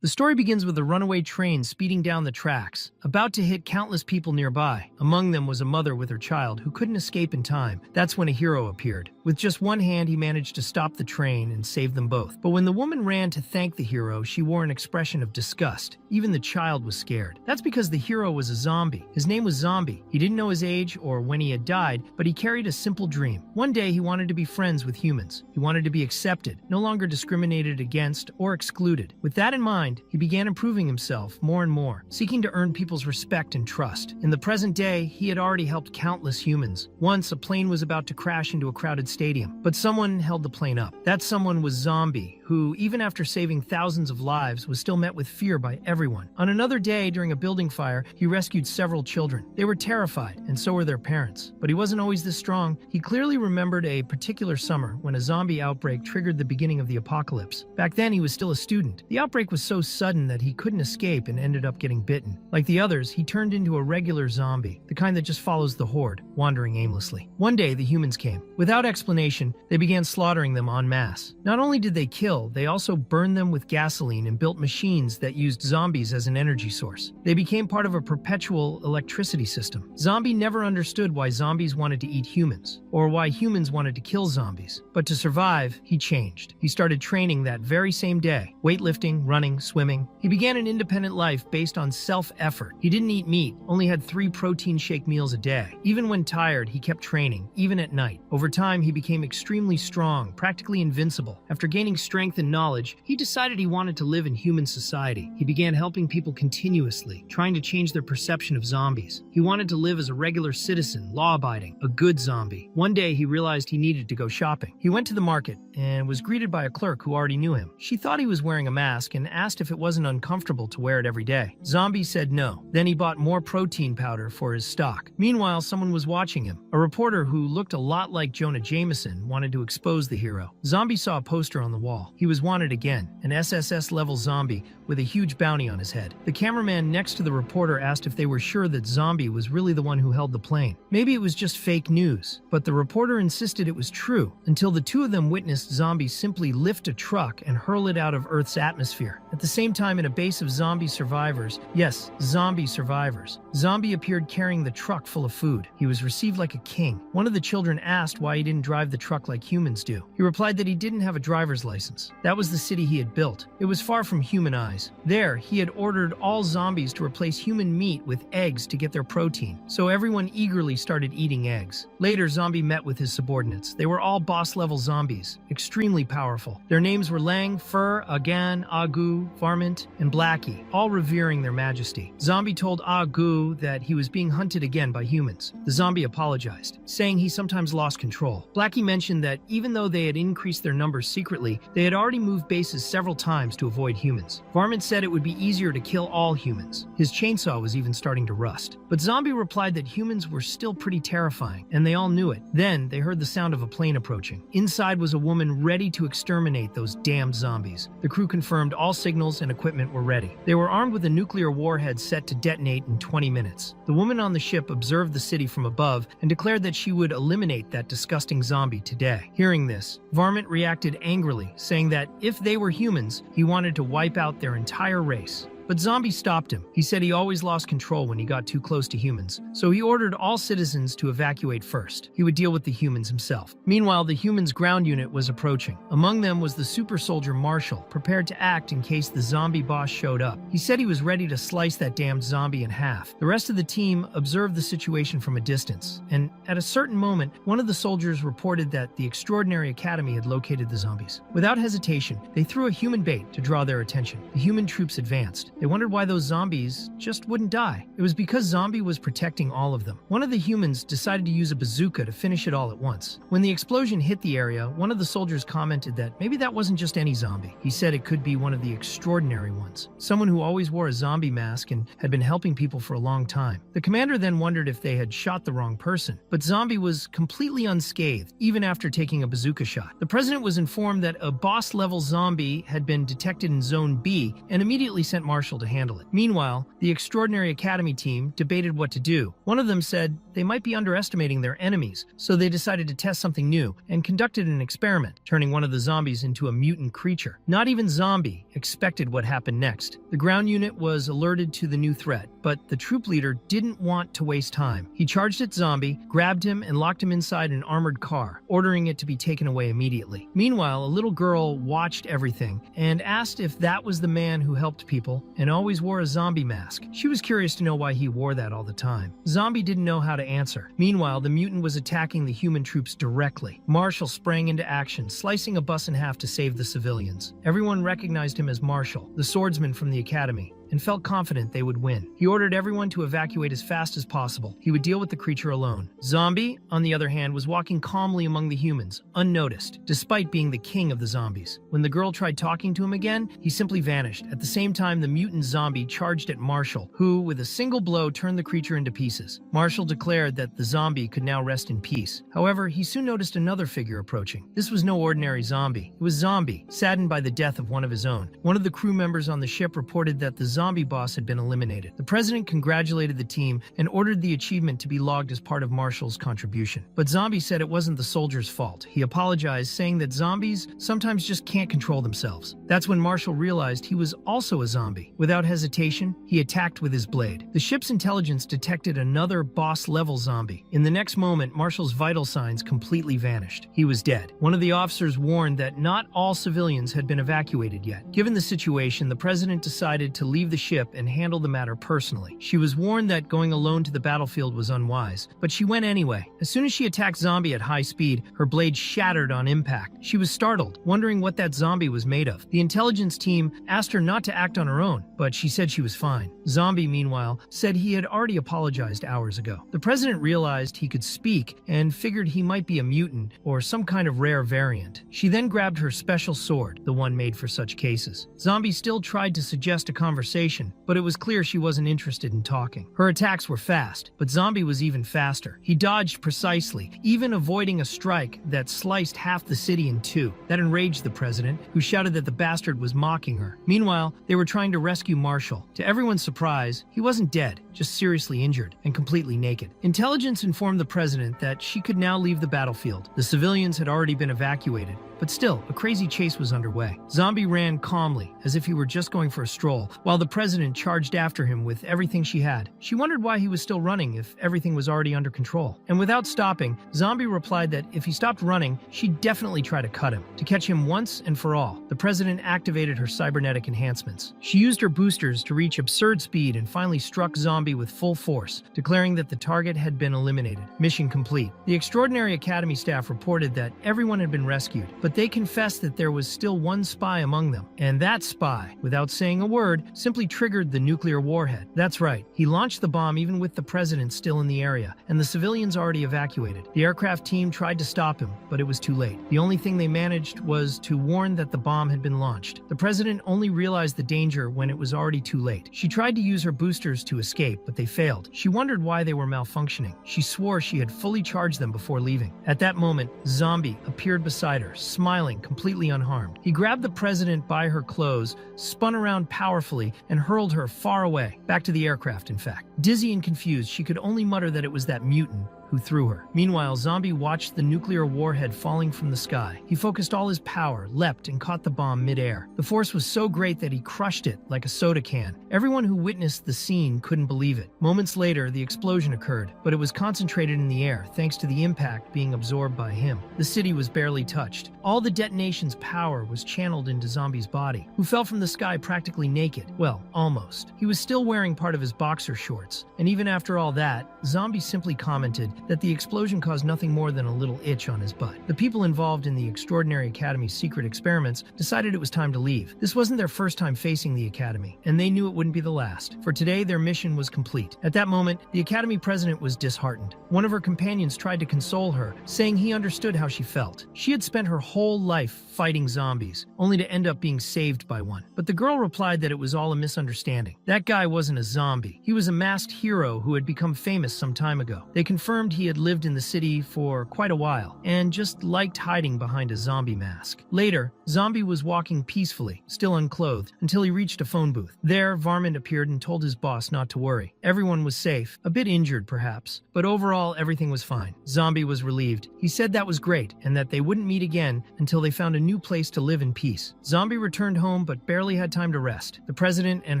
The story begins with a runaway train speeding down the tracks, about to hit countless people nearby. Among them was a mother with her child who couldn't escape in time. That's when a hero appeared. With just one hand, he managed to stop the train and save them both. But when the woman ran to thank the hero, she wore an expression of disgust. Even the child was scared. That's because the hero was a zombie. His name was Zombie. He didn't know his age or when he had died, but he carried a simple dream. One day, he wanted to be friends with humans. He wanted to be accepted, no longer discriminated against or excluded. With that in mind, he began improving himself more and more, seeking to earn people's respect and trust. In the present day, he had already helped countless humans. Once, a plane was about to crash into a crowded stadium, but someone held the plane up. That someone was Zombie, who, even after saving thousands of lives, was still met with fear by everyone. On another day, during a building fire, he rescued several children. They were terrified, and so were their parents. But he wasn't always this strong. He clearly remembered a particular summer when a zombie outbreak triggered the beginning of the apocalypse. Back then, he was still a student. The outbreak was so sudden that he couldn't escape and ended up getting bitten. Like the others, he turned into a regular zombie, the kind that just follows the horde, wandering aimlessly. One day, the humans came. Without explanation, they began slaughtering them en masse. Not only did they kill, they also burned them with gasoline and built machines that used zombies as an energy source. They became part of a perpetual electricity system. Zombie never understood why zombies wanted to eat humans, or why humans wanted to kill zombies. But to survive, he changed. He started training that very same day, weightlifting, running, swimming. He began an independent life based on self-effort. He didn't eat meat, only had 3 protein shake meals a day. Even when tired, he kept training, even at night. Over time, he became extremely strong, practically invincible. After gaining strength and knowledge, he decided he wanted to live in human society. He began helping people continuously, trying to change their perception of zombies. He wanted to live as a regular citizen, law-abiding, a good zombie. One day, he realized he needed to go shopping. He went to the market and was greeted by a clerk who already knew him. She thought he was wearing a mask and asked if it wasn't uncomfortable to wear it every day. Zombie said no. Then he bought more protein powder for his stock. Meanwhile, someone was watching him. A reporter who looked a lot like Jonah Jameson wanted to expose the hero. Zombie saw a poster on the wall. He was wanted again, an SSS-level zombie with a huge bounty on his head. The cameraman next to the reporter asked if they were sure that Zombie was really the one who held the plane. Maybe it was just fake news, but the reporter insisted it was true, until the two of them witnessed Zombie simply lift a truck and hurl it out of Earth's atmosphere. At the same time, in a base of zombie survivors, yes, zombie survivors, Zombie appeared carrying the truck full of food. He was received like a king. One of the children asked why he didn't drive the truck like humans do. He replied that he didn't have a driver's license. That was the city he had built. It was far from human eyes. There, he had ordered all zombies to replace human meat with eggs to get their protein, so everyone eagerly started eating eggs. Later, Zombie met with his subordinates. They were all boss-level zombies, extremely powerful. Their names were Lang, Fur, Agan, Agu, Varmint, and Blackie, all revering their majesty. Zombie told Agu that he was being hunted again by humans. The zombie apologized, saying he sometimes lost control. Blackie mentioned that even though they had increased their numbers secretly, they had already moved bases several times to avoid humans. Varmint said it would be easier to kill all humans. His chainsaw was even starting to rust. But Zombie replied that humans were still pretty terrifying, and they all knew it. Then, they heard the sound of a plane approaching. Inside was a woman ready to exterminate those damned zombies. The crew confirmed all signals and equipment were ready. They were armed with a nuclear warhead set to detonate in 20 minutes. The woman on the ship observed the city from above and declared that she would eliminate that disgusting zombie today. Hearing this, Varmint reacted angrily, saying that if they were humans, he wanted to wipe out their entire race. But Zombie stopped him. He said he always lost control when he got too close to humans, so he ordered all citizens to evacuate first. He would deal with the humans himself. Meanwhile, the humans' ground unit was approaching. Among them was the super soldier Marshall, prepared to act in case the zombie boss showed up. He said he was ready to slice that damned zombie in half. The rest of the team observed the situation from a distance, and at a certain moment, one of the soldiers reported that the Extraordinary Academy had located the zombies. Without hesitation, they threw a human bait to draw their attention. The human troops advanced. They wondered why those zombies just wouldn't die. It was because Zombie was protecting all of them. One of the humans decided to use a bazooka to finish it all at once. When the explosion hit the area, one of the soldiers commented that maybe that wasn't just any zombie. He said it could be one of the extraordinary ones, someone who always wore a zombie mask and had been helping people for a long time. The commander then wondered if they had shot the wrong person, but Zombie was completely unscathed, even after taking a bazooka shot. The president was informed that a boss-level zombie had been detected in Zone B and immediately sent Marshall Marshall to handle it. Meanwhile, the Extraordinary Academy team debated what to do. One of them said they might be underestimating their enemies, so they decided to test something new and conducted an experiment, turning one of the zombies into a mutant creature. Not even Zombie expected what happened next. The ground unit was alerted to the new threat, but the troop leader didn't want to waste time. He charged at Zombie, grabbed him, and locked him inside an armored car, ordering it to be taken away immediately. Meanwhile, a little girl watched everything and asked if that was the man who helped people and always wore a zombie mask. She was curious to know why he wore that all the time. Zombie didn't know how to answer. Meanwhile, the mutant was attacking the human troops directly. Marshall sprang into action, slicing a bus in half to save the civilians. Everyone recognized him as Marshall, the swordsman from the academy, and felt confident they would win. He ordered everyone to evacuate as fast as possible. He would deal with the creature alone. Zombie, on the other hand, was walking calmly among the humans, unnoticed, despite being the king of the zombies. When the girl tried talking to him again, he simply vanished. At the same time, the mutant zombie charged at Marshall, who, with a single blow, turned the creature into pieces. Marshall declared that the zombie could now rest in peace. However, he soon noticed another figure approaching. This was no ordinary zombie. It was Zombie, saddened by the death of one of his own. One of the crew members on the ship reported that the zombie boss had been eliminated. The president congratulated the team and ordered the achievement to be logged as part of Marshall's contribution. But Zombie said it wasn't the soldiers' fault. He apologized, saying that zombies sometimes just can't control themselves. That's when Marshall realized he was also a zombie. Without hesitation, he attacked with his blade. The ship's intelligence detected another boss-level zombie. In the next moment, Marshall's vital signs completely vanished. He was dead. One of the officers warned that not all civilians had been evacuated yet. Given the situation, the president decided to leave the ship and handle the matter personally. She was warned that going alone to the battlefield was unwise, but she went anyway. As soon as she attacked Zombie at high speed, her blade shattered on impact. She was startled, wondering what that zombie was made of. The intelligence team asked her not to act on her own, but she said she was fine. Zombie, meanwhile, said he had already apologized hours ago. The president realized he could speak and figured he might be a mutant or some kind of rare variant. She then grabbed her special sword, the one made for such cases. Zombie still tried to suggest a conversation, but it was clear she wasn't interested in talking. Her attacks were fast, but Zombie was even faster. He dodged precisely, even avoiding a strike that sliced half the city in two. That enraged the president, who shouted that the bastard was mocking her. Meanwhile, they were trying to rescue Marshall. To everyone's surprise, he wasn't dead, just seriously injured and completely naked. Intelligence informed the president that she could now leave the battlefield. The civilians had already been evacuated, but still, a crazy chase was underway. Zombie ran calmly, as if he were just going for a stroll, while the president charged after him with everything she had. She wondered why he was still running if everything was already under control. And without stopping, Zombie replied that if he stopped running, she'd definitely try to cut him, to catch him once and for all. The president activated her cybernetic enhancements. She used her boosters to reach absurd speed and finally struck Zombie with full force, declaring that the target had been eliminated. Mission complete. The Extraordinary Academy staff reported that everyone had been rescued, but they confessed that there was still one spy among them. And that spy, without saying a word, simply triggered the nuclear warhead. That's right, he launched the bomb even with the president still in the area, and the civilians already evacuated. The aircraft team tried to stop him, but it was too late. The only thing they managed was to warn that the bomb had been launched. The president only realized the danger when it was already too late. She tried to use her boosters to escape, but they failed. She wondered why they were malfunctioning. She swore she had fully charged them before leaving. At that moment, Zombie appeared beside her, smiling, completely unharmed. He grabbed the president by her clothes, spun around powerfully, and hurled her far away, back to the aircraft, in fact. Dizzy and confused, she could only mutter that it was that mutant who threw her. Meanwhile, Zombie watched the nuclear warhead falling from the sky. He focused all his power, leapt, and caught the bomb mid-air. The force was so great that he crushed it like a soda can. Everyone who witnessed the scene couldn't believe it. Moments later, the explosion occurred, but it was concentrated in the air thanks to the impact being absorbed by him. The city was barely touched. All the detonation's power was channeled into Zombie's body, who fell from the sky practically naked. Well, almost. He was still wearing part of his boxer shorts, and even after all that, Zombie simply commented that the explosion caused nothing more than a little itch on his butt. The people involved in the Extraordinary Academy's secret experiments decided it was time to leave. This wasn't their first time facing the Academy, and they knew it wouldn't be the last. For today, their mission was complete. At that moment, the Academy president was disheartened. One of her companions tried to console her, saying he understood how she felt. She had spent her whole life fighting zombies, only to end up being saved by one. But the girl replied that it was all a misunderstanding. That guy wasn't a zombie. He was a masked hero who had become famous some time ago. They confirmed confirmed he had lived in the city for quite a while and just liked hiding behind a zombie mask. Later, Zombie was walking peacefully, still unclothed, until he reached a phone booth. There, Varmint appeared and told his boss not to worry. Everyone was safe, a bit injured perhaps, but overall everything was fine. Zombie was relieved. He said that was great and that they wouldn't meet again until they found a new place to live in peace. Zombie returned home but barely had time to rest. The president and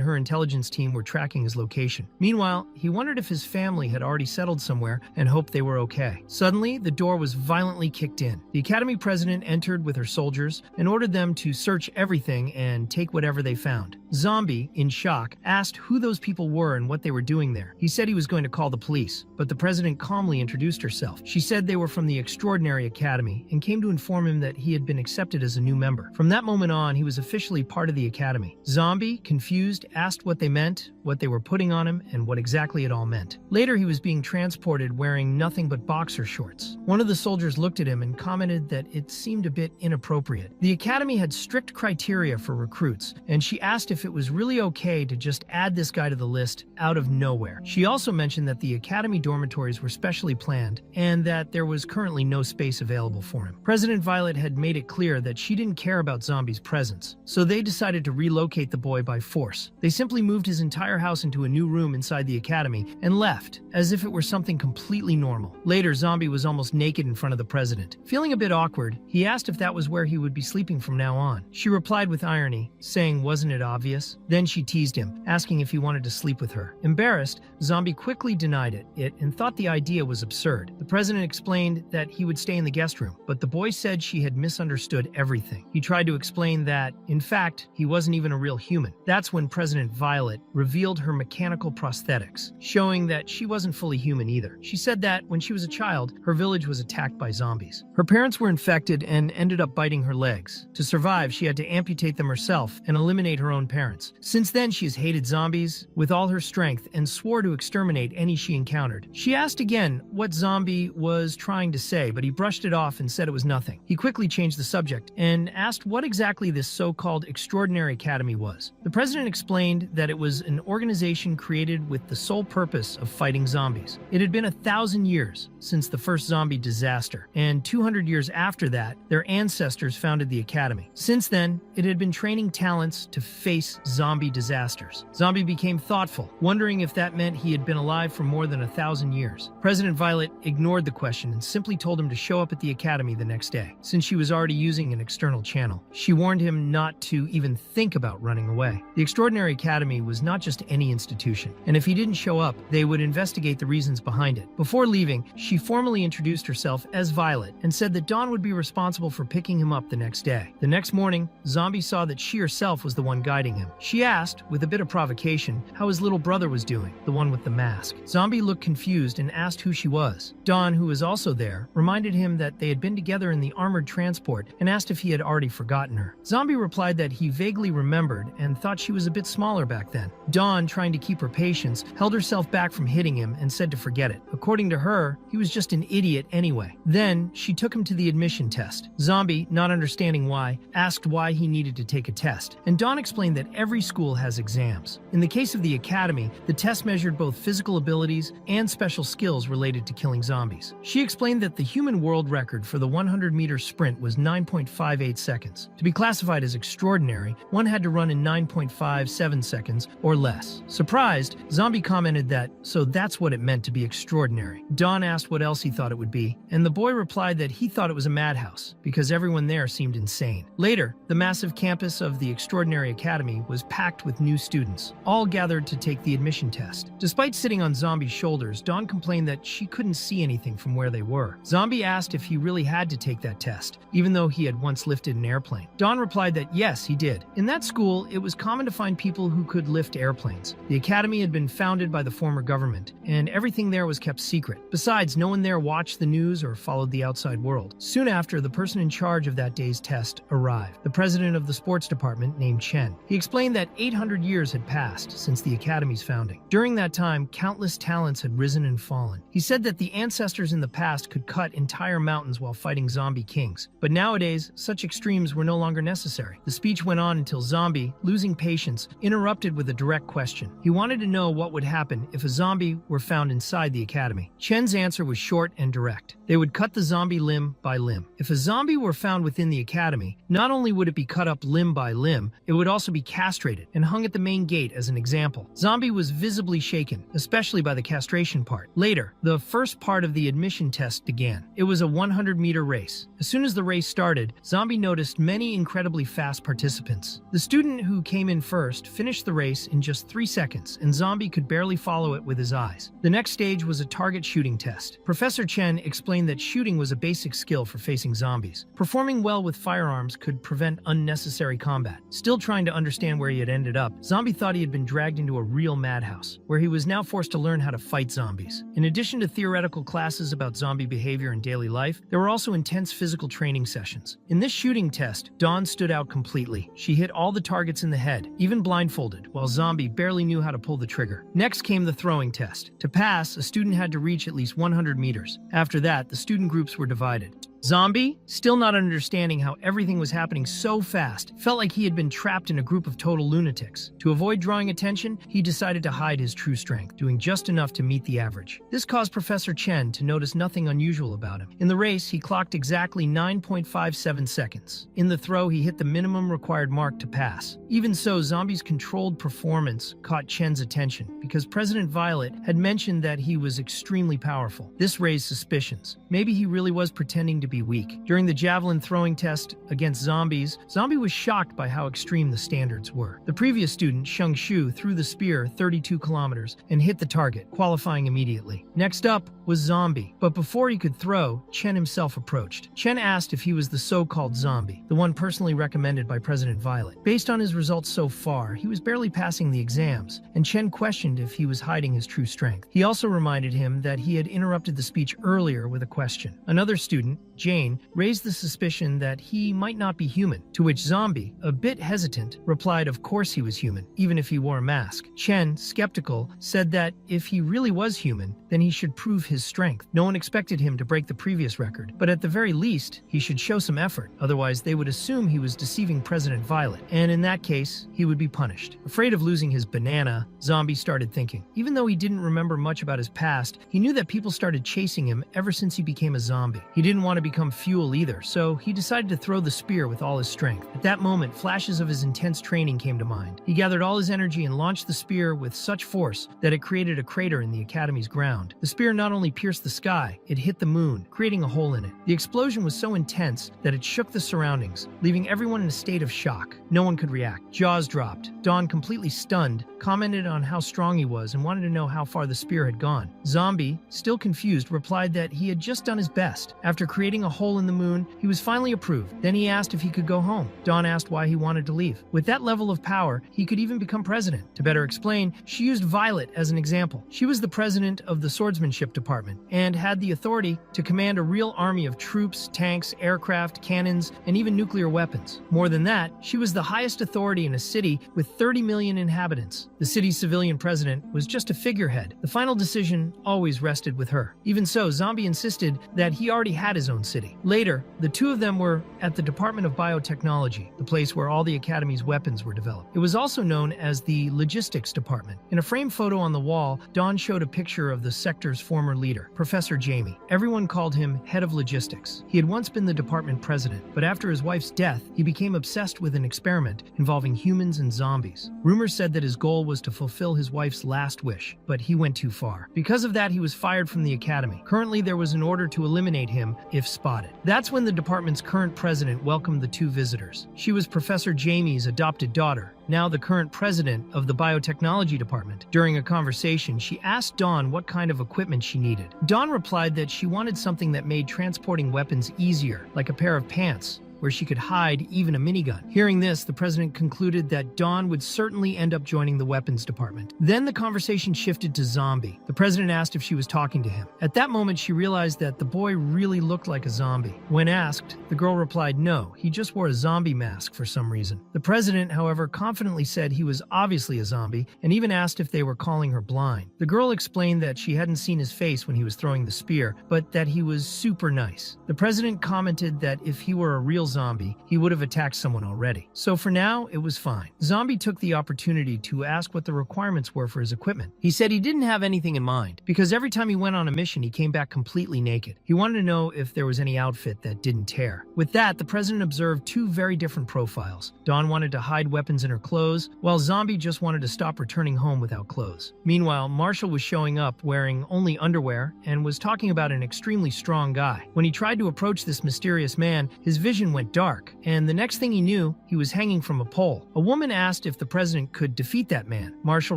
her intelligence team were tracking his location. Meanwhile, he wondered if his family had already settled somewhere and hoped they were okay. Suddenly, the door was violently kicked in. The academy president entered with her soldiers and ordered them to search everything and take whatever they found. Zombie, in shock, asked who those people were and what they were doing there. He said he was going to call the police, but the president calmly introduced herself. She said they were from the Extraordinary Academy and came to inform him that he had been accepted as a new member. From that moment on, he was officially part of the academy. Zombie, confused, asked what they meant, what they were putting on him, and what exactly it all meant. Later, he was being transported wearing nothing but boxer shorts. One of the soldiers looked at him and commented that it seemed a bit inappropriate. The academy had strict criteria for recruits, and she asked if it was really okay to just add this guy to the list out of nowhere. She also mentioned that the academy dormitories were specially planned and that there was currently no space available for him. President Violet had made it clear that she didn't care about Zombie's presence, so they decided to relocate the boy by force. They simply moved his entire house into a new room inside the academy and left, as if it were something completely normal. Later, Zombie was almost naked in front of the president. Feeling a bit awkward, he asked if that was where he would be sleeping from now on. She replied with irony, saying, "Wasn't it obvious?" Then she teased him, asking if he wanted to sleep with her. Embarrassed, Zombie quickly denied it and thought the idea was absurd. The president explained that he would stay in the guest room, but the boy said she had misunderstood everything. He tried to explain that, in fact, he wasn't even a real human. That's when President Violet revealed her mechanical prosthetics, showing that she wasn't fully human either. She said that when she was a child, her village was attacked by zombies. Her parents were infected and ended up biting her legs. To survive, she had to amputate them herself and eliminate her own parents. Since then, she has hated zombies with all her strength and swore to exterminate any she encountered. She asked again what Zombie was trying to say, but he brushed it off and said it was nothing. He quickly changed the subject and asked what exactly this so-called Extraordinary Academy was. The president explained that it was an organization created with the sole purpose of fighting zombies. It had been 1,000 years since the first zombie disaster, and 200 years after that, their ancestors founded the academy. Since then, it had been training talents to face zombie disasters. Zombie became thoughtful, wondering if that meant he had been alive for more than 1,000 years. President Violet ignored the question and simply told him to show up at the academy the next day, since she was already using an external channel. She warned him not to even think about running away. The Extraordinary Academy was not just any institution, and if he didn't show up, they would investigate the reasons behind it. Before leaving, she formally introduced herself as Violet and said that Dawn would be responsible for picking him up the next day. The next morning, Zombie saw that she herself was the one guiding him. She asked, with a bit of provocation, how his little brother was doing, the one with the mask. Zombie looked confused and asked who she was. Dawn, who was also there, reminded him that they had been together in the armored transport and asked if he had already forgotten her. Zombie replied that he vaguely remembered and thought she was a bit smaller back then. Dawn, trying to keep her patience, held herself back from hitting him and said to forget it. According to her, he was just an idiot anyway. Then, she took him to the admission test. Zombie, not understanding why, asked why he needed to take a test, and Dawn explained that every school has exams. In the case of the academy, the test measured both physical abilities and special skills related to killing zombies. She explained that the human world record for the 100-meter sprint was 9.58 seconds. To be classified as extraordinary, one had to run in 9.57 seconds or less. Surprised, Zombie commented that, so that's what it meant to be extraordinary. Dawn asked what else he thought it would be, and the boy replied that he thought it was a madhouse, because everyone there seemed insane. Later, the massive campus of the Extraordinary Academy was packed with new students, all gathered to take the admission test. Despite sitting on Zombie's shoulders, Dawn complained that she couldn't see anything from where they were. Zombie asked if he really had to take that test, even though he had once lifted an airplane. Dawn replied that yes, he did. In that school, it was common to find people who could lift airplanes. The academy had been founded by the former government, and everything there was kept secret. Besides, no one there watched the news or followed the outside world. Soon after, the person in charge of that day's test arrived, the president of the sports department named Chen. He explained that 800 years had passed since the Academy's founding. During that time, countless talents had risen and fallen. He said that the ancestors in the past could cut entire mountains while fighting zombie kings. But nowadays, such extremes were no longer necessary. The speech went on until Zombie, losing patience, interrupted with a direct question. He wanted to know what would happen if a zombie were found inside the Academy. Chen's answer was short and direct. They would cut the zombie limb by limb. If a zombie were found within the Academy, not only would it be cut up limb by limb, it would also be castrated and hung at the main gate as an example. Zombie was visibly shaken, especially by the castration part. Later, the first part of the admission test began. It was a 100-meter race. As soon as the race started, Zombie noticed many incredibly fast participants. The student who came in first finished the race in just 3 seconds, and Zombie could barely follow it with his eyes. The next stage was a target shooting test. Professor Chen explained that shooting was a basic skill for facing zombies. Performing well with firearms could prevent unnecessary combat. Still trying to understand where he had ended up, Zombie thought he had been dragged into a real madhouse, where he was now forced to learn how to fight zombies. In addition to theoretical classes about zombie behavior in daily life, there were also intense physical training sessions. In this shooting test, Dawn stood out completely. She hit all the targets in the head, even blindfolded, while Zombie barely knew how to pull the trigger. Next came the throwing test. To pass, a student had to reach at least 100 meters. After that, the student groups were divided. Zombie, still not understanding how everything was happening so fast, felt like he had been trapped in a group of total lunatics. To avoid drawing attention, he decided to hide his true strength, doing just enough to meet the average. This caused Professor Chen to notice nothing unusual about him. In the race, he clocked exactly 9.57 seconds. In the throw, he hit the minimum required mark to pass. Even so, Zombie's controlled performance caught Chen's attention, because President Violet had mentioned that he was extremely powerful. This raised suspicions. Maybe he really was pretending to be weak. During the javelin throwing test against zombies, Zombie was shocked by how extreme the standards were. The previous student, Sheng Shu, threw the spear 32 kilometers and hit the target, qualifying immediately. Next up was Zombie, but before he could throw, Chen himself approached. Chen asked if he was the so-called zombie, the one personally recommended by President Violet. Based on his results so far, he was barely passing the exams, and Chen questioned if he was hiding his true strength. He also reminded him that he had interrupted the speech earlier with a question. Another student, Jane, raised the suspicion that he might not be human, to which Zombie, a bit hesitant, replied of course he was human, even if he wore a mask. Chen, skeptical, said that if he really was human, then he should prove his strength. No one expected him to break the previous record, but at the very least, he should show some effort, otherwise they would assume he was deceiving President Violet, and in that case, he would be punished. Afraid of losing his banana, Zombie started thinking. Even though he didn't remember much about his past, he knew that people started chasing him ever since he became a zombie. He didn't want to become fuel either, so he decided to throw the spear with all his strength. At that moment, flashes of his intense training came to mind. He gathered all his energy and launched the spear with such force that it created a crater in the Academy's ground. The spear not only pierced the sky, it hit the moon, creating a hole in it. The explosion was so intense that it shook the surroundings, leaving everyone in a state of shock. No one could react. Jaws dropped. Dawn, completely stunned, commented on how strong he was and wanted to know how far the spear had gone. Zombie, still confused, replied that he had just done his best. After creating a hole in the moon, he was finally approved. Then he asked if he could go home. Dawn asked why he wanted to leave. With that level of power, he could even become president. To better explain, she used Violet as an example. She was the president of the swordsmanship department and had the authority to command a real army of troops, tanks, aircraft, cannons, and even nuclear weapons. More than that, she was the highest authority in a city with 30 million inhabitants. The city's civilian president was just a figurehead. The final decision always rested with her. Even so, Zombie insisted that he already had his own city. Later, the two of them were at the Department of Biotechnology, the place where all the Academy's weapons were developed. It was also known as the Logistics Department. In a framed photo on the wall, Dawn showed a picture of the sector's former leader, Professor Jamie. Everyone called him head of logistics. He had once been the department president, but after his wife's death, he became obsessed with an experiment involving humans and zombies. Rumors said that his goal was to fulfill his wife's last wish, but he went too far. Because of that, he was fired from the Academy. Currently, there was an order to eliminate him if spotted. That's when the department's current president welcomed the two visitors. She was Professor Jamie's adopted daughter, now the current president of the biotechnology department. During a conversation, she asked Dawn what kind of equipment she needed. Dawn replied that she wanted something that made transporting weapons easier, like a pair of pants where she could hide even a minigun. Hearing this, the president concluded that Dawn would certainly end up joining the weapons department. Then the conversation shifted to Zombie. The president asked if she was talking to him. At that moment, she realized that the boy really looked like a zombie. When asked, the girl replied no, he just wore a zombie mask for some reason. The president, however, confidently said he was obviously a zombie and even asked if they were calling her blind. The girl explained that she hadn't seen his face when he was throwing the spear, but that he was super nice. The president commented that if he were a real zombie, he would have attacked someone already. So for now, it was fine. Zombie took the opportunity to ask what the requirements were for his equipment. He said he didn't have anything in mind, because every time he went on a mission, he came back completely naked. He wanted to know if there was any outfit that didn't tear. With that, the president observed two very different profiles. Dawn wanted to hide weapons in her clothes, while Zombie just wanted to stop returning home without clothes. Meanwhile, Marshall was showing up wearing only underwear and was talking about an extremely strong guy. When he tried to approach this mysterious man, his vision went dark, and the next thing he knew, he was hanging from a pole. A woman asked if the president could defeat that man. Marshall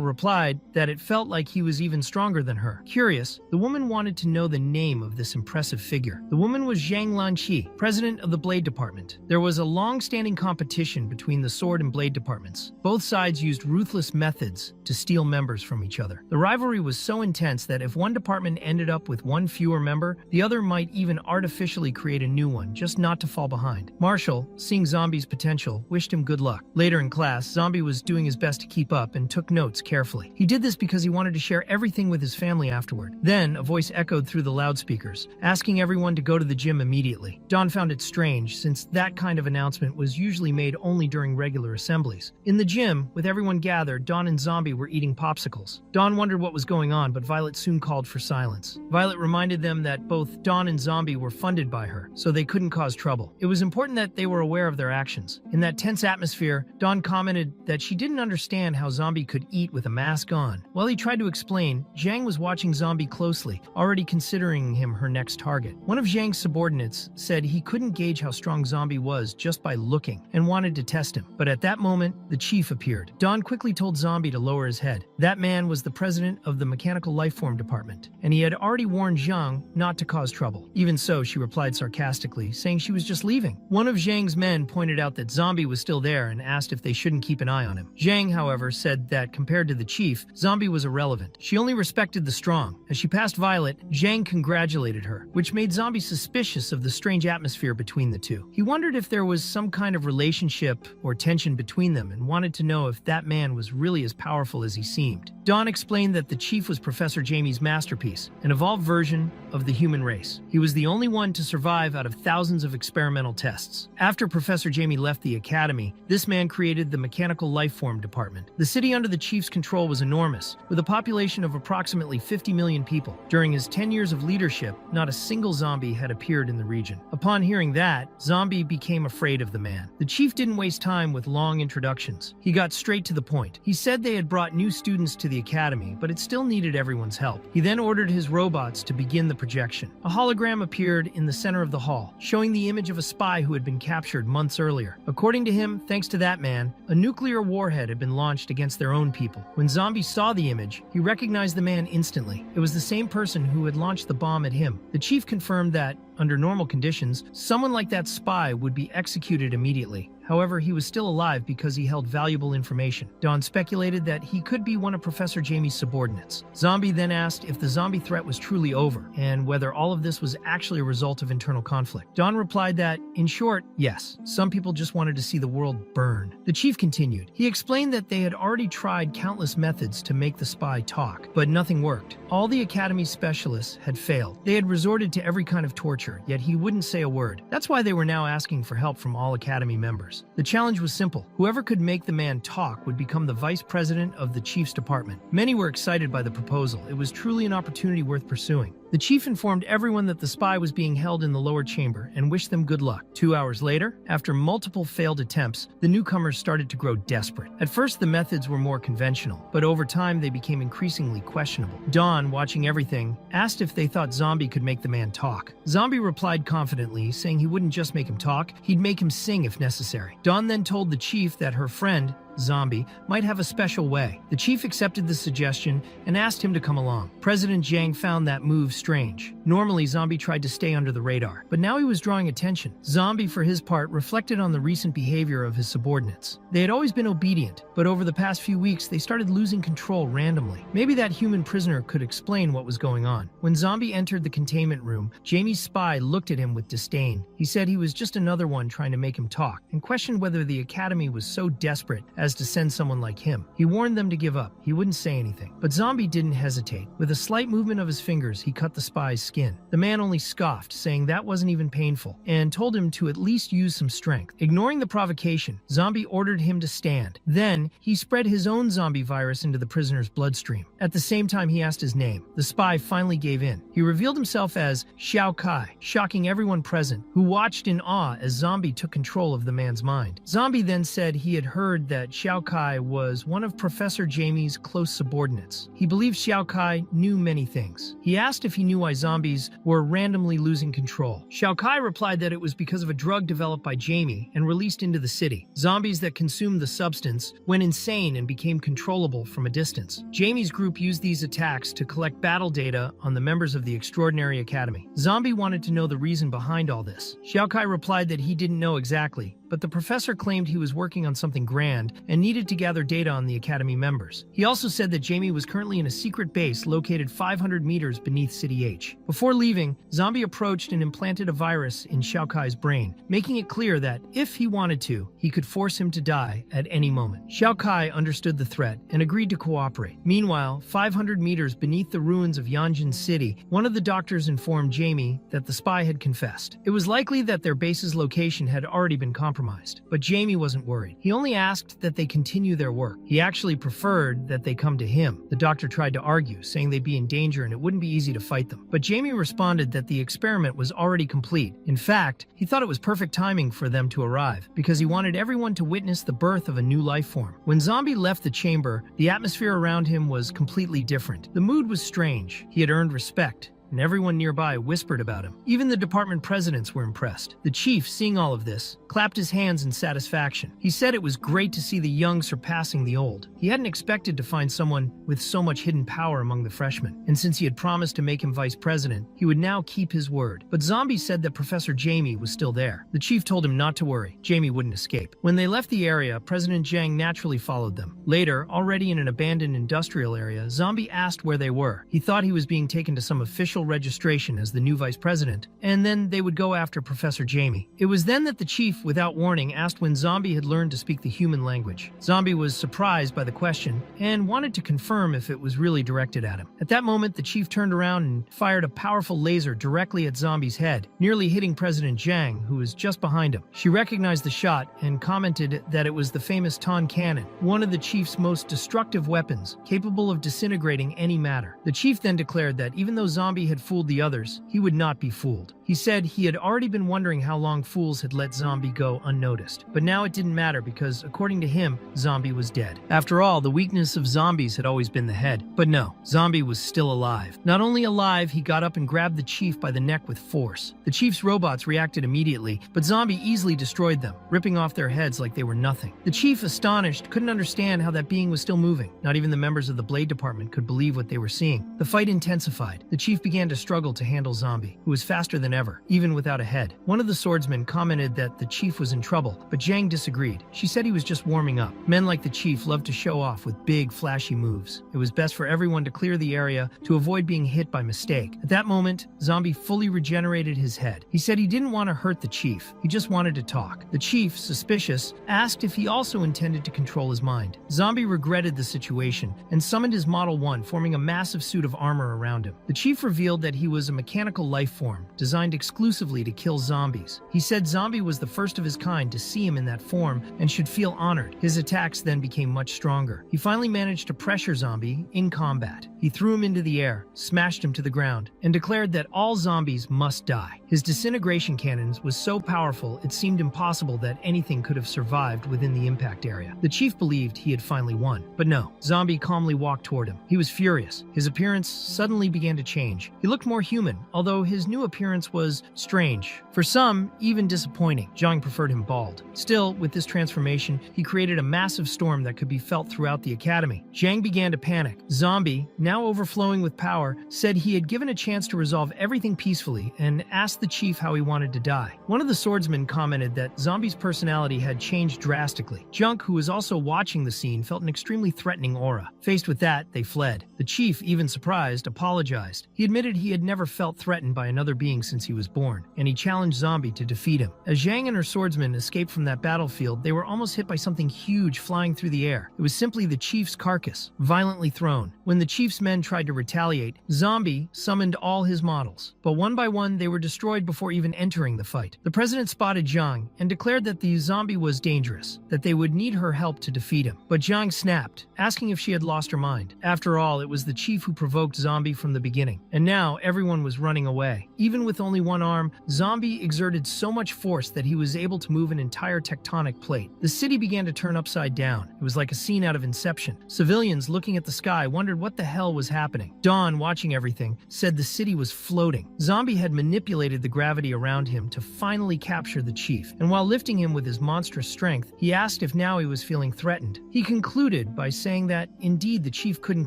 replied that it felt like he was even stronger than her. Curious, the woman wanted to know the name of this impressive figure. The woman was Zhang Lanqi, president of the Blade Department. There was a long-standing competition between the sword and blade departments. Both sides used ruthless methods to steal members from each other. The rivalry was so intense that if one department ended up with one fewer member, the other might even artificially create a new one, just not to fall behind. Marshall, seeing Zombie's potential, wished him good luck. Later in class, Zombie was doing his best to keep up and took notes carefully. He did this because he wanted to share everything with his family afterward. Then, a voice echoed through the loudspeakers, asking everyone to go to the gym immediately. Dawn found it strange, since that kind of announcement was usually made only during regular assemblies. In the gym, with everyone gathered, Dawn and Zombie were eating popsicles. Dawn wondered what was going on, but Violet soon called for silence. Violet reminded them that both Dawn and Zombie were funded by her, so they couldn't cause trouble. It was important that they were aware of their actions. In that tense atmosphere, Dawn commented that she didn't understand how Zombie could eat with a mask on. While he tried to explain, Zhang was watching Zombie closely, already considering him her next target. One of Zhang's subordinates said he couldn't gauge how strong Zombie was just by looking, and wanted to test him. But at that moment, the chief appeared. Dawn quickly told Zombie to lower his head. That man was the president of the Mechanical Lifeform Department, and he had already warned Zhang not to cause trouble. Even so, she replied sarcastically, saying she was just leaving. One of Zhang's men pointed out that Zombie was still there and asked if they shouldn't keep an eye on him. Zhang, however, said that compared to the chief, Zombie was irrelevant. She only respected the strong. As she passed Violet, Zhang congratulated her, which made Zombie suspicious of the strange atmosphere between the two. He wondered if there was some kind of relationship or tension between them and wanted to know if that man was really as powerful as he seemed. Dawn explained that the chief was Professor Jamie's masterpiece, an evolved version of the human race. He was the only one to survive out of thousands of experimental tests. After Professor Jamie left the academy, this man created the Mechanical Lifeform Department. The city under the chief's control was enormous, with a population of approximately 50 million people. During his 10 years of leadership, not a single zombie had appeared in the region. Upon hearing that, Zombie became afraid of the man. The chief didn't waste time with long introductions. He got straight to the point. He said they had brought new students to the academy, but it still needed everyone's help. He then ordered his robots to begin the projection. A hologram appeared in the center of the hall, showing the image of a spy who had been captured months earlier. According to him, thanks to that man, a nuclear warhead had been launched against their own people. When Zombie saw the image, he recognized the man instantly. It was the same person who had launched the bomb at him. The chief confirmed that, under normal conditions, someone like that spy would be executed immediately. However, he was still alive because he held valuable information. Dawn speculated that he could be one of Professor Jamie's subordinates. Zombie then asked if the zombie threat was truly over, and whether all of this was actually a result of internal conflict. Dawn replied that, in short, yes, some people just wanted to see the world burn. The chief continued. He explained that they had already tried countless methods to make the spy talk, but nothing worked. All the Academy's specialists had failed. They had resorted to every kind of torture, yet he wouldn't say a word. That's why they were now asking for help from all Academy members. The challenge was simple. Whoever could make the man talk would become the vice president of the chief's department. Many were excited by the proposal. It was truly an opportunity worth pursuing. The chief informed everyone that the spy was being held in the lower chamber and wished them good luck. 2 hours later, after multiple failed attempts, the newcomers started to grow desperate. At first, the methods were more conventional, but over time they became increasingly questionable. Dawn, watching everything, asked if they thought Zombie could make the man talk. Zombie replied confidently, saying he wouldn't just make him talk, he'd make him sing if necessary. Dawn then told the chief that her friend, Zombie, might have a special way. The chief accepted the suggestion and asked him to come along. President Jiang found that move strange. Normally, Zombie tried to stay under the radar, but now he was drawing attention. Zombie, for his part, reflected on the recent behavior of his subordinates. They had always been obedient, but over the past few weeks, they started losing control randomly. Maybe that human prisoner could explain what was going on. When Zombie entered the containment room, Jamie's spy looked at him with disdain. He said he was just another one trying to make him talk, and questioned whether the academy was so desperate as to send someone like him. He warned them to give up. He wouldn't say anything. But Zombie didn't hesitate. With a slight movement of his fingers, he cut the spy's skin. The man only scoffed, saying that wasn't even painful, and told him to at least use some strength. Ignoring the provocation, Zombie ordered him to stand. Then, he spread his own zombie virus into the prisoner's bloodstream. At the same time, he asked his name. The spy finally gave in. He revealed himself as Xiao Kai, shocking everyone present, who watched in awe as Zombie took control of the man's mind. Zombie then said he had heard that Xiao Kai was one of Professor Jamie's close subordinates. He believed Xiao Kai knew many things. He asked if he knew why zombies were randomly losing control. Xiao Kai replied that it was because of a drug developed by Jamie and released into the city. Zombies that consumed the substance went insane and became controllable from a distance. Jamie's group used these attacks to collect battle data on the members of the Extraordinary Academy. Zombie wanted to know the reason behind all this. Xiao Kai replied that he didn't know exactly, but the professor claimed he was working on something grand and needed to gather data on the Academy members. He also said that Jamie was currently in a secret base located 500 meters beneath City H. Before leaving, Zombie approached and implanted a virus in Xiao Kai's brain, making it clear that, if he wanted to, he could force him to die at any moment. Xiao Kai understood the threat and agreed to cooperate. Meanwhile, 500 meters beneath the ruins of Yanjin City, one of the doctors informed Jamie that the spy had confessed. It was likely that their base's location had already been compromised, but Jamie wasn't worried. He only asked that they continue their work. He actually preferred that they come to him. The doctor tried to argue, saying they'd be in danger and it wouldn't be easy to fight them. But Jamie responded that the experiment was already complete. In fact, he thought it was perfect timing for them to arrive, because he wanted everyone to witness the birth of a new life form. When Zombie left the chamber, the atmosphere around him was completely different. The mood was strange. He had earned respect, and everyone nearby whispered about him. Even the department presidents were impressed. The chief, seeing all of this, clapped his hands in satisfaction. He said it was great to see the young surpassing the old. He hadn't expected to find someone with so much hidden power among the freshmen, and since he had promised to make him vice president, he would now keep his word. But Zombie said that Professor Jamie was still there. The chief told him not to worry. Jamie wouldn't escape. When they left the area, President Jiang naturally followed them. Later, already in an abandoned industrial area, Zombie asked where they were. He thought he was being taken to some official registration as the new vice president, and then they would go after Professor Jamie. It was then that the chief, without warning, asked when Zombie had learned to speak the human language. Zombie was surprised by the question and wanted to confirm if it was really directed at him. At that moment, the chief turned around and fired a powerful laser directly at Zombie's head, nearly hitting President Jiang, who was just behind him. She recognized the shot and commented that it was the famous Ton cannon, one of the chief's most destructive weapons, capable of disintegrating any matter. The chief then declared that even though Zombie had fooled the others, he would not be fooled. He said he had already been wondering how long fools had let Zombie go unnoticed. But now it didn't matter because, according to him, Zombie was dead. After all, the weakness of zombies had always been the head. But no, Zombie was still alive. Not only alive, he got up and grabbed the chief by the neck with force. The chief's robots reacted immediately, but Zombie easily destroyed them, ripping off their heads like they were nothing. The chief, astonished, couldn't understand how that being was still moving. Not even the members of the Blade Department could believe what they were seeing. The fight intensified. The chief began to struggle to handle Zombie, who was faster than ever, even without a head. One of the swordsmen commented that the chief was in trouble, but Jiang disagreed. She said he was just warming up. Men like the chief loved to show off with big, flashy moves. It was best for everyone to clear the area to avoid being hit by mistake. At that moment, Zombie fully regenerated his head. He said he didn't want to hurt the chief. He just wanted to talk. The chief, suspicious, asked if he also intended to control his mind. Zombie regretted the situation and summoned his Model 1, forming a massive suit of armor around him. The chief revealed that he was a mechanical life form, designed exclusively to kill zombies. He said Zombie was the first of his kind to see him in that form and should feel honored. His attacks then became much stronger. He finally managed to pressure Zombie in combat. He threw him into the air, smashed him to the ground, and declared that all zombies must die. His disintegration cannons was so powerful it seemed impossible that anything could have survived within the impact area. The chief believed he had finally won, but no. Zombie calmly walked toward him. He was furious. His appearance suddenly began to change. He looked more human, although his new appearance was strange. For some, even disappointing. Zhang preferred him bald. Still, with this transformation, he created a massive storm that could be felt throughout the academy. Zhang began to panic. Zombie, now overflowing with power, said he had given a chance to resolve everything peacefully and asked the chief how he wanted to die. One of the swordsmen commented that Zombie's personality had changed drastically. Junk, who was also watching the scene, felt an extremely threatening aura. Faced with that, they fled. The chief, even surprised, apologized. He admitted he had never felt threatened by another being since he was born, and he challenged Zombie to defeat him. As Zhang and her swordsmen escaped from that battlefield, they were almost hit by something huge flying through the air. It was simply the chief's carcass, violently thrown. When the chief's men tried to retaliate, Zombie summoned all his models, but one by one they were destroyed before even entering the fight. The president spotted Zhang and declared that the zombie was dangerous, that they would need her help to defeat him. But Zhang snapped, asking if she had lost her mind. After all, it was the chief who provoked Zombie from the beginning, and now everyone was running away. Even with only one arm, Zombie exerted so much force that he was able to move an entire tectonic plate. The city began to turn upside down. It was like a scene out of Inception. Civilians looking at the sky wondered what the hell was happening. Dawn, watching everything, said the city was floating. Zombie had manipulated the gravity around him to finally capture the chief, and while lifting him with his monstrous strength, he asked if now he was feeling threatened. He concluded by saying that, indeed, the chief couldn't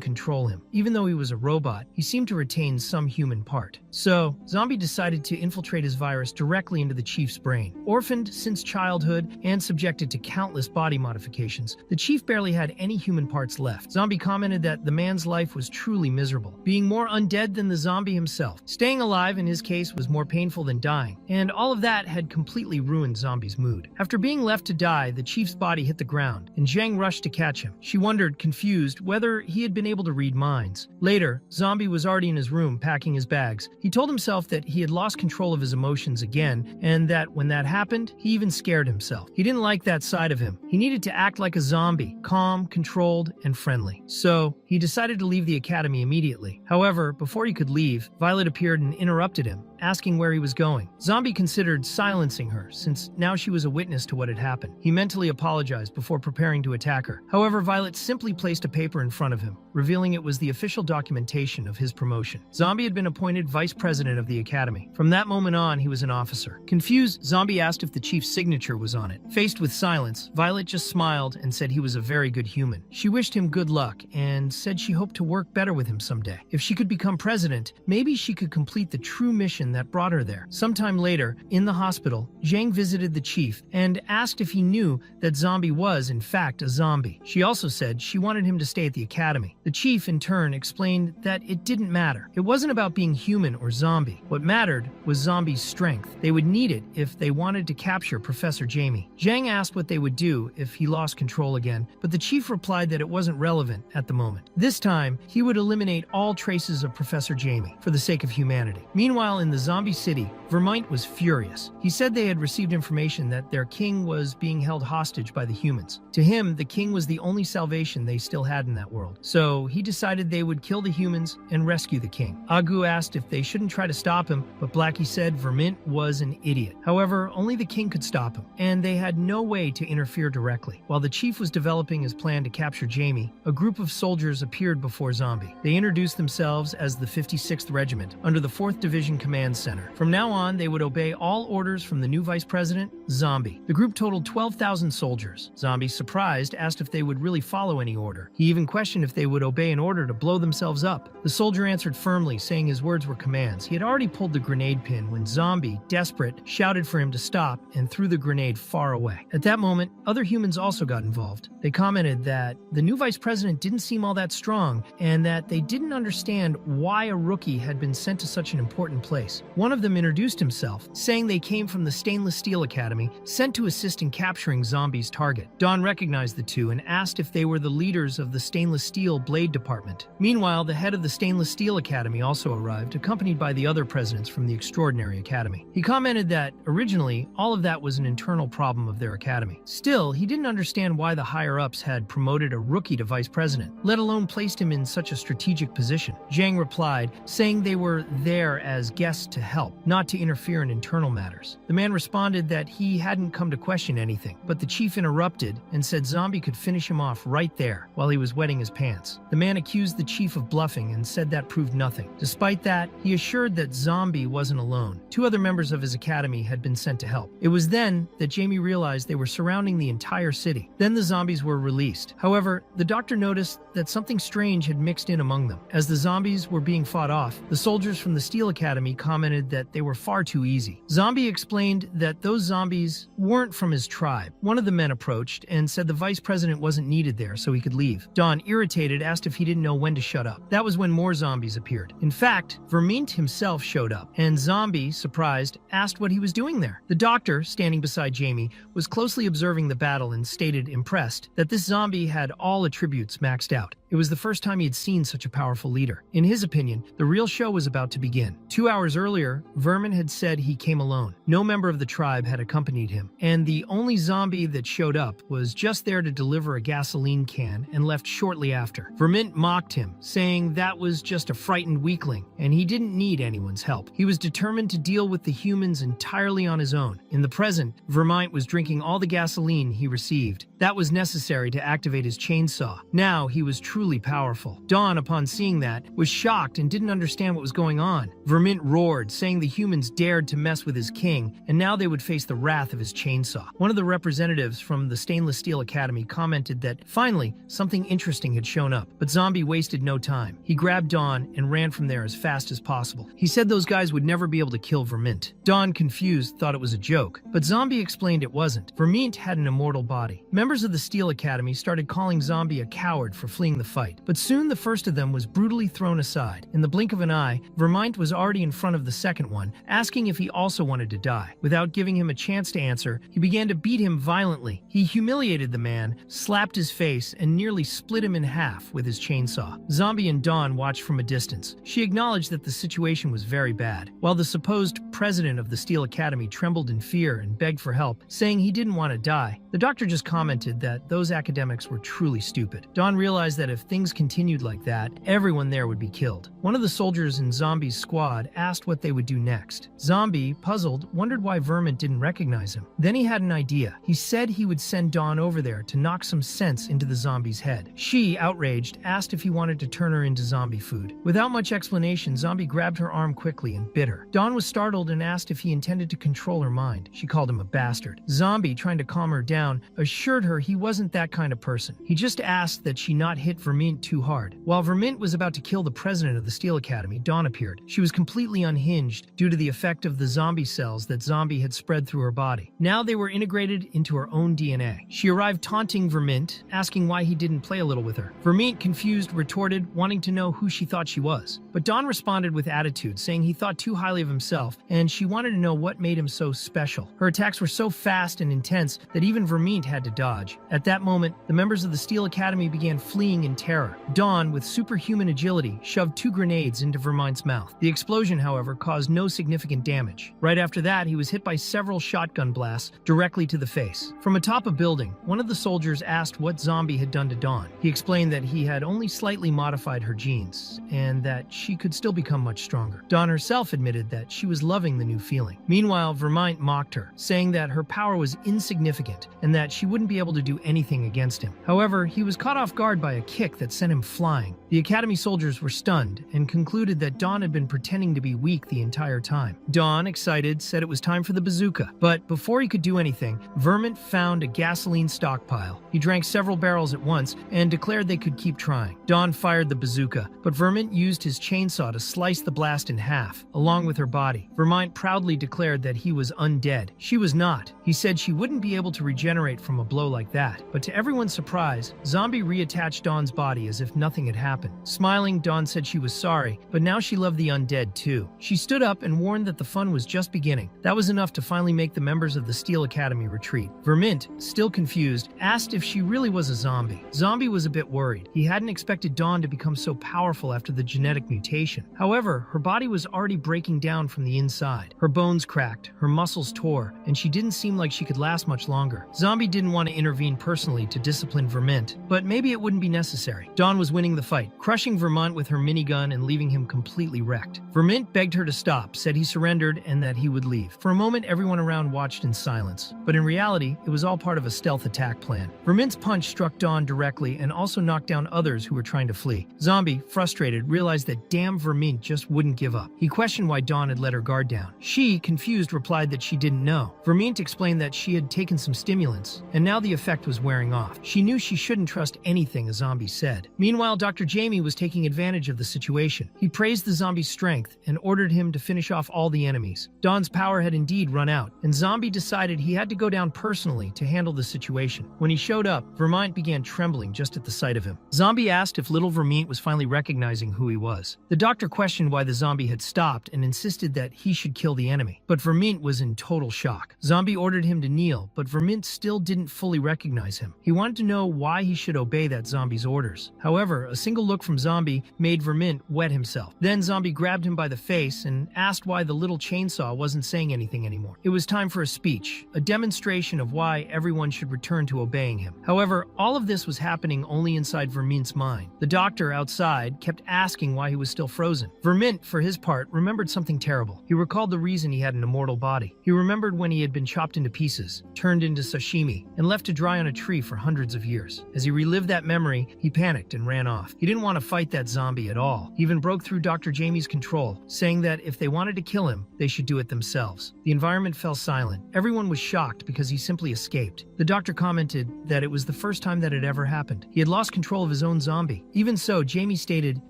control him. Even though he was a robot, he seemed to retain some human part. So, Zombie decided to infiltrate his virus directly into the chief's brain. Orphaned since childhood and subjected to countless body modifications, the chief barely had any human parts left. Zombie commented that the man's life was truly miserable, being more undead than the zombie himself. Staying alive in his case was more painful than dying, and all of that had completely ruined Zombie's mood. After being left to die, the chief's body hit the ground, and Zhang rushed to catch him. She wondered, confused, whether he had been able to read minds. Later, Zombie was already in his room packing his bags. He told himself that he had lost control of his emotions again, and that when that happened, he even scared himself. He didn't like that side of him. He needed to act like a zombie, calm, controlled, and friendly. So, he decided to leave the academy immediately. However, before he could leave, Violet appeared and interrupted him, asking where he was going. Zombie considered silencing her, since now she was a witness to what had happened. He mentally apologized before preparing to attack her. However, Violet simply placed a paper in front of him, revealing it was the official documentation of his promotion. Zombie had been appointed vice president of the academy. From that moment on, he was an officer. Confused, Zombie asked if the chief's signature was on it. Faced with silence, Violet just smiled and said he was a very good human. She wished him good luck and said she hoped to work better with him someday. If she could become president, maybe she could complete the true mission that brought her there. Sometime later, in the hospital, Zhang visited the chief and asked if he knew that Zombie was, in fact, a zombie. She also said she wanted him to stay at the academy. The chief, in turn, explained that it didn't matter. It wasn't about being human or zombie. What mattered was Zombie's strength. They would need it if they wanted to capture Professor Jamie. Zhang asked what they would do if he lost control again, but the chief replied that it wasn't relevant at the moment. This time, he would eliminate all traces of Professor Jamie for the sake of humanity. Meanwhile, in the zombie city, Vermont was furious. He said they had received information that their king was being held hostage by the humans. To him, the king was the only salvation they still had in that world. So he decided they would kill the humans and rescue the king. Agu asked if they shouldn't try to stop him, but Blackie said Vermont was an idiot. However, only the king could stop him, and they had no way to interfere directly. While the chief was developing his plan to capture Jamie, a group of soldiers appeared before Zombie. They introduced themselves as the 56th Regiment, under the 4th Division Command Center. From now on, they would obey all orders from the new vice president, Zombie. The group totaled 12,000 soldiers. Zombie, surprised, asked if they would really follow any order. He even questioned if they would obey an order to blow themselves up. The soldier answered firmly, saying his words were commands. He had already pulled the grenade pin when Zombie, desperate, shouted for him to stop and threw the grenade far away. At that moment, other humans also got involved. They commented that the new vice president didn't seem all that strong and that they didn't understand why a rookie had been sent to such an important place. One of them introduced himself, saying they came from the Stainless Steel Academy, sent to assist in capturing Zombie's target. Dawn recognized the two and asked if they were the leaders of the Stainless Steel Blade Department. department. Meanwhile, the head of the Stainless Steel Academy also arrived, accompanied by the other presidents from the Extraordinary Academy. He commented that, originally, all of that was an internal problem of their academy. Still, he didn't understand why the higher-ups had promoted a rookie to vice president, let alone placed him in such a strategic position. Zhang replied, saying they were there as guests to help, not to interfere in internal matters. The man responded that he hadn't come to question anything, but the chief interrupted and said Zombie could finish him off right there while he was wetting his pants. The man accused the chief of bluffing and said that proved nothing. Despite that, he assured that Zombie wasn't alone. 2 other members of his academy had been sent to help. It was then that Jamie realized they were surrounding the entire city. Then the zombies were released. However, the doctor noticed that something strange had mixed in among them. As the zombies were being fought off, the soldiers from the Steel Academy commented that they were far too easy. Zombie explained that those zombies weren't from his tribe. One of the men approached and said the vice president wasn't needed there, so he could leave. Don, irritated, asked if he didn't know when to shut up. That was when more zombies appeared. In fact, Vermint himself showed up, and Zombie, surprised, asked what he was doing there. The doctor, standing beside Jamie, was closely observing the battle and stated, impressed, that this zombie had all attributes maxed out. It was the first time he had seen such a powerful leader. In his opinion, the real show was about to begin. 2 hours earlier, Vermin had said he came alone. No member of the tribe had accompanied him, and the only zombie that showed up was just there to deliver a gasoline can and left shortly after. Vermint mocked him, saying that was just a frightened weakling, and he didn't need anyone's help. He was determined to deal with the humans entirely on his own. In the present, Vermint was drinking all the gasoline he received. That was necessary to activate his chainsaw. Now he was truly powerful. Dawn, upon seeing that, was shocked and didn't understand what was going on. Vermint roared, saying the humans dared to mess with his king, and now they would face the wrath of his chainsaw. One of the representatives from the Stainless Steel Academy commented that, finally, something interesting had shown up, but Zombie wasted no time. He grabbed Dawn and ran from there as fast as possible. He said those guys would never be able to kill Vermint. Dawn, confused, thought it was a joke, but Zombie explained it wasn't. Vermint had an immortal body. Members of the Steel Academy started calling Zombie a coward for fleeing the fight, but soon the first of them was brutally thrown aside. In the blink of an eye, Vermint was already in front of the second one, asking if he also wanted to die. Without giving him a chance to answer, he began to beat him violently. He humiliated the man, slapped his face, and nearly split him in half with his chainsaw. Zombie and Dawn watched from a distance. She acknowledged that the situation was very bad, while the supposed president of the Steel Academy trembled in fear and begged for help, saying he didn't want to die. The doctor just commented that those academics were truly stupid. Dawn realized that if things continued like that, everyone there would be killed. One of the soldiers in Zombie's squad asked what they would do next. Zombie, puzzled, wondered why Vermint didn't recognize him. Then he had an idea. He said he would send Dawn over there to knock some sense into the zombie's head. She, outraged, asked if he wanted to turn her into zombie food. Without much explanation, Zombie grabbed her arm quickly and bit her. Dawn was startled and asked if he intended to control her mind. She called him a bastard. Zombie, trying to calm her down, assured her he wasn't that kind of person. He just asked that she not hit Vermint too hard. While Vermint was about to kill the president of the Steel Academy, Dawn appeared. She was completely unhinged due to the effect of the zombie cells that Zombie had spread through her body. Now they were integrated into her own DNA. She arrived taunting Vermint, asking why he didn't play a little with her. Vermint, confused, retorted, wanting to know who she thought she was. But Dawn responded with attitude, saying he thought too highly of himself, and she wanted to know what made him so special. Her attacks were so fast and intense that even Vermint had to dodge. At that moment, the members of the Steel Academy began fleeing in terror. Dawn, with superhuman agility, shoved 2 grenades into Vermint's mouth. The explosion, however, caused no significant damage. Right after that, he was hit by several shotgun blasts directly to the face. From atop a building, one of the soldiers asked what Zombie had done to Dawn. He explained that he had only slightly modified her genes, and that she could still become much stronger. Dawn herself admitted that she was loving the new feeling. Meanwhile, Vermint mocked her, saying that her power was insignificant and that she wouldn't be able to do anything against him. However, he was caught off guard by a kick that sent him flying. The Academy soldiers were stunned and concluded that Dawn had been pretending to be weak the entire time. Dawn, excited, said it was time for the bazooka. But before he could do anything, Vermint found a gasoline stockpile. He drank several barrels at once and declared they could keep trying. Dawn fired the bazooka, but Vermint used his chainsaw to slice the blast in half, along with her body. Vermint proudly declared that he was undead. She was not. He said she wouldn't be able to regenerate from a blow like that. But to everyone's surprise, Zombie reattached Dawn's body as if nothing had happened. Smiling, Dawn said she was sorry, but now she loved the undead too. She stood up and warned that the fun was just beginning. That was enough to finally make the members of the Steel Academy retreat. Vermint, still confused, asked if she really was a zombie. Zombie was a bit worried. He hadn't expected Dawn to become so powerful after the genetic mutation. However, her body was already breaking down from the inside. Her bones cracked, her muscles tore, and she didn't seem like she could last much longer. Zombie didn't want to intervene personally to discipline Vermint, but maybe it wouldn't be necessary. Dawn was winning the fight, crushing Vermont with her minigun and leaving him completely wrecked. Vermint begged her to stop, said he surrendered and that he would leave. For a moment, everyone around watched in silence, but in reality, it was all part of a stealth attack plan. Vermint's punch struck Dawn directly and also knocked down others who were trying to flee. Zombie, frustrated, realized that damn Vermint just wouldn't give up. He questioned why Dawn had let her guard down. She, confused, replied that she didn't know. Vermint explained that she had taken some stimulants, and now the effect was wearing off. She knew she shouldn't trust anything a zombie said. Meanwhile, Dr. Jamie was taking advantage of the situation. He praised the zombie's strength and ordered him to finish off all the enemies. Dawn's power had indeed run out, and Zombie decided he had to go down personally to handle the situation. When he showed up, Vermont began trembling just at the sight of him. Zombie asked if little Vermont was finally recognizing who he was. The doctor questioned why the zombie had stopped and insisted that he should kill the enemy. But Vermont was in total shock. Zombie ordered him to kneel, but Vermont still didn't fully recognize him. He wanted to know why he should obey that zombie's orders. However, a single look from Zombie made Vermont wet himself. Then Zombie grabbed him by the face and asked why the little chainsaw wasn't saying anything anymore. It was time for a speech, a demonstration of why everyone should return to obeying him. However, all of this was happening only inside Vermint's mind. The doctor outside kept asking why he was still frozen. Vermint, for his part, remembered something terrible. He recalled the reason he had an immortal body. He remembered when he had been chopped into pieces, turned into sashimi, and left to dry on a tree for hundreds of years. As he relived that memory, he panicked and ran off. He didn't want to fight that zombie at all. He even broke through Dr. Jamie's control, saying that if they wanted to kill him, they should do it themselves. The environment fell silent. Everyone was shocked because he simply escaped. The doctor commented that it was the first time that it ever happened. He had lost control of his own zombie. Even so, Jamie stated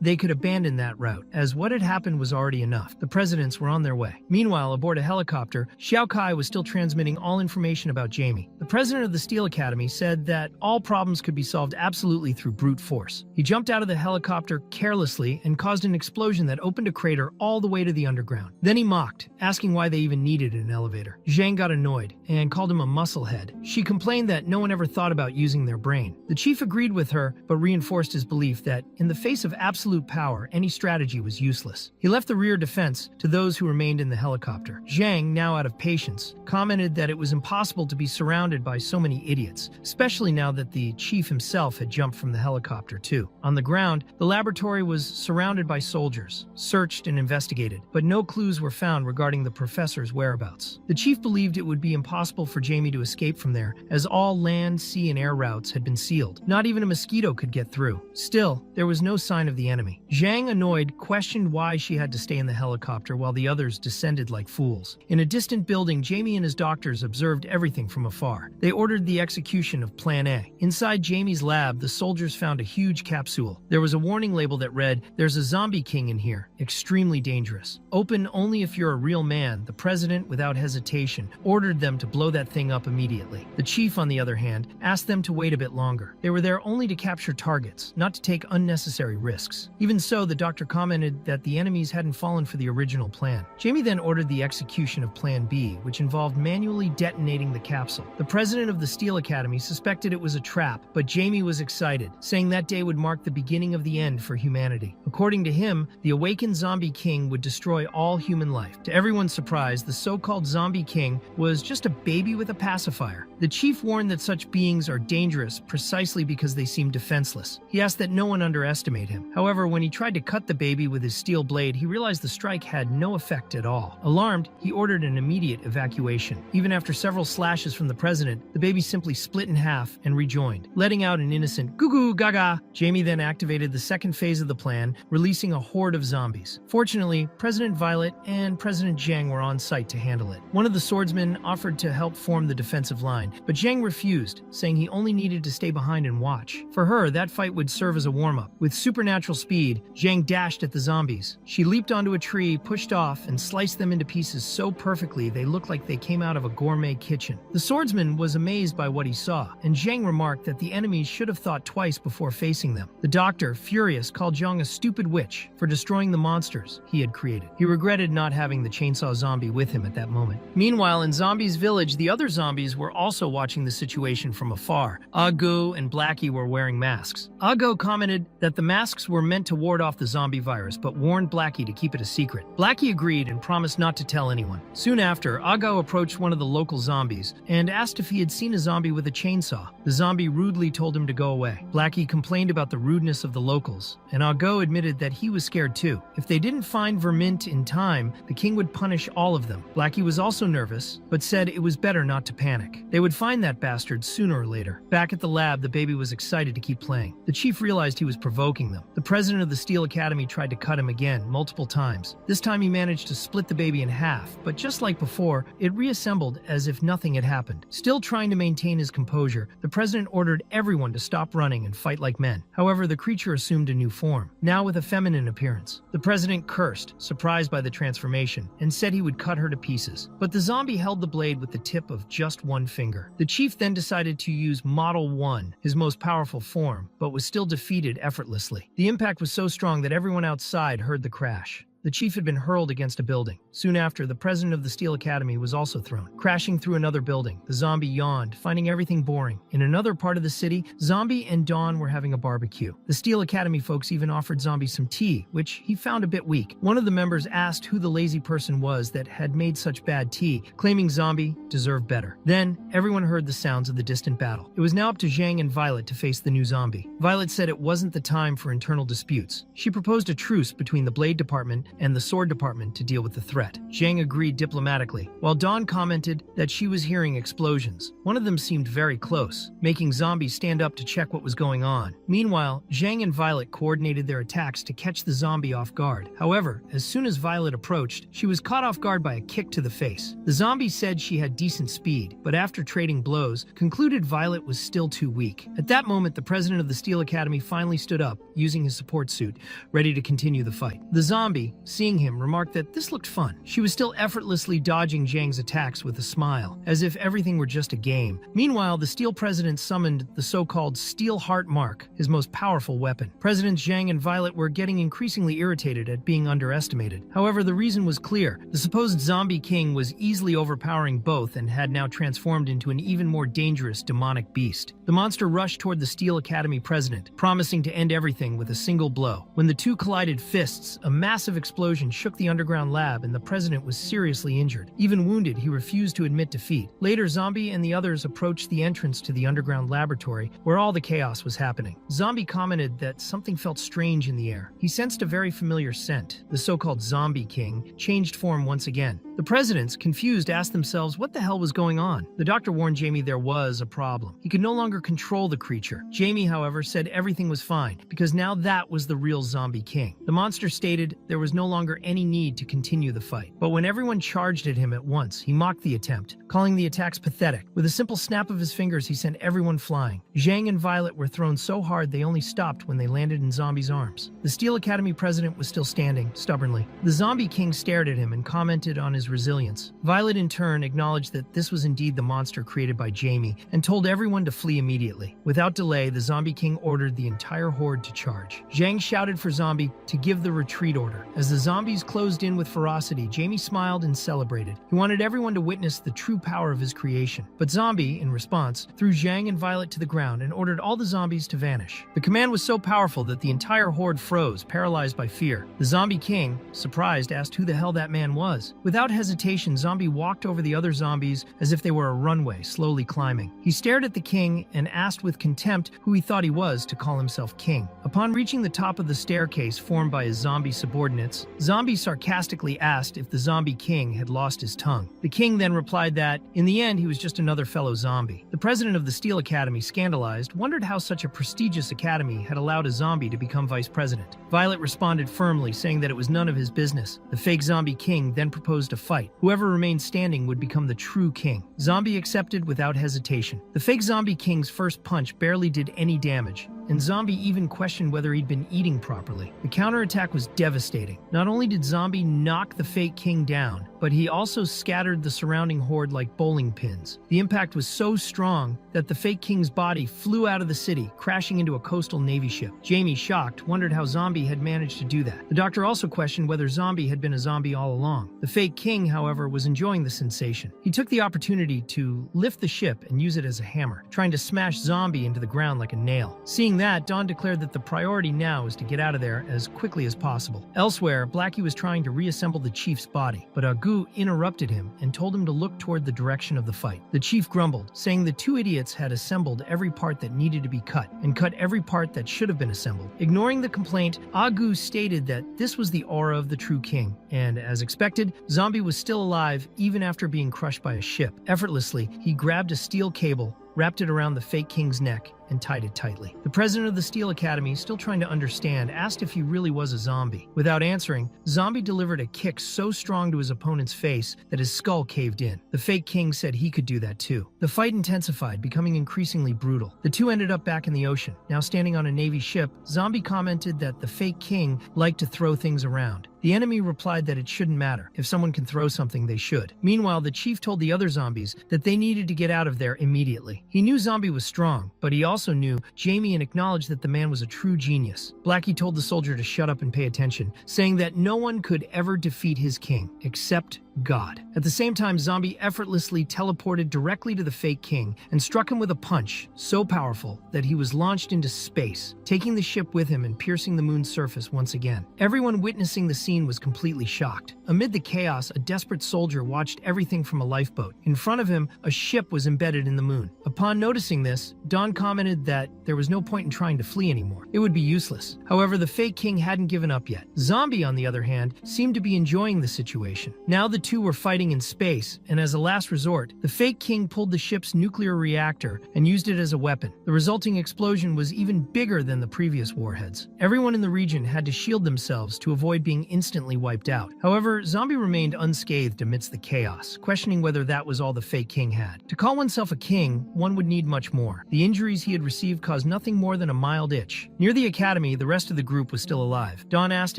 they could abandon that route, as what had happened was already enough. The presidents were on their way. Meanwhile, aboard a helicopter, Xiao Kai was still transmitting all information about Jamie. The president of the Steel Academy said that all problems could be solved absolutely through brute force. He jumped out of the helicopter carelessly and caused an explosion that opened a crater all the way to the underground. Then he mocked, asking why they even needed an elevator. Zhang got annoyed and called him a musclehead. She complained that no one ever thought about using their brain. The chief agreed with her, but reinforced his belief that in the face of absolute power, any strategy was useless. He left the rear defense to those who remained in the helicopter. Zhang, now out of patience, commented that it was impossible to be surrounded by so many idiots, especially now that the chief himself had jumped from the helicopter too. On the ground, the laboratory was surrounded by soldiers, searched and investigated, but no clues were found regarding the professor's whereabouts. The chief believed it would be impossible for Jamie to escape from there, as all land, sea, and air routes had been sealed. Not even a mosquito could get through. Still, there was no sign of the enemy. Zhang, annoyed, questioned why she had to stay in the helicopter while the others descended like fools. In a distant building, Jamie and his doctors observed everything from afar. They ordered the execution of Plan A. Inside Jamie's lab, the soldiers found a huge capsule. There was a warning label that read, "There's a zombie king in here. Extremely dangerous. Open only if you're a real man." The president, without hesitation, ordered them to blow that thing up immediately. The chief, on the other hand, asked them to wait a bit longer. They were there only to capture targets, not to take unnecessary risks. Even so, the doctor commented that the enemies hadn't fallen for the original plan. Jamie then ordered the execution of Plan B, which involved manually detonating the capsule. The president of the Steel Academy suspected it was a trap, but Jamie was excited, saying that day would mark the beginning of the end for humanity. According to him, the awakened zombie king would destroy all human life. To everyone's surprise, the so-called zombie king was just a baby with a pacifier. The chief warned that such beings are dangerous precisely because they seem defenseless. He asked that no one underestimate him. However, when he tried to cut the baby with his steel blade, he realized the strike had no effect at all. Alarmed, he ordered an immediate evacuation. Even after several slashes from the president, the baby simply split in half and rejoined, letting out an innocent goo goo gaga. Jamie then activated the second phase of the plan, releasing a horde of zombies. Fortunately, President Violet and President Zhang were on site to handle it. One of the swordsmen offered to help form the defensive line, but Zhang refused, saying he only needed to stay behind and watch. For her, that fight would serve as a warm-up. With supernatural speed, Zhang dashed at the zombies. She leaped onto a tree, pushed off, and sliced them into pieces so perfectly they looked like they came out of a gourmet kitchen. The swordsman was amazed by what he saw, and Zhang remarked that the enemies should have thought twice before before facing them. The doctor, furious, called Zhang a stupid witch for destroying the monsters he had created. He regretted not having the chainsaw zombie with him at that moment. Meanwhile, in Zombie's village, the other zombies were also watching the situation from afar. Agu and Blackie were wearing masks. Agu commented that the masks were meant to ward off the zombie virus, but warned Blackie to keep it a secret. Blackie agreed and promised not to tell anyone. Soon after, Agu approached one of the local zombies and asked if he had seen a zombie with a chainsaw. The zombie rudely told him to go away. Blackie complained about the rudeness of the locals, and Agu admitted that he was scared too. If they didn't find Vermint in time, the king would punish all of them. Blackie was also nervous, but said it was better not to panic. They would find that bastard sooner or later. Back at the lab, the baby was excited to keep playing. The chief realized he was provoking them. The president of the Steel Academy tried to cut him again, multiple times. This time he managed to split the baby in half, but just like before, it reassembled as if nothing had happened. Still trying to maintain his composure, the president ordered everyone to stop running and fight like men. However, the creature assumed a new form, now with a feminine appearance. The president cursed, surprised by the transformation, and said he would cut her to pieces. But the zombie held the blade with the tip of just one finger. The chief then decided to use Model 1, his most powerful form, but was still defeated effortlessly. The impact was so strong that everyone outside heard the crash. The chief had been hurled against a building. Soon after, the president of the Steel Academy was also thrown, crashing through another building. The zombie yawned, finding everything boring. In another part of the city, Zombie and Dawn were having a barbecue. The Steel Academy folks even offered Zombie some tea, which he found a bit weak. One of the members asked who the lazy person was that had made such bad tea, claiming Zombie deserved better. Then, everyone heard the sounds of the distant battle. It was now up to Zhang and Violet to face the new zombie. Violet said it wasn't the time for internal disputes. She proposed a truce between the Blade Department and the Sword Department to deal with the threat. Zhang agreed diplomatically, while Dawn commented that she was hearing explosions. One of them seemed very close, making Zombie stand up to check what was going on. Meanwhile, Zhang and Violet coordinated their attacks to catch the zombie off guard. However, as soon as Violet approached, she was caught off guard by a kick to the face. The zombie said she had decent speed, but after trading blows, concluded Violet was still too weak. At that moment, the president of the Steel Academy finally stood up, using his support suit, ready to continue the fight. The zombie, seeing him, remarked that this looked fun. She was still effortlessly dodging Zhang's attacks with a smile, as if everything were just a game. Meanwhile, the Steel President summoned the so-called Steel Heart Mark, his most powerful weapon. Presidents Zhang and Violet were getting increasingly irritated at being underestimated. However, the reason was clear. The supposed zombie king was easily overpowering both and had now transformed into an even more dangerous demonic beast. The monster rushed toward the Steel Academy president, promising to end everything with a single blow. When the two collided fists, a massive explosion shook the underground lab and the president was seriously injured. Even wounded, he refused to admit defeat. Later, Zombie and the others approached the entrance to the underground laboratory where all the chaos was happening. Zombie commented that something felt strange in the air. He sensed a very familiar scent. The so-called Zombie King changed form once again. The presidents, confused, asked themselves what the hell was going on. The doctor warned Jamie there was a problem. He could no longer control the creature. Jamie, however, said everything was fine because now that was the real Zombie King. The monster stated there was no longer any need to continue the fight. But when everyone charged at him at once, he mocked the attempt, calling the attacks pathetic. With a simple snap of his fingers, he sent everyone flying. Zhang and Violet were thrown so hard they only stopped when they landed in Zombie's arms. The Steel Academy president was still standing, stubbornly. The Zombie King stared at him and commented on his resilience. Violet, in turn, acknowledged that this was indeed the monster created by Jamie and told everyone to flee immediately. Without delay, the Zombie King ordered the entire horde to charge. Zhang shouted for Zombie to give the retreat order. As the zombies closed in with ferocity, Jamie smiled and celebrated. He wanted everyone to witness the true power of his creation. But Zombie, in response, threw Zhang and Violet to the ground and ordered all the zombies to vanish. The command was so powerful that the entire horde froze, paralyzed by fear. The Zombie King, surprised, asked who the hell that man was. Without hesitation, Zombie walked over the other zombies as if they were a runway, slowly climbing. He stared at the king and asked with contempt who he thought he was to call himself king. Upon reaching the top of the staircase formed by his zombie subordinates, Zombie sarcastically asked if the Zombie King had lost his tongue. The king then replied that, in the end, he was just another fellow zombie. The president of the Steel Academy, scandalized, wondered how such a prestigious academy had allowed a zombie to become vice president. Violet responded firmly, saying that it was none of his business. The fake Zombie King then proposed a fight. Whoever remained standing would become the true king. Zombie accepted without hesitation. The fake Zombie King's first punch barely did any damage, and Zombie even questioned whether he'd been eating properly. The counterattack was devastating. Not only did Zombie knock the fake king down, but he also scattered the surrounding horde like bowling pins. The impact was so strong that the fake king's body flew out of the city, crashing into a coastal navy ship. Jamie, shocked, wondered how Zombie had managed to do that. The doctor also questioned whether Zombie had been a zombie all along. The fake king, however, was enjoying the sensation. He took the opportunity to lift the ship and use it as a hammer, trying to smash Zombie into the ground like a nail. Seeing that, Dawn declared that the priority now is to get out of there as quickly as possible. Elsewhere, Blackie was trying to reassemble the chief's body, but Agu interrupted him and told him to look toward the direction of the fight. The chief grumbled, saying the two idiots had assembled every part that needed to be cut and cut every part that should have been assembled. Ignoring the complaint, Agu stated that this was the aura of the true king, and as expected, Zombie was still alive even after being crushed by a ship. Effortlessly, he grabbed a steel cable, wrapped it around the fake king's neck, and tied it tightly. The president of the Steel Academy, still trying to understand, asked if he really was a zombie. Without answering, Zombie delivered a kick so strong to his opponent's face that his skull caved in. The fake king said he could do that too. The fight intensified, becoming increasingly brutal. The two ended up back in the ocean. Now standing on a Navy ship, Zombie commented that the fake king liked to throw things around. The enemy replied that it shouldn't matter. If someone can throw something, they should. Meanwhile, the chief told the other zombies that they needed to get out of there immediately. He knew Zombie was strong, but he also knew Jamie and acknowledged that the man was a true genius. Blackie told the soldier to shut up and pay attention, saying that no one could ever defeat his king, except God. At the same time, Zombie effortlessly teleported directly to the fake king and struck him with a punch so powerful that he was launched into space, taking the ship with him and piercing the moon's surface once again. Everyone witnessing the scene was completely shocked. Amid the chaos, a desperate soldier watched everything from a lifeboat. In front of him, a ship was embedded in the moon. Upon noticing this, Dawn commented that there was no point in trying to flee anymore. It would be useless. However, the fake king hadn't given up yet. Zombie, on the other hand, seemed to be enjoying the situation. Now the two were fighting in space, and as a last resort, the fake king pulled the ship's nuclear reactor and used it as a weapon. The resulting explosion was even bigger than the previous warheads. Everyone in the region had to shield themselves to avoid being instantly wiped out. However, Zombie remained unscathed amidst the chaos, questioning whether that was all the fake king had. To call oneself a king, one would need much more. The injuries he had received caused nothing more than a mild itch. Near the academy, the rest of the group was still alive. Dawn asked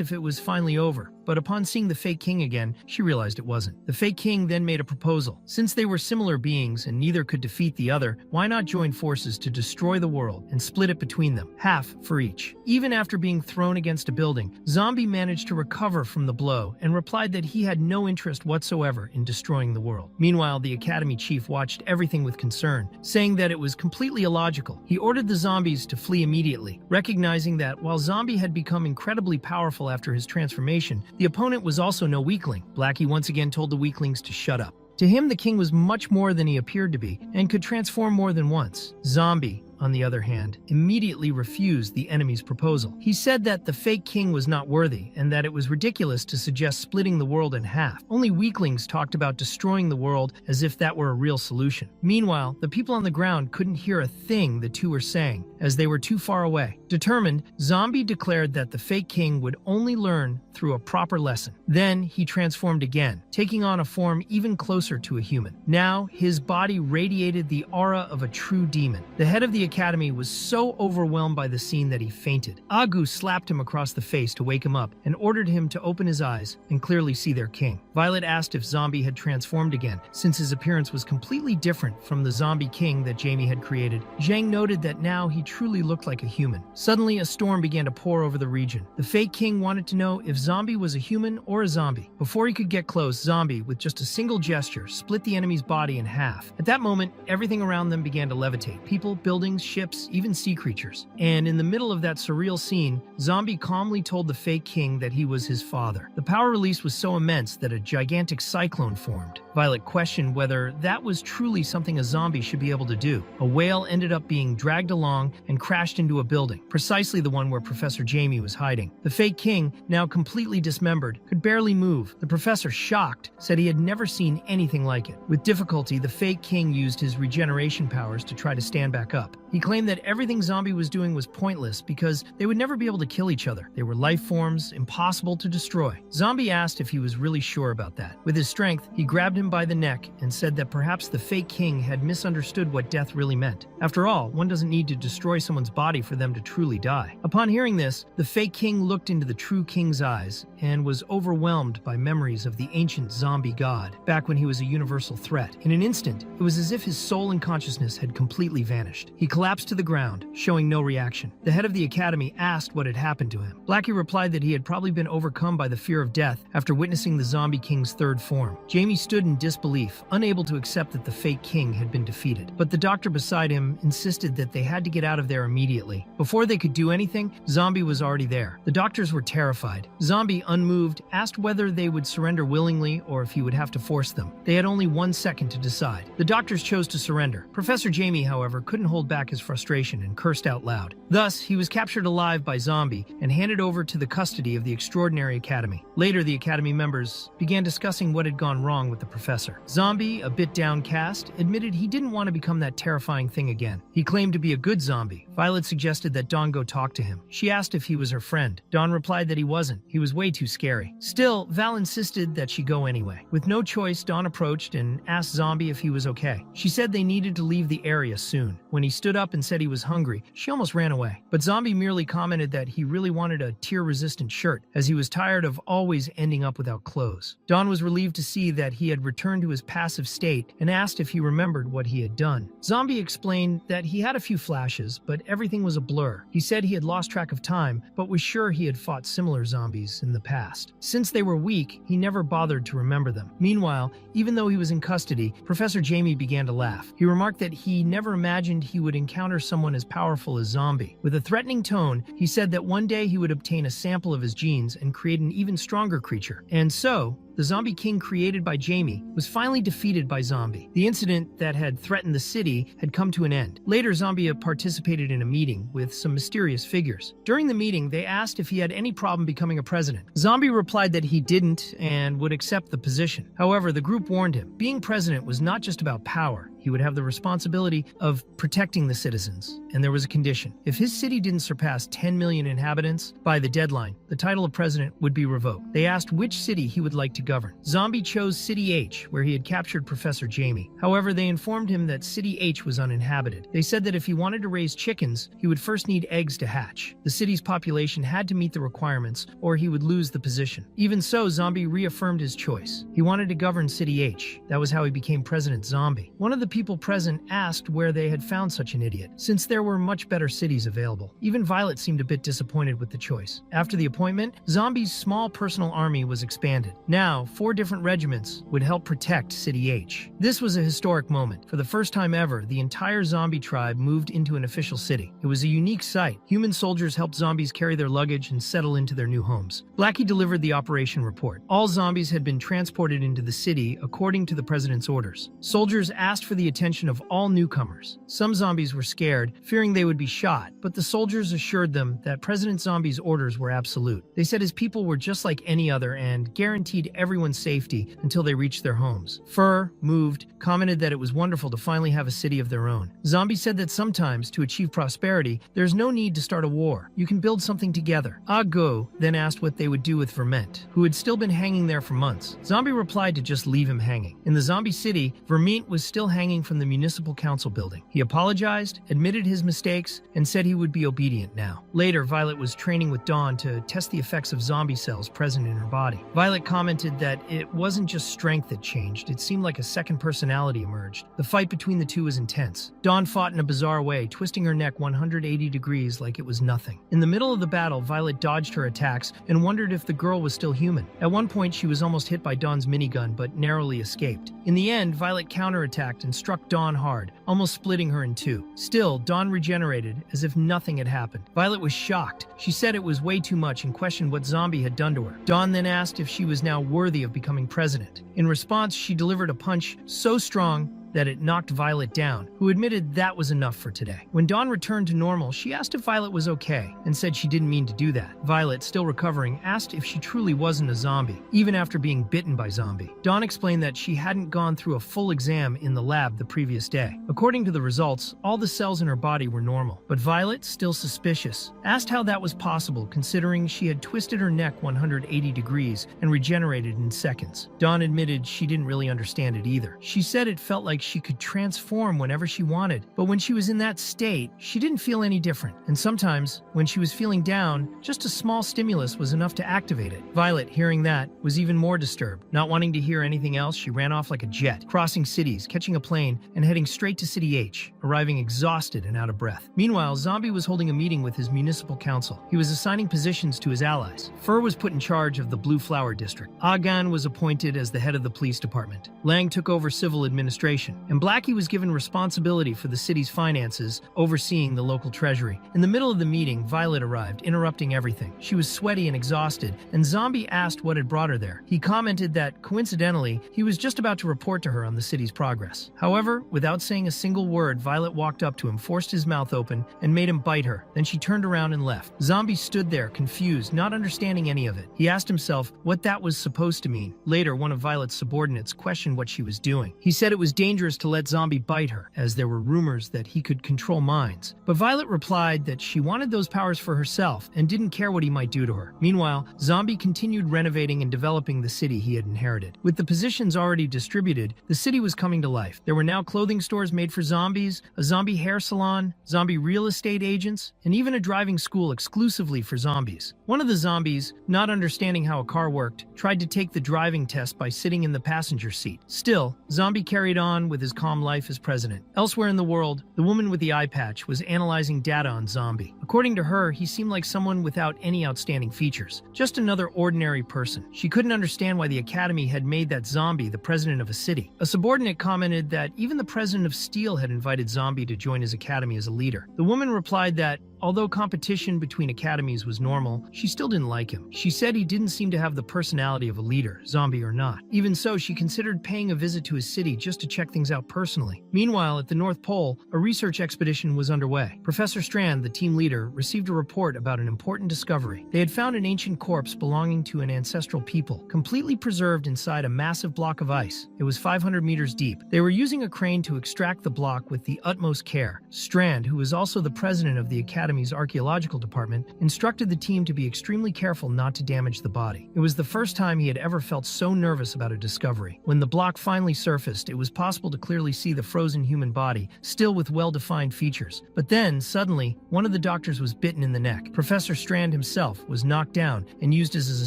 if it was finally over, but upon seeing the fake king again, she realized it wasn't. The fake king then made a proposal. Since they were similar beings and neither could defeat the other, why not join forces to destroy the world and split it between them, half for each? Even after being thrown against a building, Zombie managed to recover from the blow and replied that he had no interest whatsoever in destroying the world. Meanwhile, the academy chief watched everything with concern, saying that it was completely illogical. He ordered the zombies to flee immediately, recognizing that while Zombie had become incredibly powerful after his transformation, the opponent was also no weakling. Blackie once again told the weaklings to shut up. To him, the king was much more than he appeared to be and could transform more than once. Zombie, on the other hand, immediately refused the enemy's proposal. He said that the fake king was not worthy and that it was ridiculous to suggest splitting the world in half. Only weaklings talked about destroying the world as if that were a real solution. Meanwhile, the people on the ground couldn't hear a thing the two were saying, as they were too far away. Determined, Zombie declared that the fake king would only learn through a proper lesson. Then he transformed again, taking on a form even closer to a human. Now, his body radiated the aura of a true demon. The head of the academy was so overwhelmed by the scene that he fainted. Agu slapped him across the face to wake him up and ordered him to open his eyes and clearly see their king. Violet asked if Zombie had transformed again, since his appearance was completely different from the zombie king that Jamie had created. Zhang noted that now he truly looked like a human. Suddenly, a storm began to pour over the region. The fake king wanted to know if Zombie was a human or a zombie. Before he could get close, Zombie, with just a single gesture, split the enemy's body in half. At that moment, everything around them began to levitate. People, buildings, ships, even sea creatures. And in the middle of that surreal scene, Zombie calmly told the fake king that he was his father. The power release was so immense that a gigantic cyclone formed. Violet questioned whether that was truly something a zombie should be able to do. A whale ended up being dragged along and crashed into a building, precisely the one where Professor Jamie was hiding. The fake king, now completely dismembered, could barely move. The professor, shocked, said he had never seen anything like it. With difficulty, the fake king used his regeneration powers to try to stand back up. He claimed that everything Zombie was doing was pointless because they would never be able to kill each other. They were life forms, impossible to destroy. Zombie asked if he was really sure about that. With his strength, he grabbed him by the neck and said that perhaps the fake king had misunderstood what death really meant. After all, one doesn't need to destroy someone's body for them to truly die. Upon hearing this, the fake king looked into the true king's eyes and was overwhelmed by memories of the ancient zombie god, back when he was a universal threat. In an instant, it was as if his soul and consciousness had completely vanished. He collapsed to the ground, showing no reaction. The head of the academy asked what had happened to him. Blackie replied that he had probably been overcome by the fear of death after witnessing the zombie king's third form. Jamie stood in disbelief, unable to accept that the fake king had been defeated. But the doctor beside him insisted that they had to get out of there immediately. Before they could do anything, Zombie was already there. The doctors were terrified. Zombie, unmoved, asked whether they would surrender willingly or if he would have to force them. They had only 1 second to decide. The doctors chose to surrender. Professor Jamie, however, couldn't hold back his frustration and cursed out loud. Thus, he was captured alive by Zombie and handed over to the custody of the Extraordinary Academy. Later, the Academy members began discussing what had gone wrong with the professor. Zombie, a bit downcast, admitted he didn't want to become that terrifying thing again. He claimed to be a good zombie. Violet suggested that Dawn go talk to him. She asked if he was her friend. Dawn replied that he wasn't. He was way too scary. Still, Val insisted that she go anyway. With no choice, Dawn approached and asked Zombie if he was okay. She said they needed to leave the area soon. When he stood up and said he was hungry, she almost ran away. But Zombie merely commented that he really wanted a tear-resistant shirt, as he was tired of always ending up without clothes. Dawn was relieved to see that he had returned to his passive state and asked if he remembered what he had done. Zombie explained that he had a few flashes, but everything was a blur. He said he had lost track of time, but was sure he had fought similar zombies in the past. Since they were weak, he never bothered to remember them. Meanwhile, even though he was in custody, Professor Jamie began to laugh. He remarked that he never imagined he would encounter someone as powerful as Zombie. With a threatening tone, he said that one day he would obtain a sample of his genes and create an even stronger creature. And so, the zombie king created by Jamie was finally defeated by Zombie. The incident that had threatened the city had come to an end. Later, Zombie participated in a meeting with some mysterious figures. During the meeting, they asked if he had any problem becoming a president. Zombie replied that he didn't and would accept the position. However, the group warned him, being president was not just about power. He would have the responsibility of protecting the citizens, and there was a condition. If his city didn't surpass 10 million inhabitants by the deadline, the title of president would be revoked. They asked which city he would like to govern. Zombie chose City H, where he had captured Professor Jamie. However, they informed him that City H was uninhabited. They said that if he wanted to raise chickens, he would first need eggs to hatch. The city's population had to meet the requirements, or he would lose the position. Even so, Zombie reaffirmed his choice. He wanted to govern City H. That was how he became President Zombie. One of the people present asked where they had found such an idiot, since there were much better cities available. Even Violet seemed a bit disappointed with the choice. After the appointment, Zombie's small personal army was expanded. Now, 4 different regiments would help protect City H. This was a historic moment. For the first time ever, the entire zombie tribe moved into an official city. It was a unique sight. Human soldiers helped zombies carry their luggage and settle into their new homes. Blackie delivered the operation report. All zombies had been transported into the city according to the president's orders. Soldiers asked for the attention of all newcomers. Some zombies were scared, fearing they would be shot, but the soldiers assured them that President Zombie's orders were absolute. They said his people were just like any other and guaranteed everyone's safety until they reached their homes. Fur, moved, commented that it was wonderful to finally have a city of their own. Zombie said that sometimes, to achieve prosperity, there's no need to start a war. You can build something together. Go then asked what they would do with Vermint, who had still been hanging there for months. Zombie replied to just leave him hanging. In the zombie city, Vermint was still hanging from the municipal council building. He apologized, admitted his mistakes, and said he would be obedient now. Later, Violet was training with Dawn to test the effects of zombie cells present in her body. Violet commented that it wasn't just strength that changed, it seemed like a second personality emerged. The fight between the two was intense. Dawn fought in a bizarre way, twisting her neck 180 degrees like it was nothing. In the middle of the battle, Violet dodged her attacks and wondered if the girl was still human. At one point, she was almost hit by Dawn's minigun, but narrowly escaped. In the end, Violet counterattacked and struck Dawn hard, almost splitting her in two. Still, Dawn regenerated as if nothing had happened. Violet was shocked. She said it was way too much and questioned what Zombie had done to her. Dawn then asked if she was now worthy of becoming president. In response, she delivered a punch so strong that it knocked Violet down, who admitted that was enough for today. When Dawn returned to normal, she asked if Violet was okay and said she didn't mean to do that. Violet, still recovering, asked if she truly wasn't a zombie, even after being bitten by zombie. Dawn explained that she hadn't gone through a full exam in the lab the previous day. According to the results, all the cells in her body were normal, but Violet, still suspicious, asked how that was possible considering she had twisted her neck 180 degrees and regenerated in seconds. Dawn admitted she didn't really understand it either. She said it felt like she could transform whenever she wanted, but when she was in that state, she didn't feel any different. And sometimes, when she was feeling down, just a small stimulus was enough to activate it. Violet, hearing that, was even more disturbed. Not wanting to hear anything else, she ran off like a jet, crossing cities, catching a plane, and heading straight to City H, arriving exhausted and out of breath. Meanwhile, Zombie was holding a meeting with his municipal council. He was assigning positions to his allies. Fur was put in charge of the Blue Flower District. Agan was appointed as the head of the police department. Lang took over civil administration, and Blackie was given responsibility for the city's finances, overseeing the local treasury. In the middle of the meeting, Violet arrived, interrupting everything. She was sweaty and exhausted, and Zombie asked what had brought her there. He commented that, coincidentally, he was just about to report to her on the city's progress. However, without saying a single word, Violet walked up to him, forced his mouth open, and made him bite her. Then she turned around and left. Zombie stood there, confused, not understanding any of it. He asked himself what that was supposed to mean. Later, one of Violet's subordinates questioned what she was doing. He said it was dangerous to let Zombie bite her, as there were rumors that he could control minds. But Violet replied that she wanted those powers for herself and didn't care what he might do to her. Meanwhile, Zombie continued renovating and developing the city he had inherited. With the positions already distributed, the city was coming to life. There were now clothing stores made for zombies, a zombie hair salon, zombie real estate agents, and even a driving school exclusively for zombies. One of the zombies, not understanding how a car worked, tried to take the driving test by sitting in the passenger seat. Still, Zombie carried on with his calm life as president. Elsewhere in the world, the woman with the eye patch was analyzing data on Zombie. According to her, he seemed like someone without any outstanding features, just another ordinary person. She couldn't understand why the Academy had made that Zombie the president of a city. A subordinate commented that even the president of Steel had invited Zombie to join his academy as a leader. The woman replied that, although competition between academies was normal, she still didn't like him. She said he didn't seem to have the personality of a leader, zombie or not. Even so, she considered paying a visit to his city just to check things out personally. Meanwhile, at the North Pole, a research expedition was underway. Professor Strand, the team leader, received a report about an important discovery. They had found an ancient corpse belonging to an ancestral people, completely preserved inside a massive block of ice. It was 500 meters deep. They were using a crane to extract the block with the utmost care. Strand, who was also the president of the Academy's archaeological department, instructed the team to be extremely careful not to damage the body. It was the first time he had ever felt so nervous about a discovery. When the block finally surfaced, it was possible to clearly see the frozen human body, still with well-defined features. But then, suddenly, one of the doctors was bitten in the neck. Professor Strand himself was knocked down and used as a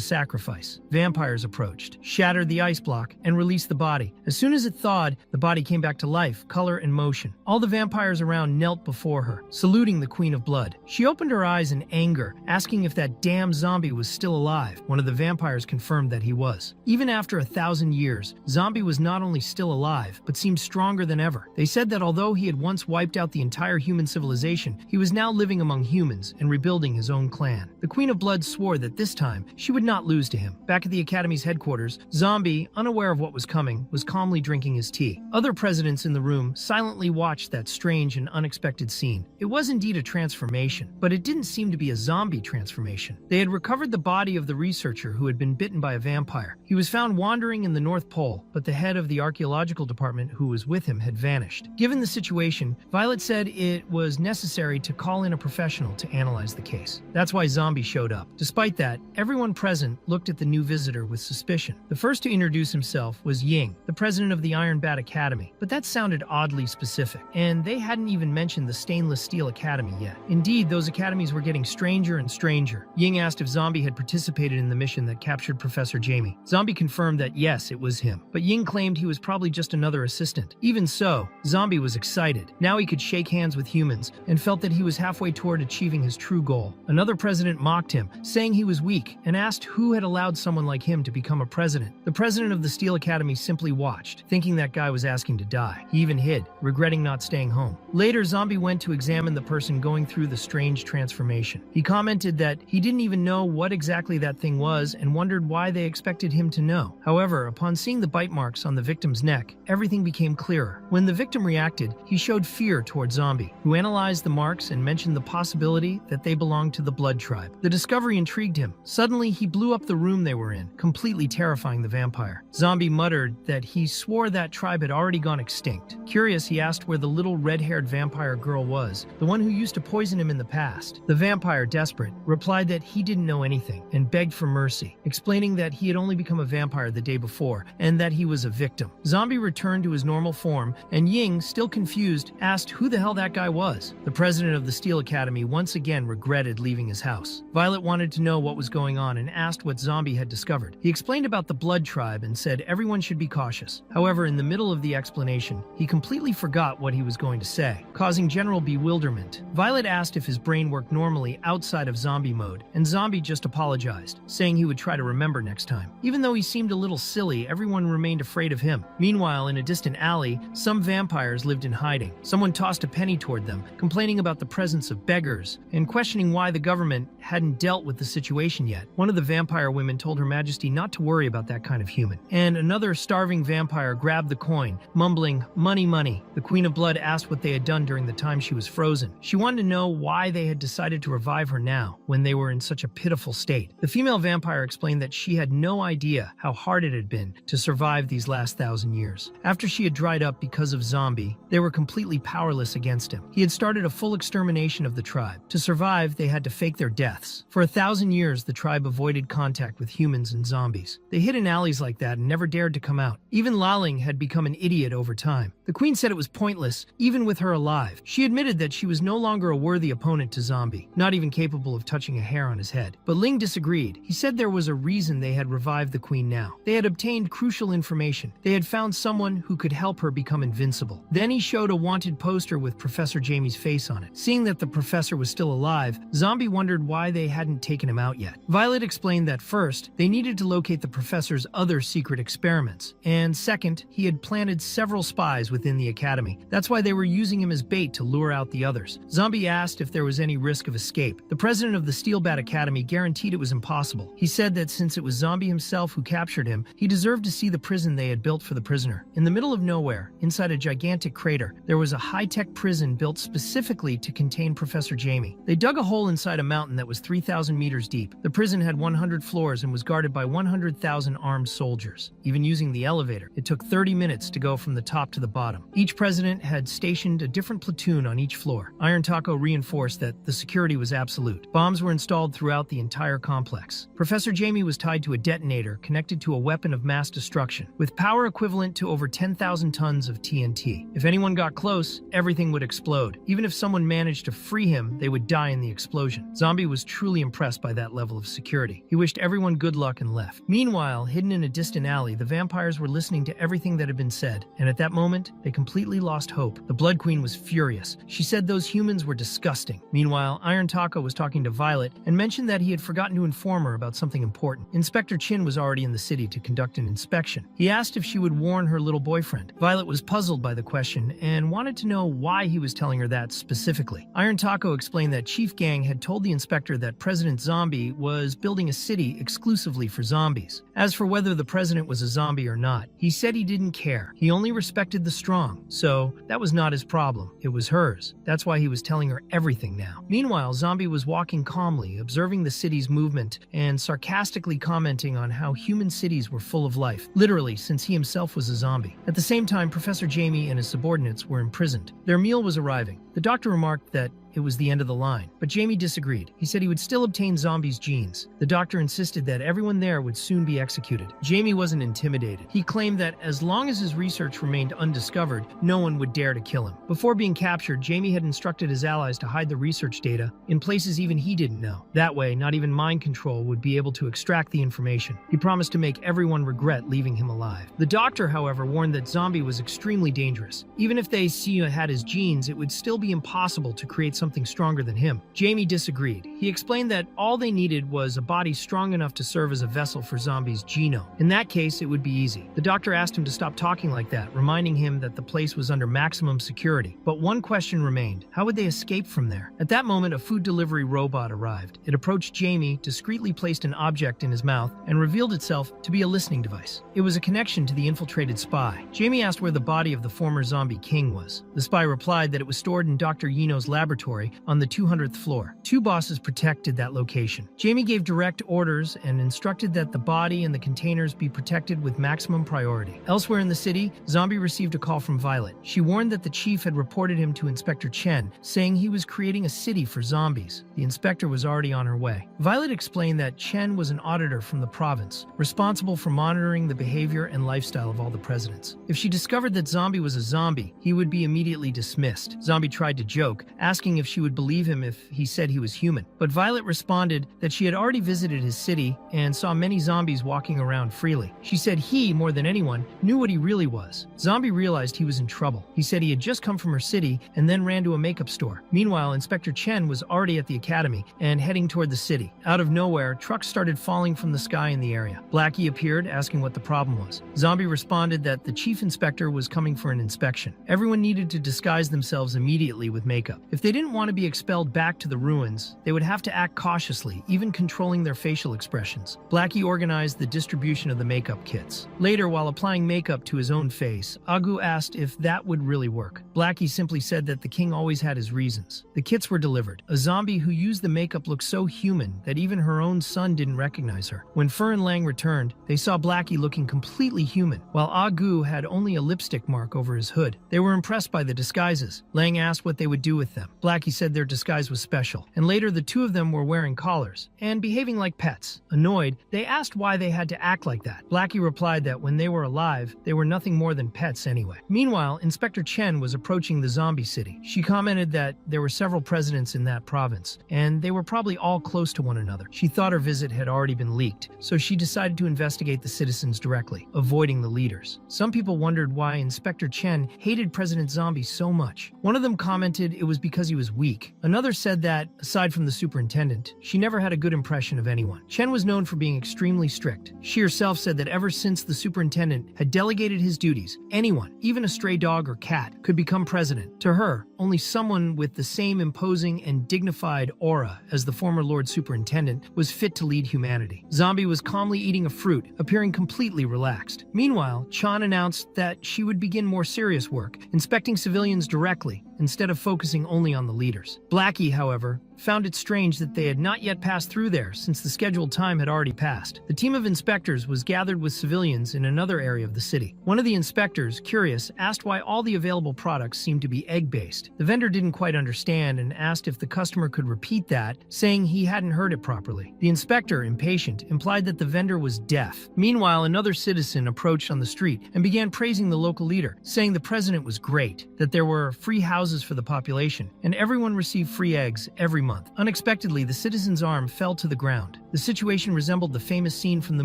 sacrifice. Vampires approached, shattered the ice block, and released the body. As soon as it thawed, the body came back to life, color, and motion. All the vampires around knelt before her, saluting the Queen of Blood. She opened her eyes in anger, asking if that damn zombie was still alive. One of the vampires confirmed that he was. Even after 1,000 years, Zombie was not only still alive, but seemed stronger than ever. They said that although he had once wiped out the entire human civilization, he was now living among humans and rebuilding his own clan. The Queen of Blood swore that this time, she would not lose to him. Back at the Academy's headquarters, Zombie, unaware of what was coming, was calmly drinking his tea. Other presidents in the room silently watched that strange and unexpected scene. It was indeed a transformation, but it didn't seem to be a zombie transformation. They had recovered the body of the researcher who had been bitten by a vampire. He was found wandering in the North Pole, but the head of the archaeological department who was with him had vanished. Given the situation, Violet said it was necessary to call in a professional to analyze the case. That's why Zombie showed up. Despite that, everyone present looked at the new visitor with suspicion. The first to introduce himself was Ying, the president of the Iron Bat Academy, but that sounded oddly specific, and they hadn't even mentioned the Stainless Steel Academy yet. Indeed, those academies were getting stranger and stranger. Ying asked if Zombie had participated in the mission that captured Professor Jamie. Zombie confirmed that yes, it was him, but Ying claimed he was probably just another assistant. Even so, Zombie was excited. Now he could shake hands with humans and felt that he was halfway toward achieving his true goal. Another president mocked him, saying he was weak, and asked who had allowed someone like him to become a president. The president of the Steel Academy simply watched, thinking that guy was asking to die. He even hid, regretting not staying home. Later, Zombie went to examine the person going through the the strange transformation. He commented that he didn't even know what exactly that thing was and wondered why they expected him to know. However, upon seeing the bite marks on the victim's neck, everything became clearer. When the victim reacted, he showed fear toward Zombie, who analyzed the marks and mentioned the possibility that they belonged to the Blood tribe. The discovery intrigued him. Suddenly, he blew up the room they were in, completely terrifying the vampire. Zombie muttered that he swore that tribe had already gone extinct. Curious, he asked where the little red-haired vampire girl was, the one who used to poison him in the past. The vampire, desperate, replied that he didn't know anything and begged for mercy, explaining that he had only become a vampire the day before and that he was a victim. Zombie returned to his normal form, and Ying, still confused, asked who the hell that guy was. The president of the Steel Academy once again regretted leaving his house. Violet wanted to know what was going on and asked what Zombie had discovered. He explained about the Blood tribe and said everyone should be cautious. However, in the middle of the explanation, he completely forgot what he was going to say, causing general bewilderment. Violet asked if his brain worked normally outside of zombie mode, and Zombie just apologized, saying he would try to remember next time. Even though he seemed a little silly, everyone remained afraid of him. Meanwhile, in a distant alley, some vampires lived in hiding. Someone tossed a penny toward them, complaining about the presence of beggars and questioning why the government hadn't dealt with the situation yet. One of the vampire women told Her Majesty not to worry about that kind of human. And another starving vampire grabbed the coin, mumbling, "Money, money." The Queen of Blood asked what they had done during the time she was frozen. She wanted to know why they had decided to revive her now, when they were in such a pitiful state. The female vampire explained that she had no idea how hard it had been to survive these last 1,000 years. After she had dried up because of Zombie, they were completely powerless against him. He had started a full extermination of the tribe. To survive, they had to fake their deaths. For 1,000 years, the tribe avoided contact with humans and zombies. They hid in alleys like that and never dared to come out. Even Laling had become an idiot over time. The queen said it was pointless, even with her alive. She admitted that she was no longer a worthy opponent to Zombie, not even capable of touching a hair on his head. But Ling disagreed. He said there was a reason they had revived the queen now. They had obtained crucial information. They had found someone who could help her become invincible. Then he showed a wanted poster with Professor Jamie's face on it. Seeing that the professor was still alive, Zombie wondered why they hadn't taken him out yet. Violet explained that first, they needed to locate the professor's other secret experiments, and second, he had planted several spies within the academy. That's why they were using him as bait to lure out the others. Zombie asked if there was any risk of escape. The president of the Steelbat Academy guaranteed it was impossible. He said that since it was Zombie himself who captured him, he deserved to see the prison they had built for the prisoner. In the middle of nowhere, inside a gigantic crater, there was a high-tech prison built specifically to contain Professor Jamie. They dug a hole inside a mountain that was 3,000 meters deep. The prison had 100 floors and was guarded by 100,000 armed soldiers. Even using the elevator, it took 30 minutes to go from the top to the bottom. Each president had stationed a different platoon on each floor. Iron Taco reinforced that the security was absolute. Bombs were installed throughout the entire complex. Professor Jamie was tied to a detonator connected to a weapon of mass destruction, with power equivalent to over 10,000 tons of TNT. If anyone got close, everything would explode. Even if someone managed to free him, they would die in the explosion. Zombie was truly impressed by that level of security. He wished everyone good luck and left. Meanwhile, hidden in a distant alley, the vampires were listening to everything that had been said, and at that moment, they completely lost hope. The Blood Queen was furious. She said those humans were disgusting. Meanwhile, Iron Taco was talking to Violet and mentioned that he had forgotten to inform her about something important. Inspector Chin was already in the city to conduct an inspection. He asked if she would warn her little boyfriend. Violet was puzzled by the question and wanted to know why he was telling her that specifically. Iron Taco explained that Chief Gang had told the inspector that President Zombie was building a city exclusively for zombies. As for whether the president was a zombie or not, he said he didn't care. He only respected the strong, so that was not his problem. It was hers. That's why he was telling her everything now. Meanwhile, Zombie was walking calmly, observing the city's movement and sarcastically commenting on how human cities were full of life, literally since he himself was a zombie. At the same time, Professor Jamie and his subordinates were imprisoned. Their meal was arriving. The doctor remarked that it was the end of the line, but Jamie disagreed. He said he would still obtain Zombie's genes. The doctor insisted that everyone there would soon be executed. Jamie wasn't intimidated. He claimed that as long as his research remained undiscovered, no one would dare to kill him. Before being captured, Jamie had instructed his allies to hide the research data in places even he didn't know. That way, not even mind control would be able to extract the information. He promised to make everyone regret leaving him alive. The doctor, however, warned that Zombie was extremely dangerous. Even if they had his genes, it would still be impossible to create something something stronger than him. Jamie disagreed. He explained that all they needed was a body strong enough to serve as a vessel for zombies' genome. In that case, it would be easy. The doctor asked him to stop talking like that, reminding him that the place was under maximum security. But one question remained. How would they escape from there? At that moment, a food delivery robot arrived. It approached Jamie, discreetly placed an object in his mouth, and revealed itself to be a listening device. It was a connection to the infiltrated spy. Jamie asked where the body of the former zombie king was. The spy replied that it was stored in Dr. Yino's laboratory on the 200th floor. Two bosses protected that location. Jamie gave direct orders and instructed that the body and the containers be protected with maximum priority. Elsewhere in the city, Zombie received a call from Violet. She warned that the chief had reported him to Inspector Chen, saying he was creating a city for zombies. The inspector was already on her way. Violet explained that Chen was an auditor from the province, responsible for monitoring the behavior and lifestyle of all the presidents. If she discovered that Zombie was a zombie, he would be immediately dismissed. Zombie tried to joke, asking if she would believe him if he said he was human. But Violet responded that she had already visited his city and saw many zombies walking around freely. She said he, more than anyone, knew what he really was. Zombie realized he was in trouble. He said he had just come from her city and then ran to a makeup store. Meanwhile, Inspector Chen was already at the academy and heading toward the city. Out of nowhere, trucks started falling from the sky in the area. Blackie appeared, asking what the problem was. Zombie responded that the chief inspector was coming for an inspection. Everyone needed to disguise themselves immediately with makeup. If they didn't want to be expelled back to the ruins, they would have to act cautiously, even controlling their facial expressions. Blackie organized the distribution of the makeup kits. Later, while applying makeup to his own face, Agu asked if that would really work. Blackie simply said that the king always had his reasons. The kits were delivered. A zombie who used the makeup looked so human that even her own son didn't recognize her. When Fur and Lang returned, they saw Blackie looking completely human, while Agu had only a lipstick mark over his hood. They were impressed by the disguises. Lang asked what they would do with them. Blackie said their disguise was special, and later the two of them were wearing collars and behaving like pets. Annoyed, they asked why they had to act like that. Blackie replied that when they were alive, they were nothing more than pets anyway. Meanwhile, Inspector Chen was approaching the zombie city. She commented that there were several presidents in that province, and they were probably all close to one another. She thought her visit had already been leaked, so she decided to investigate the citizens directly, avoiding the leaders. Some people wondered why Inspector Chen hated President Zombie so much. One of them commented it was because he was weak. Another said that, aside from the superintendent, she never had a good impression of anyone. Chen was known for being extremely strict. She herself said that ever since the superintendent had delegated his duties, anyone, even a stray dog or cat, could become president. To her, only someone with the same imposing and dignified aura as the former Lord Superintendent was fit to lead humanity. Zombie was calmly eating a fruit, appearing completely relaxed. Meanwhile, Chan announced that she would begin more serious work, inspecting civilians directly, instead of focusing only on the leaders. Blackie, however, found it strange that they had not yet passed through there since the scheduled time had already passed. The team of inspectors was gathered with civilians in another area of the city. One of the inspectors, curious, asked why all the available products seemed to be egg-based. The vendor didn't quite understand and asked if the customer could repeat that, saying he hadn't heard it properly. The inspector, impatient, implied that the vendor was deaf. Meanwhile, another citizen approached on the street and began praising the local leader, saying the president was great, that there were free houses for the population, and everyone received free eggs every month. Unexpectedly, the citizen's arm fell to the ground. The situation resembled the famous scene from the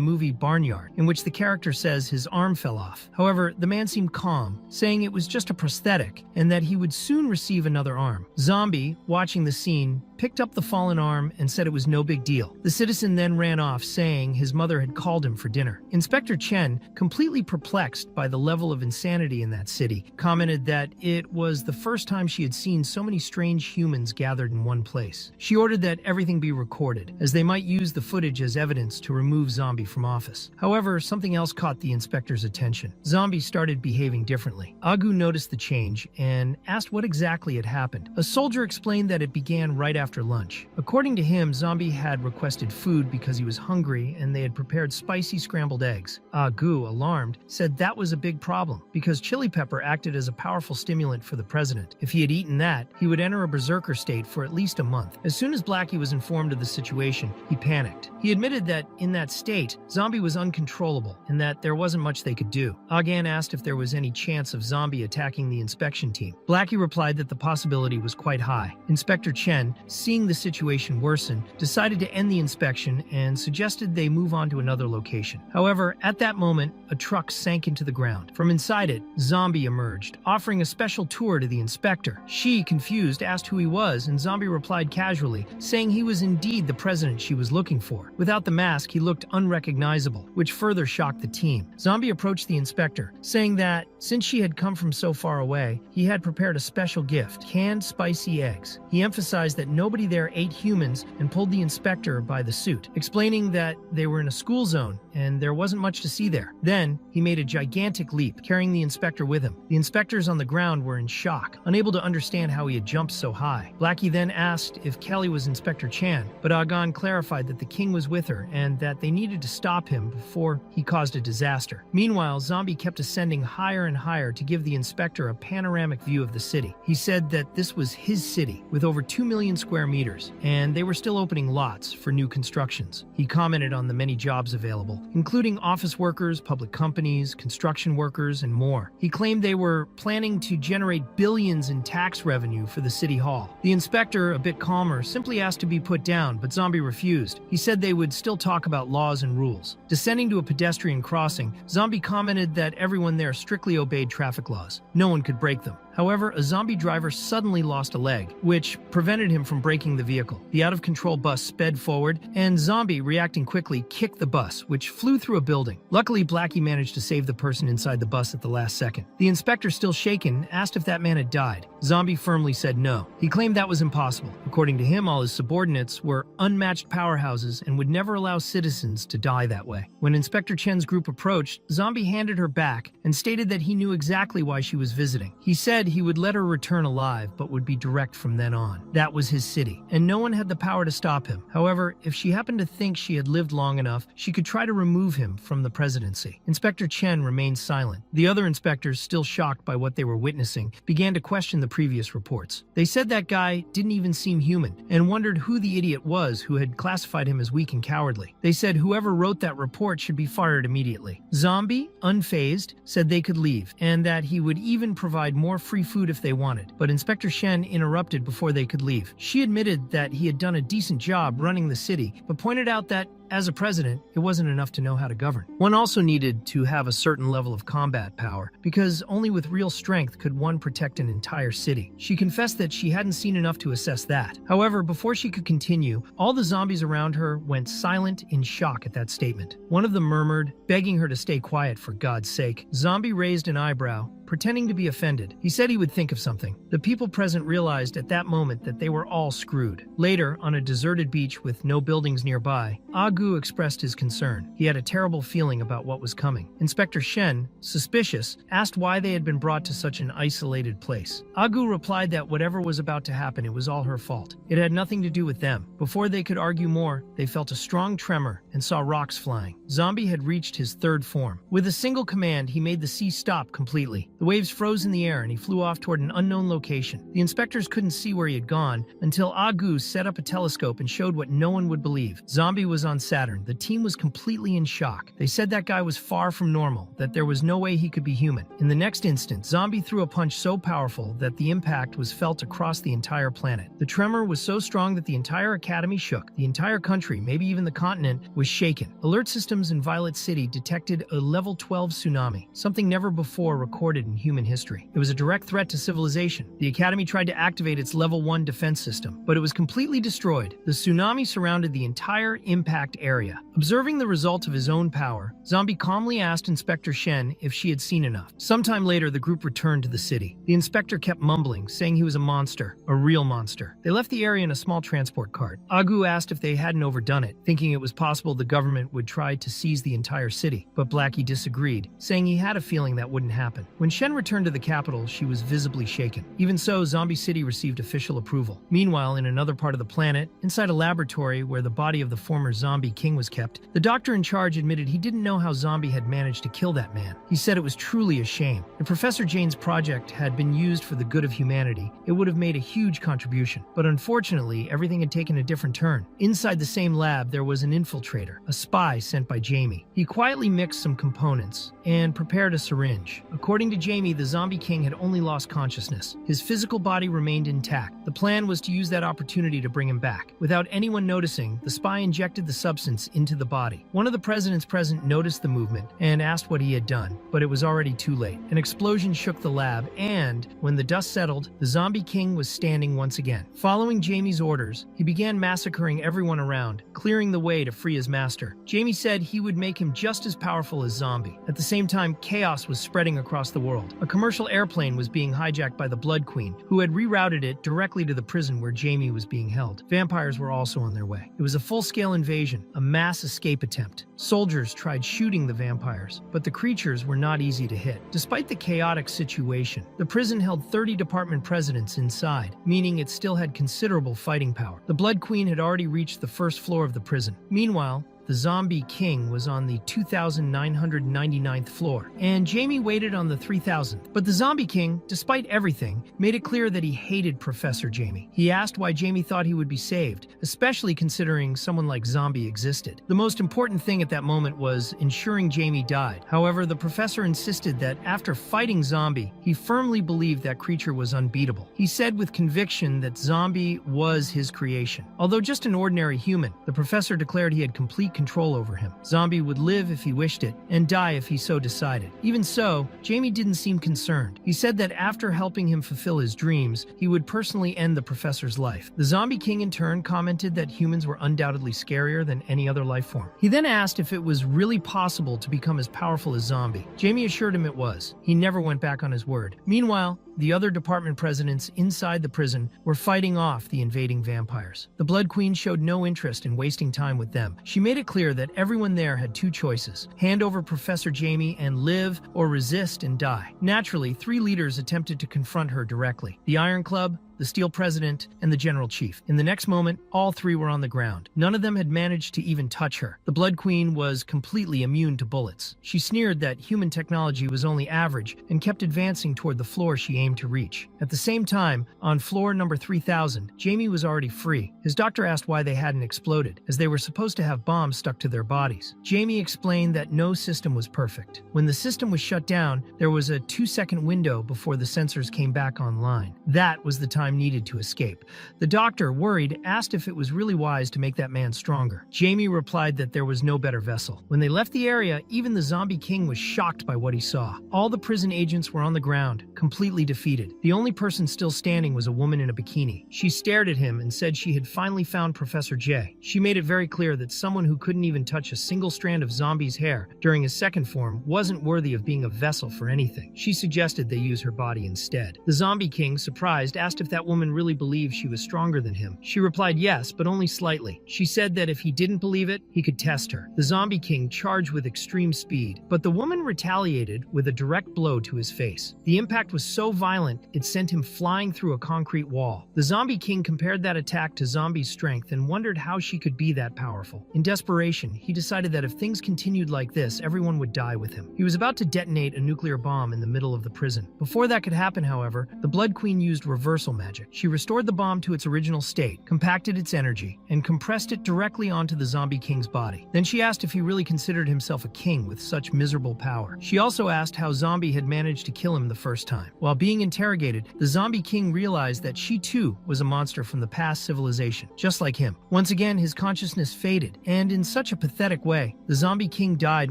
movie Barnyard, in which the character says his arm fell off. However, the man seemed calm, saying it was just a prosthetic and that he would soon receive another arm. Zombie, watching the scene, picked up the fallen arm and said it was no big deal. The citizen then ran off, saying his mother had called him for dinner. Inspector Chen, completely perplexed by the level of insanity in that city, commented that it was the first time she had seen so many strange humans gathered in one place. She ordered that everything be recorded, as they might use the footage as evidence to remove Zombie from office. However, something else caught the inspector's attention. Zombie started behaving differently. Agu noticed the change and asked what exactly had happened. A soldier explained that it began right after lunch. According to him, Zombie had requested food because he was hungry and they had prepared spicy scrambled eggs. Agu, alarmed, said that was a big problem because chili pepper acted as a powerful stimulant for the president. If he had eaten that, he would enter a berserker state for at least a month. As soon as Blackie was informed of the situation, he panicked. He admitted that in that state, Zombie was uncontrollable and that there wasn't much they could do. Agan asked if there was any chance of Zombie attacking the inspection team. Blackie replied that the possibility was quite high. Inspector Chen, seeing the situation worsen, decided to end the inspection and suggested they move on to another location. However, at that moment, a truck sank into the ground. From inside it, Zombie emerged, offering a special tour to the inspector. She, confused, asked who he was, and Zombie replied casually, saying he was indeed the president she was looking for. Without the mask, he looked unrecognizable, which further shocked the team. Zombie approached the inspector, saying that, since she had come from so far away, he had prepared a special gift, canned spicy eggs. He emphasized that nobody there ate humans and pulled the inspector by the suit, explaining that they were in a school zone and there wasn't much to see there. Then, he made a gigantic leap, carrying the inspector with him. The inspectors on the ground were in shock, unable to understand how he had jumped so high. Blackie then asked if Kelly was Inspector Chan, but Agon clarified that the king was with her and that they needed to stop him before he caused a disaster. Meanwhile, Zombie kept ascending higher and higher to give the inspector a panoramic view of the city. He said that this was his city, with over 2 million square meters, and they were still opening lots for new constructions. He commented on the many jobs available, including office workers, public companies, construction workers, and more. He claimed they were planning to generate billions in tax revenue for the city hall. The inspector, a bit calmer, simply asked to be put down, but Zombie refused. He said they would still talk about laws and rules. Descending to a pedestrian crossing, Zombie commented that everyone there strictly obeyed traffic laws. No one could break them. However, a zombie driver suddenly lost a leg, which prevented him from braking the vehicle. The out-of-control bus sped forward, and Zombie, reacting quickly, kicked the bus, which flew through a building. Luckily, Blackie managed to save the person inside the bus at the last second. The inspector, still shaken, asked if that man had died. Zombie firmly said no. He claimed that was impossible. According to him, all his subordinates were unmatched powerhouses and would never allow citizens to die that way. When Inspector Chen's group approached, Zombie handed her back and stated that he knew exactly why she was visiting. He said he would let her return alive, but would be direct from then on. That was his city, and no one had the power to stop him. However, if she happened to think she had lived long enough, she could try to remove him from the presidency. Inspector Chen remained silent. The other inspectors, still shocked by what they were witnessing, began to question the previous reports. They said that guy didn't even seem human, and wondered who the idiot was who had classified him as weak and cowardly. They said whoever wrote that report should be fired immediately. Zombie, unfazed, said they could leave, and that he would even provide more free food if they wanted. But Inspector Shen interrupted before they could leave. She admitted that he had done a decent job running the city, but pointed out that as a president, it wasn't enough to know how to govern. One also needed to have a certain level of combat power, because only with real strength could one protect an entire city. She confessed that she hadn't seen enough to assess that. However, before she could continue, all the zombies around her went silent in shock at that statement. One of them murmured, begging her to stay quiet for God's sake. Zombie raised an eyebrow, pretending to be offended. He said he would think of something. The people present realized at that moment that they were all screwed. Later, on a deserted beach with no buildings nearby, Agu expressed his concern. He had a terrible feeling about what was coming. Inspector Shen, suspicious, asked why they had been brought to such an isolated place. Agu replied that whatever was about to happen, it was all her fault. It had nothing to do with them. Before they could argue more, they felt a strong tremor and saw rocks flying. Zombie had reached his third form. With a single command, he made the sea stop completely. The waves froze in the air and he flew off toward an unknown location. The inspectors couldn't see where he had gone until Agu set up a telescope and showed what no one would believe. Zombie was on Saturn. The team was completely in shock. They said that guy was far from normal, that there was no way he could be human. In the next instant, Zombie threw a punch so powerful that the impact was felt across the entire planet. The tremor was so strong that the entire academy shook. The entire country, maybe even the continent, was shaken. Alert systems in Violet City detected a level 12 tsunami, something never before recorded in human history. It was a direct threat to civilization. The Academy tried to activate its level 1 defense system, but it was completely destroyed. The tsunami surrounded the entire impact area. Observing the result of his own power, Zombie calmly asked Inspector Shen if she had seen enough. Sometime later, the group returned to the city. The inspector kept mumbling, saying he was a monster, a real monster. They left the area in a small transport cart. Agu asked if they hadn't overdone it, thinking it was possible the government would try to seize the entire city, but Blackie disagreed, saying he had a feeling that wouldn't happen. When Shen returned to the capital, she was visibly shaken. Even so, Zombie City received official approval. Meanwhile, in another part of the planet, inside a laboratory where the body of the former zombie king was kept, the doctor in charge admitted he didn't know how Zombie had managed to kill that man. He said it was truly a shame. If Professor Jane's project had been used for the good of humanity, it would have made a huge contribution. But unfortunately, everything had taken a different turn. Inside the same lab, there was an infiltrator, a spy sent by Jamie. He quietly mixed some components and prepared a syringe. According to Jamie, the zombie king had only lost consciousness. His physical body remained intact. The plan was to use that opportunity to bring him back. Without anyone noticing, the spy injected the substance into the body. One of the presidents present noticed the movement and asked what he had done, but it was already too late. An explosion shook the lab, and when the dust settled, the zombie king was standing once again. Following Jamie's orders, he began massacring everyone around, clearing the way to free his master. Jamie said he would make him just as powerful as Zombie. At the same time, chaos was spreading across the world. A commercial airplane was being hijacked by the Blood Queen, who had rerouted it directly to the prison where Jamie was being held. Vampires were also on their way. It was a full-scale invasion, a mass escape attempt. Soldiers tried shooting the vampires, but the creatures were not easy to hit. Despite the chaotic situation, the prison held 30 department presidents inside, meaning it still had considerable fighting power. The Blood Queen had already reached the first floor of the prison. Meanwhile, the zombie king was on the 2,999th floor, and Jamie waited on the 3,000th. But the zombie king, despite everything, made it clear that he hated Professor Jamie. He asked why Jamie thought he would be saved, especially considering someone like Zombie existed. The most important thing at that moment was ensuring Jamie died. However, the professor insisted that after fighting Zombie, he firmly believed that creature was unbeatable. He said with conviction that Zombie was his creation. Although just an ordinary human, the professor declared he had complete control over him. Zombie would live if he wished it, and die if he so decided. Even so, Jamie didn't seem concerned. He said that after helping him fulfill his dreams, he would personally end the professor's life. The zombie king in turn commented that humans were undoubtedly scarier than any other life form. He then asked if it was really possible to become as powerful as Zombie. Jamie assured him it was. He never went back on his word. Meanwhile, the other department presidents inside the prison were fighting off the invading vampires. The Blood Queen showed no interest in wasting time with them. She made it clear that everyone there had two choices: hand over Professor Jamie and live, or resist and die. Naturally, three leaders attempted to confront her directly: the Iron Club, the Steel President, and the General Chief. In the next moment, all three were on the ground. None of them had managed to even touch her. The Blood Queen was completely immune to bullets. She sneered that human technology was only average and kept advancing toward the floor she aimed to reach. At the same time, on floor number 3000, Jamie was already free. His doctor asked why they hadn't exploded, as they were supposed to have bombs stuck to their bodies. Jamie explained that no system was perfect. When the system was shut down, there was a 2-second window before the sensors came back online. That was the time needed to escape. The doctor, worried, asked if it was really wise to make that man stronger. Jamie replied that there was no better vessel. When they left the area, even the zombie king was shocked by what he saw. All the prison agents were on the ground, completely defeated. The only person still standing was a woman in a bikini. She stared at him and said she had finally found Professor J. She made it very clear that someone who couldn't even touch a single strand of Zombie's hair during his second form wasn't worthy of being a vessel for anything. She suggested they use her body instead. The zombie king, surprised, asked if that woman really believed she was stronger than him. She replied yes, but only slightly. She said that if he didn't believe it, he could test her. The zombie king charged with extreme speed, but the woman retaliated with a direct blow to his face. The impact was so violent, it sent him flying through a concrete wall. The zombie king compared that attack to Zombie's strength and wondered how she could be that powerful. In desperation, he decided that if things continued like this, everyone would die with him. He was about to detonate a nuclear bomb in the middle of the prison. Before that could happen, however, the Blood Queen used reversal magic. She restored the bomb to its original state, compacted its energy, and compressed it directly onto the zombie king's body. Then she asked if he really considered himself a king with such miserable power. She also asked how Zombie had managed to kill him the first time. While being interrogated, the zombie king realized that she too was a monster from the past civilization, just like him. Once again, his consciousness faded, and in such a pathetic way, the zombie king died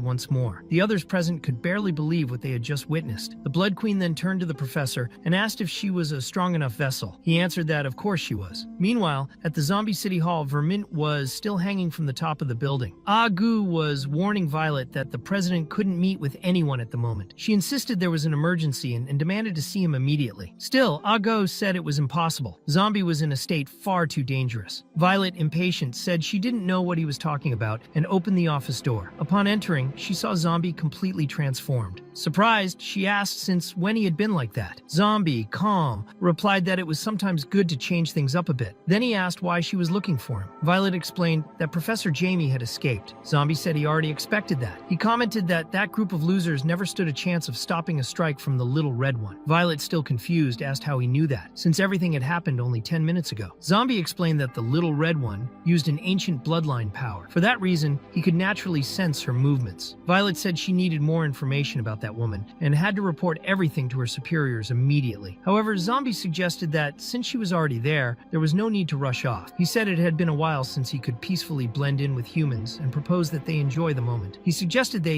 once more. The others present could barely believe what they had just witnessed. The Blood Queen then turned to the professor and asked if she was a strong enough vessel. He answered that of course she was. Meanwhile, at the zombie city hall, Vermint was still hanging from the top of the building. Agu was warning Violet that the president couldn't meet with anyone at the moment. She insisted there was an emergency and demanded to see him immediately. Still, Agu said it was impossible. Zombie was in a state far too dangerous. Violet, impatient, said she didn't know what he was talking about and opened the office door. Upon entering, she saw Zombie completely transformed. Surprised, she asked since when he had been like that. Zombie, calm, replied that it was sometimes good to change things up a bit. Then he asked why she was looking for him. Violet explained that Professor Jamie had escaped. Zombie said he already expected that. He commented that that group of losers never stood a chance of stopping a strike from the little red one. Violet, still confused, asked how he knew that, since everything had happened only 10 minutes ago. Zombie explained that the little red one used an ancient bloodline power. For that reason, he could naturally sense her movements. Violet said she needed more information about that woman and had to report everything to her superiors immediately. However, Zombie suggested that since she was already there was no need to rush off. He said it had been a while since he could peacefully blend in with humans and proposed that they enjoy the moment. He suggested they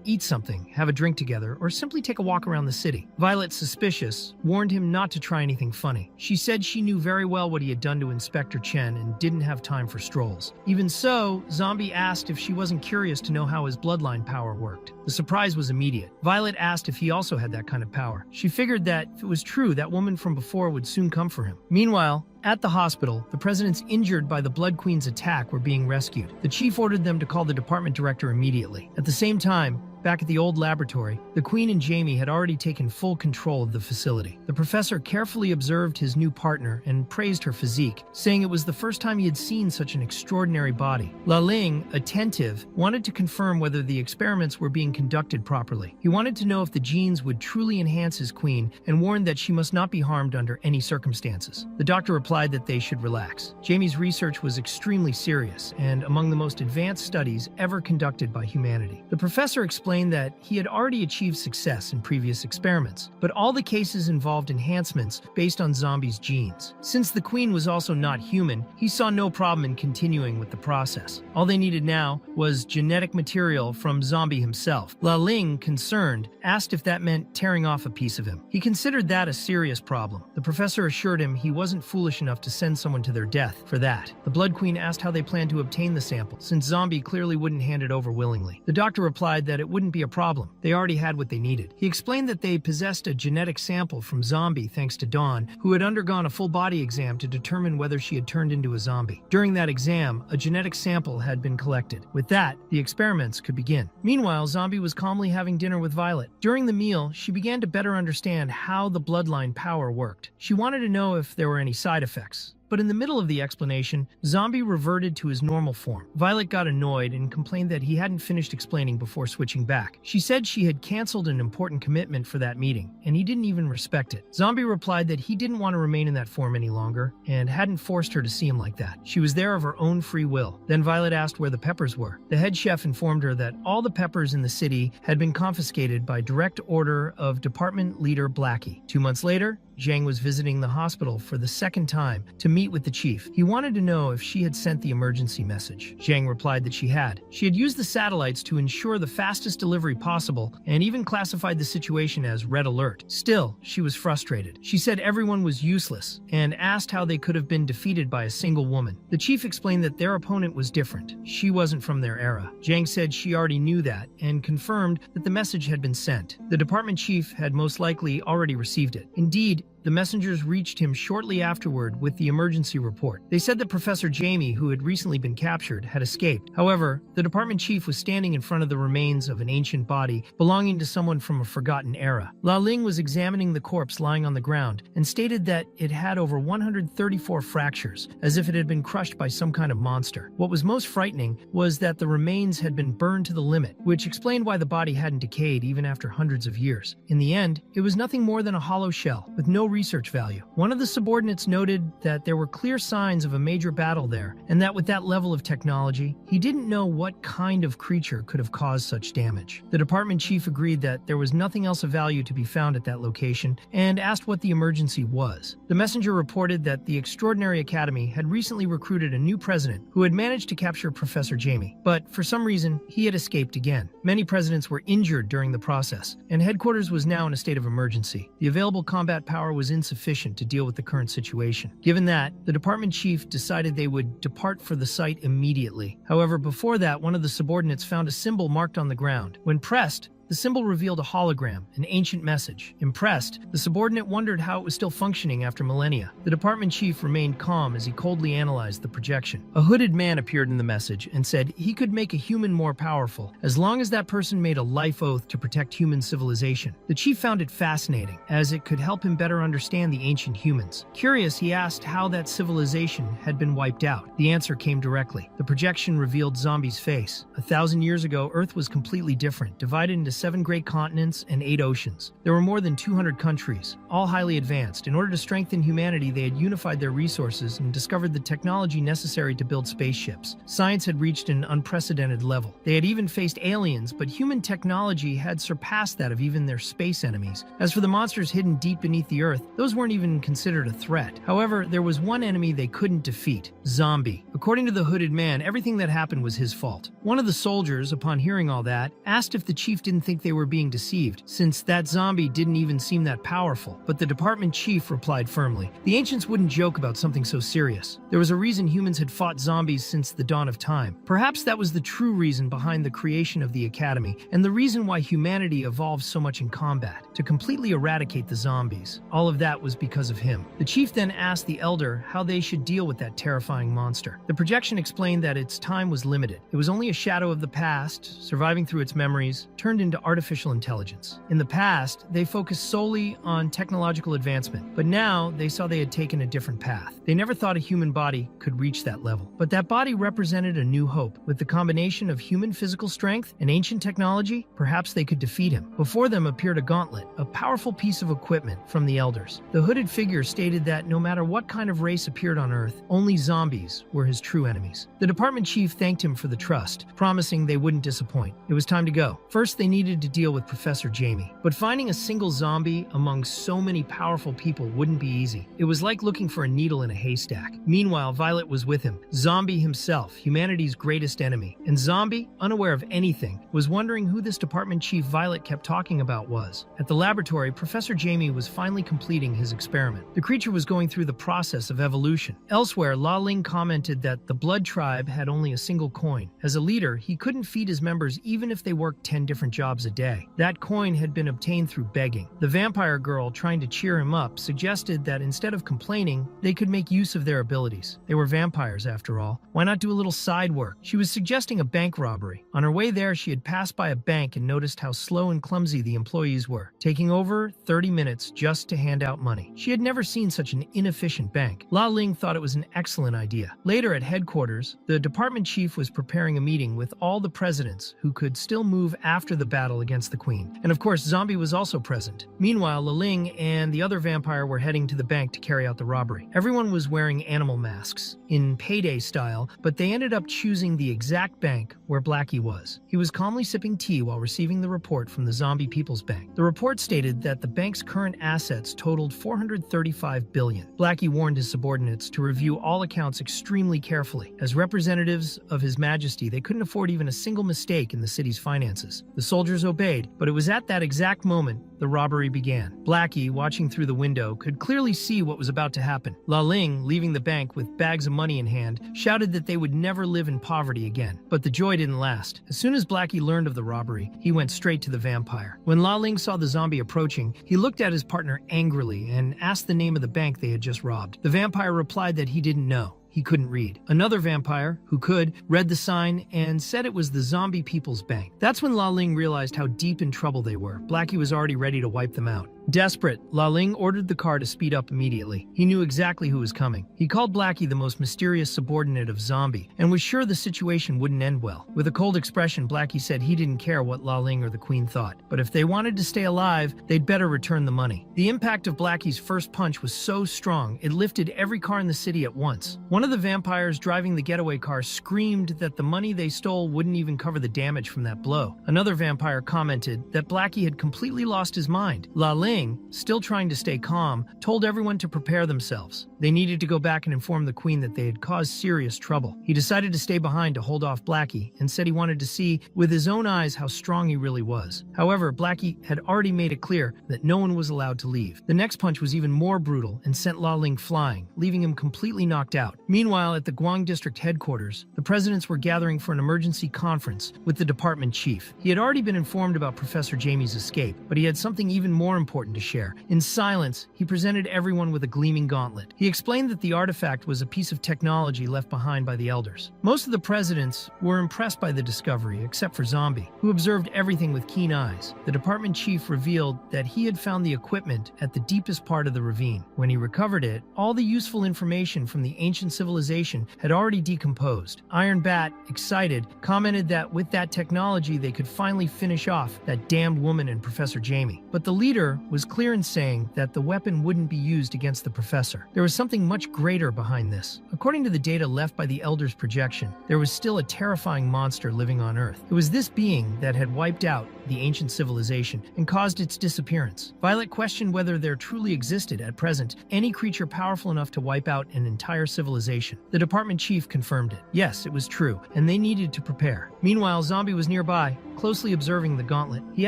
eat something, have a drink together, or simply take a walk around the city. Violet, suspicious, warned him not to try anything funny. She said she knew very well what he had done to Inspector Chen and didn't have time for strolls. Even so, Zombie asked if she wasn't curious to know how his bloodline power worked. The surprise was immediate. Violet asked if he also had that kind of power. She figured that if it was true, that woman from before would soon come for him. Meanwhile, at the hospital, the presidents injured by the Blood Queen's attack were being rescued. The chief ordered them to call the department director immediately. At the same time, back at the old laboratory, the Queen and Jamie had already taken full control of the facility. The professor carefully observed his new partner and praised her physique, saying it was the first time he had seen such an extraordinary body. La Ling, attentive, wanted to confirm whether the experiments were being conducted properly. He wanted to know if the genes would truly enhance his queen and warned that she must not be harmed under any circumstances. The doctor replied that they should relax. Jamie's research was extremely serious and among the most advanced studies ever conducted by humanity. The professor explained that he had already achieved success in previous experiments, but all the cases involved enhancements based on Zombie's genes. Since the queen was also not human, he saw no problem in continuing with the process. All they needed now was genetic material from Zombie himself. La Ling, concerned, asked if that meant tearing off a piece of him. He considered that a serious problem. The professor assured him he wasn't foolish enough to send someone to their death for that. The Blood Queen asked how they planned to obtain the sample, since Zombie clearly wouldn't hand it over willingly. The doctor replied that it wouldn't be a problem. They already had what they needed. He explained that they possessed a genetic sample from Zombie thanks to Dawn, who had undergone a full body exam to determine whether she had turned into a zombie. During that exam, a genetic sample had been collected. With that, the experiments could begin. Meanwhile, Zombie was calmly having dinner with Violet. During the meal, she began to better understand how the bloodline power worked. She wanted to know if there were any side effects. But in the middle of the explanation, Zombie reverted to his normal form. Violet got annoyed and complained that he hadn't finished explaining before switching back. She said she had canceled an important commitment for that meeting, and he didn't even respect it. Zombie replied that he didn't want to remain in that form any longer, and hadn't forced her to see him like that. She was there of her own free will. Then Violet asked where the peppers were. The head chef informed her that all the peppers in the city had been confiscated by direct order of Department Leader Blackie. 2 months later, Zhang was visiting the hospital for the second time to meet with the chief. He wanted to know if she had sent the emergency message. Zhang replied that she had. She had used the satellites to ensure the fastest delivery possible and even classified the situation as red alert. Still, she was frustrated. She said everyone was useless and asked how they could have been defeated by a single woman. The chief explained that their opponent was different. She wasn't from their era. Zhang said she already knew that and confirmed that the message had been sent. The department chief had most likely already received it. Indeed, the messengers reached him shortly afterward with the emergency report. They said that Professor Jamie, who had recently been captured, had escaped. However, the department chief was standing in front of the remains of an ancient body belonging to someone from a forgotten era. La Ling was examining the corpse lying on the ground and stated that it had over 134 fractures, as if it had been crushed by some kind of monster. What was most frightening was that the remains had been burned to the limit, which explained why the body hadn't decayed even after hundreds of years. In the end, it was nothing more than a hollow shell, with no research value. One of the subordinates noted that there were clear signs of a major battle there, and that with that level of technology, he didn't know what kind of creature could have caused such damage. The department chief agreed that there was nothing else of value to be found at that location, and asked what the emergency was. The messenger reported that the Extraordinary Academy had recently recruited a new president who had managed to capture Professor Jamie, but for some reason, he had escaped again. Many presidents were injured during the process, and headquarters was now in a state of emergency. The available combat power was insufficient to deal with the current situation. Given that, the department chief decided they would depart for the site immediately. However, before that, one of the subordinates found a symbol marked on the ground. When pressed, the symbol revealed a hologram, an ancient message. Impressed, the subordinate wondered how it was still functioning after millennia. The department chief remained calm as he coldly analyzed the projection. A hooded man appeared in the message and said he could make a human more powerful, as long as that person made a life oath to protect human civilization. The chief found it fascinating, as it could help him better understand the ancient humans. Curious, he asked how that civilization had been wiped out. The answer came directly. The projection revealed Zombie's face. 1,000 years ago, Earth was completely different, divided into 7 great continents and 8 oceans. There were more than 200 countries, all highly advanced. In order to strengthen humanity, they had unified their resources and discovered the technology necessary to build spaceships. Science had reached an unprecedented level. They had even faced aliens, but human technology had surpassed that of even their space enemies. As for the monsters hidden deep beneath the earth, those weren't even considered a threat. However, there was one enemy they couldn't defeat: zombie. According to the hooded man, everything that happened was his fault. One of the soldiers, upon hearing all that, asked if the chief didn't think they were being deceived, since that zombie didn't even seem that powerful. But the department chief replied firmly, the ancients wouldn't joke about something so serious. There was a reason humans had fought zombies since the dawn of time. Perhaps that was the true reason behind the creation of the academy, and the reason why humanity evolved so much in combat, to completely eradicate the zombies. All of that was because of him. The chief then asked the elder how they should deal with that terrifying monster. The projection explained that its time was limited. It was only a shadow of the past, surviving through its memories, turned into artificial intelligence. In the past, they focused solely on technological advancement, but now they saw they had taken a different path. They never thought a human body could reach that level. But that body represented a new hope. With the combination of human physical strength and ancient technology, perhaps they could defeat him. Before them appeared a gauntlet, a powerful piece of equipment from the elders. The hooded figure stated that no matter what kind of race appeared on Earth, only zombies were his true enemies. The department chief thanked him for the trust, promising they wouldn't disappoint. It was time to go. First, they needed to deal with Professor Jamie. But finding a single zombie among so many powerful people wouldn't be easy. It was like looking for a needle in a haystack. Meanwhile, Violet was with him. Zombie himself, humanity's greatest enemy. And Zombie, unaware of anything, was wondering who this department chief Violet kept talking about was. At the laboratory, Professor Jamie was finally completing his experiment. The creature was going through the process of evolution. Elsewhere, La Ling commented that the blood tribe had only a single coin. As a leader, he couldn't feed his members even if they worked 10 different jobs a day. That coin had been obtained through begging. The vampire girl, trying to cheer him up, suggested that instead of complaining, they could make use of their abilities. They were vampires, after all. Why not do a little side work? She was suggesting a bank robbery. On her way there, she had passed by a bank and noticed how slow and clumsy the employees were, taking over 30 minutes just to hand out money. She had never seen such an inefficient bank. La Ling thought it was an excellent idea. Later at headquarters, the department chief was preparing a meeting with all the presidents who could still move after the battle against the queen. And of course, Zombie was also present. Meanwhile, La Ling and the other vampire were heading to the bank to carry out the robbery. Everyone was wearing animal masks, in payday style, but they ended up choosing the exact bank where Blackie was. He was calmly sipping tea while receiving the report from the Zombie People's Bank. The report stated that the bank's current assets totaled $435 billion. Blackie warned his subordinates to review all accounts extremely carefully. As representatives of His Majesty, they couldn't afford even a single mistake in the city's finances. The soldiers obeyed, but it was at that exact moment the robbery began. Blackie, watching through the window, could clearly see what was about to happen. La Ling, leaving the bank with bags of money in hand, shouted that they would never live in poverty again. But the joy didn't last. As soon as Blackie learned of the robbery, he went straight to the vampire. When La Ling saw the zombie approaching, he looked at his partner angrily and asked the name of the bank they had just robbed. The vampire replied that he didn't know. He couldn't read. Another vampire, who could, read the sign and said it was the Zombie People's Bank. That's when La Ling realized how deep in trouble they were. Blackie was already ready to wipe them out. Desperate, La Ling ordered the car to speed up immediately. He knew exactly who was coming. He called Blackie the most mysterious subordinate of Zombie, and was sure the situation wouldn't end well. With a cold expression, Blackie said he didn't care what La Ling or the Queen thought, but if they wanted to stay alive, they'd better return the money. The impact of Blackie's first punch was so strong, it lifted every car in the city at once. One of the vampires driving the getaway car screamed that the money they stole wouldn't even cover the damage from that blow. Another vampire commented that Blackie had completely lost his mind. La Ling, still trying to stay calm, told everyone to prepare themselves. They needed to go back and inform the Queen that they had caused serious trouble. He decided to stay behind to hold off Blackie and said he wanted to see with his own eyes how strong he really was. However, Blackie had already made it clear that no one was allowed to leave. The next punch was even more brutal and sent La Ling flying, leaving him completely knocked out. Meanwhile, at the Guang District headquarters, the presidents were gathering for an emergency conference with the department chief. He had already been informed about Professor Jamie's escape, but he had something even more important important to share. In silence, he presented everyone with a gleaming gauntlet. He explained that the artifact was a piece of technology left behind by the elders. Most of the presidents were impressed by the discovery, except for Zombie, who observed everything with keen eyes. The department chief revealed that he had found the equipment at the deepest part of the ravine. When he recovered it, all the useful information from the ancient civilization had already decomposed. Iron Bat, excited, commented that with that technology they could finally finish off that damned woman and Professor Jamie. But the leader was clear in saying that the weapon wouldn't be used against the professor. There was something much greater behind this. According to the data left by the Elder's projection, there was still a terrifying monster living on Earth. It was this being that had wiped out the ancient civilization and caused its disappearance. Violet questioned whether there truly existed, at present, any creature powerful enough to wipe out an entire civilization. The department chief confirmed it. Yes, it was true, and they needed to prepare. Meanwhile, Zombie was nearby, closely observing the gauntlet. He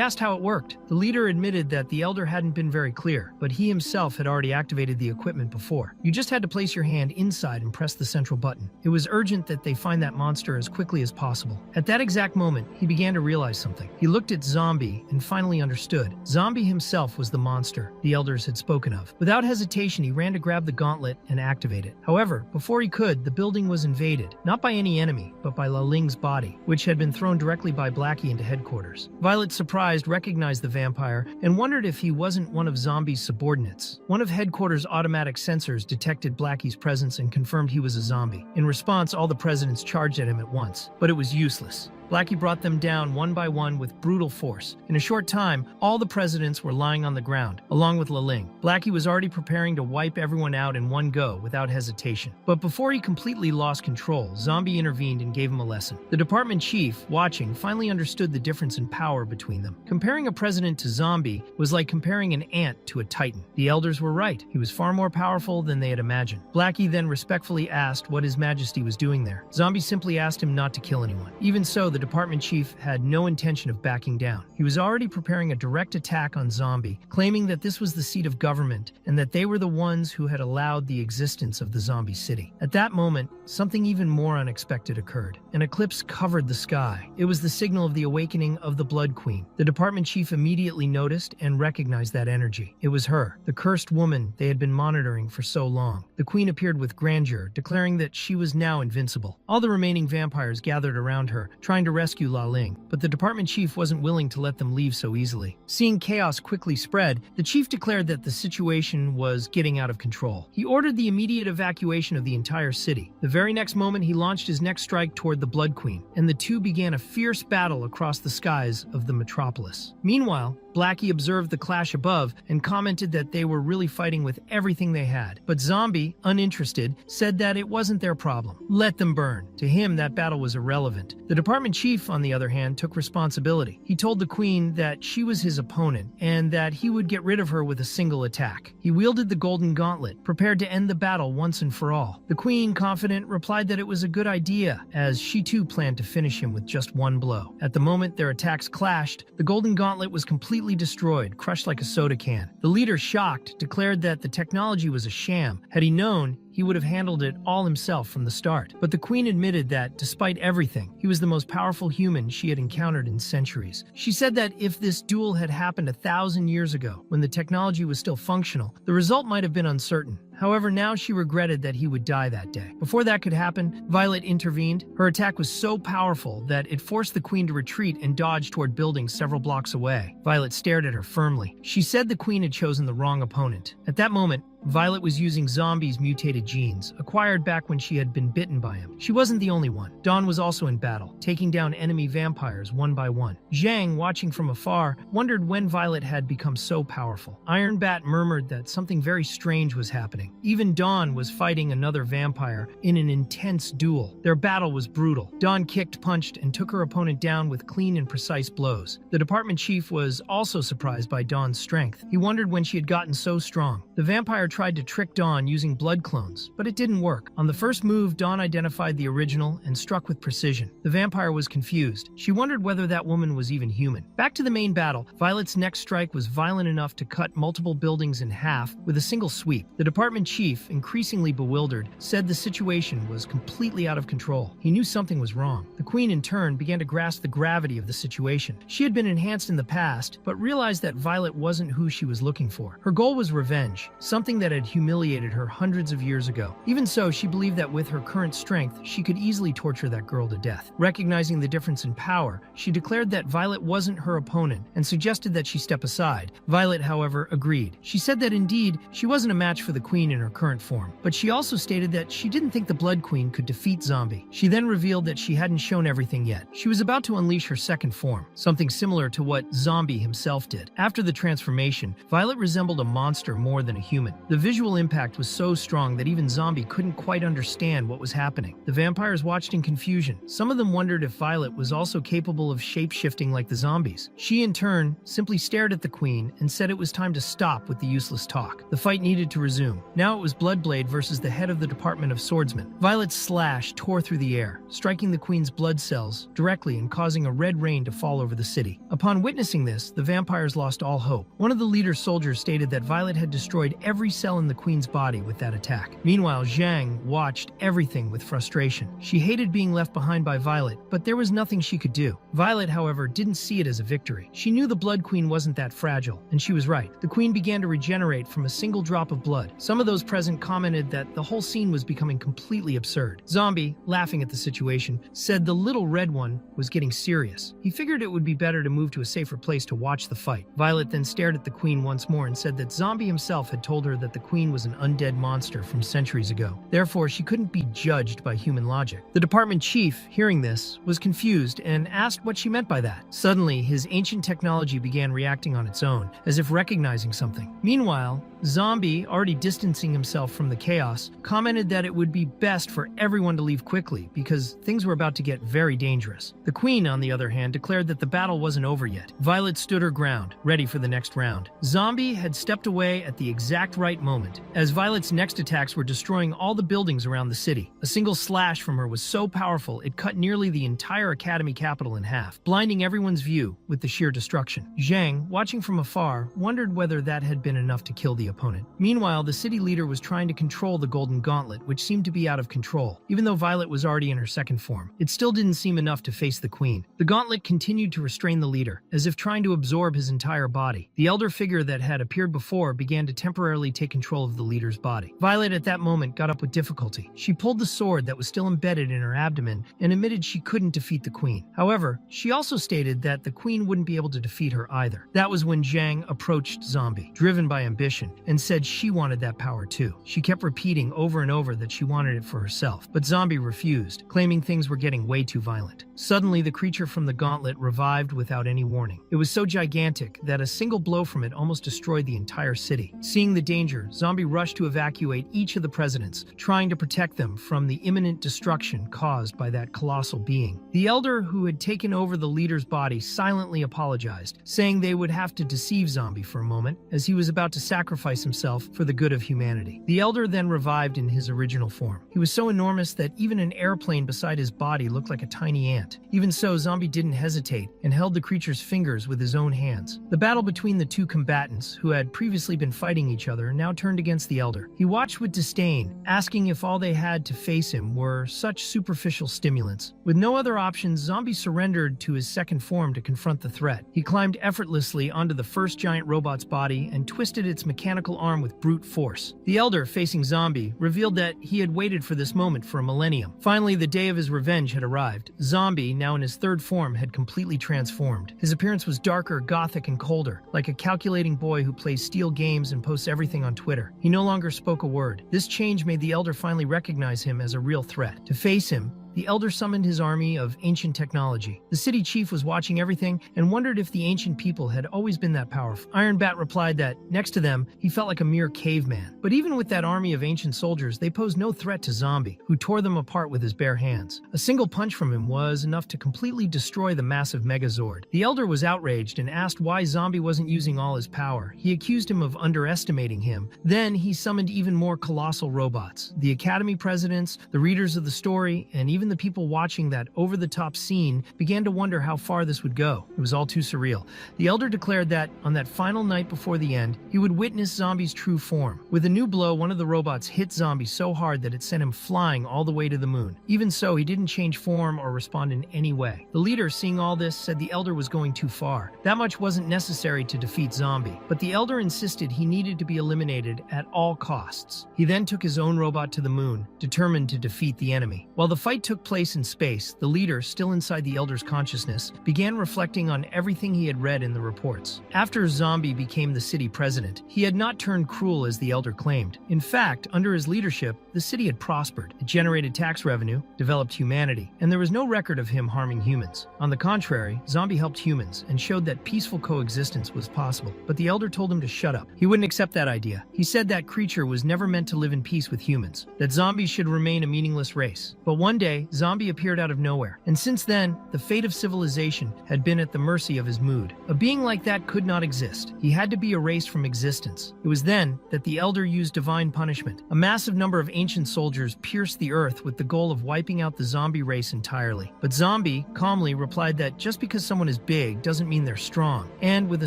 asked how it worked. The leader admitted that the Elder hadn't been very clear, but he himself had already activated the equipment before. You just had to place your hand inside and press the central button. It was urgent that they find that monster as quickly as possible. At that exact moment, he began to realize something. He looked at Zombie and finally understood. Zombie himself was the monster the Elders had spoken of. Without hesitation, he ran to grab the gauntlet and activate it. However, before he could, the building was invaded, not by any enemy, but by La Ling's body, which had been thrown directly by Blackie into headquarters. Violet, surprised, recognized the vampire and wondered if he wasn't one of Zombie's subordinates. One of headquarters' automatic sensors detected Blackie's presence and confirmed he was a zombie. In response, all the presidents charged at him at once, but it was useless. Blackie brought them down one by one with brutal force. In a short time, all the presidents were lying on the ground, along with Ling. Blackie was already preparing to wipe everyone out in one go without hesitation. But before he completely lost control, Zombie intervened and gave him a lesson. The department chief, watching, finally understood the difference in power between them. Comparing a president to Zombie was like comparing an ant to a titan. The elders were right. He was far more powerful than they had imagined. Blackie then respectfully asked what His Majesty was doing there. Zombie simply asked him not to kill anyone. Even so, the department chief had no intention of backing down. He was already preparing a direct attack on Zombie, claiming that this was the seat of government and that they were the ones who had allowed the existence of the zombie city. At that moment, something even more unexpected occurred. An eclipse covered the sky. It was the signal of the awakening of the Blood Queen. The department chief immediately noticed and recognized that energy. It was her, the cursed woman they had been monitoring for so long. The queen appeared with grandeur, declaring that she was now invincible. All the remaining vampires gathered around her, trying to rescue La Ling, but the department chief wasn't willing to let them leave so easily. Seeing chaos quickly spread, the chief declared that the situation was getting out of control. He ordered the immediate evacuation of the entire city. The very next moment, he launched his next strike toward the Blood Queen, and the two began a fierce battle across the skies of the metropolis. Meanwhile, Blackie observed the clash above and commented that they were really fighting with everything they had. But Zombie, uninterested, said that it wasn't their problem. Let them burn. To him, that battle was irrelevant. The department chief, on the other hand, took responsibility. He told the queen that she was his opponent and that he would get rid of her with a single attack. He wielded the golden gauntlet, prepared to end the battle once and for all. The queen, confident, replied that it was a good idea, as she too planned to finish him with just one blow. At the moment their attacks clashed, the golden gauntlet was completely destroyed, crushed like a soda can. The leader, shocked, declared that the technology was a sham. Had he known, he would have handled it all himself from the start. But the queen admitted that, despite everything, he was the most powerful human she had encountered in centuries. She said that if this duel had happened 1,000 years ago, when the technology was still functional, the result might have been uncertain. However, now she regretted that he would die that day. Before that could happen, Violet intervened. Her attack was so powerful that it forced the queen to retreat and dodge toward buildings several blocks away. Violet stared at her firmly. She said the queen had chosen the wrong opponent. At that moment, Violet was using Zombie's mutated genes, acquired back when she had been bitten by him. She wasn't the only one. Dawn was also in battle, taking down enemy vampires one by one. Zhang, watching from afar, wondered when Violet had become so powerful. Iron Bat murmured that something very strange was happening. Even Dawn was fighting another vampire in an intense duel. Their battle was brutal. Dawn kicked, punched, and took her opponent down with clean and precise blows. The department chief was also surprised by Dawn's strength. He wondered when she had gotten so strong. The vampire tried to trick Dawn using blood clones, but it didn't work. On the first move, Dawn identified the original and struck with precision. The vampire was confused. She wondered whether that woman was even human. Back to the main battle, Violet's next strike was violent enough to cut multiple buildings in half with a single sweep. The department chief, increasingly bewildered, said the situation was completely out of control. He knew something was wrong. The queen, in turn, began to grasp the gravity of the situation. She had been enhanced in the past, but realized that Violet wasn't who she was looking for. Her goal was revenge, something that had humiliated her hundreds of years ago. Even so, she believed that with her current strength, she could easily torture that girl to death. Recognizing the difference in power, she declared that Violet wasn't her opponent and suggested that she step aside. Violet, however, agreed. She said that indeed, she wasn't a match for the queen in her current form, but she also stated that she didn't think the Blood Queen could defeat Zombie. She then revealed that she hadn't shown everything yet. She was about to unleash her second form, something similar to what Zombie himself did. After the transformation, Violet resembled a monster more than a human. The visual impact was so strong that even Zombie couldn't quite understand what was happening. The vampires watched in confusion. Some of them wondered if Violet was also capable of shape-shifting like the zombies. She, in turn, simply stared at the queen and said it was time to stop with the useless talk. The fight needed to resume. Now it was Bloodblade versus the head of the Department of Swordsmen. Violet's slash tore through the air, striking the queen's blood cells directly and causing a red rain to fall over the city. Upon witnessing this, the vampires lost all hope. One of the leader's soldiers stated that Violet had destroyed every cell in the queen's body with that attack. Meanwhile, Zhang watched everything with frustration. She hated being left behind by Violet, but there was nothing she could do. Violet, however, didn't see it as a victory. She knew the Blood Queen wasn't that fragile, and she was right. The queen began to regenerate from a single drop of blood. Some of those present commented that the whole scene was becoming completely absurd. Zombie, laughing at the situation, said the little red one was getting serious. He figured it would be better to move to a safer place to watch the fight. Violet then stared at the queen once more and said that Zombie himself had told her that the queen was an undead monster from centuries ago. Therefore, she couldn't be judged by human logic. The department chief, hearing this, was confused and asked what she meant by that. Suddenly, his ancient technology began reacting on its own, as if recognizing something. Meanwhile, Zombie, already distancing himself from the chaos, commented that it would be best for everyone to leave quickly because things were about to get very dangerous. The queen, on the other hand, declared that the battle wasn't over yet. Violet stood her ground, ready for the next round. Zombie had stepped away at the exact right moment, as Violet's next attacks were destroying all the buildings around the city. A single slash from her was so powerful it cut nearly the entire academy capital in half, blinding everyone's view with the sheer destruction. Zhang, watching from afar, wondered whether that had been enough to kill the opponent. Meanwhile, the city leader was trying to control the Golden Gauntlet, which seemed to be out of control. Even though Violet was already in her second form, it still didn't seem enough to face the queen. The gauntlet continued to restrain the leader, as if trying to absorb his entire body. The elder figure that had appeared before began to temporarily take control of the leader's body. Violet at that moment got up with difficulty. She pulled the sword that was still embedded in her abdomen and admitted she couldn't defeat the queen. However, she also stated that the queen wouldn't be able to defeat her either. That was when Zhang approached Zombie, driven by ambition, and said she wanted that power too. She kept repeating over and over that she wanted it for herself, but Zombie refused, claiming things were getting way too violent. Suddenly, the creature from the gauntlet revived without any warning. It was so gigantic that a single blow from it almost destroyed the entire city. Seeing the danger, Zombie rushed to evacuate each of the presidents, trying to protect them from the imminent destruction caused by that colossal being. The elder who had taken over the leader's body silently apologized, saying they would have to deceive Zombie for a moment, as he was about to sacrifice himself for the good of humanity. The elder then revived in his original form. He was so enormous that even an airplane beside his body looked like a tiny ant. Even so, Zombie didn't hesitate and held the creature's fingers with his own hands. The battle between the two combatants, who had previously been fighting each other, now turned against the elder. He watched with disdain, asking if all they had to face him were such superficial stimulants. With no other options, Zombie surrendered to his second form to confront the threat. He climbed effortlessly onto the first giant robot's body and twisted its mechanical arm with brute force. The elder, facing Zombie, revealed that he had waited for this moment for a millennium. Finally, the day of his revenge had arrived. Zombie, now in his third form, had completely transformed. His appearance was darker, gothic, and colder, like a calculating boy who plays steel games and posts everything on Twitter. He no longer spoke a word. This change made the elder finally recognize him as a real threat. To face him, the elder summoned his army of ancient technology. The city chief was watching everything and wondered if the ancient people had always been that powerful. Iron Bat replied that, next to them, he felt like a mere caveman. But even with that army of ancient soldiers, they posed no threat to Zombie, who tore them apart with his bare hands. A single punch from him was enough to completely destroy the massive Megazord. The elder was outraged and asked why Zombie wasn't using all his power. He accused him of underestimating him. Then he summoned even more colossal robots. The Academy presidents, the readers of the story, and even the people watching that over-the-top scene began to wonder how far this would go. It was all too surreal. The elder declared that, on that final night before the end, he would witness Zombie's true form. With a new blow, one of the robots hit Zombie so hard that it sent him flying all the way to the moon. Even so, he didn't change form or respond in any way. The leader, seeing all this, said the elder was going too far. That much wasn't necessary to defeat Zombie, but the elder insisted he needed to be eliminated at all costs. He then took his own robot to the moon, determined to defeat the enemy. While the fight took place in space, the leader, still inside the elder's consciousness, began reflecting on everything he had read in the reports. After Zombie became the city president, he had not turned cruel as the elder claimed. In fact, under his leadership, the city had prospered. It generated tax revenue, developed humanity, and there was no record of him harming humans. On the contrary, Zombie helped humans and showed that peaceful coexistence was possible. But the elder told him to shut up. He wouldn't accept that idea. He said that creature was never meant to live in peace with humans, that zombies should remain a meaningless race. But one day, Zombie appeared out of nowhere, and since then, the fate of civilization had been at the mercy of his mood. A being like that could not exist. He had to be erased from existence. It was then that the elder used divine punishment. A massive number of ancient soldiers pierced the earth with the goal of wiping out the zombie race entirely. But Zombie calmly replied that just because someone is big doesn't mean they're strong. And with a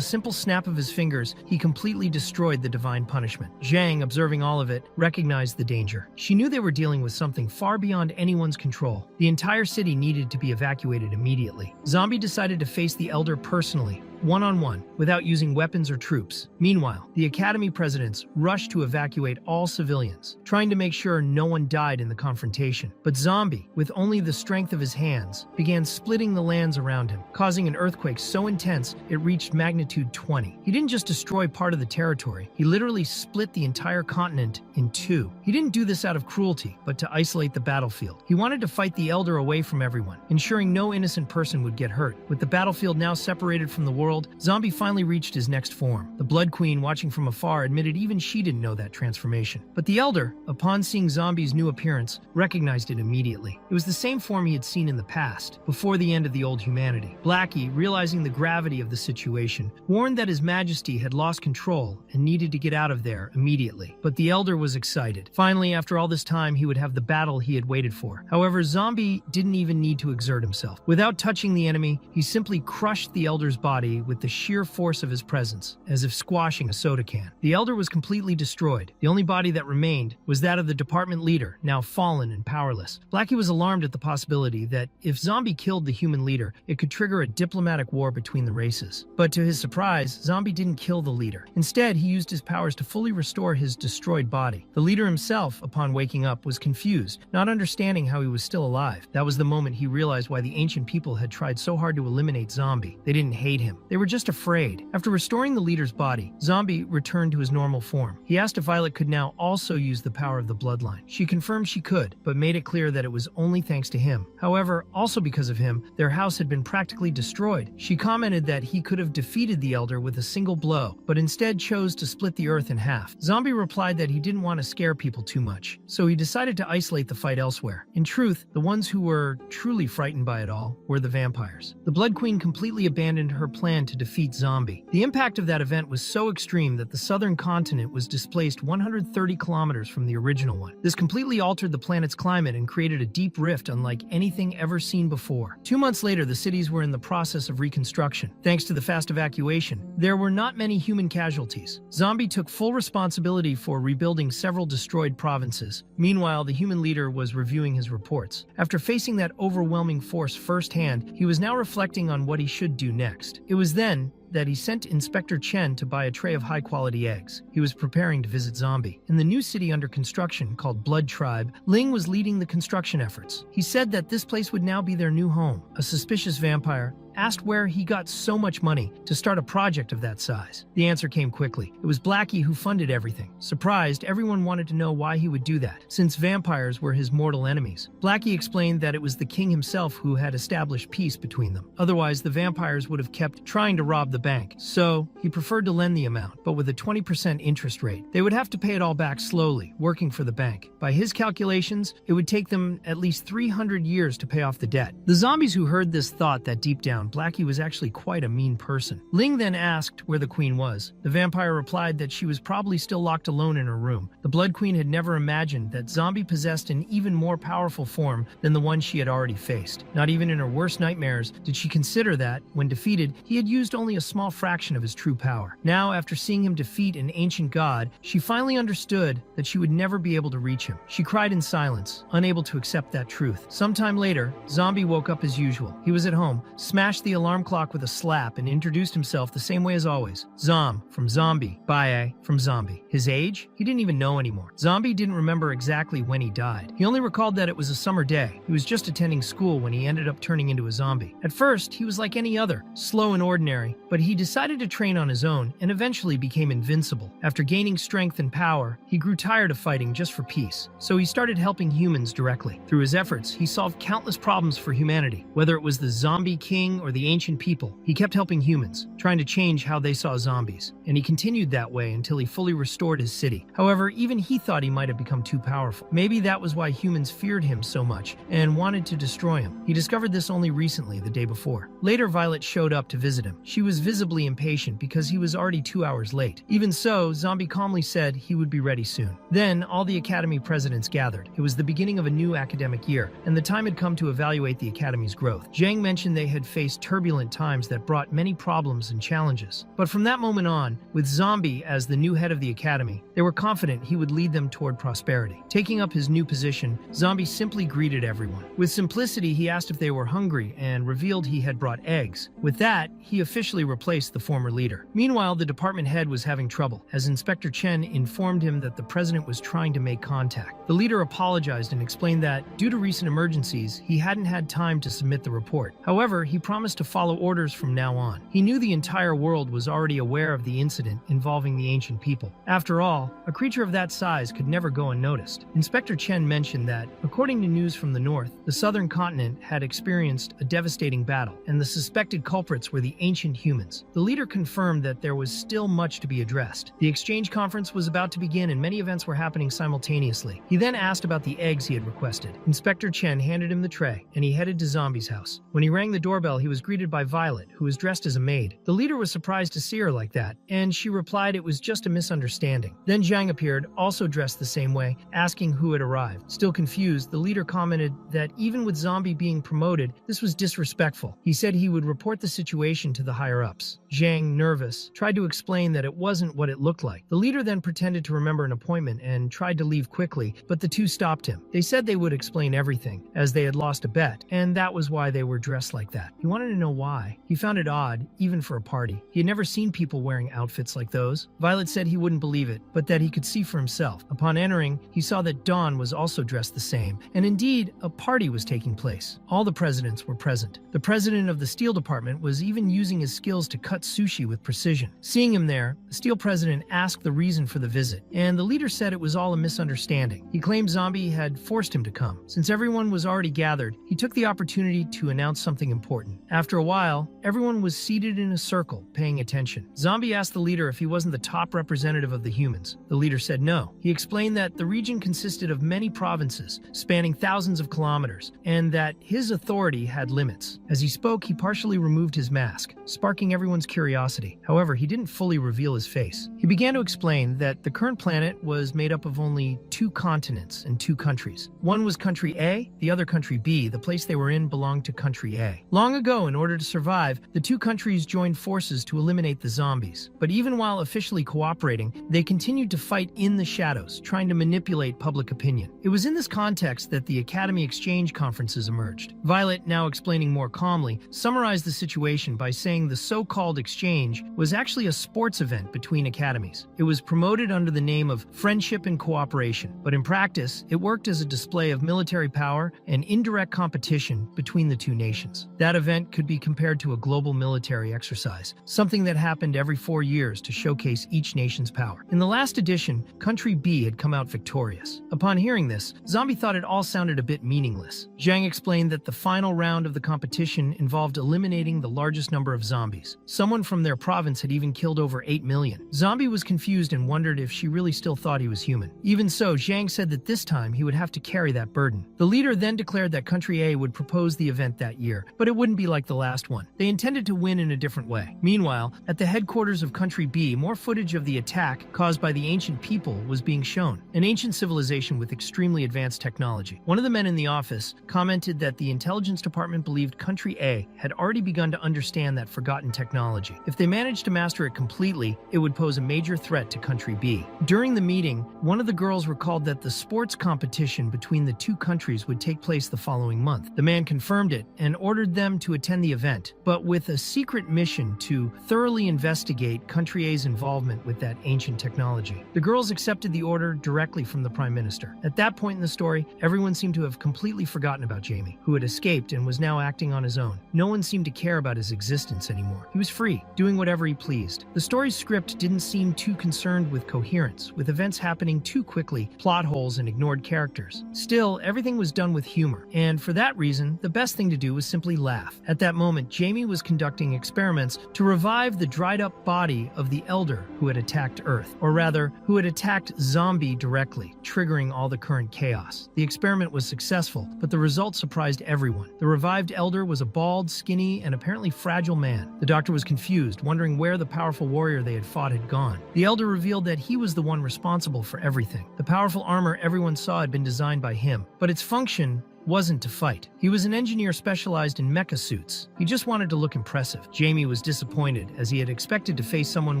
simple snap of his fingers, he completely destroyed the divine punishment. Zhang, observing all of it, recognized the danger. She knew they were dealing with something far beyond anyone's control. The entire city needed to be evacuated immediately. Zombie decided to face the elder personally, one-on-one, without using weapons or troops. Meanwhile, the Academy presidents rushed to evacuate all civilians, trying to make sure no one died in the confrontation. But Zombie, with only the strength of his hands, began splitting the lands around him, causing an earthquake so intense it reached magnitude 20. He didn't just destroy part of the territory, he literally split the entire continent in two. He didn't do this out of cruelty, but to isolate the battlefield. He wanted to fight the elder away from everyone, ensuring no innocent person would get hurt. With the battlefield now separated from the world, Zombie finally reached his next form. The Blood Queen, watching from afar, admitted even she didn't know that transformation. But the elder, upon seeing Zombie's new appearance, recognized it immediately. It was the same form he had seen in the past, before the end of the old humanity. Blackie, realizing the gravity of the situation, warned that His Majesty had lost control and needed to get out of there immediately. But the elder was excited. Finally, after all this time, he would have the battle he had waited for. However, Zombie didn't even need to exert himself. Without touching the enemy, he simply crushed the elder's body with the sheer force of his presence, as if squashing a soda can. The elder was completely destroyed. The only body that remained was that of the department leader, now fallen and powerless. Blackie was alarmed at the possibility that if Zombie killed the human leader, it could trigger a diplomatic war between the races. But to his surprise, Zombie didn't kill the leader. Instead, he used his powers to fully restore his destroyed body. The leader himself, upon waking up, was confused, not understanding how he was still alive. That was the moment he realized why the ancient people had tried so hard to eliminate Zombie. They didn't hate him. They were just afraid. After restoring the leader's body, Zombie returned to his normal form. He asked if Violet could now also use the power of the bloodline. She confirmed she could, but made it clear that it was only thanks to him. However, also because of him, their house had been practically destroyed. She commented that he could have defeated the elder with a single blow, but instead chose to split the earth in half. Zombie replied that he didn't want to scare people too much, so he decided to isolate the fight elsewhere. In truth, the ones who were truly frightened by it all were the vampires. The Blood Queen completely abandoned her plan to defeat Zombie. The impact of that event was so extreme that the southern continent was displaced 130 kilometers from the original one. This completely altered the planet's climate and created a deep rift unlike anything ever seen before. 2 months later, the cities were in the process of reconstruction. Thanks to the fast evacuation, there were not many human casualties. Zombie took full responsibility for rebuilding several destroyed provinces. Meanwhile, the human leader was reviewing his reports. After facing that overwhelming force firsthand, he was now reflecting on what he should do next. It was then that he sent Inspector Chen to buy a tray of high-quality eggs. He was preparing to visit Zombie. In the new city under construction, called Blood Tribe, Ling was leading the construction efforts. He said that this place would now be their new home. A suspicious vampire, asked where he got so much money to start a project of that size. The answer came quickly. It was Blackie who funded everything. Surprised, everyone wanted to know why he would do that, since vampires were his mortal enemies. Blackie explained that it was the king himself who had established peace between them. Otherwise, the vampires would have kept trying to rob the bank. So, he preferred to lend the amount, but with a 20% interest rate. They would have to pay it all back slowly, working for the bank. By his calculations, it would take them at least 300 years to pay off the debt. The zombies who heard this thought that deep down, Blackie was actually quite a mean person. Ling then asked where the queen was. The vampire replied that she was probably still locked alone in her room. The Blood Queen had never imagined that Zombie possessed an even more powerful form than the one she had already faced. Not even in her worst nightmares did she consider that, when defeated, he had used only a small fraction of his true power. Now, after seeing him defeat an ancient god, she finally understood that she would never be able to reach him. She cried in silence, unable to accept that truth. Sometime later, Zombie woke up as usual. He was at home, smashed the alarm clock with a slap, and introduced himself the same way as always. Zom, from zombie. Bae, from zombie. His age? He didn't even know anymore. Zombie didn't remember exactly when he died. He only recalled that it was a summer day. He was just attending school when he ended up turning into a zombie. At first, he was like any other, slow and ordinary, but he decided to train on his own and eventually became invincible. After gaining strength and power, he grew tired of fighting just for peace, so he started helping humans directly. Through his efforts, he solved countless problems for humanity. Whether it was the zombie king or the ancient people, he kept helping humans, trying to change how they saw zombies, and he continued that way until he fully restored his city. However, even he thought he might have become too powerful. Maybe that was why humans feared him so much and wanted to destroy him. He discovered this only recently, the day before. Later, Violet showed up to visit him. She was visibly impatient because he was already 2 hours late. Even so, Zombie calmly said he would be ready soon. Then, all the academy presidents gathered. It was the beginning of a new academic year, and the time had come to evaluate the academy's growth. Zhang mentioned they had faced turbulent times that brought many problems and challenges. But from that moment on, with Zombie as the new head of the academy, they were confident he would lead them toward prosperity. Taking up his new position, Zombie simply greeted everyone. With simplicity, he asked if they were hungry and revealed he had brought eggs. With that, he officially replaced the former leader. Meanwhile, the department head was having trouble, as Inspector Chen informed him that the president was trying to make contact. The leader apologized and explained that, due to recent emergencies, he hadn't had time to submit the report. However, he promised to follow orders from now on. He knew the entire world was already aware of the incident involving the ancient people. After all, a creature of that size could never go unnoticed. Inspector Chen mentioned that, according to news from the north, the southern continent had experienced a devastating battle, and the suspected culprits were the ancient humans. The leader confirmed that there was still much to be addressed. The exchange conference was about to begin and many events were happening simultaneously. He then asked about the eggs he had requested. Inspector Chen handed him the tray, and he headed to Zombie's house. When he rang the doorbell, he was greeted by Violet, who was dressed as a maid. The leader was surprised to see her like that, and she replied it was just a misunderstanding. Then Zhang appeared, also dressed the same way, asking who had arrived. Still confused, the leader commented that even with Zombie being promoted, this was disrespectful. He said he would report the situation to the higher-ups. Zhang, nervous, tried to explain that it wasn't what it looked like. The leader then pretended to remember an appointment and tried to leave quickly, but the two stopped him. They said they would explain everything, as they had lost a bet, and that was why they were dressed like that. He wanted to know why. He found it odd, even for a party. He had never seen people wearing outfits like those. Violet said he wouldn't believe it, but that he could see for himself. Upon entering, he saw that Dawn was also dressed the same, and indeed, a party was taking place. All the presidents were present. The president of the steel department was even using his skills to cut sushi with precision. Seeing him there, the steel president asked the reason for the visit, and the leader said it was all a misunderstanding. He claimed Zombie had forced him to come. Since everyone was already gathered, he took the opportunity to announce something important. After a while, everyone was seated in a circle, paying attention. Zombie asked the leader if he wasn't the top representative of the humans. The leader said no. He explained that the region consisted of many provinces, spanning thousands of kilometers, and that his authority had limits. As he spoke, he partially removed his mask, sparking everyone's curiosity. However, he didn't fully reveal his face. He began to explain that the current planet was made up of only 2 continents and 2 countries. One was country A, the other country B. The place they were in belonged to country A. Long ago, in order to survive, the 2 countries joined forces to eliminate the zombies. But even while officially cooperating, they continued to fight in the shadows, trying to manipulate public opinion. It was in this context that the Academy exchange conferences emerged. Violet, now explaining more calmly, summarized the situation by saying the so-called exchange was actually a sports event between academies. It was promoted under the name of friendship and cooperation, but in practice, it worked as a display of military power and indirect competition between the 2 nations. That event could be compared to a global military exercise, something that happened every 4 years to showcase each nation's power. In the last edition, Country B had come out victorious. Upon hearing this, Zombie thought it all sounded a bit meaningless. Zhang explained that the final round of the competition involved eliminating the largest number of zombies. Someone from their province had even killed over 8 million. Zombie was confused and wondered if she really still thought he was human. Even so, Zhang said that this time he would have to carry that burden. The leader then declared that Country A would propose the event that year, but it wouldn't be like the last one. They intended to win in a different way. Meanwhile, at the headquarters of Country B, more footage of the attack caused by the ancient people was being shown. An ancient civilization with extremely advanced technology. One of the men in the office commented that the intelligence department believed Country A had already begun to understand that forgotten technology. If they managed to master it completely, it would pose a major threat to Country B. During the meeting, one of the girls recalled that the sports competition between the two countries would take place the following month. The man confirmed it and ordered them to attend the event, but with a secret mission to thoroughly investigate Country A's involvement with that ancient technology. The girls accepted the order directly from the Prime Minister. At that point in the story, everyone seemed to have completely forgotten about Jamie, who had escaped and was now acting on his own. No one seemed to care about his existence anymore. He was free, doing whatever he pleased. The story's script didn't seem too concerned with coherence, with events happening too quickly, plot holes, and ignored characters. Still, everything was done with humor, and for that reason, the best thing to do was simply laugh. At that moment, Jamie was conducting experiments to revive the dried-up body of the Elder who had attacked Earth, or rather, who had attacked Zombie directly, triggering all the current chaos. The experiment was successful, but the result surprised everyone. The revived Elder was a bald, skinny, and apparently fragile man. The doctor was confused, wondering where the powerful warrior they had fought had gone. The Elder revealed that he was the one responsible for everything. The powerful armor everyone saw had been designed by him, but its function wasn't to fight. He was an engineer specialized in mecha suits. He just wanted to look impressive. Jamie was disappointed, as he had expected to face someone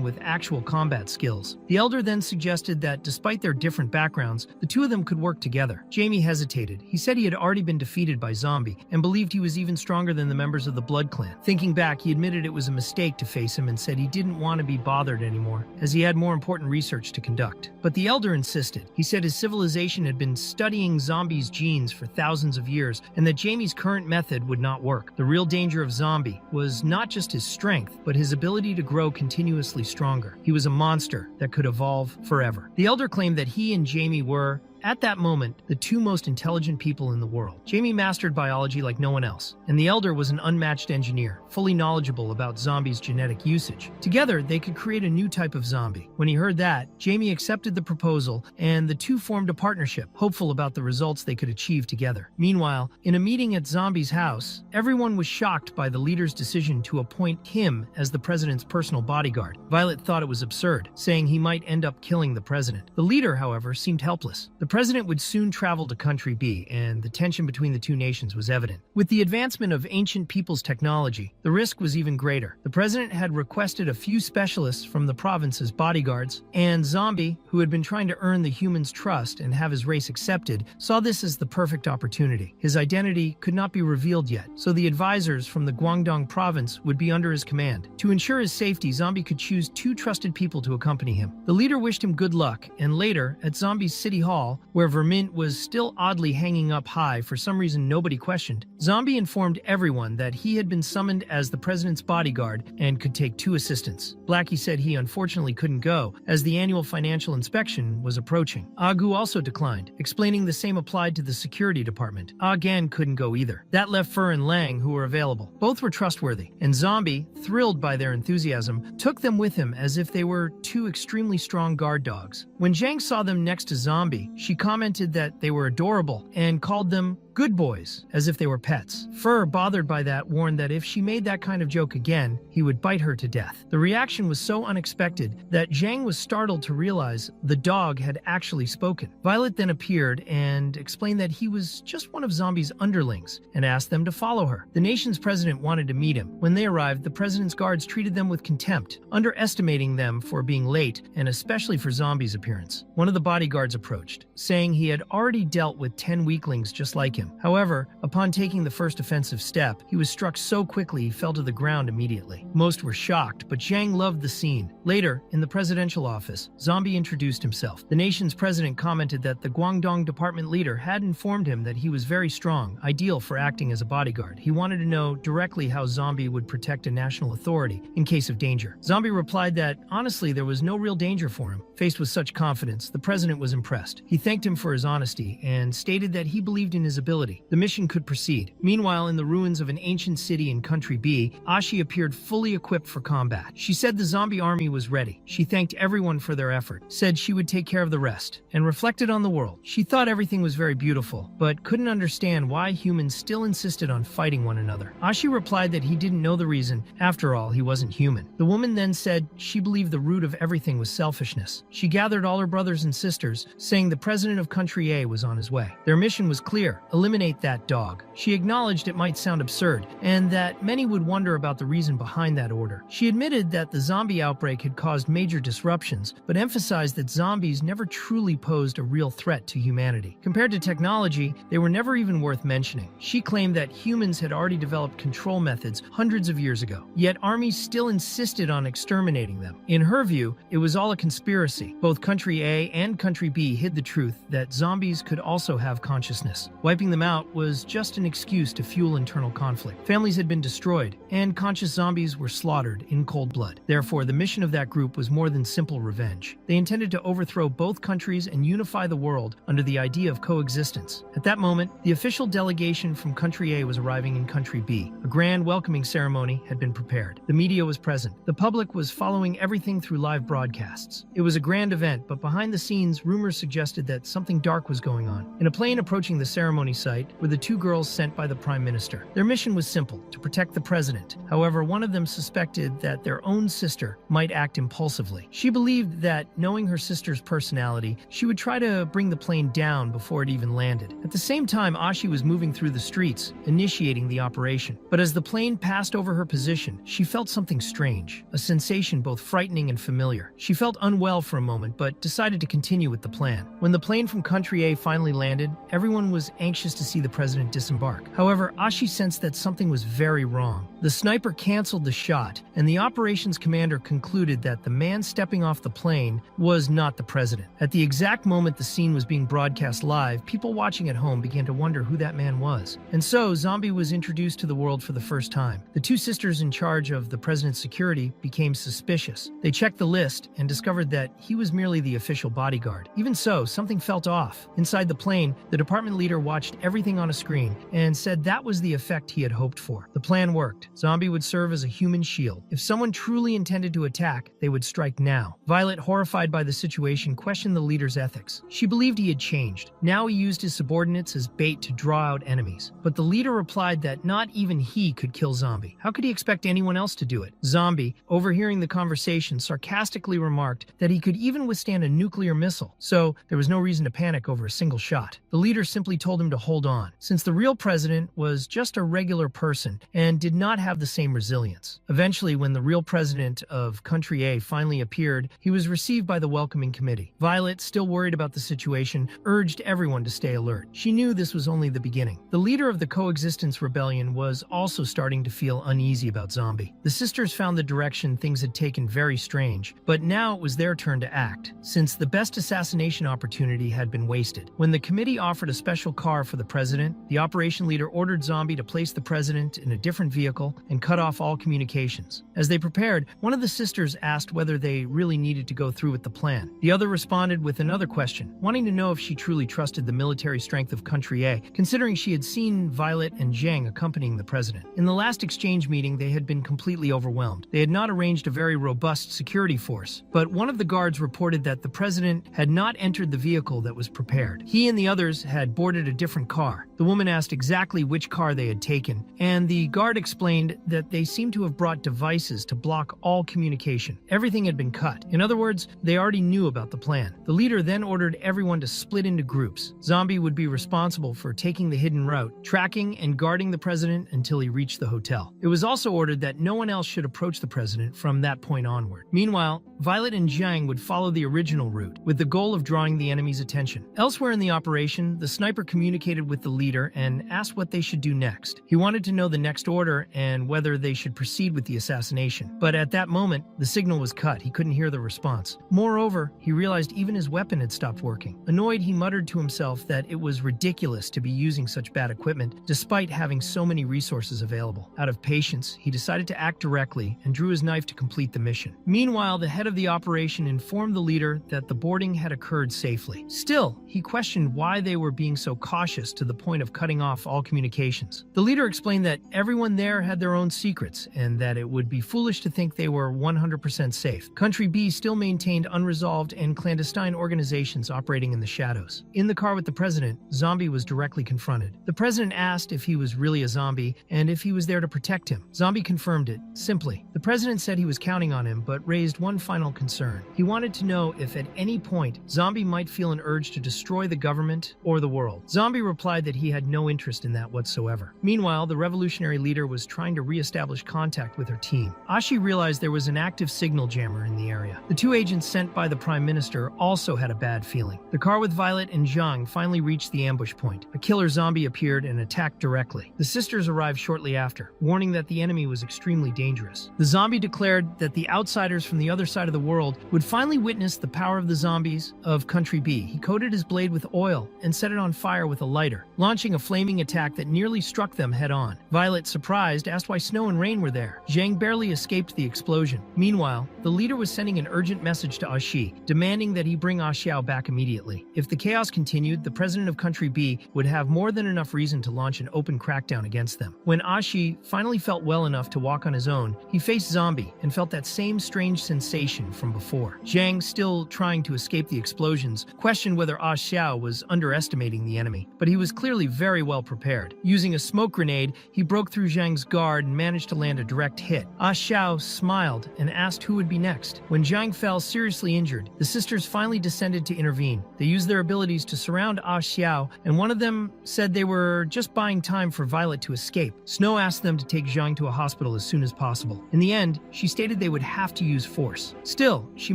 with actual combat skills. The Elder then suggested that despite their different backgrounds, the two of them could work together. Jamie hesitated. He said he had already been defeated by Zombie, and believed he was even stronger than the members of the Blood Clan. Thinking back, he admitted it was a mistake to face him and said he didn't want to be bothered anymore, as he had more important research to conduct. But the Elder insisted. He said his civilization had been studying Zombie's genes for thousands of years, and that Jamie's current method would not work. The real danger of Zombie was not just his strength, but his ability to grow continuously stronger. He was a monster that could evolve forever. The Elder claimed that he and Jamie were, at that moment, the two most intelligent people in the world. Jamie mastered biology like no one else, and the Elder was an unmatched engineer, fully knowledgeable about Zombie's genetic usage. Together, they could create a new type of zombie. When he heard that, Jamie accepted the proposal, and the two formed a partnership, hopeful about the results they could achieve together. Meanwhile, in a meeting at Zombie's house, everyone was shocked by the leader's decision to appoint him as the president's personal bodyguard. Violet thought it was absurd, saying he might end up killing the president. The leader, however, seemed helpless. The president would soon travel to Country B, and the tension between the two nations was evident. With the advancement of ancient people's technology, the risk was even greater. The president had requested a few specialists from the province as bodyguards, and Zombie, who had been trying to earn the humans' trust and have his race accepted, saw this as the perfect opportunity. His identity could not be revealed yet, so the advisors from the Guangdong province would be under his command. To ensure his safety, Zombie could choose 2 trusted people to accompany him. The leader wished him good luck, and later, at Zombie's city hall, where Vermint was still oddly hanging up high for some reason nobody questioned, Zombie informed everyone that he had been summoned as the president's bodyguard and could take 2 assistants. Blackie said he unfortunately couldn't go, as the annual financial inspection was approaching. Agu also declined, explaining the same applied to the security department. Gan couldn't go either. That left Fur and Lang, who were available. Both were trustworthy, and Zombie, thrilled by their enthusiasm, took them with him as if they were 2 extremely strong guard dogs. When Zhang saw them next to Zombie, she commented that they were adorable and called them good boys, as if they were pets. Fur, bothered by that, warned that if she made that kind of joke again, he would bite her to death. The reaction was so unexpected that Zhang was startled to realize the dog had actually spoken. Violet then appeared and explained that he was just one of Zombie's underlings and asked them to follow her. The nation's president wanted to meet him. When they arrived, the president's guards treated them with contempt, underestimating them for being late and especially for Zombie's appearance. One of the bodyguards approached, saying he had already dealt with 10 weaklings just like him. him. However, upon taking the first offensive step, he was struck so quickly he fell to the ground immediately. Most were shocked, but Zhang loved the scene. Later, in the presidential office, Zombie introduced himself. The nation's president commented that the Guangdong department leader had informed him that he was very strong, ideal for acting as a bodyguard. He wanted to know directly how Zombie would protect a national authority in case of danger. Zombie replied that, honestly, there was no real danger for him. Faced with such confidence, the president was impressed. He thanked him for his honesty and stated that he believed in his ability. The mission could proceed. Meanwhile, in the ruins of an ancient city in Country B, Ashi appeared fully equipped for combat. She said the zombie army was ready. She thanked everyone for their effort, said she would take care of the rest, and reflected on the world. She thought everything was very beautiful, but couldn't understand why humans still insisted on fighting one another. Ashi replied that he didn't know the reason. After all, he wasn't human. The woman then said she believed the root of everything was selfishness. She gathered all her brothers and sisters, saying the president of Country A was on his way. Their mission was clear: eliminate that dog. She acknowledged it might sound absurd, and that many would wonder about the reason behind that order. She admitted that the zombie outbreak had caused major disruptions, but emphasized that zombies never truly posed a real threat to humanity. Compared to technology, they were never even worth mentioning. She claimed that humans had already developed control methods hundreds of years ago, yet armies still insisted on exterminating them. In her view, it was all a conspiracy. Both Country A and Country B hid the truth that zombies could also have consciousness. Wiping them out was just an excuse to fuel internal conflict. Families had been destroyed, and conscious zombies were slaughtered in cold blood. Therefore, the mission of that group was more than simple revenge. They intended to overthrow both countries and unify the world under the idea of coexistence. At that moment, the official delegation from Country A was arriving in Country B. A grand welcoming ceremony had been prepared. The media was present. The public was following everything through live broadcasts. It was a grand event, but behind the scenes, rumors suggested that something dark was going on. In a plane approaching the ceremony site were the two girls sent by the Prime Minister. Their mission was simple: to protect the president. However, one of them suspected that their own sister might act impulsively. She believed that, knowing her sister's personality, she would try to bring the plane down before it even landed. At the same time, Ashi was moving through the streets, initiating the operation. But as the plane passed over her position, she felt something strange, a sensation both frightening and familiar. She felt unwell for a moment, but decided to continue with the plan. When the plane from Country A finally landed, everyone was anxious to see the president disembark. However, Ashi sensed that something was very wrong. The sniper canceled the shot, and the operations commander concluded that the man stepping off the plane was not the president. At the exact moment the scene was being broadcast live, people watching at home began to wonder who that man was. And so, Zombie was introduced to the world for the first time. The two sisters in charge of the president's security became suspicious. They checked the list and discovered that he was merely the official bodyguard. Even so, something felt off. Inside the plane, the department leader watched everything on a screen and said that was the effect he had hoped for. The plan worked. Zombie would serve as a human shield. If someone truly intended to attack, they would strike now. Violet, horrified by the situation, questioned the leader's ethics. She believed he had changed. Now he used his subordinates as bait to draw out enemies. But the leader replied that not even he could kill Zombie. How could he expect anyone else to do it? Zombie, overhearing the conversation, sarcastically remarked that he could even withstand a nuclear missile, so there was no reason to panic over a single shot. The leader simply told him to hold on, since the real president was just a regular person and did not have the same resilience. Eventually, when the real president of Country A finally appeared, he was received by the welcoming committee. Violet, still worried about the situation, urged everyone to stay alert. She knew this was only the beginning. The leader of the Coexistence Rebellion was also starting to feel uneasy about Zombie. The sisters found the direction things had taken very strange, but now it was their turn to act, since the best assassination opportunity had been wasted. When the committee offered a special car for the president, the operation leader ordered Zombie to place the president in a different vehicle and cut off all communications. As they prepared, one of the sisters asked whether they really needed to go through with the plan. The other responded with another question, wanting to know if she truly trusted the military strength of Country A, considering she had seen Violet and Zhang accompanying the president. In the last exchange meeting, they had been completely overwhelmed. They had not arranged a very robust security force, but one of the guards reported that the president had not entered the vehicle that was prepared. He and the others had boarded a different car. The woman asked exactly which car they had taken, and the guard explained that they seemed to have brought devices to block all communication. Everything had been cut. In other words, they already knew about the plan. The leader then ordered everyone to split into groups. Zombie would be responsible for taking the hidden route, tracking and guarding the president until he reached the hotel. It was also ordered that no one else should approach the president from that point onward. Meanwhile, Violet and Zhang would follow the original route, with the goal of drawing the enemy's attention. Elsewhere in the operation, the sniper communicated with the leader leader and asked what they should do next. He wanted to know the next order and whether they should proceed with the assassination. But at that moment, the signal was cut. He couldn't hear the response. Moreover, he realized even his weapon had stopped working. Annoyed, he muttered to himself that it was ridiculous to be using such bad equipment despite having so many resources available. Out of patience, he decided to act directly and drew his knife to complete the mission. Meanwhile, the head of the operation informed the leader that the boarding had occurred safely. Still, he questioned why they were being so cautious to the point of cutting off all communications. The leader explained that everyone there had their own secrets and that it would be foolish to think they were 100% safe. Country B still maintained unresolved and clandestine organizations operating in the shadows. In the car with the president, Zombie was directly confronted. The president asked if he was really a zombie and if he was there to protect him. Zombie confirmed it, simply. The president said he was counting on him, but raised one final concern. He wanted to know if at any point Zombie might feel an urge to destroy the government or the world. Zombie replied that he had no interest in that whatsoever. Meanwhile, the revolutionary leader was trying to re-establish contact with her team. Ashi realized there was an active signal jammer in the area. The two agents sent by the prime minister also had a bad feeling. The car with Violet and Zhang finally reached the ambush point. A killer zombie appeared and attacked directly. The sisters arrived shortly after, warning that the enemy was extremely dangerous. The zombie declared that the outsiders from the other side of the world would finally witness the power of the zombies of Country B. He coated his blade with oil and set it on fire with a lighter, launching a flaming attack that nearly struck them head-on. Violet, surprised, asked why Snow and Rain were there. Zhang barely escaped the explosion. Meanwhile, the leader was sending an urgent message to Ashi, demanding that he bring Xiao back immediately. If the chaos continued, the president of Country B would have more than enough reason to launch an open crackdown against them. When Ashi finally felt well enough to walk on his own, he faced Zombie and felt that same strange sensation from before. Zhang, still trying to escape the explosions, questioned whether Xiao was underestimating the enemy, but he was clearly very well prepared. Using a smoke grenade, he broke through Zhang's guard and managed to land a direct hit. Xiao smiled and asked who would be next. When Zhang fell seriously injured, the sisters finally descended to intervene. They used their abilities to surround Xiao, and one of them said they were just buying time for Violet to escape. Snow asked them to take Zhang to a hospital as soon as possible. In the end, she stated they would have to use force. Still, she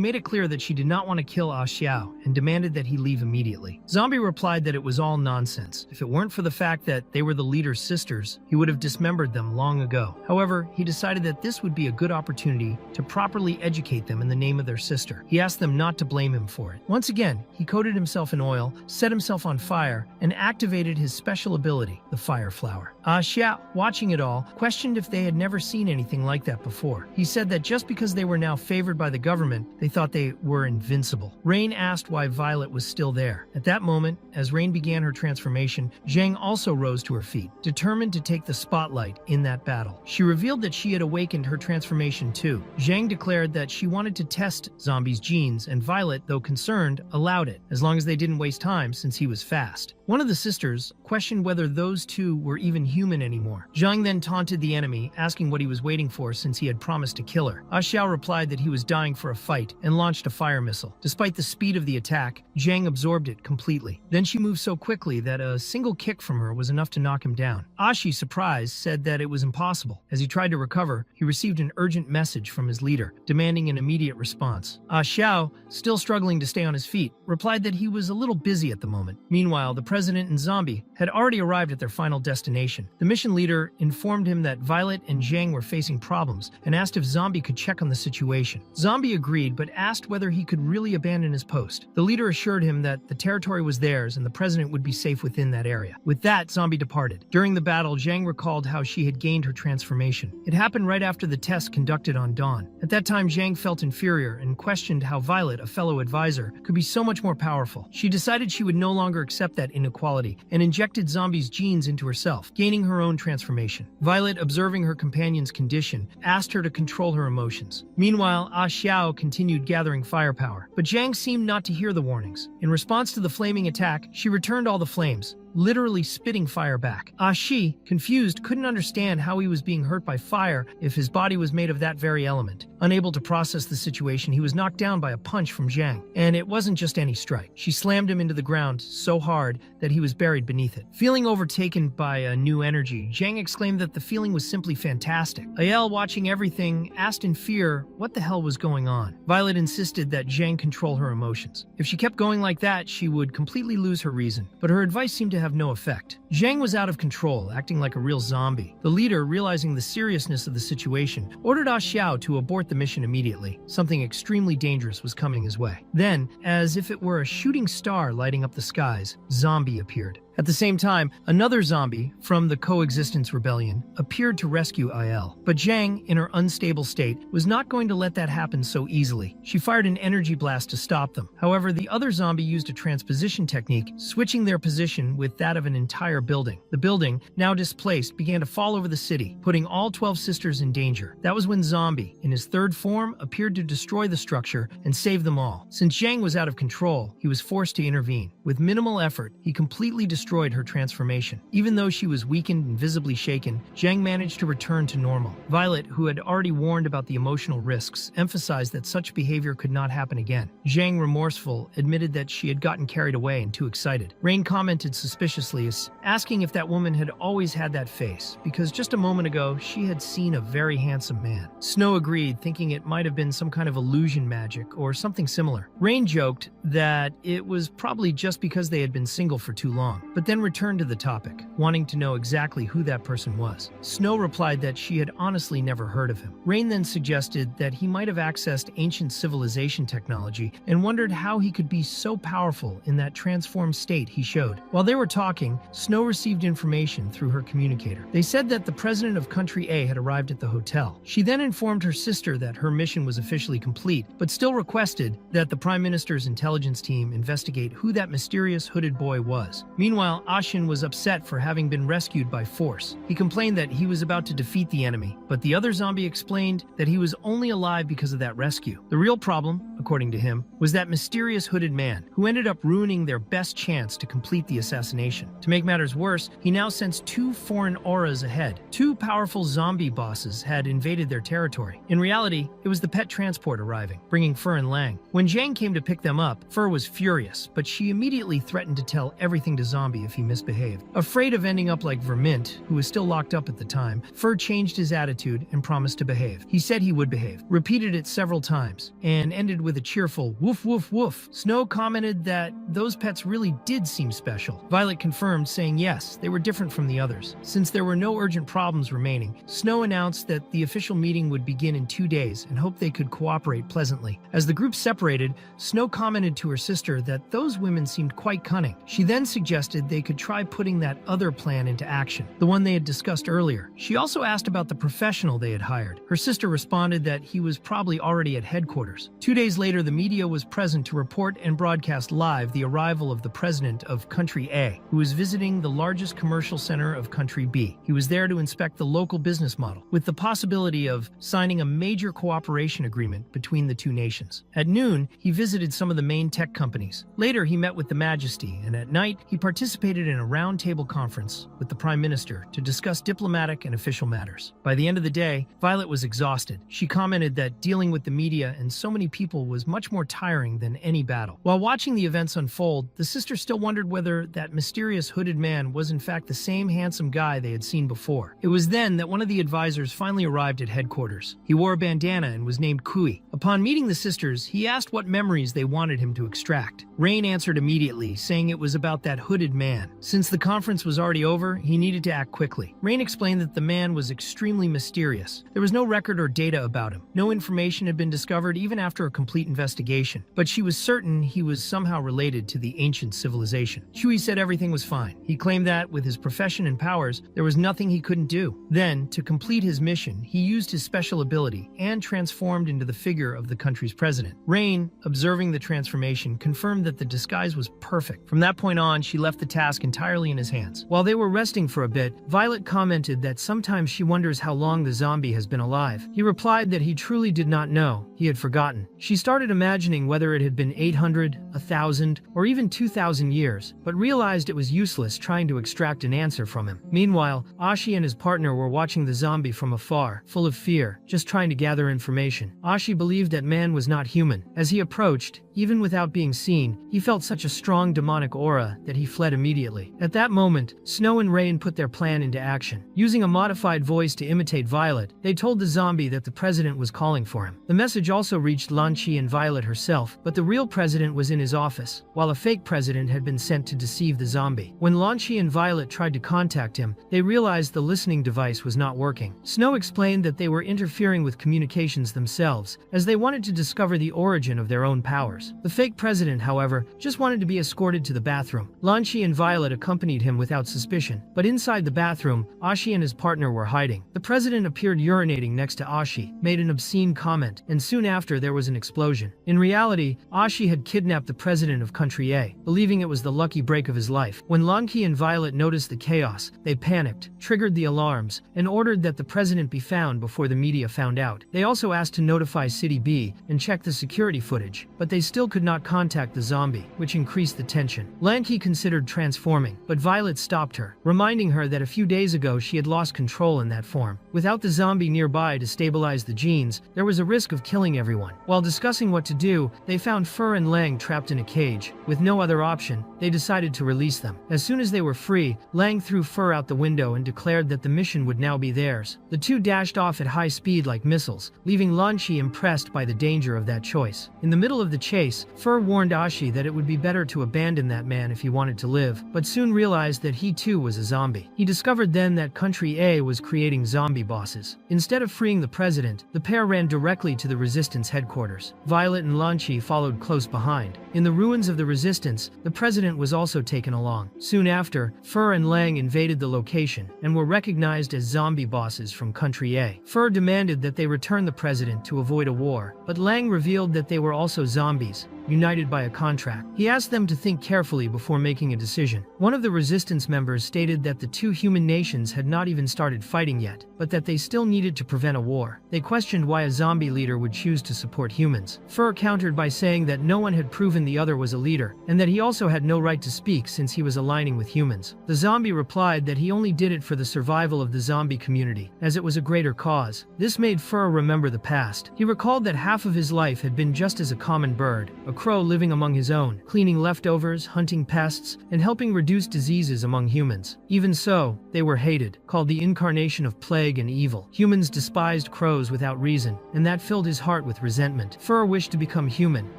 made it clear that she did not want to kill Xiao and demanded that he leave immediately. Zombie replied that it was all nonsense. If it weren't for the fact that they were the leader's sisters, he would have dismembered them long ago. However, he decided that this would be a good opportunity to properly educate them in the name of their sister. He asked them not to blame him for it. Once again, he coated himself in oil, set himself on fire, and activated his special ability, the Fire Flower. Xia, watching it all, questioned if they had never seen anything like that before. He said that just because they were now favored by the government, they thought they were invincible. Rain asked why Violet was still there. At that moment, as Rain began her transformation, Zhang also rose to her feet, determined to take the spotlight in that battle. She revealed that she had awakened her transformation too. Zhang declared that she wanted to test Zombie's genes, and Violet, though concerned, allowed it, as long as they didn't waste time since he was fast. One of the sisters questioned whether those two were even human anymore. Zhang then taunted the enemy, asking what he was waiting for since he had promised to kill her. Xiao replied that he was dying for a fight and launched a fire missile. Despite the speed of the attack, Zhang absorbed it completely. Then she moved so quickly that a single kick from her was enough to knock him down. Ashi, surprised, said that it was impossible. As he tried to recover, he received an urgent message from his leader, demanding an immediate response. Xiao, still struggling to stay on his feet, replied that he was a little busy at the moment. Meanwhile, the president and Zombie had already arrived at their final destination. The mission leader informed him that Violet and Zhang were facing problems and asked if Zombie could check on the situation. Zombie agreed, but asked whether he could really abandon his post. The leader assured him that the territory was theirs and the president would be safe within that area. With that, Zombie departed. During the battle, Zhang recalled how she had gained her transformation. It happened right after the test conducted on Dawn. At that time, Zhang felt inferior and questioned how Violet, a fellow advisor, could be so much more powerful. She decided she would no longer accept that inequality and injected Zombie's genes into herself, gaining her own transformation. Violet, observing her companion's condition, asked her to control her emotions. Meanwhile, Xiao continued gathering firepower, but Zhang seemed not to hear the warnings. In response to the flaming attack, she returned all the flames, literally spitting fire back. Ashi, confused, couldn't understand how he was being hurt by fire if his body was made of that very element. Unable to process the situation, he was knocked down by a punch from Zhang. And it wasn't just any strike. She slammed him into the ground so hard that he was buried beneath it. Feeling overtaken by a new energy, Zhang exclaimed that the feeling was simply fantastic. Yahello, watching everything, asked in fear what the hell was going on. Violet insisted that Zhang control her emotions. If she kept going like that, she would completely lose her reason. But her advice seemed to have have no effect. Zhang was out of control, acting like a real zombie. The leader, realizing the seriousness of the situation, ordered Xiao to abort the mission immediately. Something extremely dangerous was coming his way. Then, as if it were a shooting star lighting up the skies, Zombie appeared. At the same time, another zombie from the Coexistence Rebellion appeared to rescue Yahello. But Zhang, in her unstable state, was not going to let that happen so easily. She fired an energy blast to stop them. However, the other zombie used a transposition technique, switching their position with that of an entire building. The building, now displaced, began to fall over the city, putting all 12 sisters in danger. That was when Zombie, in his third form, appeared to destroy the structure and save them all. Since Zhang was out of control, he was forced to intervene. With minimal effort, he completely destroyed her transformation. Even though she was weakened and visibly shaken, Zhang managed to return to normal. Violet, who had already warned about the emotional risks, emphasized that such behavior could not happen again. Zhang, remorseful, admitted that she had gotten carried away and too excited. Rain commented suspiciously, asking if that woman had always had that face, because just a moment ago she had seen a very handsome man. Snow agreed, thinking it might have been some kind of illusion magic or something similar. Rain joked that it was probably just because they had been single for too long, but then returned to the topic, wanting to know exactly who that person was. Snow replied that she had honestly never heard of him. Rain then suggested that he might have accessed ancient civilization technology and wondered how he could be so powerful in that transformed state he showed. While they were talking, Snow received information through her communicator. They said that the president of Country A had arrived at the hotel. She then informed her sister that her mission was officially complete, but still requested that the Prime Minister's intelligence team investigate who that mysterious hooded boy was. Meanwhile, Ashin was upset for having been rescued by force. He complained that he was about to defeat the enemy, but the other zombie explained that he was only alive because of that rescue. The real problem, according to him, was that mysterious hooded man, who ended up ruining their best chance to complete the assassination. To make matters worse, he now sensed two foreign auras ahead. Two powerful zombie bosses had invaded their territory. In reality, it was the pet transport arriving, bringing Fur and Lang. When Zhang came to pick them up, Fur was furious, but she immediately threatened to tell everything to Zombie if he misbehaved. Afraid of ending up like Vermint, who was still locked up at the time, Fur changed his attitude and promised to behave. He said he would behave, repeated it several times, and ended with a cheerful woof woof woof. Snow commented that those pets really did seem special. Violet confirmed, saying yes, they were different from the others. Since there were no urgent problems remaining, Snow announced that the official meeting would begin in 2 days and hoped they could cooperate pleasantly. As the group separated, Snow commented to her sister that those women seemed quite cunning. She then suggested they could try putting that other plan into action, the one they had discussed earlier. She also asked about the professional they had hired. Her sister responded that he was probably already at headquarters. 2 days later, the media was present to report and broadcast live the arrival of the president of Country A, who was visiting the largest commercial center of Country B. He was there to inspect the local business model, with the possibility of signing a major cooperation agreement between the two nations. At noon, he visited some of the main tech companies. Later, he met with the Majesty, and at night, he participated in a round-table conference with the Prime Minister to discuss diplomatic and official matters. By the end of the day, Violet was exhausted. She commented that dealing with the media and so many people was much more tiring than any battle. While watching the events unfold, the sisters still wondered whether that mysterious hooded man was in fact the same handsome guy they had seen before. It was then that one of the advisors finally arrived at headquarters. He wore a bandana and was named Kui. Upon meeting the sisters, he asked what memories they wanted him to extract. Rain answered immediately, saying it was about that hooded man. Since the conference was already over, he needed to act quickly. Rain explained that the man was extremely mysterious. There was no record or data about him. No information had been discovered even after a complete investigation, but she was certain he was somehow related to the ancient civilization. Shui said everything was fine. He claimed that, with his profession and powers, there was nothing he couldn't do. Then, to complete his mission, he used his special ability and transformed into the figure of the country's president. Rain, observing the transformation, confirmed that the disguise was perfect. From that point on, she left the task entirely in his hands. While they were resting for a bit, Violet commented that sometimes she wonders how long the zombie has been alive. He replied that he truly did not know. He had forgotten. She started imagining whether it had been 800, 1,000, or even 2,000 years, but realized it was useless trying to extract an answer from him. Meanwhile, Ashi and his partner were watching the zombie from afar, full of fear, just trying to gather information. Ashi believed that man was not human. As he approached, Even without being seen, he felt such a strong demonic aura that he fled immediately. At that moment, Snow and Rain put their plan into action. Using a modified voice to imitate Violet, they told the zombie that the president was calling for him. The message also reached Lan Chi and Violet herself, but the real president was in his office, while a fake president had been sent to deceive the zombie. When Lan Chi and Violet tried to contact him, they realized the listening device was not working. Snow explained that they were interfering with communications themselves, as they wanted to discover the origin of their own powers. The fake president, however, just wanted to be escorted to the bathroom. Lan Chi and Violet accompanied him without suspicion, but inside the bathroom, Ashi and his partner were hiding. The president appeared urinating next to Ashi, made an obscene comment, and soon after there was an explosion. In reality, Ashi had kidnapped the president of Country A, believing it was the lucky break of his life. When Lan Chi and Violet noticed the chaos, they panicked, triggered the alarms, and ordered that the president be found before the media found out. They also asked to notify City B and check the security footage, but they still could not contact the zombie, which increased the tension. Lan Chi considered transforming, but Violet stopped her, reminding her that a few days ago she had lost control in that form. Without the zombie nearby to stabilize the genes, there was a risk of killing everyone. While discussing what to do, they found Fur and Lang trapped in a cage. With no other option, they decided to release them. As soon as they were free, Lang threw Fur out the window and declared that the mission would now be theirs. The two dashed off at high speed like missiles, leaving Lan Chi impressed by the danger of that choice. In the middle of the chase, Fur warned Ashi that it would be better to abandon that man if he wanted to live, but soon realized that he too was a zombie. He discovered then that Country A was creating zombie bosses. Instead of freeing the president, the pair ran directly to the resistance headquarters. Violet and Lan Chi followed close behind. In the ruins of the resistance, the president was also taken along. Soon after, Fur and Lang invaded the location and were recognized as zombie bosses from Country A. Fur demanded that they return the president to avoid a war, but Lang revealed that they were also zombies, united by a contract. He asked them to think carefully before making a decision. One of the resistance members stated that the two human nations had not even started fighting yet, but that they still needed to prevent a war. They questioned why a zombie leader would choose to support humans. Fur countered by saying that no one had proven the other was a leader, and that he also had no right to speak since he was aligning with humans. The zombie replied that he only did it for the survival of the zombie community, as it was a greater cause. This made Fur remember the past. He recalled that half of his life had been just as a common bird, a crow living among his own, cleaning leftovers, hunting pests, and helping reduce diseases among humans. Even so, they were hated, called the incarnation of plague and evil. Humans despised crows without reason, and that filled his heart with resentment. Fur wished to become human,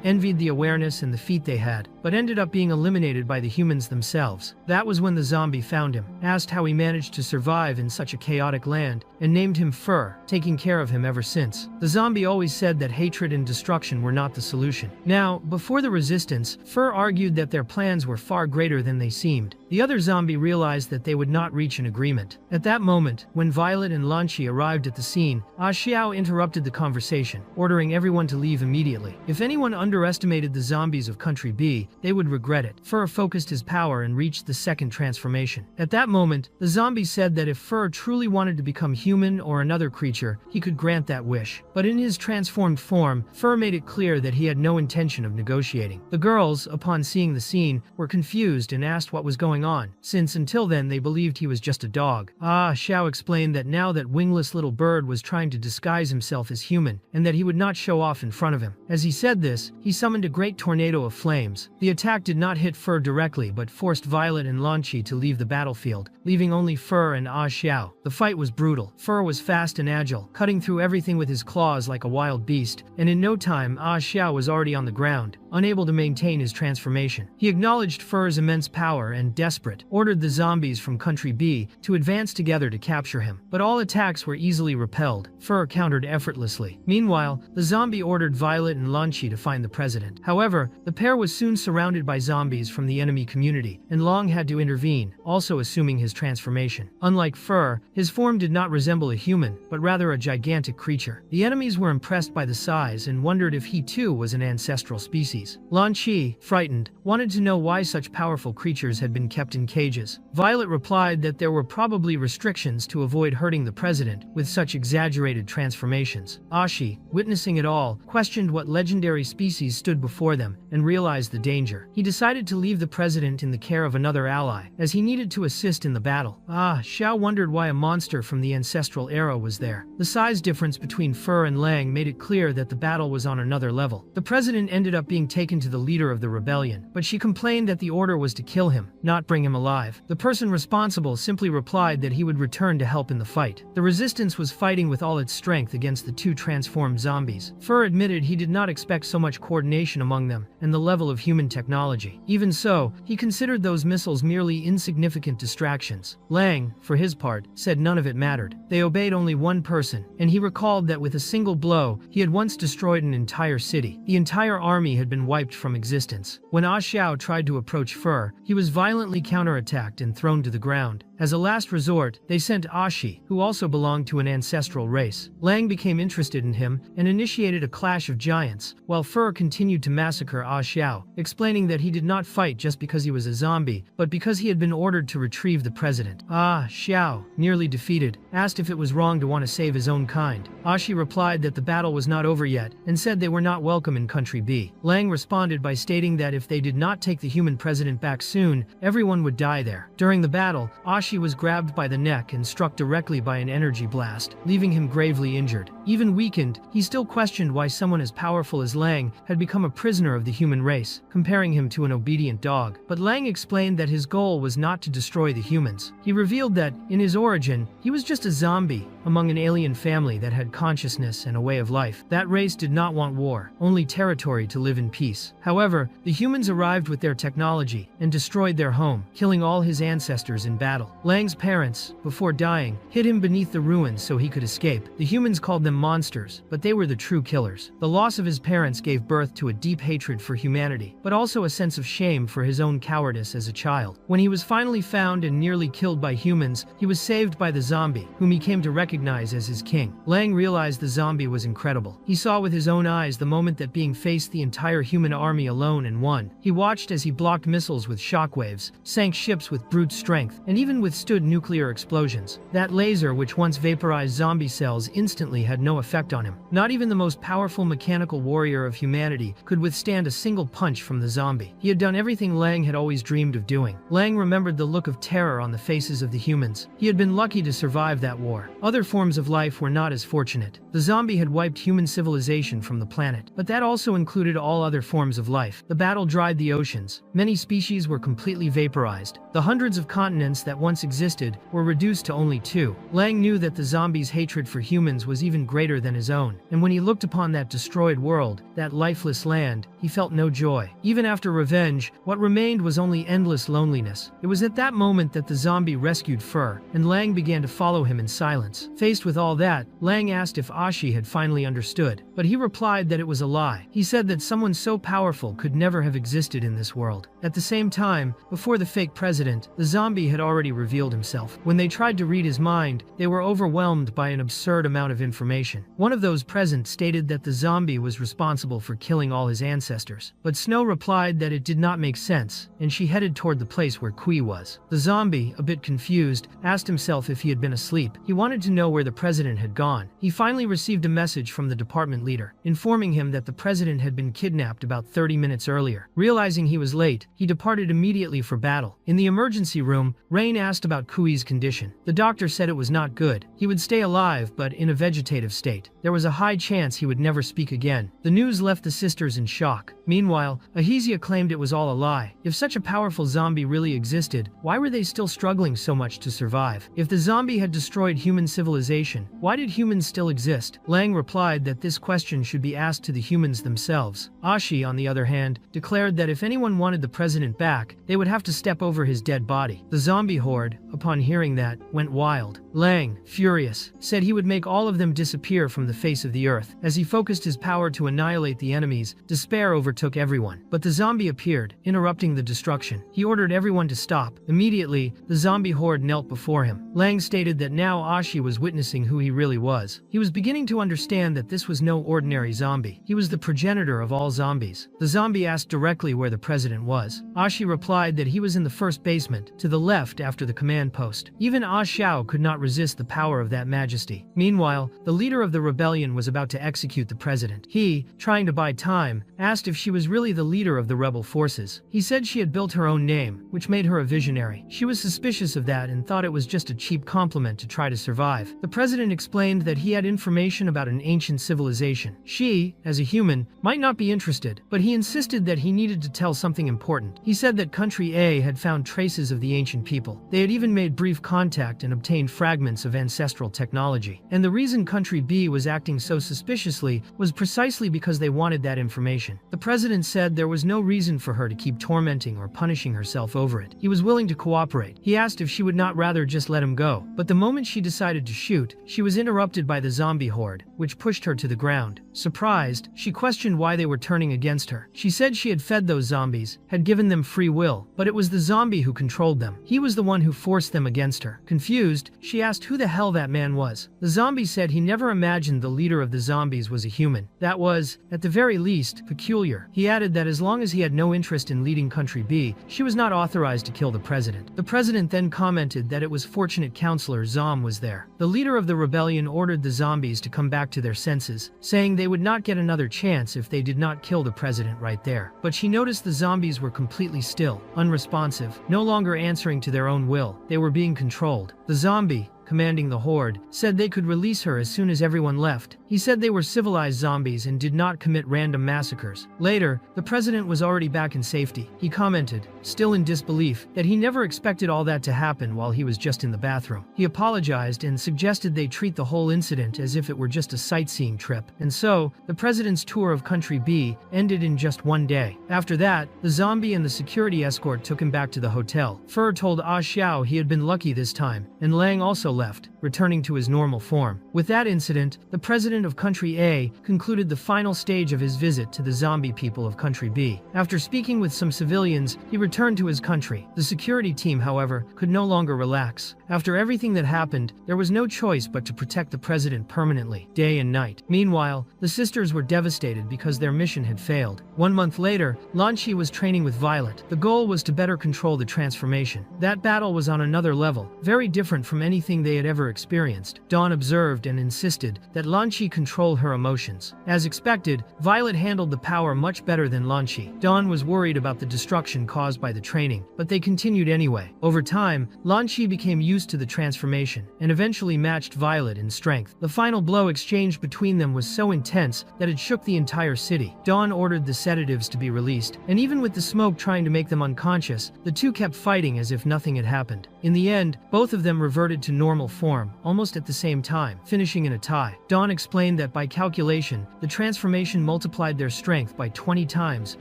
envied the awareness and the feet they had, but ended up being eliminated by the humans themselves. That was when the zombie found him, asked how he managed to survive in such a chaotic land, and named him Fur, taking care of him ever since. The zombie always said that hatred and destruction were not the solution. Now, before the resistance, Fur argued that their plans were far greater than they seemed. The other zombie realized that they would not reach an agreement. At that moment, when Violet and Lan Chi arrived at the scene, Ah Xiao interrupted the conversation, ordering everyone to leave immediately. If anyone underestimated the zombies of Country B, they would regret it. Fur focused his power and reached the second transformation. At that moment, the zombie said that if Fur truly wanted to become human or another creature, he could grant that wish. But in his transformed form, Fur made it clear that he had no intention of negotiating. The girls, upon seeing the scene, were confused and asked what was going on, since until then they believed he was just a dog. Ah Xiao explained that now that wingless little bird was trying to disguise himself as human, and that he would not show off in front of him. As he said this, he summoned a great tornado of flames. The attack did not hit Fur directly, but forced Violet and Lan Chi to leave the battlefield, leaving only Fur and Ah Xiao. The fight was brutal. Fur was fast and agile, cutting through everything with his claws like a wild beast, and in no time Ah Xiao was already on the ground, unable to maintain his transformation. He acknowledged Fur's immense power and, desperate, ordered the zombies from Country B to advance together to capture him. But all attacks were easily repelled. Fur countered effortlessly. Meanwhile, the zombie ordered Violet and Lan Chi to find the president. However, the pair was soon surrounded by zombies from the enemy community, and Long had to intervene, also assuming his transformation. Unlike Fur, his form did not resemble a human, but rather a gigantic creature. The enemies were impressed by the size and wondered if he too was an ancestral species. Lan Chi, frightened, wanted to know why such powerful creatures had been kept kept in cages. Violet replied that there were probably restrictions to avoid hurting the president with such exaggerated transformations. Ashi, witnessing it all, questioned what legendary species stood before them and realized the danger. He decided to leave the president in the care of another ally, as he needed to assist in the battle. Xiao wondered why a monster from the ancestral era was there. The size difference between Fur and Lang made it clear that the battle was on another level. The president ended up being taken to the leader of the rebellion, but she complained that the order was to kill him, not bring him alive. The person responsible simply replied that he would return to help in the fight. The resistance was fighting with all its strength against the two transformed zombies. Fur admitted he did not expect so much coordination among them and the level of human technology. Even so, he considered those missiles merely insignificant distractions. Lang, for his part, said none of it mattered. They obeyed only one person, and he recalled that with a single blow, he had once destroyed an entire city. The entire army had been wiped from existence. When Ah Xiao tried to approach Fur, he was violently counterattacked and thrown to the ground. As a last resort, they sent Ashi, who also belonged to an ancestral race. Lang became interested in him and initiated a clash of giants, while Fur continued to massacre Ah Xiao, explaining that he did not fight just because he was a zombie, but because he had been ordered to retrieve the president. Ah Xiao, nearly defeated, asked if it was wrong to want to save his own kind. Ashi replied that the battle was not over yet and said they were not welcome in Country B. Lang responded by stating that if they did not take the human president back soon, everyone would die there. During the battle, Ashi was grabbed by the neck and struck directly by an energy blast, leaving him gravely injured. Even weakened, he still questioned why someone as powerful as Lang had become a prisoner of the human race, comparing him to an obedient dog. But Lang explained that his goal was not to destroy the humans. He revealed that, in his origin, he was just a zombie among an alien family that had consciousness and a way of life. That race did not want war, only territory to live in peace. However, the humans arrived with their technology and destroyed their home, killing all his ancestors in battle. Lang's parents, before dying, hid him beneath the ruins so he could escape. The humans called them monsters, but they were the true killers. The loss of his parents gave birth to a deep hatred for humanity, but also a sense of shame for his own cowardice as a child. When he was finally found and nearly killed by humans, he was saved by the zombie, whom he came to recognize as his king. Lang realized the zombie was incredible. He saw with his own eyes the moment that being faced the entire human army alone and won. He watched as he blocked missiles with shockwaves, sank ships with brute strength, and even withstood nuclear explosions. That laser, which once vaporized zombie cells, instantly had no effect on him. Not even the most powerful mechanical warrior of humanity could withstand a single punch from the zombie. He had done everything Lang had always dreamed of doing. Lang remembered the look of terror on the faces of the humans. He had been lucky to survive that war. Other forms of life were not as fortunate. The zombie had wiped human civilization from the planet, but that also included all other forms of life. The battle dried the oceans. Many species were completely vaporized. The hundreds of continents that once existed were reduced to only 2. Lang knew that the zombie's hatred for humans was even greater than his own, and when he looked upon that destroyed world, that lifeless land, he felt no joy. Even after revenge, what remained was only endless loneliness. It was at that moment that the zombie rescued Fur, and Lang began to follow him in silence. Faced with all that, Lang asked if Ashi had finally understood, but he replied that it was a lie. He said that someone so powerful could never have existed in this world. At the same time, before the fake president, the zombie had already revealed himself. When they tried to read his mind, they were overwhelmed by an absurd amount of information. One of those present stated that the zombie was responsible for killing all his ancestors, but Snow replied that it did not make sense, and she headed toward the place where Kui was. The zombie, a bit confused, asked himself if he had been asleep. He wanted to know where the president had gone. He finally received a message from the department leader, informing him that the president had been kidnapped about 30 minutes earlier. Realizing he was late, he departed immediately for battle. In the emergency room, Rain asked about Kui's condition. The doctor said it was not good. He would stay alive, but in a vegetative state. There was a high chance he would never speak again. The news left the sisters in shock. Meanwhile, Ahizia claimed it was all a lie. If such a powerful zombie really existed, why were they still struggling so much to survive? If the zombie had destroyed human civilization, why did humans still exist? Lang replied that this question should be asked to the humans themselves. Ashi, on the other hand, declared that if anyone wanted the president back, they would have to step over his dead body. The zombie horde, horde, upon hearing that, went wild. Lang, furious, said he would make all of them disappear from the face of the earth. As he focused his power to annihilate the enemies, despair overtook everyone. But the zombie appeared, interrupting the destruction. He ordered everyone to stop. Immediately, the zombie horde knelt before him. Lang stated that now Ashi was witnessing who he really was. He was beginning to understand that this was no ordinary zombie. He was the progenitor of all zombies. The zombie asked directly where the president was. Ashi replied that he was in the first basement, to the left after the command post. Even Ah Xiao could not resist the power of that majesty. Meanwhile, the leader of the rebellion was about to execute the president. He, trying to buy time, asked if she was really the leader of the rebel forces. He said she had built her own name, which made her a visionary. She was suspicious of that and thought it was just a cheap compliment to try to survive. The president explained that he had information about an ancient civilization. She, as a human, might not be interested, but he insisted that he needed to tell something important. He said that Country A had found traces of the ancient people. They had even made brief contact and obtained fragments of ancestral technology. And the reason Country B was acting so suspiciously was precisely because they wanted that information. The president said there was no reason for her to keep tormenting or punishing herself over it. He was willing to cooperate. He asked if she would not rather just let him go. But the moment she decided to shoot, she was interrupted by the zombie horde, which pushed her to the ground. Surprised, she questioned why they were turning against her. She said she had fed those zombies, had given them free will, but it was the zombie who controlled them. He was the one who forced them against her. Confused, she asked who the hell that man was. The zombie said he never imagined the leader of the zombies was a human. That was, at the very least, peculiar. He added that as long as he had no interest in leading Country B, she was not authorized to kill the president. The president then commented that it was fortunate Counselor Zom was there. The leader of the rebellion ordered the zombies to come back to their senses, saying they would not get another chance if they did not kill the president right there. But she noticed the zombies were completely still, unresponsive, no longer answering to their own will. They were being controlled. The zombie, commanding the horde, said they could release her as soon as everyone left. He said they were civilized zombies and did not commit random massacres. Later, the president was already back in safety. He commented, still in disbelief, that he never expected all that to happen while he was just in the bathroom. He apologized and suggested they treat the whole incident as if it were just a sightseeing trip. And so, the president's tour of Country B ended in just one day. After that, the zombie and the security escort took him back to the hotel. Fur told Ah Xiao he had been lucky this time, and Lang also left, returning to his normal form. With that incident, the president of Country A concluded the final stage of his visit to the zombie people of Country B. After speaking with some civilians, he returned to his country. The security team, however, could no longer relax. After everything that happened, there was no choice but to protect the president permanently, day and night. Meanwhile, the sisters were devastated because their mission had failed. 1 month later, Lanqi was training with Violet. The goal was to better control the transformation. That battle was on another level, very different from anything they had ever experienced. Dawn observed and insisted that Lanqi control her emotions. As expected, Violet handled the power much better than Lanqi. Dawn was worried about the destruction caused by the training, but they continued anyway. Over time, Lanqi became used to the transformation, and eventually matched Violet in strength. The final blow exchanged between them was so intense that it shook the entire city. Dawn ordered the sedatives to be released, and even with the smoke trying to make them unconscious, the two kept fighting as if nothing had happened. In the end, both of them reverted to normal form, almost at the same time, finishing in a tie. Dawn explained that by calculation, the transformation multiplied their strength by 20 times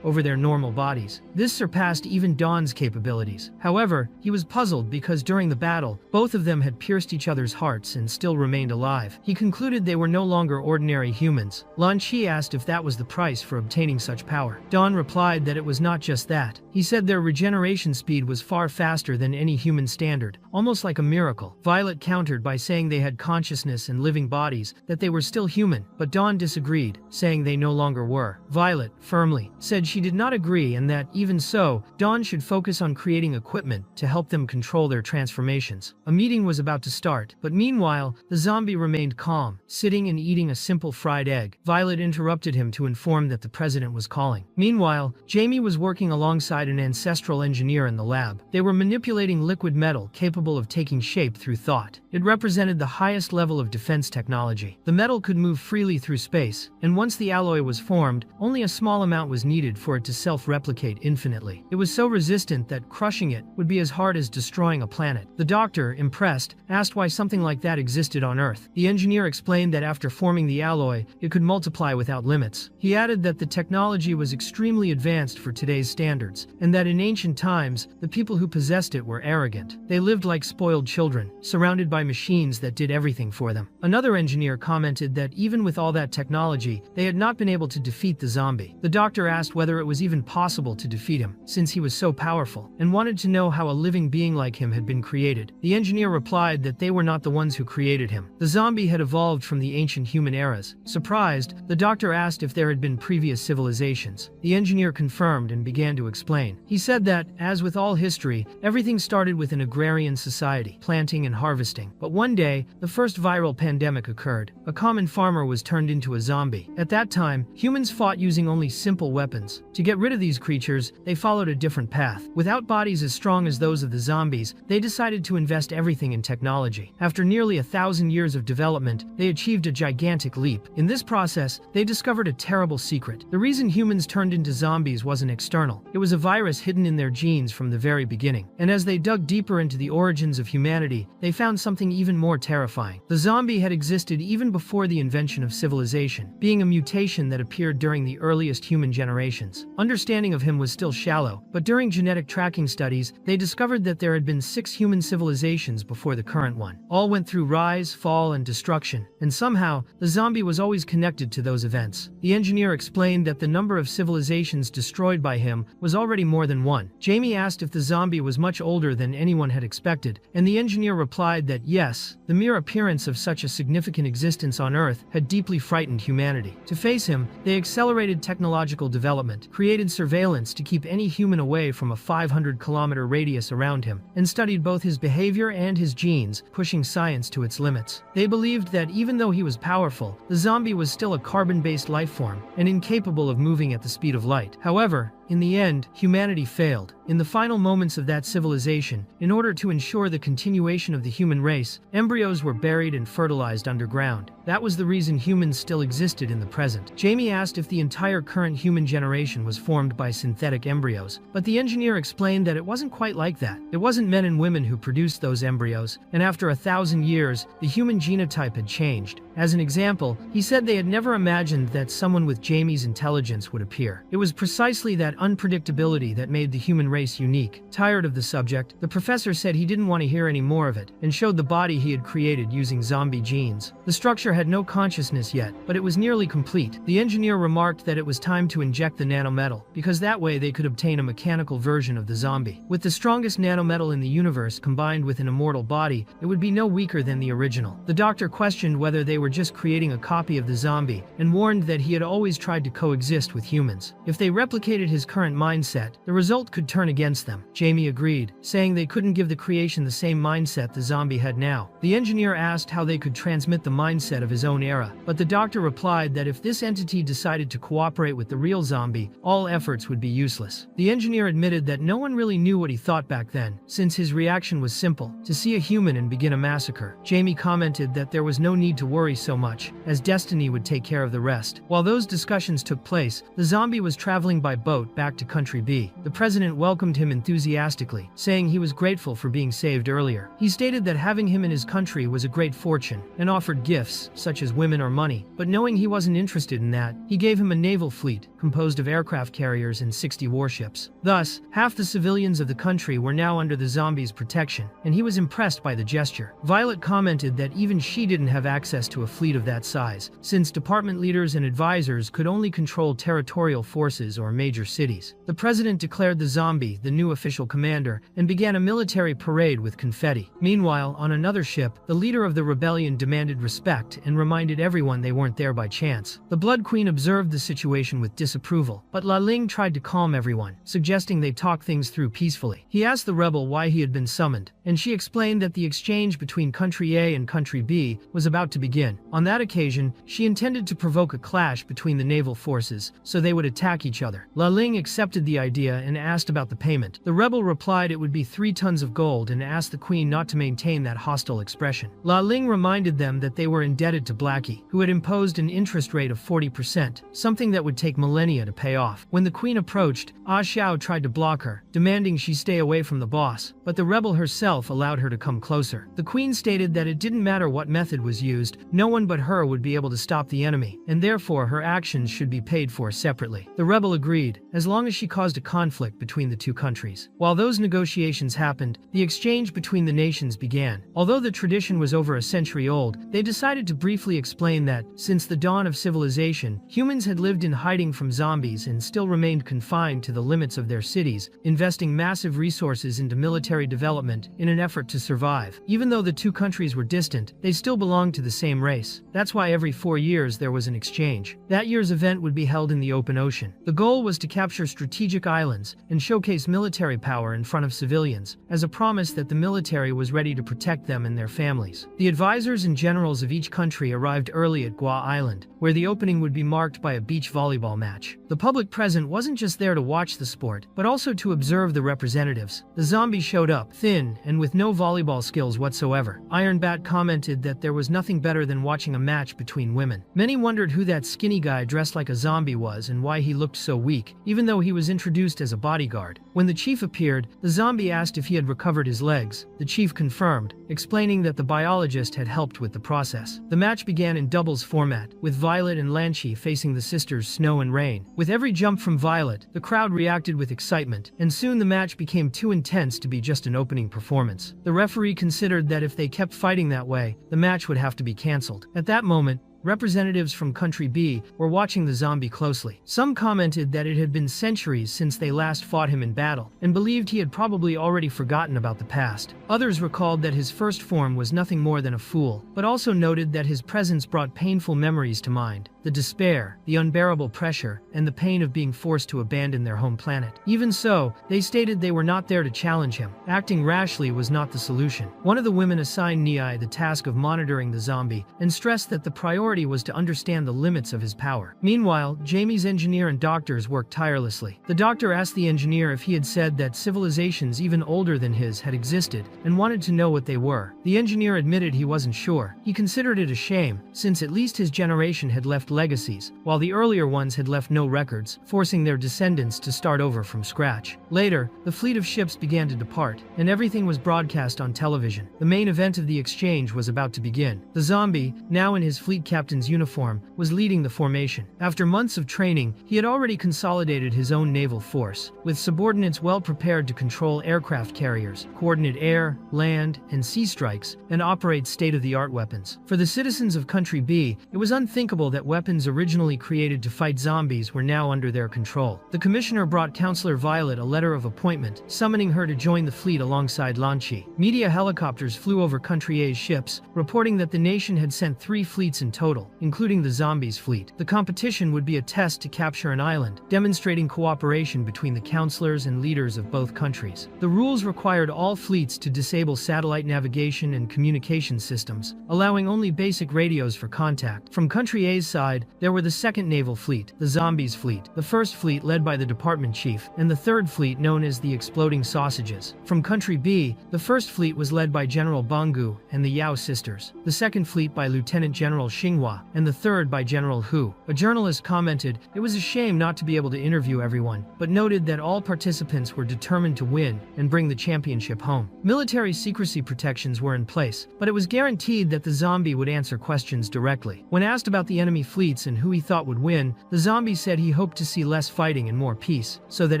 over their normal bodies. This surpassed even Dawn's capabilities. However, he was puzzled because during the battle, both of them had pierced each other's hearts and still remained alive. He concluded they were no longer ordinary humans. Lanqi asked if that was the price for obtaining such power. Dawn replied that it was not just that. He said their regeneration speed was far faster than any human standard, almost like a miracle. Violet countered by saying they had consciousness and living bodies, that they were still human, but Dawn disagreed, saying they no longer were. Violet, firmly, said she did not agree and that, even so, Dawn should focus on creating equipment to help them control their transformations. A meeting was about to start, but meanwhile, the zombie remained calm, sitting and eating a simple fried egg. Violet interrupted him to inform that the president was calling. Meanwhile, Jamie was working alongside an ancestral engineer in the lab. They were manipulating liquid metal capable of taking shape through thought. lot. It represented the highest level of defense technology. The metal could move freely through space, and once the alloy was formed, only a small amount was needed for it to self-replicate infinitely. It was so resistant that crushing it would be as hard as destroying a planet. The doctor, impressed, asked why something like that existed on Earth. The engineer explained that after forming the alloy, it could multiply without limits. He added that the technology was extremely advanced for today's standards, and that in ancient times, the people who possessed it were arrogant. They lived like spoiled children, surrounded by machines that did everything for them. Another engineer commented that even with all that technology, they had not been able to defeat the zombie. The doctor asked whether it was even possible to defeat him, since he was so powerful, and wanted to know how a living being like him had been created. The engineer replied that they were not the ones who created him. The zombie had evolved from the ancient human eras. Surprised, the doctor asked if there had been previous civilizations. The engineer confirmed and began to explain. He said that, as with all history, everything started with an agrarian society, planting and harvesting. But one day, the first viral pandemic occurred. A common farmer was turned into a zombie. At that time, humans fought using only simple weapons. To get rid of these creatures, they followed a different path. Without bodies as strong as those of the zombies, they decided to invest everything in technology. After nearly 1,000 years of development, they achieved a gigantic leap. In this process, they discovered a terrible secret. The reason humans turned into zombies wasn't external. It was a virus hidden in their genes from the very beginning. And as they dug deeper into the origins of humanity, they found something even more terrifying. The zombie had existed even before the invention of civilization, being a mutation that appeared during the earliest human generations. Understanding of him was still shallow, but during genetic tracking studies, they discovered that there had been 6 human civilizations before the current one. All went through rise, fall, and destruction, and somehow, the zombie was always connected to those events. The engineer explained that the number of civilizations destroyed by him was already more than one. Jamie asked if the zombie was much older than anyone had expected, and the engineer replied that yes, the mere appearance of such a significant existence on Earth had deeply frightened humanity. To face him, they accelerated technological development, created surveillance to keep any human away from a 500-kilometer radius around him, and studied both his behavior and his genes, pushing science to its limits. They believed that even though he was powerful, the zombie was still a carbon-based life form, and incapable of moving at the speed of light. However, in the end, humanity failed. In the final moments of that civilization, in order to ensure the continuation of the human race, embryos were buried and fertilized underground. That was the reason humans still existed in the present. Jamie asked if the entire current human generation was formed by synthetic embryos, but the engineer explained that it wasn't quite like that. It wasn't men and women who produced those embryos, and after 1,000 years, the human genotype had changed. As an example, he said they had never imagined that someone with Jamie's intelligence would appear. It was precisely that unpredictability that made the human race unique. Tired of the subject, the professor said he didn't want to hear any more of it, and showed the body he had created using zombie genes. The structure had no consciousness yet, but it was nearly complete. The engineer remarked that it was time to inject the nanometal, because that way they could obtain a mechanical version of the zombie. With the strongest nanometal in the universe combined with an immortal body, it would be no weaker than the original. The doctor questioned whether they were just creating a copy of the zombie, and warned that he had always tried to coexist with humans. If they replicated his current mindset, the result could turn against them. Jamie agreed, saying they couldn't give the creation the same mindset the zombie had now. The engineer asked how they could transmit the mindset of his own era, but the doctor replied that if this entity decided to cooperate with the real zombie, all efforts would be useless. The engineer admitted that no one really knew what he thought back then, since his reaction was simple: to see a human and begin a massacre. Jamie commented that there was no need to worry so much, as destiny would take care of the rest. While those discussions took place, the zombie was traveling by boat back to Country B. The president welcomed him enthusiastically, saying he was grateful for being saved earlier. He stated that having him in his country was a great fortune, and offered gifts, such as women or money, but knowing he wasn't interested in that, he gave him a naval fleet, composed of aircraft carriers and 60 warships. Thus, half the civilians of the country were now under the zombie's protection, and he was impressed by the gesture. Violet commented that even she didn't have access to a fleet of that size, since department leaders and advisors could only control territorial forces or major cities. The president declared the zombie the new official commander, and began a military parade with confetti. Meanwhile, on another ship, the leader of the rebellion demanded respect and reminded everyone they weren't there by chance. The Blood Queen observed the situation with disapproval, but La Ling tried to calm everyone, suggesting they talk things through peacefully. He asked the rebel why he had been summoned, and she explained that the exchange between Country A and Country B was about to begin. On that occasion, she intended to provoke a clash between the naval forces, so they would attack each other. La Ling Ling accepted the idea and asked about the payment. The rebel replied it would be 3 tons of gold and asked the queen not to maintain that hostile expression. La Ling reminded them that they were indebted to Blackie, who had imposed an interest rate of 40%, something that would take millennia to pay off. When the queen approached, Ah Xiao tried to block her, demanding she stay away from the boss, but the rebel herself allowed her to come closer. The queen stated that it didn't matter what method was used, no one but her would be able to stop the enemy, and therefore her actions should be paid for separately. The rebel agreed, as long as she caused a conflict between the two countries. While those negotiations happened, the exchange between the nations began. Although the tradition was over a century old, they decided to briefly explain that, since the dawn of civilization, humans had lived in hiding from zombies and still remained confined to the limits of their cities, investing massive resources into military development in an effort to survive. Even though the two countries were distant, they still belonged to the same race. That's why every 4 years there was an exchange. That year's event would be held in the open ocean. The goal was to capture strategic islands and showcase military power in front of civilians, as a promise that the military was ready to protect them and their families. The advisors and generals of each country arrived early at Gua Island, where the opening would be marked by a beach volleyball match. The public present wasn't just there to watch the sport, but also to observe the representatives. The zombies showed up, thin and with no volleyball skills whatsoever. Ironbat commented that there was nothing better than watching a match between women. Many wondered who that skinny guy dressed like a zombie was and why he looked so weak, even though he was introduced as a bodyguard. When the chief appeared, the zombie asked if he had recovered his legs. The chief confirmed, explaining that the biologist had helped with the process. The match began in doubles format, with Violet and Lanchi facing the sisters Snow and Rain. With every jump from Violet, the crowd reacted with excitement, and soon the match became too intense to be just an opening performance. The referee considered that if they kept fighting that way, the match would have to be cancelled. At that moment, representatives from Country B were watching the zombie closely. Some commented that it had been centuries since they last fought him in battle, and believed he had probably already forgotten about the past. Others recalled that his first form was nothing more than a fool, but also noted that his presence brought painful memories to mind. The despair, the unbearable pressure, and the pain of being forced to abandon their home planet. Even so, they stated they were not there to challenge him. Acting rashly was not the solution. One of the women assigned Niai the task of monitoring the zombie, and stressed that the priority was to understand the limits of his power. Meanwhile, Jamie's engineer and doctors worked tirelessly. The doctor asked the engineer if he had said that civilizations even older than his had existed, and wanted to know what they were. The engineer admitted he wasn't sure. He considered it a shame, since at least his generation had left legacies, while the earlier ones had left no records, forcing their descendants to start over from scratch. Later, the fleet of ships began to depart, and everything was broadcast on television. The main event of the exchange was about to begin. The zombie, now in his fleet captain's uniform, was leading the formation. After months of training, he had already consolidated his own naval force, with subordinates well prepared to control aircraft carriers, coordinate air, land, and sea strikes, and operate state-of-the-art weapons. For the citizens of Country B, it was unthinkable that weapons originally created to fight zombies were now under their control. The commissioner brought Counselor Violet a letter of appointment, summoning her to join the fleet alongside Lanchi. Media helicopters flew over Country A's ships, reporting that the nation had sent 3 fleets in total, including the zombies fleet. The competition would be a test to capture an island, demonstrating cooperation between the counselors and leaders of both countries. The rules required all fleets to disable satellite navigation and communication systems, allowing only basic radios for contact. From Country A's side, there were the 2nd Naval Fleet, the Zombies Fleet, the 1st Fleet led by the Department Chief, and the 3rd Fleet known as the Exploding Sausages. From Country B, the 1st Fleet was led by General Bangu and the Yao sisters, the 2nd Fleet by Lieutenant General Xinghua, and the 3rd by General Hu. A journalist commented it was a shame not to be able to interview everyone, but noted that all participants were determined to win and bring the championship home. Military secrecy protections were in place, but it was guaranteed that the zombie would answer questions directly. When asked about the enemy fleets and who he thought would win, the zombie said he hoped to see less fighting and more peace, so that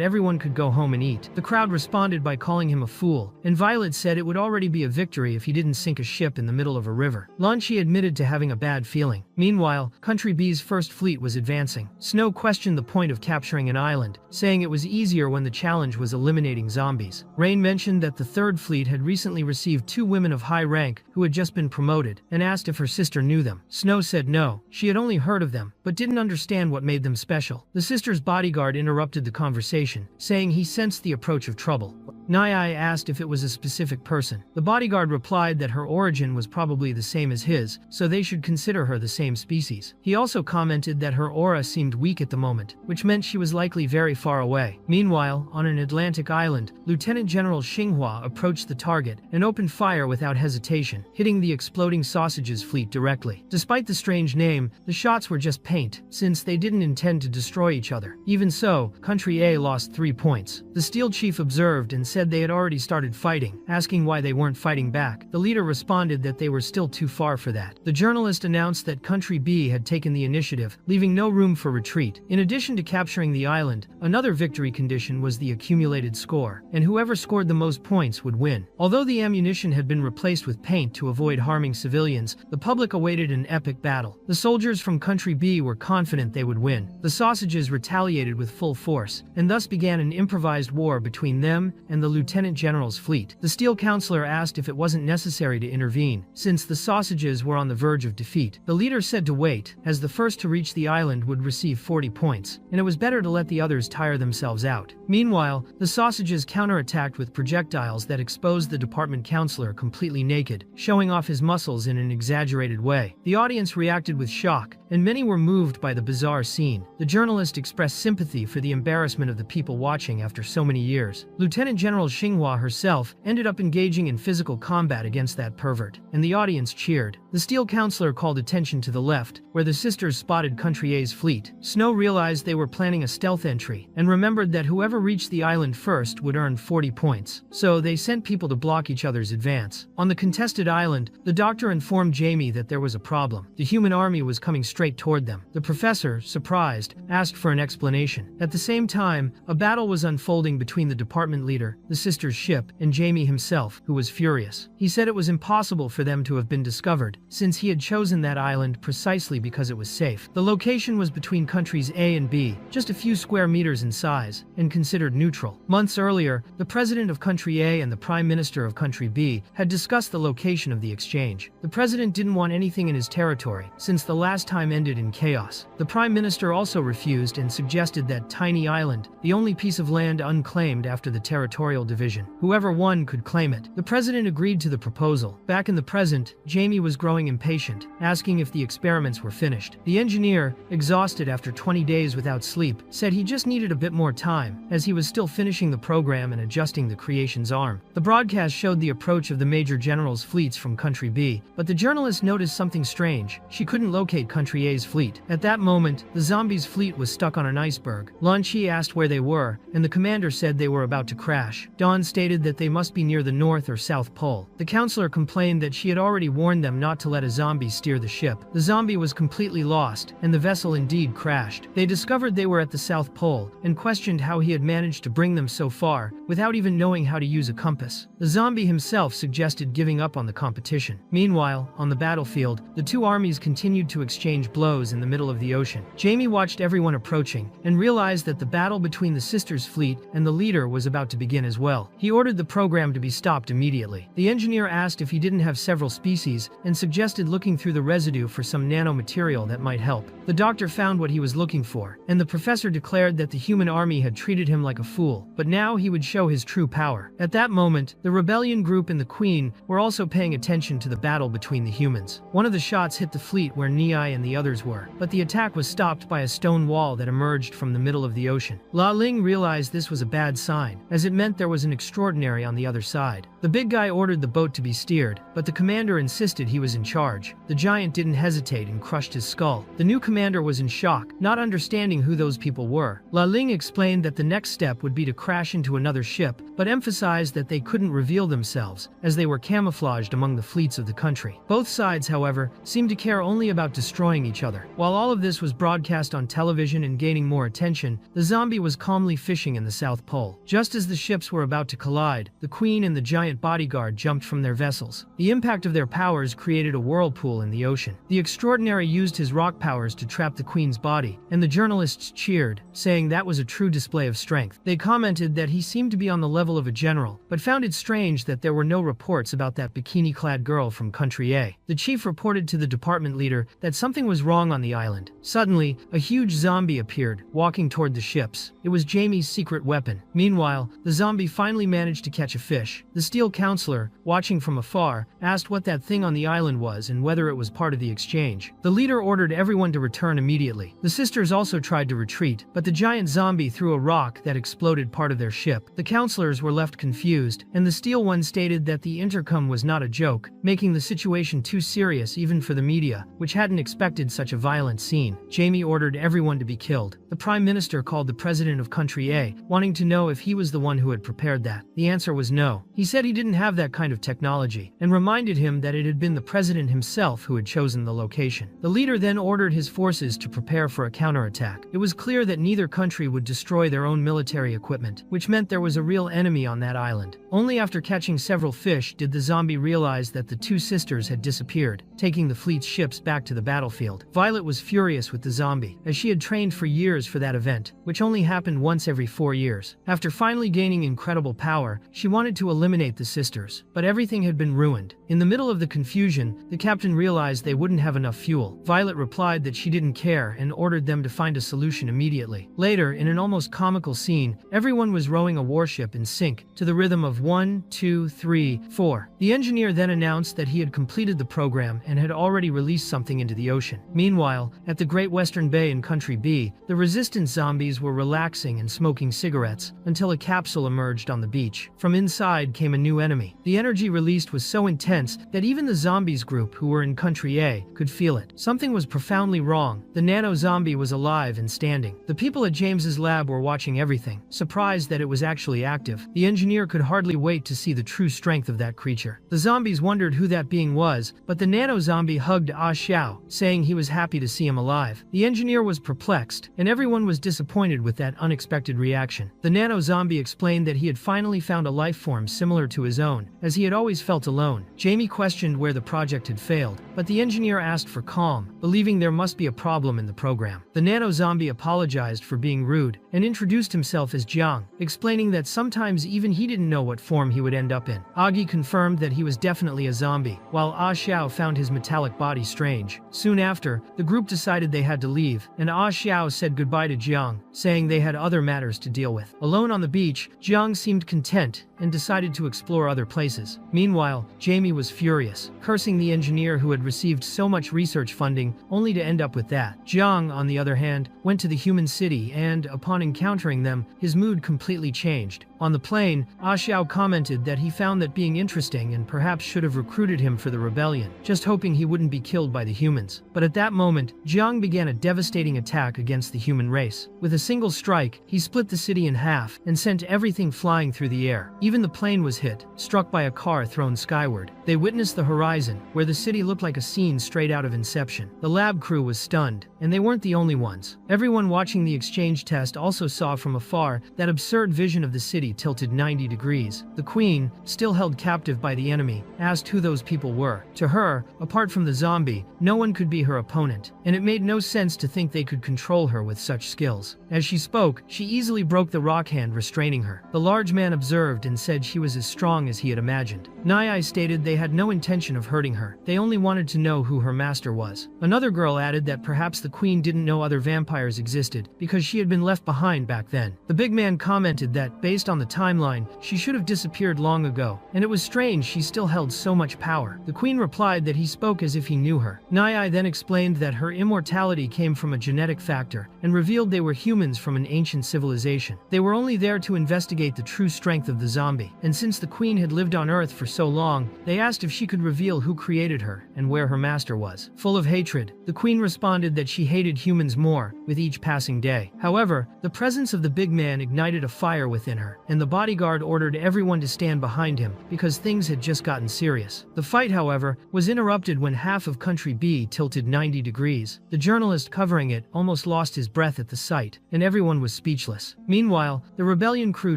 everyone could go home and eat. The crowd responded by calling him a fool, and Violet said it would already be a victory if he didn't sink a ship in the middle of a river. Lanchi admitted to having a bad feeling. Meanwhile, Country B's 1st Fleet was advancing. Snow questioned the point of capturing an island, saying it was easier when the challenge was eliminating zombies. Rain mentioned that the 3rd Fleet had recently received 2 women of high rank who had just been promoted, and asked if her sister knew them. Snow said no, she had only heard of them, but didn't understand what made them special. The sister's bodyguard interrupted the conversation, saying he sensed the approach of trouble. Nai asked if it was a specific person. The bodyguard replied that her origin was probably the same as his, so they should consider her the same species. He also commented that her aura seemed weak at the moment, which meant she was likely very far away. Meanwhile, on an Atlantic island, Lieutenant General Xinghua approached the target and opened fire without hesitation, hitting the exploding sausages fleet directly. Despite the strange name, the shots were just paint, since they didn't intend to destroy each other. Even so, Country A lost 3 points. The Steel Chief observed and said they had already started fighting, asking why they weren't fighting back. The leader responded that they were still too far for that. The journalist announced that Country B had taken the initiative, leaving no room for retreat. In addition to capturing the island, another victory condition was the accumulated score, and whoever scored the most points would win. Although the ammunition had been replaced with paint to avoid harming civilians, the public awaited an epic battle. The soldiers from Country B were confident they would win. The sausages retaliated with full force, and thus began an improvised war between them and the Lieutenant General's fleet. The Steel Counselor asked if it wasn't necessary to intervene, since the sausages were on the verge of defeat. The leader said to wait, as the first to reach the island would receive 40 points, and it was better to let the others tire themselves out. Meanwhile, the sausages counterattacked with projectiles that exposed the department counselor completely naked, showing off his muscles in an exaggerated way. The audience reacted with shock, and many were moved by the bizarre scene. The journalist expressed sympathy for the embarrassment of the people watching after so many years. Lieutenant General Xinghua herself ended up engaging in physical combat against that pervert, and the audience cheered. The Steel Counselor called attention to the left, where the sisters spotted Country A's fleet. Snow realized they were planning a stealth entry, and remembered that whoever reached the island first would earn 40 points, so they sent people to block each other's advance. On the contested island, the doctor informed Jamie that there was a problem. The human army was coming straight toward them. The professor, surprised, asked for an explanation. At the same time, a battle was unfolding between the department leader, the sisters' ship, and Jamie himself, who was furious. He said it was impossible for them to have been discovered, since he had chosen that island precisely because it was safe. The location was between countries A and B, just a few square meters in size, and considered neutral. Months earlier, the president of Country A and the prime minister of Country B had discussed the location of the exchange. The president didn't want anything in his territory, since the last time ended in chaos. The prime minister also refused and suggested that tiny island, the only piece of land unclaimed after the territorial division. Whoever won could claim it. The president agreed to the proposal. Back in the present, Jamie was growing impatient, asking if the experiments were finished. The engineer, exhausted after 20 days without sleep, said he just needed a bit more time, as he was still finishing the program and adjusting the creation's arm. The broadcast showed the approach of the Major General's fleets from Country B, but the journalist noticed something strange. She couldn't locate Country A's fleet. At that moment, the zombies' fleet was stuck on an iceberg. Lan Chi asked where they were, and the commander said they were about to crash. Dawn stated that they must be near the North or South Pole. The counselor complained that she had already warned them not to let a zombie steer the ship. The zombie was completely lost, and the vessel indeed crashed. They discovered they were at the South Pole, and questioned how he had managed to bring them so far, without even knowing how to use a compass. The zombie himself suggested giving up on the competition. Meanwhile, on the battlefield, the two armies continued to exchange blows in the middle of the ocean. Jamie watched everyone approaching, and realized that the battle between the sisters' fleet and the leader was about to begin as well. He ordered the program to be stopped immediately. The engineer asked if he didn't have several species, and suggested looking through the residue for some nanomaterial that might help. The doctor found what he was looking for, and the professor declared that the human army had treated him like a fool, but now he would show his true power. At that moment, the rebellion group and the queen were also paying attention to the battle between the humans. One of the shots hit the fleet where Niai and the others were, but the attack was stopped by a stone wall that emerged from the middle of the ocean. La Ling realized this was a bad sign, as it meant there was an extraordinary on the other side. The big guy ordered the boat to be steered, but the commander insisted he was in charge. The giant didn't hesitate and crushed his skull. The new commander was in shock, not understanding who those people were. La Ling explained that the next step would be to crash into another ship, but emphasized that they couldn't reveal themselves, as they were camouflaged among the fleets of the country. Both sides, however, seemed to care only about destroying each other. While all of this was broadcast on television and gaining more attention, the zombie was calmly fishing in the South Pole. Just as the ships were about to collide, the Queen and the giant bodyguard jumped from their vessels. The impact of their powers created a whirlpool in the ocean. The extraordinary used his rock powers to trap the Queen's body, and the journalists cheered, saying that was a true display of strength. They commented that he seemed to be on the level of a general, but found it strange that there were no reports about that bikini-clad girl from Country A. The chief reported to the department leader that something was was wrong on the island. Suddenly, a huge zombie appeared, walking toward the ships. It was Jamie's secret weapon. Meanwhile, the zombie finally managed to catch a fish. The steel counselor, watching from afar, asked what that thing on the island was and whether it was part of the exchange. The leader ordered everyone to return immediately. The sisters also tried to retreat, but the giant zombie threw a rock that exploded part of their ship. The counselors were left confused, and the steel one stated that the intercom was not a joke, making the situation too serious even for the media, which hadn't expected such a violent scene. Jamie ordered everyone to be killed. The Prime Minister called the president of country A, wanting to know if he was the one who had prepared that. The answer was no. He said he didn't have that kind of technology, and reminded him that it had been the president himself who had chosen the location. The leader then ordered his forces to prepare for a counterattack. It was clear that neither country would destroy their own military equipment, which meant there was a real enemy on that island. Only after catching several fish did the zombie realize that the two sisters had disappeared, taking the fleet's ships back to the battlefield. Violet was furious with the zombie, as she had trained for years for that event, which only happened once every 4 years. After finally gaining incredible power, she wanted to eliminate the sisters, but everything had been ruined. In the middle of the confusion, the captain realized they wouldn't have enough fuel. Violet replied that she didn't care and ordered them to find a solution immediately. Later, in an almost comical scene, everyone was rowing a warship in sync to the rhythm of 1, 2, 3, 4. The engineer then announced that he had completed the program and had already released something into the ocean. Meanwhile, at the Great Western Bay in Country B, the resistance zombies were relaxing and smoking cigarettes until a capsule emerged on the beach. From inside came a new enemy. The energy released was so intense that even the zombies group who were in Country A could feel it. Something was profoundly wrong. The nano zombie was alive and standing. The people at James's lab were watching everything, surprised that it was actually active. The engineer could hardly wait to see the true strength of that creature. The zombies wondered who that being was, but the nano zombie hugged Ah Xiao, saying he was happy to see him alive. The engineer was perplexed, and everyone was disappointed with that unexpected reaction. The nano zombie explained that he had finally found a life form similar to his own, as he had always felt alone. Jamie questioned where the project had failed, but the engineer asked for calm, believing there must be a problem in the program. The nano zombie apologized for being rude and introduced himself as Jiang, explaining that sometimes even he didn't know what form he would end up in. Agi confirmed that he was definitely a zombie, while Ah Xiao found his metallic body strange. Soon after, the group decided they had to leave, and Ah Xiao said goodbye to Jiang, saying they had other matters to deal with. Alone on the beach, Jiang seemed content and decided to explore other places. Meanwhile, Jamie was furious, cursing the engineer who had received so much research funding only to end up with that. Jiang, on the other hand, went to the human city and, upon encountering them, his mood completely changed. On the plane, Ah Xiao commented that he found that being interesting and perhaps should have recruited him for the rebellion, just hoping he wouldn't be killed by the humans. But at that moment, Jiang began a devastating attack against the human race. With a single strike, he split the city in half and sent everything flying through the air. Even the plane was hit, struck by a car thrown skyward. They witnessed the horizon, where the city looked like a scene straight out of Inception. The lab crew was stunned, and they weren't the only ones. Everyone watching the exchange test also saw from afar that absurd vision of the city tilted 90 degrees. The queen, still held captive by the enemy, asked who those people were. To her, apart from the zombie, no one could be her opponent, and it made no sense to think they could control her with such skills. As she spoke, she easily broke the rock hand restraining her. The large man observed and said she was as strong as he had imagined. Nai stated they had no intention of hurting her. They only wanted to know who her master was. Another girl added that perhaps the queen didn't know other vampires existed because she had been left behind back then. The big man commented that, based on the timeline, she should have disappeared long ago, and it was strange she still held so much power. The queen replied that he spoke as if he knew her. Nai then explained that her immortality came from a genetic factor and revealed they were humans from an ancient civilization. They were only there to investigate the true strength of the zombie, and since the queen had lived on Earth for so long, they asked if she could reveal who created her and where her master was. Full of hatred, the queen responded that she hated humans more with each passing day. However, the presence of the big man ignited a fire within her, and the bodyguard ordered everyone to stand behind him because things had just gotten serious. The fight, however, was interrupted when half of Country B tilted 90 degrees. The journalist covering it almost lost his breath at the sight, and everyone was speechless. Meanwhile, the rebellion crew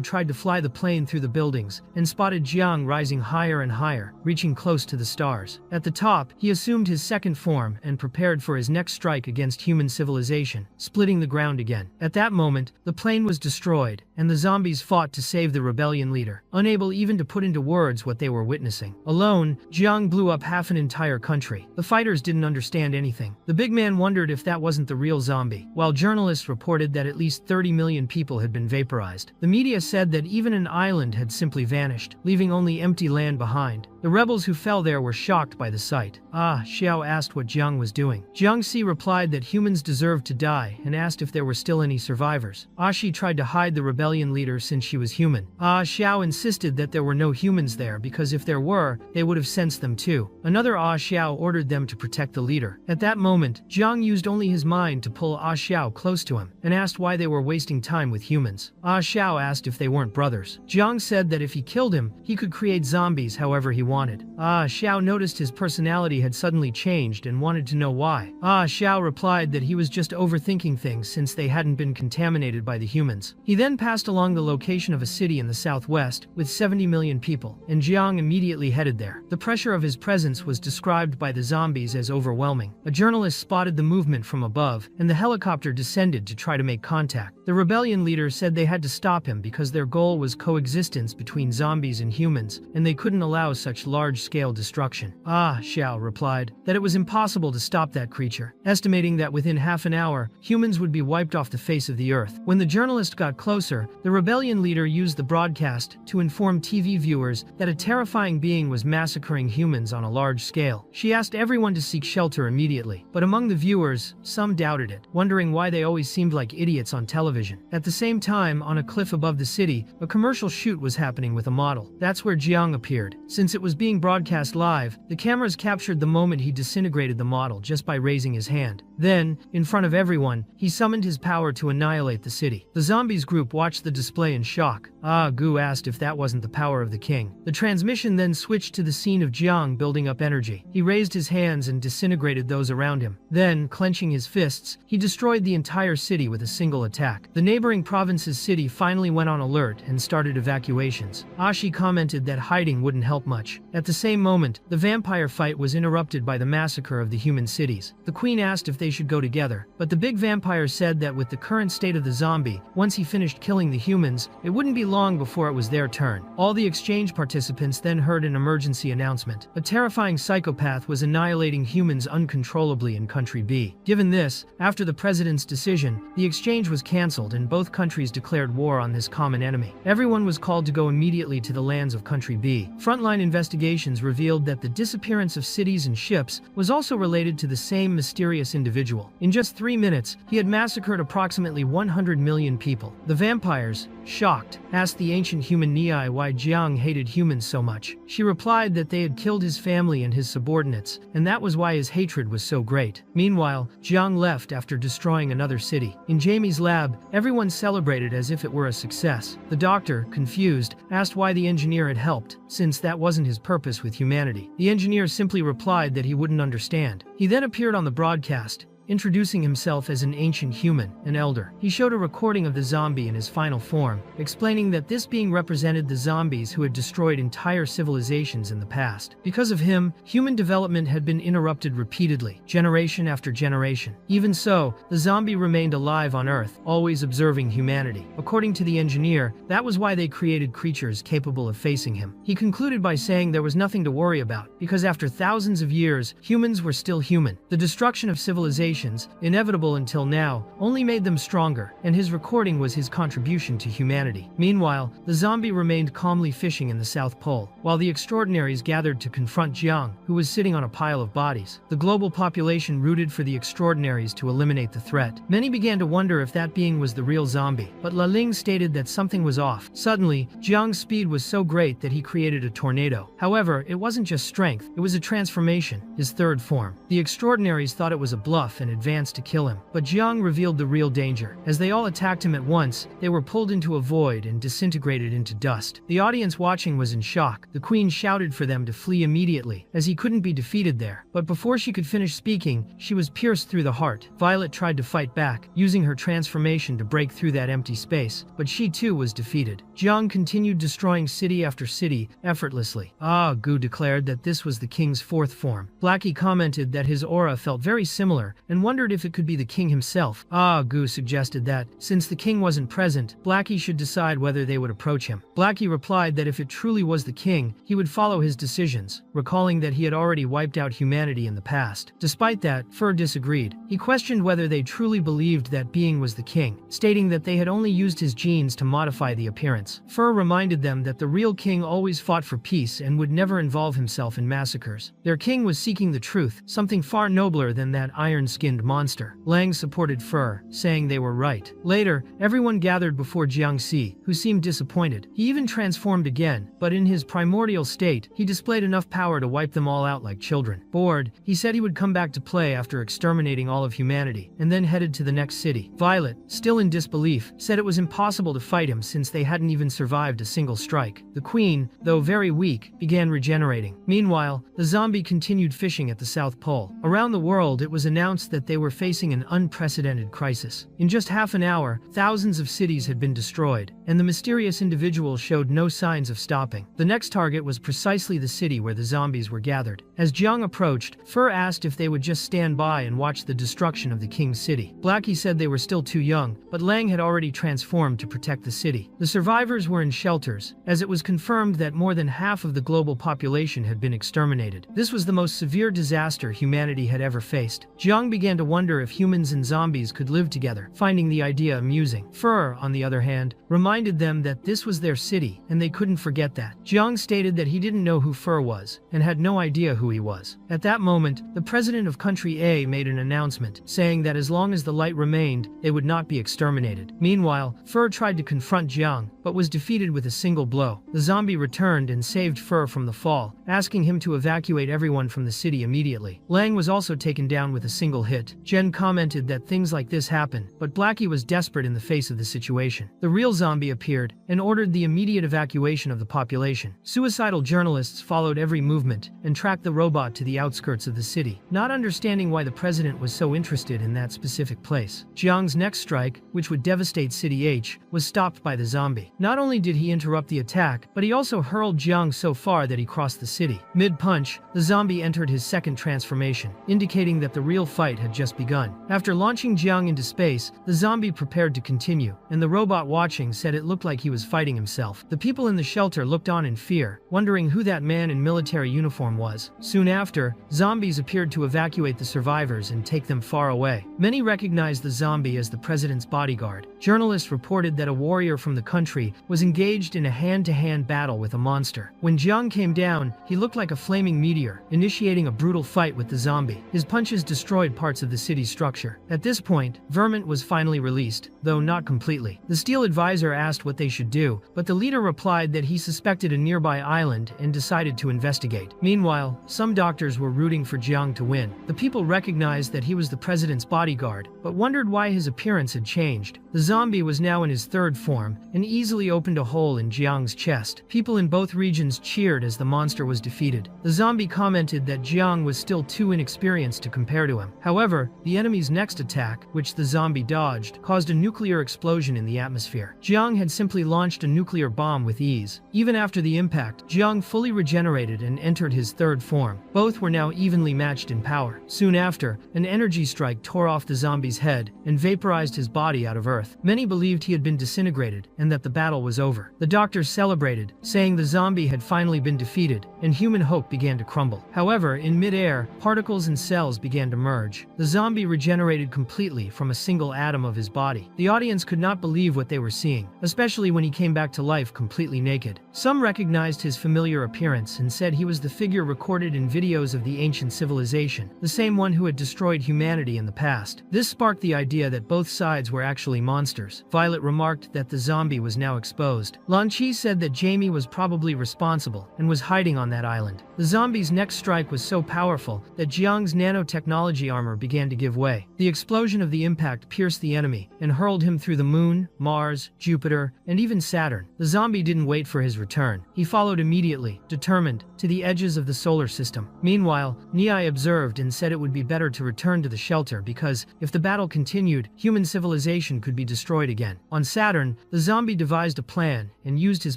tried to fly the plane through the buildings and spotted Jiang rising higher and higher, reaching close to the stars. At the top, he assumed his second form and prepared for his next strike against human civilization, splitting the ground again. At that moment, the plane was destroyed, and the zombies fought to save the rebellion leader, unable even to put into words what they were witnessing. Alone, Jiang blew up half an entire country. The fighters didn't understand anything. The big man wondered if that wasn't the real zombie, while journalists reported that at least 30 million people had been vaporized. The media said that even an island had simply vanished, leaving only empty land behind. The rebels who fell there were shocked by the sight. Xiao asked what Jiang was doing. Jiang Si replied that humans deserved to die and asked if there were still any survivors. Shi tried to hide the rebellion leader since she was human. Xiao insisted that there were no humans there because if there were, they would have sensed them too. Another Xiao ordered them to protect the leader. At that moment, Jiang used only his mind to pull Xiao close to him and asked why they were wasting time with humans. Xiao asked if they weren't brothers. Jiang said that if he killed him, he could create zombies however he wanted. Xiao noticed his personality had suddenly changed and wanted to know why. Xiao replied that he was just overthinking things since they hadn't been contaminated by the humans. He then passed along the location of a city in the southwest with 70 million people, and Jiang immediately headed there. The pressure of his presence was described by the zombies as overwhelming. A journalist spotted the movement from above, and the helicopter descended to try to make contact. The rebellion leader said they had to stop him because their goal was coexistence between zombies and humans, and they couldn't allow such large-scale destruction. Xiao replied that it was impossible to stop that creature, estimating that within half an hour, humans would be wiped off the face of the earth. When the journalist got closer, the rebellion leader used the broadcast to inform TV viewers that a terrifying being was massacring humans on a large scale. She asked everyone to seek shelter immediately, but among the viewers, some doubted it, wondering why they always seemed like idiots on television. At the same time, on a cliff above the city, a commercial shoot was happening with a model. That's where Jiang appeared. Since it was being broadcast live, the cameras captured the moment he disintegrated the model just by raising his hand. Then, in front of everyone, he summoned his power to annihilate the city. The zombies group watched the display in shock. Gu asked if that wasn't the power of the king. The transmission then switched to the scene of Jiang building up energy. He raised his hands and disintegrated those around him. Then, clenching his fists, he destroyed the entire city with a single attack. The neighboring province's city finally went on alert and started evacuations. Ashi commented that hiding wouldn't help much. At the same moment, the vampire fight was interrupted by the massacre of the human cities. The queen asked if they should go together, but the big vampire said that with the current state of the zombie, once he finished killing the humans, it wouldn't be long before it was their turn. All the exchange participants then heard an emergency announcement. A terrifying psychopath was annihilating humans uncontrollably in Country B. Given this, after the president's decision, the exchange was cancelled and both countries declared war on this common enemy. Everyone was called to go immediately to the lands of Country B. Frontline investigations revealed that the disappearance of cities and ships was also related to the same mysterious individual. In just 3 minutes, he had massacred approximately 100 million people. The vampires, shocked, asked the ancient human Niai why Jiang hated humans so much. She replied that they had killed his family and his subordinates, and that was why his hatred was so great. Meanwhile, Jiang left after destroying another city. In Jamie's lab, everyone celebrated as if it were a success. The doctor, confused, asked why the engineer had helped, since that wasn't his purpose with humanity. The engineer simply replied that he wouldn't understand. He then appeared on the broadcast, introducing himself as an ancient human, an elder. He showed a recording of the zombie in his final form, explaining that this being represented the zombies who had destroyed entire civilizations in the past. Because of him, human development had been interrupted repeatedly, generation after generation. Even so, the zombie remained alive on Earth, always observing humanity. According to the engineer, that was why they created creatures capable of facing him. He concluded by saying there was nothing to worry about, because after thousands of years, humans were still human. The destruction of civilization, inevitable until now, only made them stronger, and his recording was his contribution to humanity. Meanwhile, the zombie remained calmly fishing in the South Pole, while the extraordinaries gathered to confront Jiang, who was sitting on a pile of bodies. The global population rooted for the extraordinaries to eliminate the threat. Many began to wonder if that being was the real zombie, but La Ling stated that something was off. Suddenly, Jiang's speed was so great that he created a tornado. However, it wasn't just strength, it was a transformation, his third form. The extraordinaries thought it was a bluff and advanced to kill him, but Jiang revealed the real danger. As they all attacked him at once, they were pulled into a void and disintegrated into dust. The audience watching was in shock. The queen shouted for them to flee immediately, as he couldn't be defeated there. But before she could finish speaking, she was pierced through the heart. Violet tried to fight back, using her transformation to break through that empty space, but she too was defeated. Jiang continued destroying city after city effortlessly. Gu declared that this was the king's fourth form. Blackie commented that his aura felt very similar and wondered if it could be the king himself. Gu suggested that, since the king wasn't present, Blackie should decide whether they would approach him. Blackie replied that if it truly was the king, he would follow his decisions, recalling that he had already wiped out humanity in the past. Despite that, Fur disagreed. He questioned whether they truly believed that being was the king, stating that they had only used his genes to modify the appearance. Fur reminded them that the real king always fought for peace and would never involve himself in massacres. Their king was seeking the truth, something far nobler than that iron-skinned monster. Lang supported Fur, saying they were right. Later, everyone gathered before Jiangxi, who seemed disappointed. He even transformed again, but in his primordial state, he displayed enough power to wipe them all out like children. Bored, he said he would come back to play after exterminating all of humanity, and then headed to the next city. Violet, still in disbelief, said it was impossible to fight him since they hadn't even survived a single strike. The queen, though very weak, began regenerating. Meanwhile, the zombie continued fishing at the South Pole. Around the world, it was announced that they were facing an unprecedented crisis. In just half an hour, thousands of cities had been destroyed, and the mysterious individual showed no signs of stopping. The next target was precisely the city where the zombies were gathered. As Jiang approached, Fur asked if they would just stand by and watch the destruction of the king's city. Blackie said they were still too young, but Lang had already transformed to protect the city. The survivors were in shelters, as it was confirmed that more than half of the global population had been exterminated. This was the most severe disaster humanity had ever faced. Jiang began to wonder if humans and zombies could live together, finding the idea amusing. Fur, on the other hand, reminded them that this was their city, and they couldn't forget that. Jiang stated that he didn't know who Fur was, and had no idea who he was. At that moment, the president of country A made an announcement, saying that as long as the light remained, they would not be exterminated. Meanwhile, Fur tried to confront Jiang, but was defeated with a single blow. The zombie returned and saved Fur from the fall, asking him to evacuate everyone from the city immediately. Lang was also taken down with a single hit. Jen commented that things like this happen, but Blackie was desperate in the face of the situation. The real zombie appeared and ordered the immediate evacuation of the population. Suicidal journalists followed every movement and tracked the robot to the outskirts of the city, not understanding why the president was so interested in that specific place. Jiang's next strike, which would devastate City H, was stopped by the zombie. Not only did he interrupt the attack, but he also hurled Jiang so far that he crossed the city. Mid-punch, the zombie entered his second transformation, indicating that the real fight had just begun. After launching Jiang into space, the zombie prepared to continue, and the robot watching said it looked like he was fighting himself. The people in the shelter looked on in fear, wondering who that man in military uniform was. Soon after, zombies appeared to evacuate the survivors and take them far away. Many recognized the zombie as the president's bodyguard. Journalists reported that a warrior from the country was engaged in a hand-to-hand battle with a monster. When Jiang came down, he looked like a flaming meteor, initiating a brutal fight with the zombie. His punches destroyed parts of the city's structure. At this point, Vermont was finally released, though not completely. The Steel Advisor asked what they should do, but the leader replied that he suspected a nearby island and decided to investigate. Meanwhile, some doctors were rooting for Jiang to win. The people recognized that he was the president's bodyguard, but wondered why his appearance had changed. The zombie was now in his third form and easily opened a hole in Jiang's chest. People in both regions cheered as the monster was defeated. The zombie commented that Jiang was still too inexperienced to compare to him. However, the enemy's next attack, which the zombie dodged, caused a nuclear explosion in the atmosphere. Jiang had simply launched a nuclear bomb with ease. Even after the impact, Jiang fully regenerated and entered his third form. Both were now evenly matched in power. Soon after, an energy strike tore off the zombie's head and vaporized his body out of Earth. Many believed he had been disintegrated and that the battle was over. The doctors celebrated, saying the zombie had finally been defeated, and human hope began to crumble. However, in mid-air, particles and cells began to merge. The zombie regenerated completely from a single atom of his body. The audience could not believe what they were seeing, especially when he came back to life completely naked. Some recognized his familiar appearance and said he was the figure recorded in videos of the ancient civilization, the same one who had destroyed humanity in the past. This sparked the idea that both sides were actually monsters. Violet remarked that the zombie was now exposed. Lan Chi said that Jamie was probably responsible and was hiding on that island. The zombie's next strike was so powerful that Jiang's nanotechnology armor began to give way. The explosion of the impact pierced the enemy and hurled him through the moon, Mars, Jupiter, and even Saturn. The zombie didn't wait for his return. He followed immediately, determined, to the edges of the solar system. Meanwhile, Niai observed and said it would be better to return to the shelter because, if the battle continued, human civilization could be destroyed again. On Saturn, the zombie devised devised a plan and used his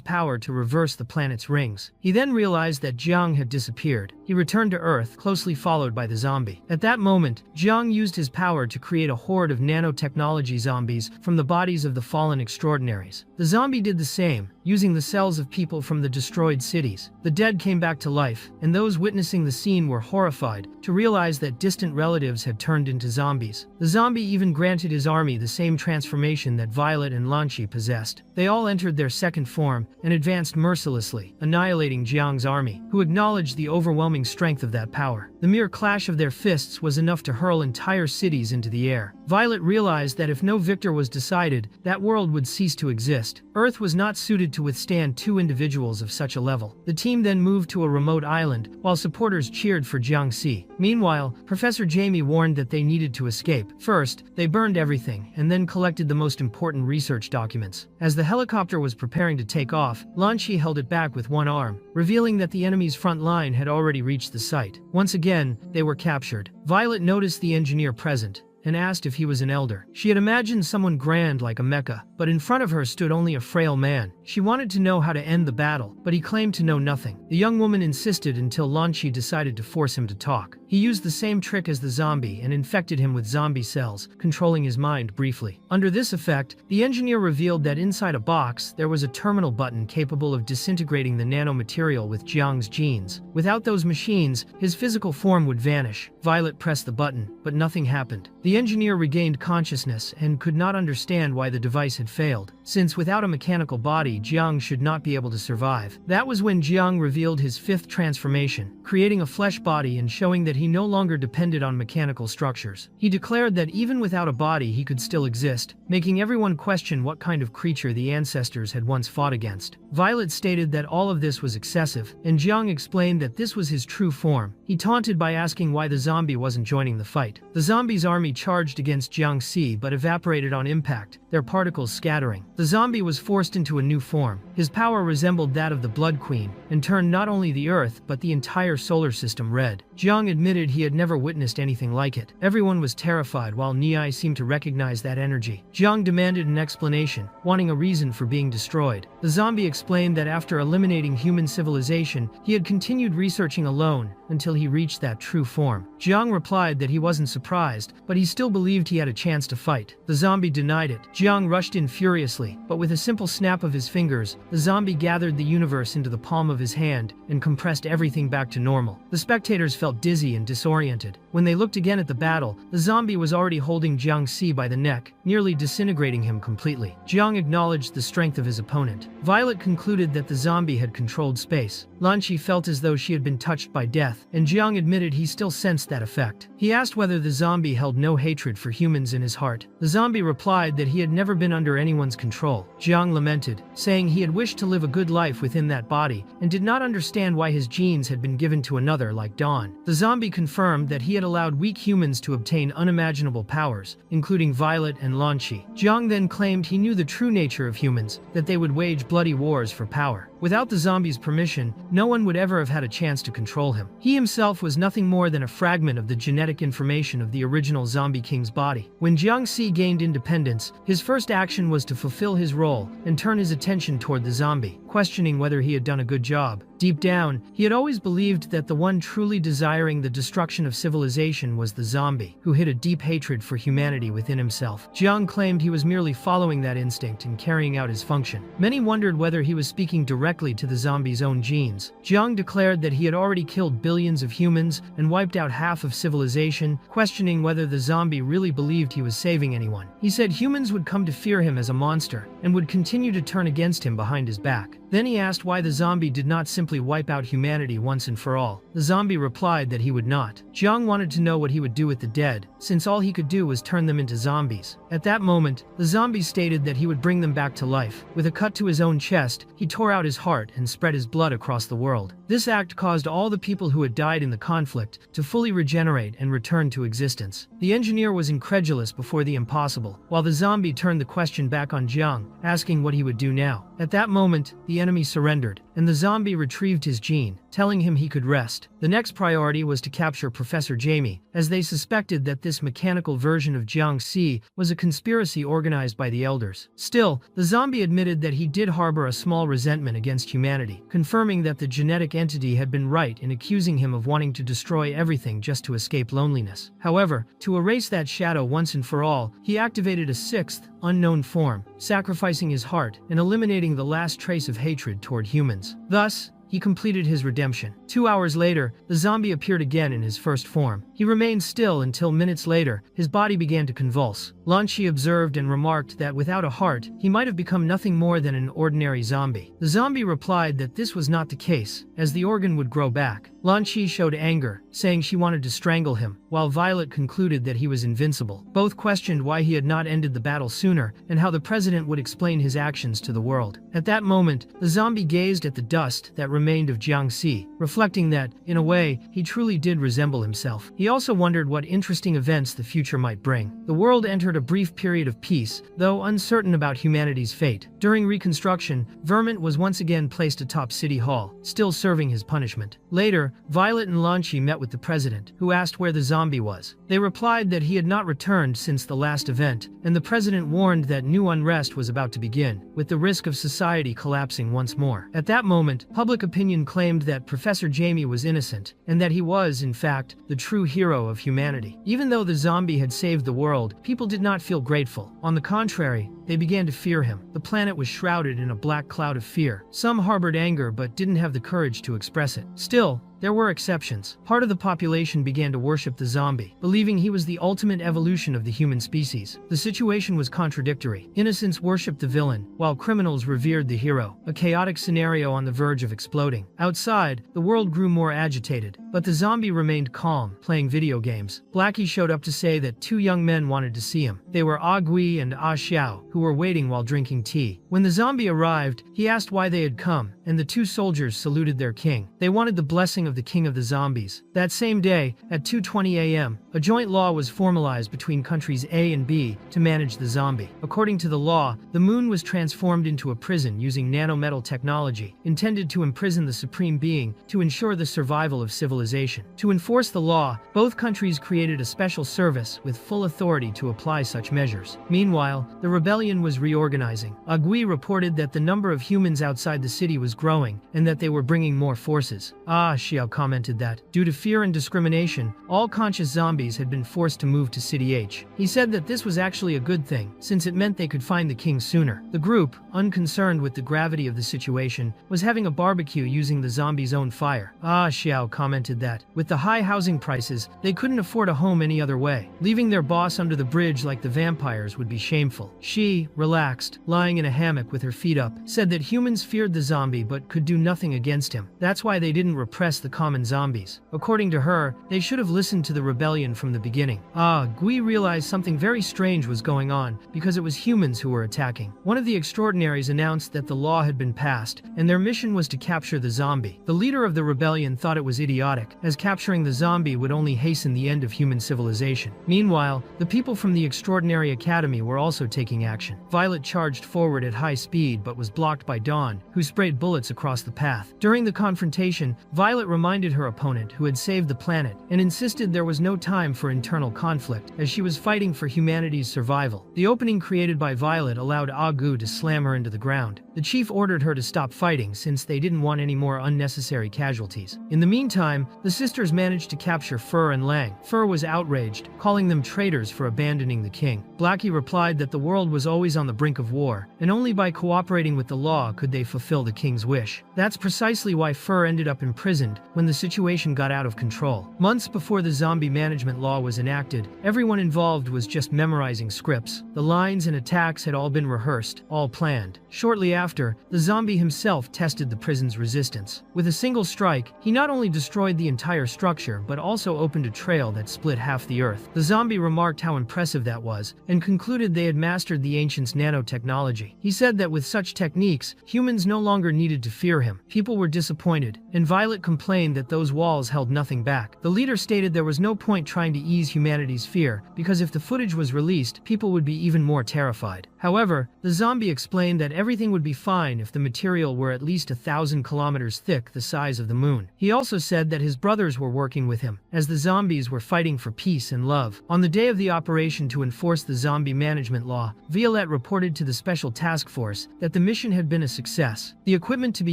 power to reverse the planet's rings. He then realized that Jiang had disappeared. He returned to Earth, closely followed by the zombie. At that moment, Jiang used his power to create a horde of nanotechnology zombies from the bodies of the fallen extraordinaries. The zombie did the same, using the cells of people from the destroyed cities. The dead came back to life, and those witnessing the scene were horrified to realize that distant relatives had turned into zombies. The zombie even granted his army the same transformation that Violet and Lanchi possessed. They all entered their second form and advanced mercilessly, annihilating Jiang's army, who acknowledged the overwhelming strength of that power. The mere clash of their fists was enough to hurl entire cities into the air. Violet realized that if no victor was decided, that world would cease to exist. Earth was not suited to withstand two individuals of such a level. The team then moved to a remote island, while supporters cheered for Jiangxi. Meanwhile, Professor Jamie warned that they needed to escape. First, they burned everything, and then collected the most important research documents. As the helicopter was preparing to take off, Lanchi held it back with one arm, revealing that the enemy's front line had already reached the site. Once again, they were captured. Violet noticed the engineer present and asked if he was an elder. She had imagined someone grand like a mecha, but in front of her stood only a frail man. She wanted to know how to end the battle, but he claimed to know nothing. The young woman insisted until Lanchi decided to force him to talk. He used the same trick as the zombie and infected him with zombie cells, controlling his mind briefly. Under this effect, the engineer revealed that inside a box there was a terminal button capable of disintegrating the nanomaterial with Jiang's genes. Without those machines, his physical form would vanish. Violet pressed the button, but nothing happened. The engineer regained consciousness and could not understand why the device had failed, since without a mechanical body, Jiang should not be able to survive. That was when Jiang revealed his fifth transformation, creating a flesh body and showing that he no longer depended on mechanical structures. He declared that even without a body he could still exist, making everyone question what kind of creature the ancestors had once fought against. Violet stated that all of this was excessive, and Jiang explained that this was his true form. He taunted by asking why the zombie wasn't joining the fight. The zombie's army charged against Jiangxi but evaporated on impact, their particles scattering. The zombie was forced into a new form. His power resembled that of the Blood Queen, and turned not only the Earth but the entire solar system red. Jiang admitted he had never witnessed anything like it. Everyone was terrified while Niai seemed to recognize that energy. Jiang demanded an explanation, wanting a reason for being destroyed. The zombie explained that after eliminating human civilization, he had continued researching alone until he reached that true form. Jiang replied that he wasn't surprised, but he still believed he had a chance to fight. The zombie denied it. Jiang rushed in furiously, but with a simple snap of his fingers, the zombie gathered the universe into the palm of his hand and compressed everything back to normal. The spectators felt dizzy and disoriented. When they looked again at the battle, the zombie was already holding Jiangxi by the neck, nearly disintegrating him completely. Jiang acknowledged the strength of his opponent. Violet concluded that the zombie had controlled space. Lanchi felt as though she had been touched by death, and Jiang admitted he still sensed that effect. He asked whether the zombie held no hatred for humans in his heart. The zombie replied that he had never been under anyone's control. Jiang lamented, saying he had wished to live a good life within that body, and did not understand why his genes had been given to another like Dawn. The zombie confirmed that he had allowed weak humans to obtain unimaginable powers, including Violet and Lanchi. Jiang then claimed he knew the true nature of humans, that they would wage bloody wars for power. Without the zombie's permission, no one would ever have had a chance to control him. He himself was nothing more than a fragment of the genetic information of the original Zombie King's body. When Jiangxi gained independence, his first action was to fulfill his role and turn his attention toward the zombie, questioning whether he had done a good job. Deep down, he had always believed that the one truly desiring the destruction of civilization was the zombie, who hid a deep hatred for humanity within himself. Jiang claimed he was merely following that instinct and carrying out his function. Many wondered whether he was speaking directly to the zombie's own genes. Jiang declared that he had already killed billions of humans and wiped out half of civilization, questioning whether the zombie really believed he was saving anyone. He said humans would come to fear him as a monster, and would continue to turn against him behind his back. Then he asked why the zombie did not simply wipe out humanity once and for all. The zombie replied that he would not. Jiang wanted to know what he would do with the dead, since all he could do was turn them into zombies. At that moment, the zombie stated that he would bring them back to life. With a cut to his own chest, he tore out his heart and spread his blood across the world. This act caused all the people who had died in the conflict to fully regenerate and return to existence. The engineer was incredulous before the impossible, while the zombie turned the question back on Jiang, asking what he would do now. At that moment, the enemy surrendered, and the zombie retrieved his gene, telling him he could rest. The next priority was to capture Professor Jamie, as they suspected that this mechanical version of Jiangxi was a conspiracy organized by the elders. Still, the zombie admitted that he did harbor a small resentment against humanity, confirming that the genetic entity had been right in accusing him of wanting to destroy everything just to escape loneliness. However, to erase that shadow once and for all, he activated a sixth, unknown form, sacrificing his heart and eliminating the last trace of hatred toward humans. Thus, he completed his redemption. 2 hours later, the zombie appeared again in his first form. He remained still until minutes later, his body began to convulse. Lan Shi observed and remarked that without a heart, he might have become nothing more than an ordinary zombie. The zombie replied that this was not the case, as the organ would grow back. Lan Shi showed anger, saying she wanted to strangle him, while Violet concluded that he was invincible. Both questioned why he had not ended the battle sooner, and how the president would explain his actions to the world. At that moment, the zombie gazed at the dust that remained of Jiangxi, reflecting that, in a way, he truly did resemble himself. He also wondered what interesting events the future might bring. The world entered a brief period of peace, though uncertain about humanity's fate. During Reconstruction, Vermont was once again placed atop City Hall, still serving his punishment. Later, Violet and Lan Shi met with the president, who asked where the zombie was. They replied that he had not returned since the last event, and the president warned that new unrest was about to begin, with the risk of society collapsing once more. At that moment, public opinion claimed that Professor Jamie was innocent, and that he was, in fact, the true hero of humanity. Even though the zombie had saved the world, people did not feel grateful. On the contrary, they began to fear him. The planet was shrouded in a black cloud of fear. Some harbored anger but didn't have the courage to express it. Still, there were exceptions. Part of the population began to worship the zombie, believing he was the ultimate evolution of the human species. The situation was contradictory. Innocents worshipped the villain, while criminals revered the hero, a chaotic scenario on the verge of exploding. Outside, the world grew more agitated, but the zombie remained calm, playing video games. Blackie showed up to say that 2 young men wanted to see him. They were Ah Gui and Ah Xiao, who were waiting while drinking tea. When the zombie arrived, he asked why they had come, and the 2 soldiers saluted their king. They wanted the blessing of the king of the zombies. That same day, at 2:20 a.m., a joint law was formalized between countries A and B to manage the zombie. According to the law, the moon was transformed into a prison using nanometal technology, intended to imprison the supreme being to ensure the survival of civilization. To enforce the law, both countries created a special service with full authority to apply such measures. Meanwhile, the rebellion was reorganizing. Agui reported that the number of humans outside the city was growing, and that they were bringing more forces. Ah Xiao commented that, due to fear and discrimination, all conscious zombies had been forced to move to City H. He said that this was actually a good thing, since it meant they could find the king sooner. The group, unconcerned with the gravity of the situation, was having a barbecue using the zombies' own fire. Ah Xiao commented that, with the high housing prices, they couldn't afford a home any other way. Leaving their boss under the bridge like the vampires would be shameful. She, relaxed, lying in a hammock with her feet up, said that humans feared the zombie but could do nothing against him. That's why they didn't repress the common zombies. According to her, they should have listened to the rebellion from the beginning. Ah Gui realized something very strange was going on, because it was humans who were attacking. One of the extraordinaries announced that the law had been passed, and their mission was to capture the zombie. The leader of the rebellion thought it was idiotic, as capturing the zombie would only hasten the end of human civilization. Meanwhile, the people from the Extraordinary Academy were also taking action. Violet charged forward at high speed but was blocked by Dawn, who sprayed bullets across the path. During the confrontation, Violet reminded her opponent, who had saved the planet, and insisted there was no time for internal conflict, as she was fighting for humanity's survival. The opening created by Violet allowed Agu to slam her into the ground. The chief ordered her to stop fighting since they didn't want any more unnecessary casualties. In the meantime, the sisters managed to capture Fur and Lang. Fur was outraged, calling them traitors for abandoning the king. Blackie replied that the world was always on the brink of war, and only by cooperating with the law could they fulfill the king's wish. That's precisely why Fur ended up imprisoned when the situation got out of control. Months before the zombie management law was enacted, everyone involved was just memorizing scripts. The lines and attacks had all been rehearsed, all planned. Shortly after, the zombie himself tested the prison's resistance. With a single strike, he not only destroyed the entire structure but also opened a trail that split half the earth. The zombie remarked how impressive that was, and concluded they had mastered the ancients' nanotechnology. He said that with such techniques, humans no longer needed to fear him. People were disappointed, and Violet complained that those walls held nothing back. The leader stated there was no point trying trying to ease humanity's fear, because if the footage was released, people would be even more terrified. However, the zombie explained that everything would be fine if the material were at least 1,000 kilometers thick, the size of the moon. He also said that his brothers were working with him, as the zombies were fighting for peace and love. On the day of the operation to enforce the zombie management law, Violette reported to the Special Task Force that the mission had been a success. The equipment to be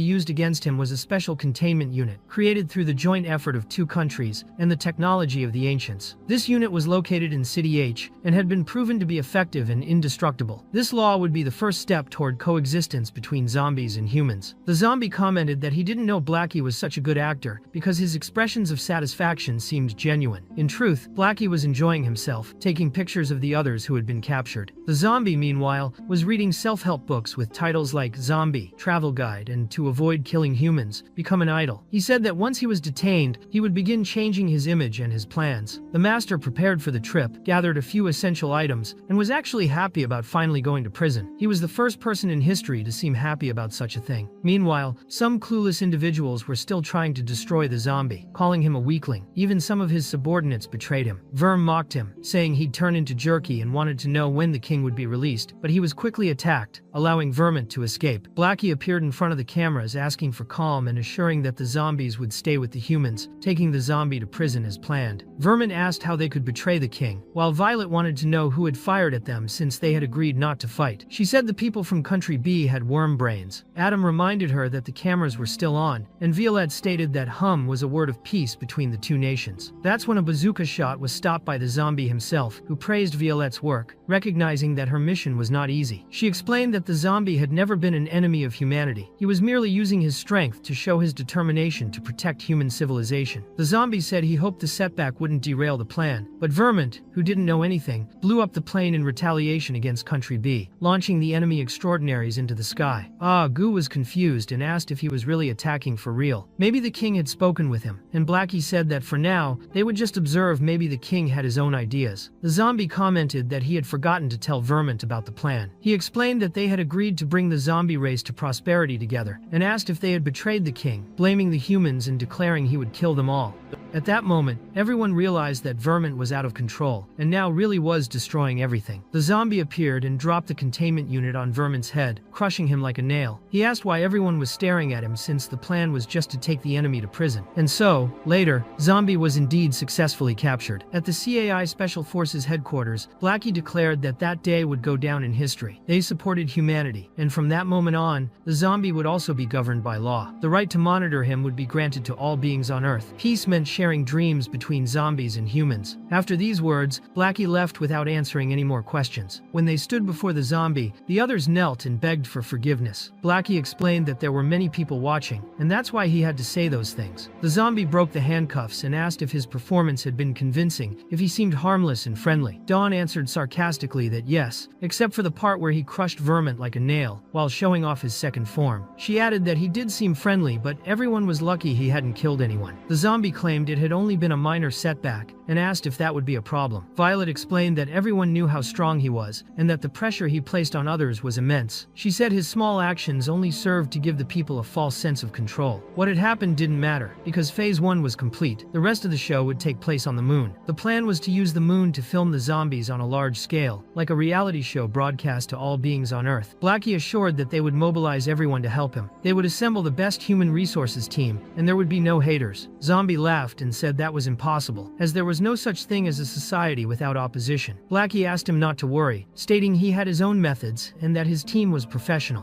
used against him was a special containment unit, created through the joint effort of 2 countries, and the technology of the ancients. This unit was located in City H, and had been proven to be effective and indestructible. This law would be the first step toward coexistence between zombies and humans. The zombie commented that he didn't know Blackie was such a good actor, because his expressions of satisfaction seemed genuine. In truth, Blackie was enjoying himself, taking pictures of the others who had been captured. The zombie, meanwhile, was reading self-help books with titles like Zombie, Travel Guide, and To Avoid Killing Humans, Become an Idol. He said that once he was detained, he would begin changing his image and his plans. The master prepared for the trip, gathered a few essential items, and was actually happy about finally going to prison. He was the first person in history to seem happy about such a thing. Meanwhile, some clueless individuals were still trying to destroy the zombie, calling him a weakling. Even some of his subordinates betrayed him. Verm mocked him, saying he'd turn into jerky and wanted to know when the king would be released, but he was quickly attacked, allowing Vermont to escape. Blackie appeared in front of the cameras asking for calm and assuring that the zombies would stay with the humans, taking the zombie to prison as planned. Vermin asked how they could betray the king, while Violet wanted to know who had fired at them since they had agreed not to fight. She said the people from Country B had worm brains. Adam reminded her that the cameras were still on, and Violette stated that hum was a word of peace between the 2 nations. That's when a bazooka shot was stopped by the zombie himself, who praised Violette's work, recognizing that her mission was not easy. She explained that the zombie had never been an enemy of humanity. He was merely using his strength to show his determination to protect human civilization. The zombie said he hoped the setback wouldn't derail the plan, but Vermont, who didn't know anything, blew up the plane in retaliation against Country B, launching the enemy extraordinaries into the sky. Gu was confused and asked if he was really attacking for real. Maybe the king had spoken with him, and Blackie said that for now, they would just observe. Maybe the king had his own ideas. The zombie commented that he had forgotten to tell Vermont about the plan. He explained that they had agreed to bring the zombie race to prosperity together, and asked if they had betrayed the king, blaming the humans and declaring he would kill them all. At that moment, everyone realized that Vermont was out of control, and now really was destroying everything. The zombie appeared and dropped the containment unit on Vermont's head, crushing him like a nail. He asked why everyone was staring at him since the plan was just to take the enemy to prison. And so, later, Zombie was indeed successfully captured. At the CAI Special Forces headquarters, Blackie declared that that day would go down in history. They supported humanity, and from that moment on, the zombie would also be governed by law. The right to monitor him would be granted to all beings on Earth. Peace meant sharing dreams between zombies and humans. After these words, Blackie left without answering any more questions. When they stood before the zombie, the others knelt and begged for forgiveness. Blackie explained that there were many people watching, and that's why he had to say those things. The zombie broke the handcuffs and asked if his performance had been convincing, if he seemed harmless and friendly. Dawn answered sarcastically that yes, except for the part where he crushed Vermont like a nail, while showing off his second form. She added that he did seem friendly, but everyone was lucky he hadn't killed anyone. The zombie claimed it had only been a minor setback, and asked if that would be a problem. Violet explained that everyone knew how strong he was, and that the pressure he placed on others was immense. She said his small actions only served to give the people a false sense of control. What had happened didn't matter, because Phase 1 was complete. The rest of the show would take place on the moon. The plan was to use the moon to film the zombies on a large scale, like a reality show broadcast to all beings on Earth. Blackie assured that they would mobilize everyone to help him. They would assemble the best human resources team, and there would be no haters. Zombie laughed and said that was impossible, as there was no such thing as a society without opposition. Blackie asked him not to worry, stating he had his own methods and that his team was professional.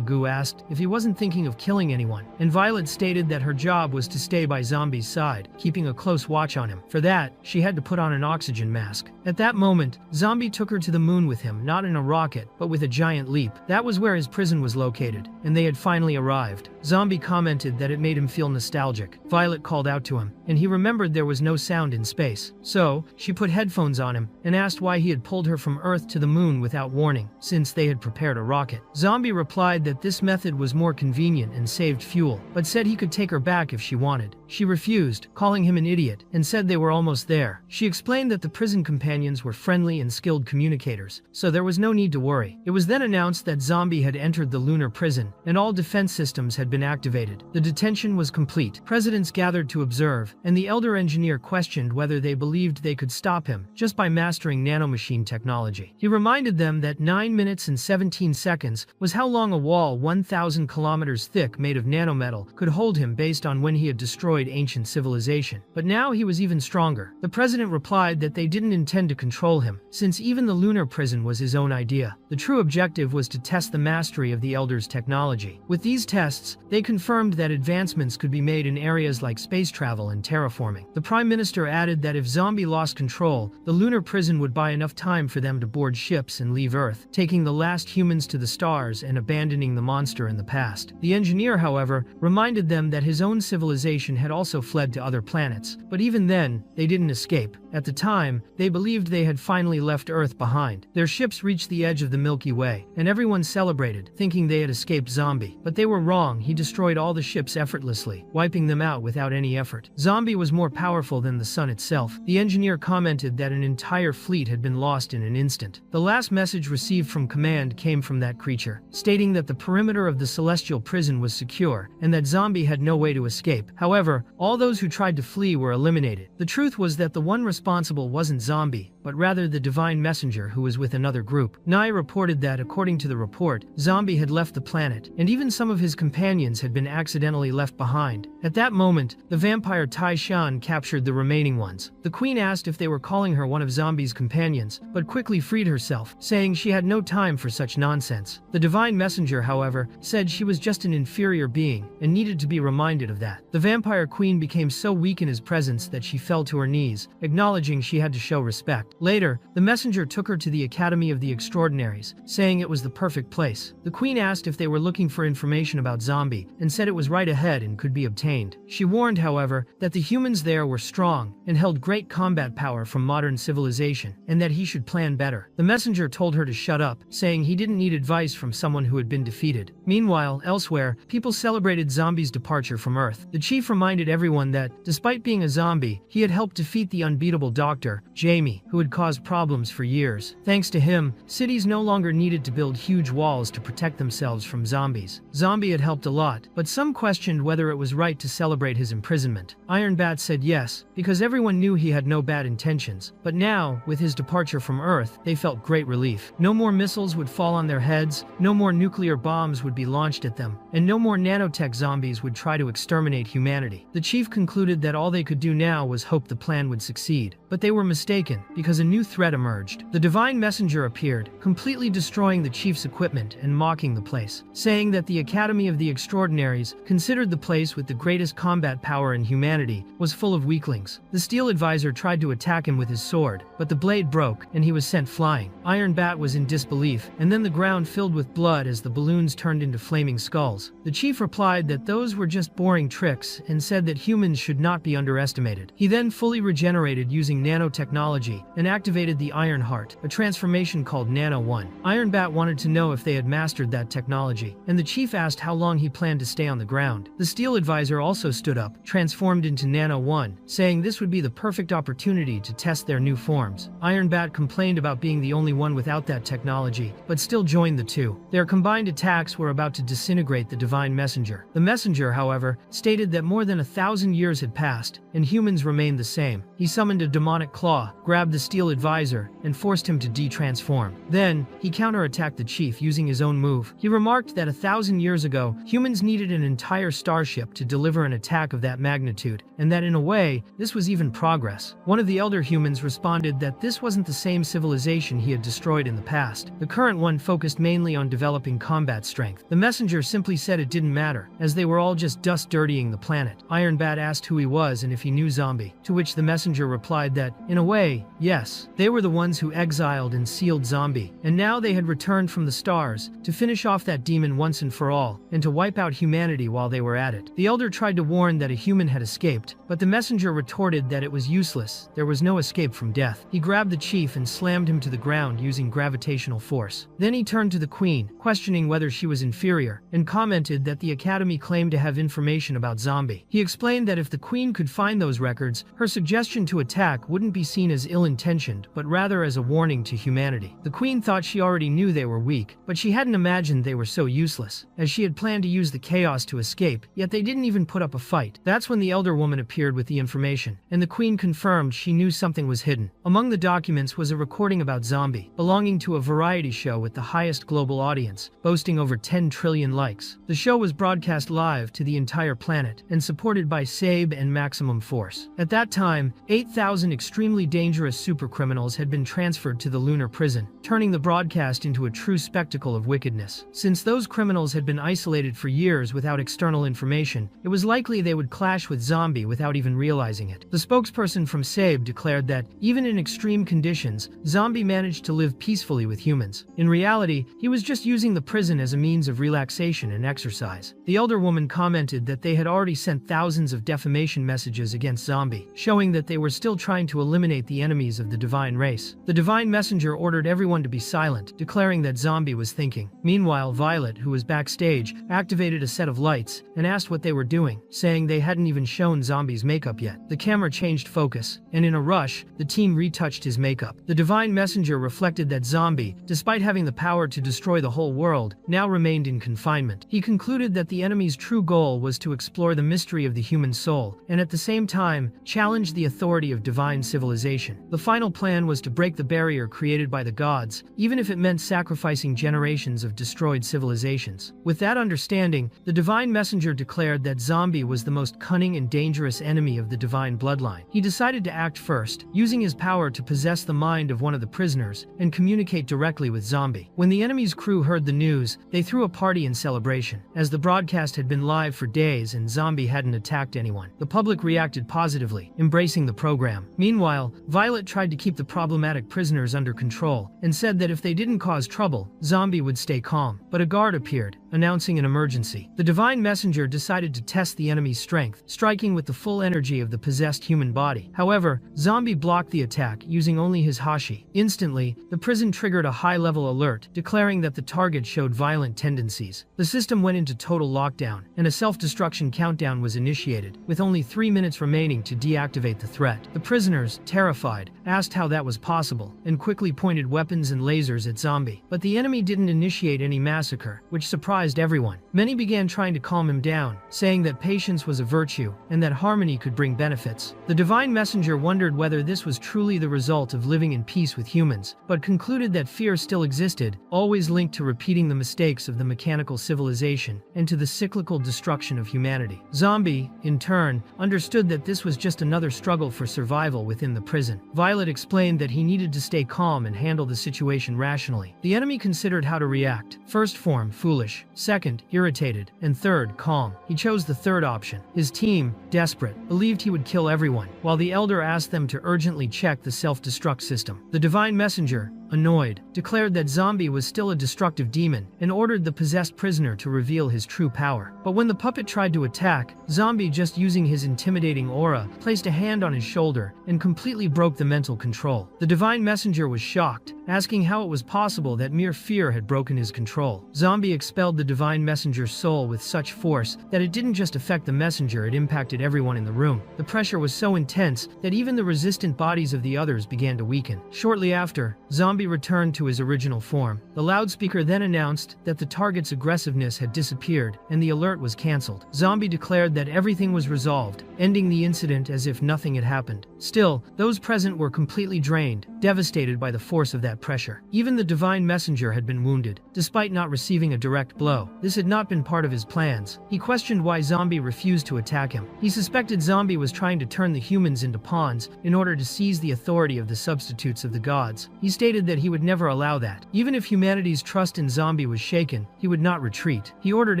Gu asked if he wasn't thinking of killing anyone, and Violet stated that her job was to stay by Zombie's side, keeping a close watch on him. For that, she had to put on an oxygen mask. At that moment, Zombie took her to the moon with him, not in a rocket, but with a giant leap. That was where his prison was located, and they had finally arrived. Zombie commented that it made him feel nostalgic. Violet called out to him, and he remembered there was no sound in space. So, she put headphones on him, and asked why he had pulled her from Earth to the moon without warning, since they had prepared a rocket. Zombie replied that this method was more convenient and saved fuel, but said he could take her back if she wanted. She refused, calling him an idiot, and said they were almost there. She explained that the prison companions were friendly and skilled communicators, so there was no need to worry. It was then announced that Zombie had entered the lunar prison, and all defense systems had been activated. The detention was complete. Presidents gathered to observe, and the elder engineer questioned whether they believed they could stop him just by mastering nanomachine technology. He reminded them that 9 minutes and 17 seconds was how long a wall 1,000 kilometers thick made of nanometal could hold him based on when he had destroyed ancient civilization. But now he was even stronger. The president replied that they didn't intend to control him, since even the lunar prison was his own idea. The true objective was to test the mastery of the elder's technology. With these tests, they confirmed that advancements could be made in areas like space travel and terraforming. The prime minister added that if Zombie lost control, the lunar prison would buy enough time for them to board ships and leave Earth, taking the last humans to the stars and abandoning the monster in the past. The engineer, however, reminded them that his own civilization had also fled to other planets, but even then, they didn't escape. At the time, they believed they had finally left Earth behind. Their ships reached the edge of the Milky Way, and everyone celebrated, thinking they had escaped Zombie. But they were wrong. He destroyed all the ships effortlessly, wiping them out without any effort. Zombie was more powerful than the sun itself. The engineer commented that an entire fleet had been lost in an instant. The last message received from command came from that creature, stating that the perimeter of the celestial prison was secure, and that Zombie had no way to escape. However, all those who tried to flee were eliminated. The truth was that the one responsible wasn't Zombie, but rather the divine messenger who was with another group. Nai reported that, according to the report, Zombie had left the planet, and even some of his companions had been accidentally left behind. At that moment, the vampire Tai Shan captured the remaining ones. The queen asked if they were calling her one of Zombie's companions, but quickly freed herself, saying she had no time for such nonsense. The divine messenger, however, said she was just an inferior being, and needed to be reminded of that. The vampire queen became so weak in his presence that she fell to her knees, acknowledging she had to show respect. Later, the messenger took her to the Academy of the Extraordinaries, saying it was the perfect place. The queen asked if they were looking for information about Zombie, and said it was right ahead and could be obtained. She warned, however, that the humans there were strong and held great combat power from modern civilization, and that he should plan better. The messenger told her to shut up, saying he didn't need advice from someone who had been defeated. Meanwhile, elsewhere, people celebrated Zombie's departure from Earth. The chief reminded everyone that, despite being a zombie, he had helped defeat the unbeatable doctor, Jamie, who had caused problems for years. Thanks to him, cities no longer needed to build huge walls to protect themselves from zombies. Zombie had helped a lot, but some questioned whether it was right to celebrate his imprisonment. Iron Bat said yes, because everyone knew he had no bad intentions. But now, with his departure from Earth, they felt great relief. No more missiles would fall on their heads, no more nuclear bombs would be launched at them, and no more nanotech zombies would try to exterminate humanity. The chief concluded that all they could do now was hope the plan would succeed. But they were mistaken, because a new threat emerged. The divine messenger appeared, completely destroying the chief's equipment and mocking the place, saying that the Academy of the Extraordinaries, considered the place with the greatest combat power in humanity, was full of weaklings. The Steel Advisor tried to attack him with his sword, but the blade broke, and he was sent flying. Iron Bat was in disbelief, and then the ground filled with blood as the balloons turned into flaming skulls. The chief replied that those were just boring tricks, and said that humans should not be underestimated. He then fully regenerated using nanotechnology, and activated the Iron Heart, a transformation called Nano 1. Iron Bat wanted to know if they had mastered that technology, and the chief asked how long he planned to stay on the ground. The Steel Advisor also stood up, transformed into Nano 1, saying this would be the perfect opportunity to test their new forms. Iron Bat complained about being the only one without that technology, but still joined the two. Their combined attacks were about to disintegrate the Divine Messenger. The Messenger, however, stated that more than 1,000 years had passed, and humans remained the same. He summoned a demonic claw, grabbed the Steel Advisor, and forced him to de-transform. Then, he counterattacked the chief using his own move. He remarked that 1,000 years ago, humans needed an entire starship to deliver an attack of that magnitude, and that in a way, this was even progress. One of the elder humans responded that this wasn't the same civilization he had destroyed in the past. The current one focused mainly on developing combat strength. The messenger simply said it didn't matter, as they were all just dust dirtying the planet. Iron Bat asked who he was and if he knew Zombie, to which the messenger replied that, in a way, yes, they were the ones who exiled and sealed Zombie, and now they had returned from the stars to finish off that demon once and for all, and to wipe out humanity while they were at it. The elder tried to warn that a human had escaped, but the messenger retorted that it was useless. There was no escape from death. He grabbed the chief and slammed him to the ground using gravitational force. Then he turned to the queen, questioning whether she was inferior, and commented that the academy claimed to have information about Zombie. He explained that if the queen could find those records, her suggestion to attack wouldn't be seen as ill-intentioned, but rather as a warning to humanity. The queen thought she already knew they were weak, but she hadn't imagined they were so useless, as she had planned to use the chaos to escape, yet they didn't even put up a fight. That's when the elder woman appeared with the information, and the queen confirmed she knew something was hidden. Among the documents was a recording about Zombie, belonging to a variety show with the highest global audience, boasting over 10 trillion likes. The show was broadcast live to the entire planet, and supported by SABE and Maximum Force. At that time, 8,000 extremely dangerous supercriminals had been transferred to the lunar prison, turning the broadcast into a true spectacle of wickedness. Since those criminals had been isolated for years without external information, it was likely they would clash with Zombie without even realizing it. The spokesperson from SABE declared that, even in extreme conditions, Zombie managed to live peacefully with humans. In reality, he was just using the prison as a means of relaxation and exercise. The elder woman commented that they had already sent thousands of defamation messages against Zombie, showing that they were still trying to eliminate the enemies of the divine race. The divine messenger ordered everyone to be silent, declaring that Zombie was thinking. Meanwhile, Violet, who was backstage, activated a set of lights and asked what they were doing, saying they hadn't even shown Zombie's makeup yet. The camera changed focus, and in a rush, the team retouched his makeup. The divine messenger reflected that Zombie, despite having the power to destroy the whole world, now remained in confinement. He concluded that the enemy's true goal was to explore the mystery of the human soul, and at the same time, challenge the authority of divine civilization. The final plan was to break the barrier created by the gods, even if it meant sacrificing generations of destroyed civilizations. With that understanding, the divine messenger declared that Zombie was the most cunning and dangerous enemy of the divine bloodline. He decided to act first, using his power to possess the mind of one of the prisoners and communicate directly with Zombie. When the enemy's crew heard the news, they threw a party in celebration. As the broadcast had been live for days and Zombie hadn't attacked anyone, the public reacted positively, embracing the program. Meanwhile, Violet tried to keep the problematic prisoners under control and said that if they didn't cause trouble, Zombie would stay calm. But a guard appeared, announcing an emergency. The divine messenger decided to test the enemy's strength, striking with the full energy of the possessed human body. However, Zombie blocked the attack using only his hashi. Instantly, the prison triggered a high-level alert, declaring that the target showed violent tendencies. The system went into total lockdown, and a self-destruction countdown was initiated, with only 3 minutes remaining to deactivate the threat. The prisoners, terrified, asked how that was possible, and quickly pointed weapons and lasers at Zombie. But the enemy didn't initiate any massacre, which surprised everyone. Many began trying to calm him down, saying that patience was a virtue, and that harmony could bring benefits. The divine messenger wondered whether this was truly the result of living in peace with humans, but concluded that fear still existed, always linked to repeating the mistakes of the mechanical civilization and to the cyclical destruction of humanity. Zombie, in turn, understood that this was just another struggle for survival within the prison. Violet explained that he needed to stay calm and handle the situation rationally. The enemy considered how to react. First form, foolish. Second, irritated. And third, calm. He chose the third option. His team, desperate, believed he would kill everyone, while the elder asked them to urgently check the self-destruct system. The divine messenger, annoyed, declared that Zombie was still a destructive demon and ordered the possessed prisoner to reveal his true power. But when the puppet tried to attack, Zombie, just using his intimidating aura, placed a hand on his shoulder and completely broke the mental control. The divine messenger was shocked, asking how it was possible that mere fear had broken his control. Zombie expelled the divine messenger's soul with such force that it didn't just affect the messenger, it impacted everyone in the room. The pressure was so intense that even the resistant bodies of the others began to weaken. Shortly after, Zombie returned to his original form. The loudspeaker then announced that the target's aggressiveness had disappeared and the alert was cancelled. Zombie declared that everything was resolved, ending the incident as if nothing had happened. Still, those present were completely drained, devastated by the force of that pressure. Even the divine messenger had been wounded, despite not receiving a direct blow. This had not been part of his plans. He questioned why Zombie refused to attack him. He suspected Zombie was trying to turn the humans into pawns in order to seize the authority of the substitutes of the gods. He stated that he would never allow that. Even if humanity's trust in Zombie was shaken, he would not retreat. He ordered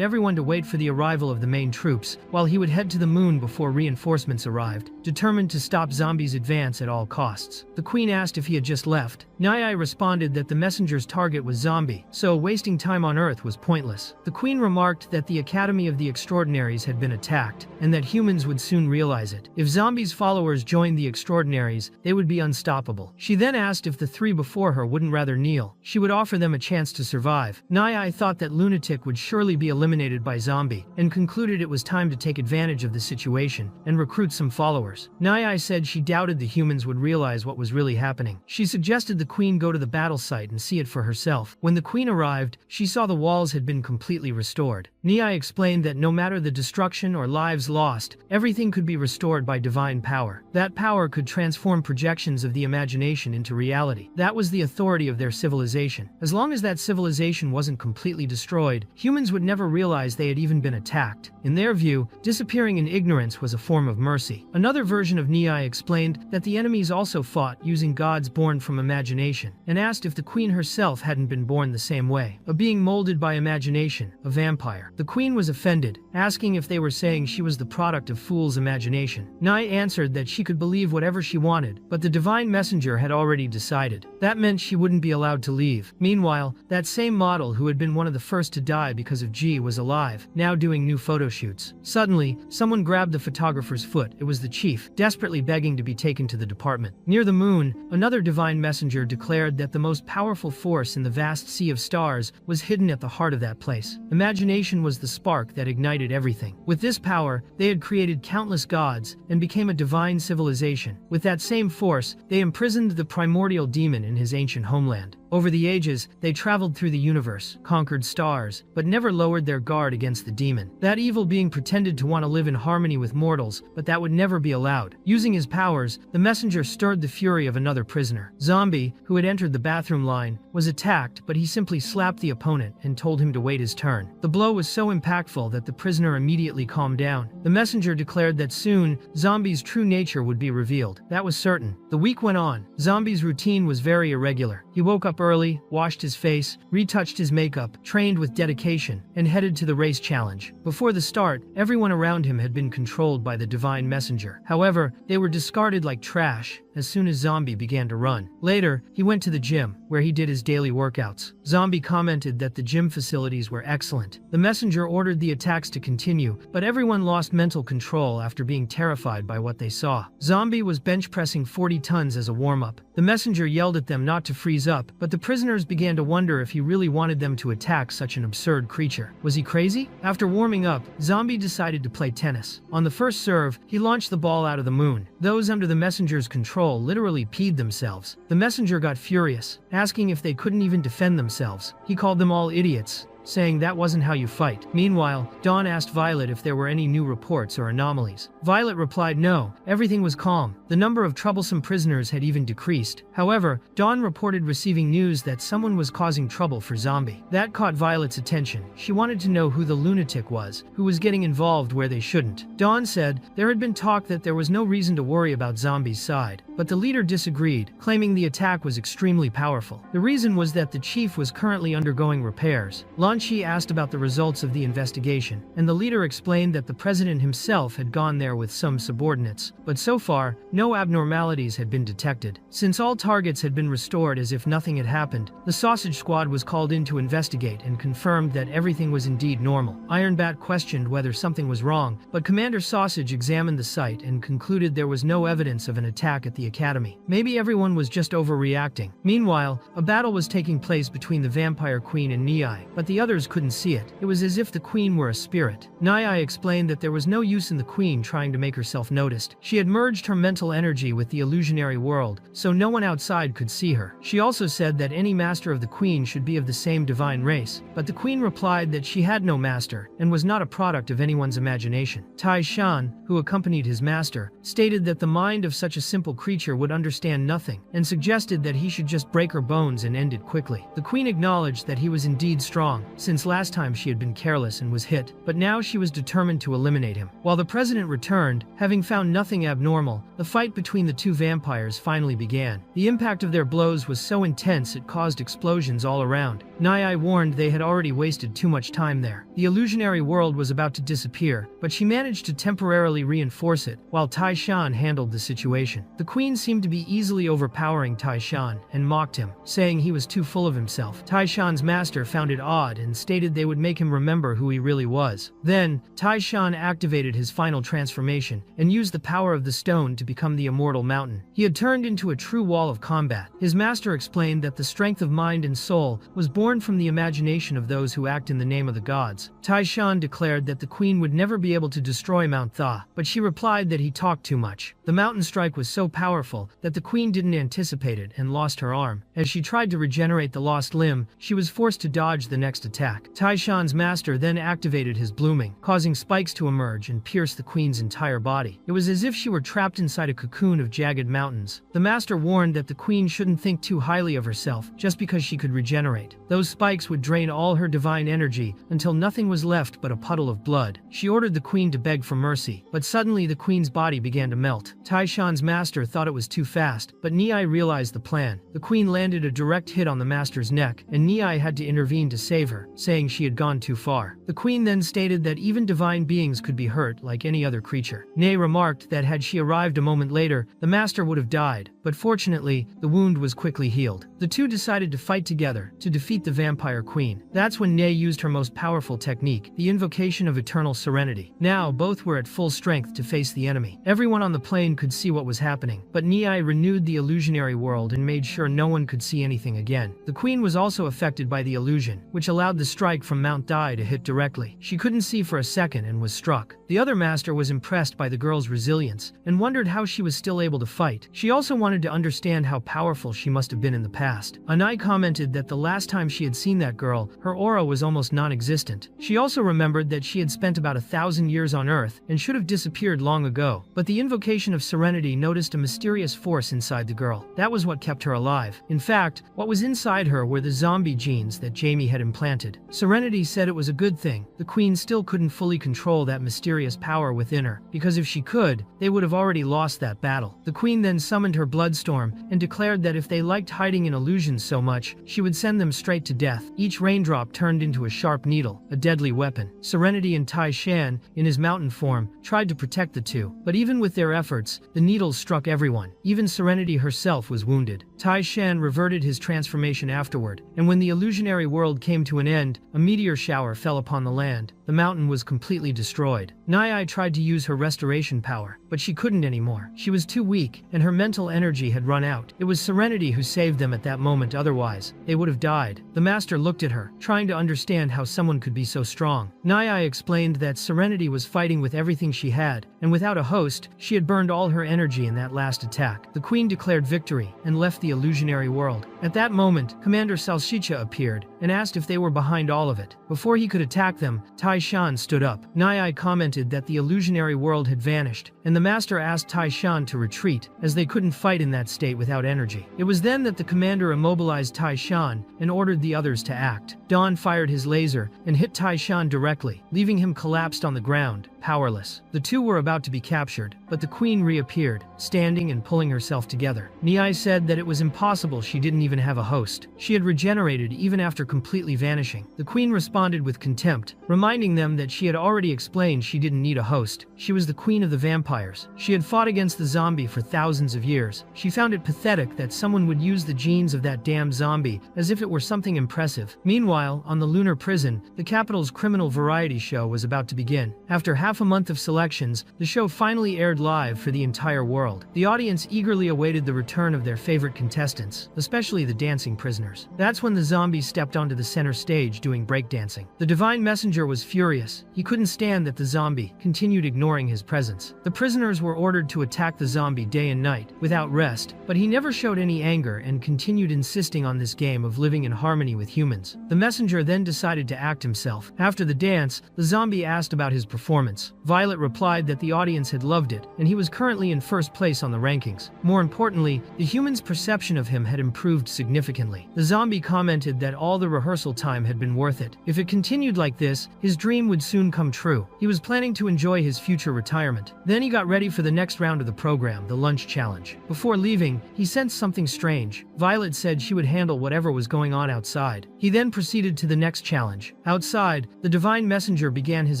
everyone to wait for the arrival of the main troops, while he would head to the moon before reinforcements arrived, determined to stop Zombie's advance at all costs. The Queen asked if he had just left. Nyai responded that the messenger's target was Zombie, so wasting time on Earth was pointless. The Queen remarked that the Academy of the Extraordinaries had been attacked, and that humans would soon realize it. If Zombie's followers joined the Extraordinaries, they would be unstoppable. She then asked if the three before her wouldn't rather kneel. She would offer them a chance to survive. Nyai thought that Lunatic would surely be eliminated by Zombie, and concluded it was time to take advantage of the situation and recruit some followers. Nyai said she doubted the humans would realize what was really happening. She suggested the Queen go to the battle site and see it for herself. When the Queen arrived, she saw the walls had been completely restored. Nyai explained that no matter the destruction or lives lost, everything could be restored by divine power. That power could transform projections of the imagination into reality. That was the authority of their civilization. As long as that civilization wasn't completely destroyed, humans would never realize they had even been attacked. In their view, disappearing in ignorance was a form of mercy. Another version of Nyai explained that the enemies also fought using gods born from imagination, and asked if the Queen herself hadn't been born the same way, a being molded by imagination, a vampire. The Queen was offended, asking if they were saying she was the product of fool's imagination. Nyai answered that she could believe whatever she wanted, but the divine messenger had already decided. That meant she wouldn't be allowed to leave. Meanwhile, that same model who had been one of the first to die because of G was alive, now doing new photo shoots. Suddenly, someone grabbed the photographer's foot. It was the chief, desperately begging to be taken to the department. Near the moon, another divine messenger declared that the most powerful force in the vast sea of stars was hidden at the heart of that place. Imagination was the spark that ignited everything. With this power, they had created countless gods and became a divine civilization. With that same force, they imprisoned the primordial demon in his ancient homeland. Over the ages, they traveled through the universe, conquered stars, but never lowered their guard against the demon. That evil being pretended to want to live in harmony with mortals, but that would never be allowed. Using his powers, the messenger stirred the fury of another prisoner. Zombie, who had entered the bathroom line, was attacked, but he simply slapped the opponent and told him to wait his turn. The blow was so impactful that the prisoner immediately calmed down. The messenger declared that soon, Zombie's true nature would be revealed. That was certain. The week went on. Zombie's routine was very irregular. He woke up early, washed his face, retouched his makeup, trained with dedication, and headed to the race challenge. Before the start, everyone around him had been controlled by the divine messenger. However, they were discarded like trash as soon as Zombie began to run. Later, he went to the gym, where he did his daily workouts. Zombie commented that the gym facilities were excellent. The messenger ordered the attacks to continue, but everyone lost mental control after being terrified by what they saw. Zombie was bench pressing 40 tons as a warm-up. The messenger yelled at them not to freeze up, but the prisoners began to wonder if he really wanted them to attack such an absurd creature. Was he crazy? After warming up, Zombie decided to play tennis. On the first serve, he launched the ball out of the moon. Those under the messenger's control literally peed themselves. The messenger got furious, asking if they couldn't even defend themselves. He called them all idiots, saying that wasn't how you fight. Meanwhile, Dawn asked Violet if there were any new reports or anomalies. Violet replied no, everything was calm. The number of troublesome prisoners had even decreased. However, Dawn reported receiving news that someone was causing trouble for Zombie. That caught Violet's attention. She wanted to know who the lunatic was, who was getting involved where they shouldn't. Dawn said there had been talk that there was no reason to worry about Zombie's side, but the leader disagreed, claiming the attack was extremely powerful. The reason was that the chief was currently undergoing repairs. Shi asked about the results of the investigation, and the leader explained that the president himself had gone there with some subordinates, but so far, no abnormalities had been detected. Since all targets had been restored as if nothing had happened, the Sausage Squad was called in to investigate and confirmed that everything was indeed normal. Ironbat questioned whether something was wrong, but Commander Sausage examined the site and concluded there was no evidence of an attack at the academy. Maybe everyone was just overreacting. Meanwhile, a battle was taking place between the Vampire Queen and Nyai, but the others couldn't see it. It was as if the Queen were a spirit. Nyai explained that there was no use in the Queen trying to make herself noticed. She had merged her mental energy with the illusionary world, so no one outside could see her. She also said that any master of the Queen should be of the same divine race, but the Queen replied that she had no master and was not a product of anyone's imagination. Tai Shan, who accompanied his master, stated that the mind of such a simple creature would understand nothing and suggested that he should just break her bones and end it quickly. The Queen acknowledged that he was indeed strong since last time she had been careless and was hit, but now she was determined to eliminate him. While the president returned, having found nothing abnormal, the fight between the two vampires finally began. The impact of their blows was so intense it caused explosions all around. Nai warned they had already wasted too much time there. The illusionary world was about to disappear, but she managed to temporarily reinforce it, while Tai Shan handled the situation. The queen seemed to be easily overpowering Tai Shan, and mocked him, saying he was too full of himself. Tai Shan's master found it odd and stated they would make him remember who he really was. Then, Tai Shan activated his final transformation, and used the power of the stone to become the immortal mountain. He had turned into a true wall of combat. His master explained that the strength of mind and soul was born from the imagination of those who act in the name of the gods. Tai Shan declared that the queen would never be able to destroy Mount Tha, but she replied that he talked too much. The mountain strike was so powerful that the queen didn't anticipate it and lost her arm. As she tried to regenerate the lost limb, she was forced to dodge the next attack. Tai Shan's master then activated his blooming, causing spikes to emerge and pierce the queen's entire body. It was as if she were trapped inside a cocoon of jagged mountains. The master warned that the queen shouldn't think too highly of herself just because she could regenerate. Those spikes would drain all her divine energy until nothing was left but a puddle of blood. She ordered the queen to beg for mercy, but suddenly the queen's body began to melt. Tai Shan's master thought it was too fast, but Nai realized the plan. The queen landed a direct hit on the master's neck, and Nai had to intervene to save her, saying she had gone too far. The queen then stated that even divine beings could be hurt like any other creature. Nai remarked that had she arrived a moment later, the master would have died, but fortunately, the wound was quickly healed. The two decided to fight together to defeat the vampire queen. That's when Nai used her most powerful technique, the invocation of eternal serenity. Now, both were at full strength to face the enemy. Everyone on the plane could see what was happening, but Nai renewed the illusionary world and made sure no one could see anything again. The queen was also affected by the illusion, which allowed the strike from Mount Dai to hit directly. She couldn't see for a second and was struck. The other master was impressed by the girl's resilience and wondered how she was still able to fight. She also wanted to understand how powerful she must have been in the past. Anai commented that the last time she had seen that girl, her aura was almost non-existent. She also remembered that she had spent about 1,000 years on Earth and should have disappeared long ago. But the invocation of serenity noticed a mysterious force inside the girl. That was what kept her alive. In fact, what was inside her were the zombie genes that Jamie had implanted. Serenity said it was a good thing. The queen still couldn't fully control that mysterious power within her, because if she could, they would have already lost that battle. The queen then summoned her bloodstorm and declared that if they liked hiding in illusions so much, she would send them straight to death. Each raindrop turned into a sharp needle, a deadly weapon. Serenity and Tai Shan, in his mountain form, tried to protect the two, but even with their efforts, the needles struck everyone. Even Serenity herself was wounded. Tai Shan reverted his transformation afterward, and when the illusionary world came to an end, a meteor shower fell upon the land. The mountain was completely destroyed. Nai tried to use her restoration power, but she couldn't anymore. She was too weak, and her mental energy had run out. It was Serenity who saved them at that moment, otherwise, they would have died. The master looked at her, trying to understand how someone could be so strong. Nai explained that Serenity was fighting with everything she had, and without a host, she had burned all her energy in that last attack. The queen declared victory and left the illusionary world. At that moment, Commander Salshicha appeared and asked if they were behind all of it. Before he could attack them, Tai Shan stood up. Nai commented that the illusionary world had vanished, and the master asked Tai Shan to retreat, as they couldn't fight in that state without energy. It was then that the commander immobilized Tai Shan and ordered the others to act. Dawn fired his laser and hit Tai Shan directly, leaving him collapsed on the ground, powerless. The two were about to be captured, but the queen reappeared, standing and pulling herself together. Nai said that it was impossible she didn't even have a host. She had regenerated even after completely vanishing. The queen responded with contempt, reminding them that she had already explained she didn't need a host. She was the queen of the vampires. She had fought against the zombie for thousands of years. She found it pathetic that someone would use the genes of that damn zombie as if it were something impressive. Meanwhile, on the lunar prison, the capital's criminal variety show was about to begin. After half a month of selections, the show finally aired live for the entire world. The audience eagerly awaited the return of their favorite contestants, especially the dancing prisoners. That's when the zombie stepped onto the center stage doing breakdancing. The divine messenger was furious. He couldn't stand that the zombie zombie, continued ignoring his presence. The prisoners were ordered to attack the zombie day and night, without rest, but he never showed any anger and continued insisting on this game of living in harmony with humans. The messenger then decided to act himself. After the dance, the zombie asked about his performance. Violet replied that the audience had loved it, and he was currently in first place on the rankings. More importantly, the humans' perception of him had improved significantly. The zombie commented that all the rehearsal time had been worth it. If it continued like this, his dream would soon come true. He was planning to enjoy his future retirement. Then he got ready for the next round of the program, the lunch challenge. Before leaving, he sensed something strange. Violet said she would handle whatever was going on outside. He then proceeded to the next challenge. Outside, the divine messenger began his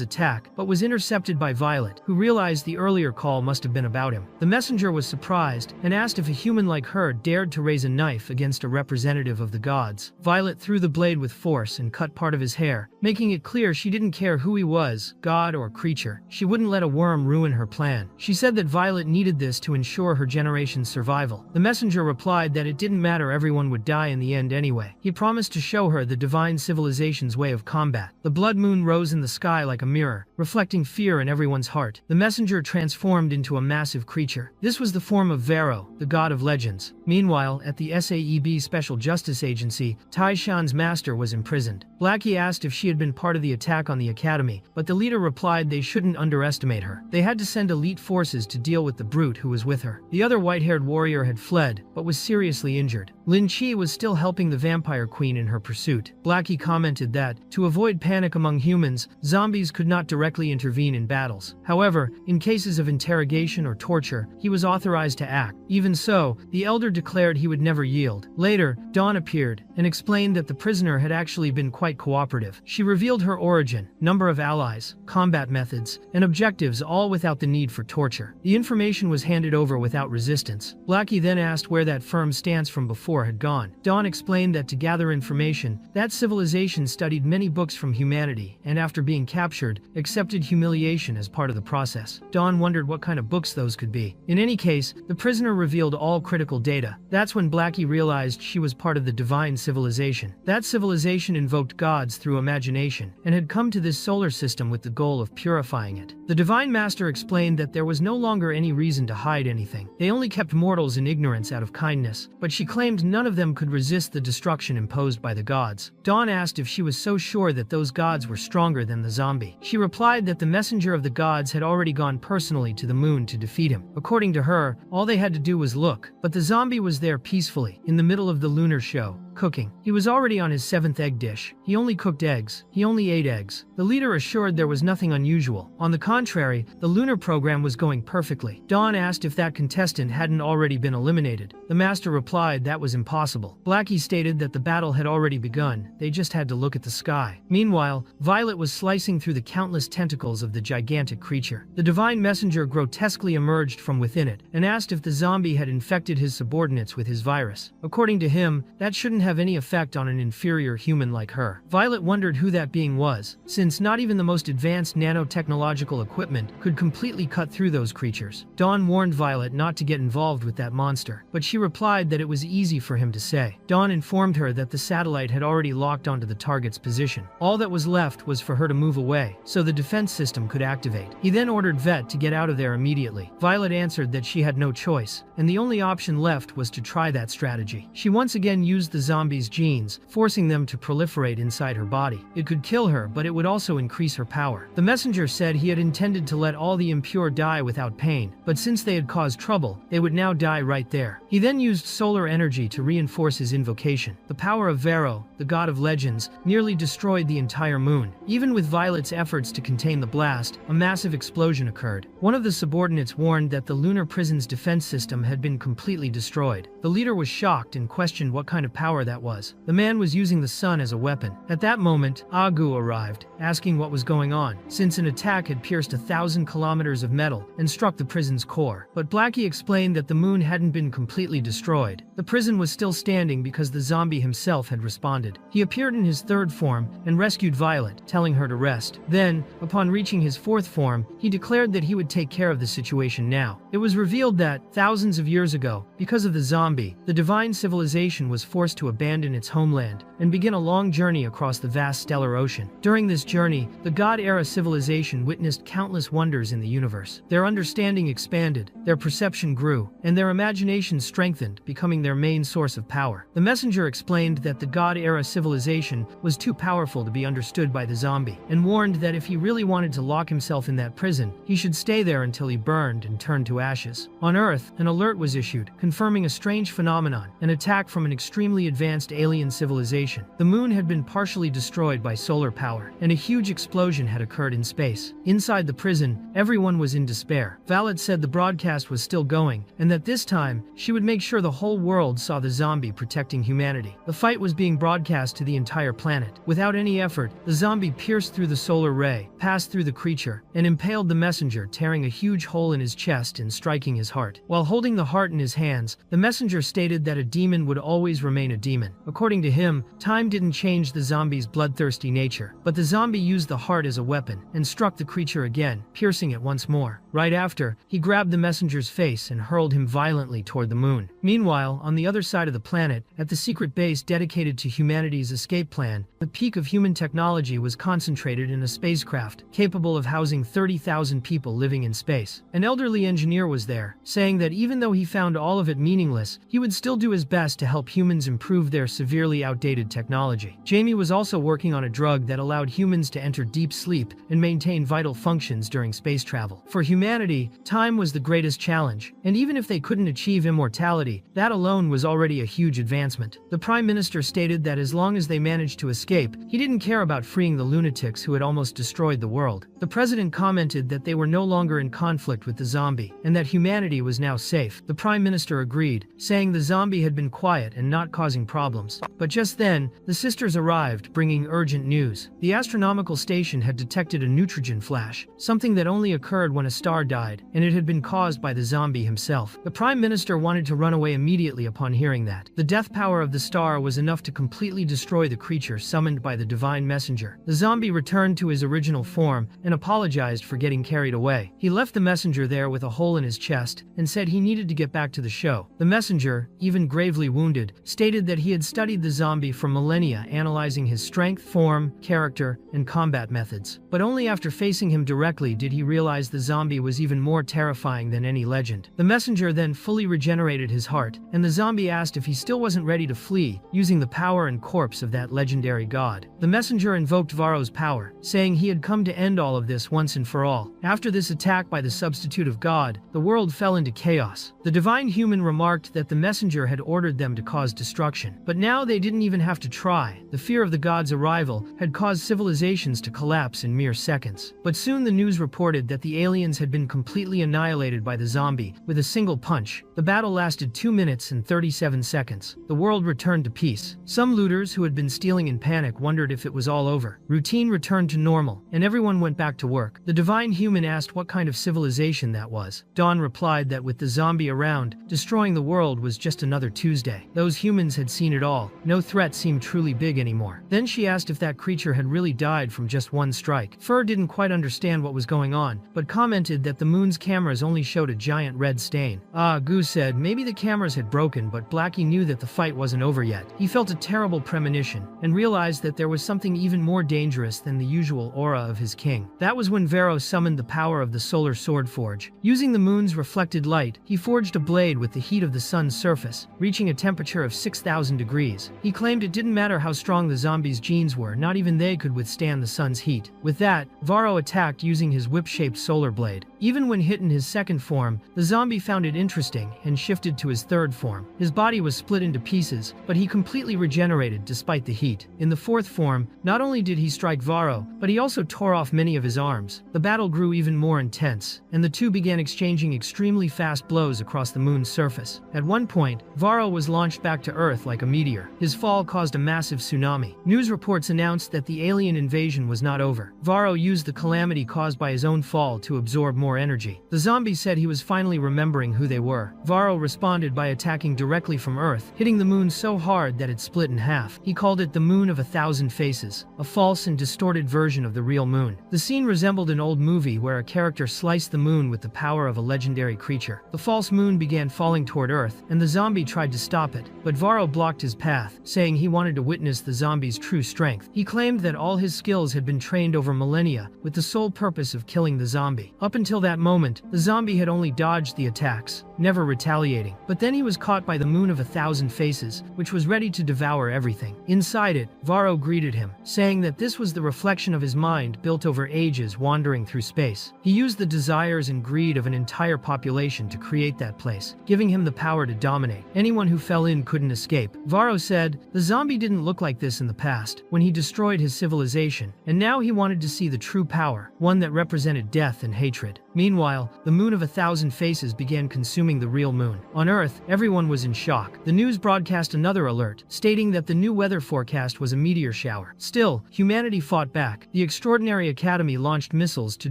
attack, but was intercepted by Violet, who realized the earlier call must have been about him. The messenger was surprised and asked if a human like her dared to raise a knife against a representative of the gods. Violet threw the blade with force and cut part of his hair, making it clear she didn't care who he was, god or creature. She wouldn't let a worm ruin her plan. She said that Violet needed this to ensure her generation's survival. The messenger replied that it didn't matter, everyone would die in the end anyway. He promised to show her the divine civilization's way of combat. The blood moon rose in the sky like a mirror, reflecting fear in everyone's heart. The messenger transformed into a massive creature. This was the form of Vero, the god of legends. Meanwhile, at the SAEB Special Justice Agency, Tai Shan's master was imprisoned. Blackie asked if she had been part of the attack on the academy, but the leader replied they shouldn't underestimate her. They had to send elite forces to deal with the brute who was with her. The other white-haired warrior had fled, but was seriously injured. Lin Chi was still helping the vampire queen in her pursuit. Blackie commented that, to avoid panic among humans, zombies could not directly intervene in battles. However, in cases of interrogation or torture, he was authorized to act. Even so, the elder declared he would never yield. Later, Dawn appeared and explained that the prisoner had actually been quite cooperative. She revealed her origin, number of allies, combat methods, and objectives, all without the need for torture. The information was handed over without resistance. Blackie then asked where that firm stance from before had gone. Dawn explained that to gather information, that civilization studied many books from humanity, and after being captured, accepted humiliation as part of the process. Dawn wondered what kind of books those could be. In any case, the prisoner revealed all critical data. That's when Blackie realized she was part of the divine civilization. That civilization invoked gods through imagination, and had come to this solar system with the goal of purifying it. The divine master explained that there was no longer any reason to hide anything. They only kept mortals in ignorance out of kindness, but she claimed none of them could resist the destruction imposed by the gods. Dawn asked if she was so sure that those gods were stronger than the zombie. She replied that the messenger of the gods had already gone personally to the moon to defeat him. According to her, all they had to do was look, but the zombie was there peacefully, in the middle of the lunar show, cooking. He was already on his 7th egg dish. He only cooked eggs. He only ate eggs. The leader assured there was nothing unusual. On the contrary, the lunar program was going perfectly. Dawn asked if that contestant hadn't already been eliminated. The master replied that was impossible. Blackie stated that the battle had already begun. They just had to look at the sky. Meanwhile, Violet was slicing through the countless tentacles of the gigantic creature. The divine messenger grotesquely emerged from within it and asked if the zombie had infected his subordinates with his virus. According to him, that shouldn't have any effect on an inferior human like her. Violet wondered who that being was, since not even the most advanced nanotechnological equipment could completely cut through those creatures. Dawn warned Violet not to get involved with that monster, but she replied that it was easy for him to say. Dawn informed her that the satellite had already locked onto the target's position. All that was left was for her to move away, so the defense system could activate. He then ordered Vet to get out of there immediately. Violet answered that she had no choice, and the only option left was to try that strategy. She once again used the zombie's genes, forcing them to proliferate inside her body. It could kill her, but it would also increase her power. The messenger said he had intended to let all the impure die without pain, but since they had caused trouble, they would now die right there. He then used solar energy to reinforce his invocation. The power of Vero, the god of legends, nearly destroyed the entire moon. Even with Violet's efforts to contain the blast, a massive explosion occurred. One of the subordinates warned that the lunar prison's defense system had been completely destroyed. The leader was shocked and questioned what kind of power that was. The man was using the sun as a weapon. At that moment, Agu arrived, asking what was going on, since an attack had pierced 1,000 kilometers of metal and struck the prison's core. But Blackie explained that the moon hadn't been completely destroyed. The prison was still standing because the zombie himself had responded. He appeared in his 3rd form and rescued Violet, telling her to rest. Then, upon reaching his 4th form, he declared that he would take care of the situation now. It was revealed that, thousands of years ago, because of the zombie, the divine civilization was forced to to abandon its homeland and begin a long journey across the vast stellar ocean. During this journey, the God-era civilization witnessed countless wonders in the universe. Their understanding expanded, their perception grew, and their imagination strengthened, becoming their main source of power. The messenger explained that the God-era civilization was too powerful to be understood by the zombie, and warned that if he really wanted to lock himself in that prison, he should stay there until he burned and turned to ashes. On Earth, an alert was issued, confirming a strange phenomenon, an attack from an extremely advanced alien civilization. The moon had been partially destroyed by solar power, and a huge explosion had occurred in space. Inside the prison, everyone was in despair. Valid said the broadcast was still going, and that this time, she would make sure the whole world saw the zombie protecting humanity. The fight was being broadcast to the entire planet. Without any effort, the zombie pierced through the solar ray, passed through the creature, and impaled the messenger, tearing a huge hole in his chest and striking his heart. While holding the heart in his hands, the messenger stated that a demon would always remain a demon. According to him, time didn't change the zombie's bloodthirsty nature, but the zombie used the heart as a weapon and struck the creature again, piercing it once more. Right after, he grabbed the messenger's face and hurled him violently toward the moon. Meanwhile, on the other side of the planet, at the secret base dedicated to humanity's escape plan, the peak of human technology was concentrated in a spacecraft capable of housing 30,000 people living in space. An elderly engineer was there, saying that even though he found all of it meaningless, he would still do his best to help humans improve their severely outdated technology. Jamie was also working on a drug that allowed humans to enter deep sleep and maintain vital functions during space travel. For humanity, time was the greatest challenge, and even if they couldn't achieve immortality, that alone was already a huge advancement. The Prime Minister stated that as long as they managed to escape, he didn't care about freeing the lunatics who had almost destroyed the world. The President commented that they were no longer in conflict with the zombie, and that humanity was now safe. The Prime Minister agreed, saying the zombie had been quiet and not causing problems. But just then, the sisters arrived, bringing urgent news. The astronomical station had detected a neutrogen flash, something that only occurred when a star died, and it had been caused by the zombie himself. The Prime Minister wanted to run away immediately upon hearing that. The death power of the star was enough to completely destroy the creature summoned by the divine messenger. The zombie returned to his original form and apologized for getting carried away. He left the messenger there with a hole in his chest and said he needed to get back to the show. The messenger, even gravely wounded, stated that he had studied the zombie for millennia, analyzing his strength, form, character, and combat methods. But only after facing him directly did he realize the zombie was even more terrifying than any legend. The messenger then fully regenerated his heart, and the zombie asked if he still wasn't ready to flee, using the power and corpse of that legendary god. The messenger invoked Varro's power, saying he had come to end all of this once and for all. After this attack by the substitute of God, the world fell into chaos. The divine human remarked that the messenger had ordered them to cause destruction. But now they didn't even have to try. The fear of the god's arrival had caused civilizations to collapse in mere seconds. But soon the news reported that the aliens had been completely annihilated by the zombie with a single punch. The battle lasted 2 minutes and 37 seconds. The world returned to peace. Some looters who had been stealing in panic wondered if it was all over. Routine returned to normal, and everyone went back to work. The divine human asked what kind of civilization that was. Dawn replied that with the zombie around, destroying the world was just another Tuesday. Those humans had seen it all. No threat seemed truly big anymore. Then she asked if that creature had really died from just one strike. Fur didn't quite understand what was going on, but commented that the moon's cameras only showed a giant red stain. Goose said maybe the cameras had broken, but Blackie knew that the fight wasn't over yet. He felt a terrible premonition and realized that there was something even more dangerous than the usual aura of his king. That was when Varro summoned the power of the solar sword forge. Using the moon's reflected light, he forged a blade with the heat of the sun's surface, reaching a temperature of 6,000 degrees. He claimed it didn't matter how strong the zombie's genes were, not even they could withstand the sun's heat. With that, Varro attacked using his whip-shaped solar blade. Even when hit in his second form, the zombie found it interesting and shifted to his third form. His body was split into pieces, but he completely regenerated despite the heat. In the fourth form, not only did he strike Varro, but he also tore off many of his arms. The battle grew even more intense, and the two began exchanging extremely fast blows across the moon's surface. At one point, Varro was launched back to Earth like a meteor. His fall caused a massive tsunami. News reports announced that the alien invasion was not over. Varro used the calamity caused by his own fall to absorb more energy. The zombie said he was finally remembering who they were. Varro responded by attacking directly from Earth, hitting the moon so hard that it split in half. He called it the Moon of 1,000 Faces, a false and distorted version of the real moon. The scene resembled an old movie where a character sliced the moon with the power of a legendary creature. The false moon began falling toward Earth, and the zombie tried to stop it, but Varro blocked his path, saying he wanted to witness the zombie's true strength. He claimed that all his skills had been trained over millennia with the sole purpose of killing the zombie. Up until that moment, the zombie had only dodged the attacks, never retaliating. But then he was caught by the moon of 1,000 faces, which was ready to devour everything. Inside it, Varro greeted him, saying that this was the reflection of his mind built over ages wandering through space. He used the desires and greed of an entire population to create that place, giving him the power to dominate. Anyone who fell in couldn't escape. Varro said, the zombie didn't look like this in the past, when he destroyed his civilization, and now he wanted to see the true power, one that represented death and hatred. Meanwhile, the moon of 1,000 faces began consuming the real moon. On Earth, everyone was in shock. The news broadcast another alert, stating that the new weather forecast was a meteor shower. Still, humanity fought back. The Extraordinary Academy launched missiles to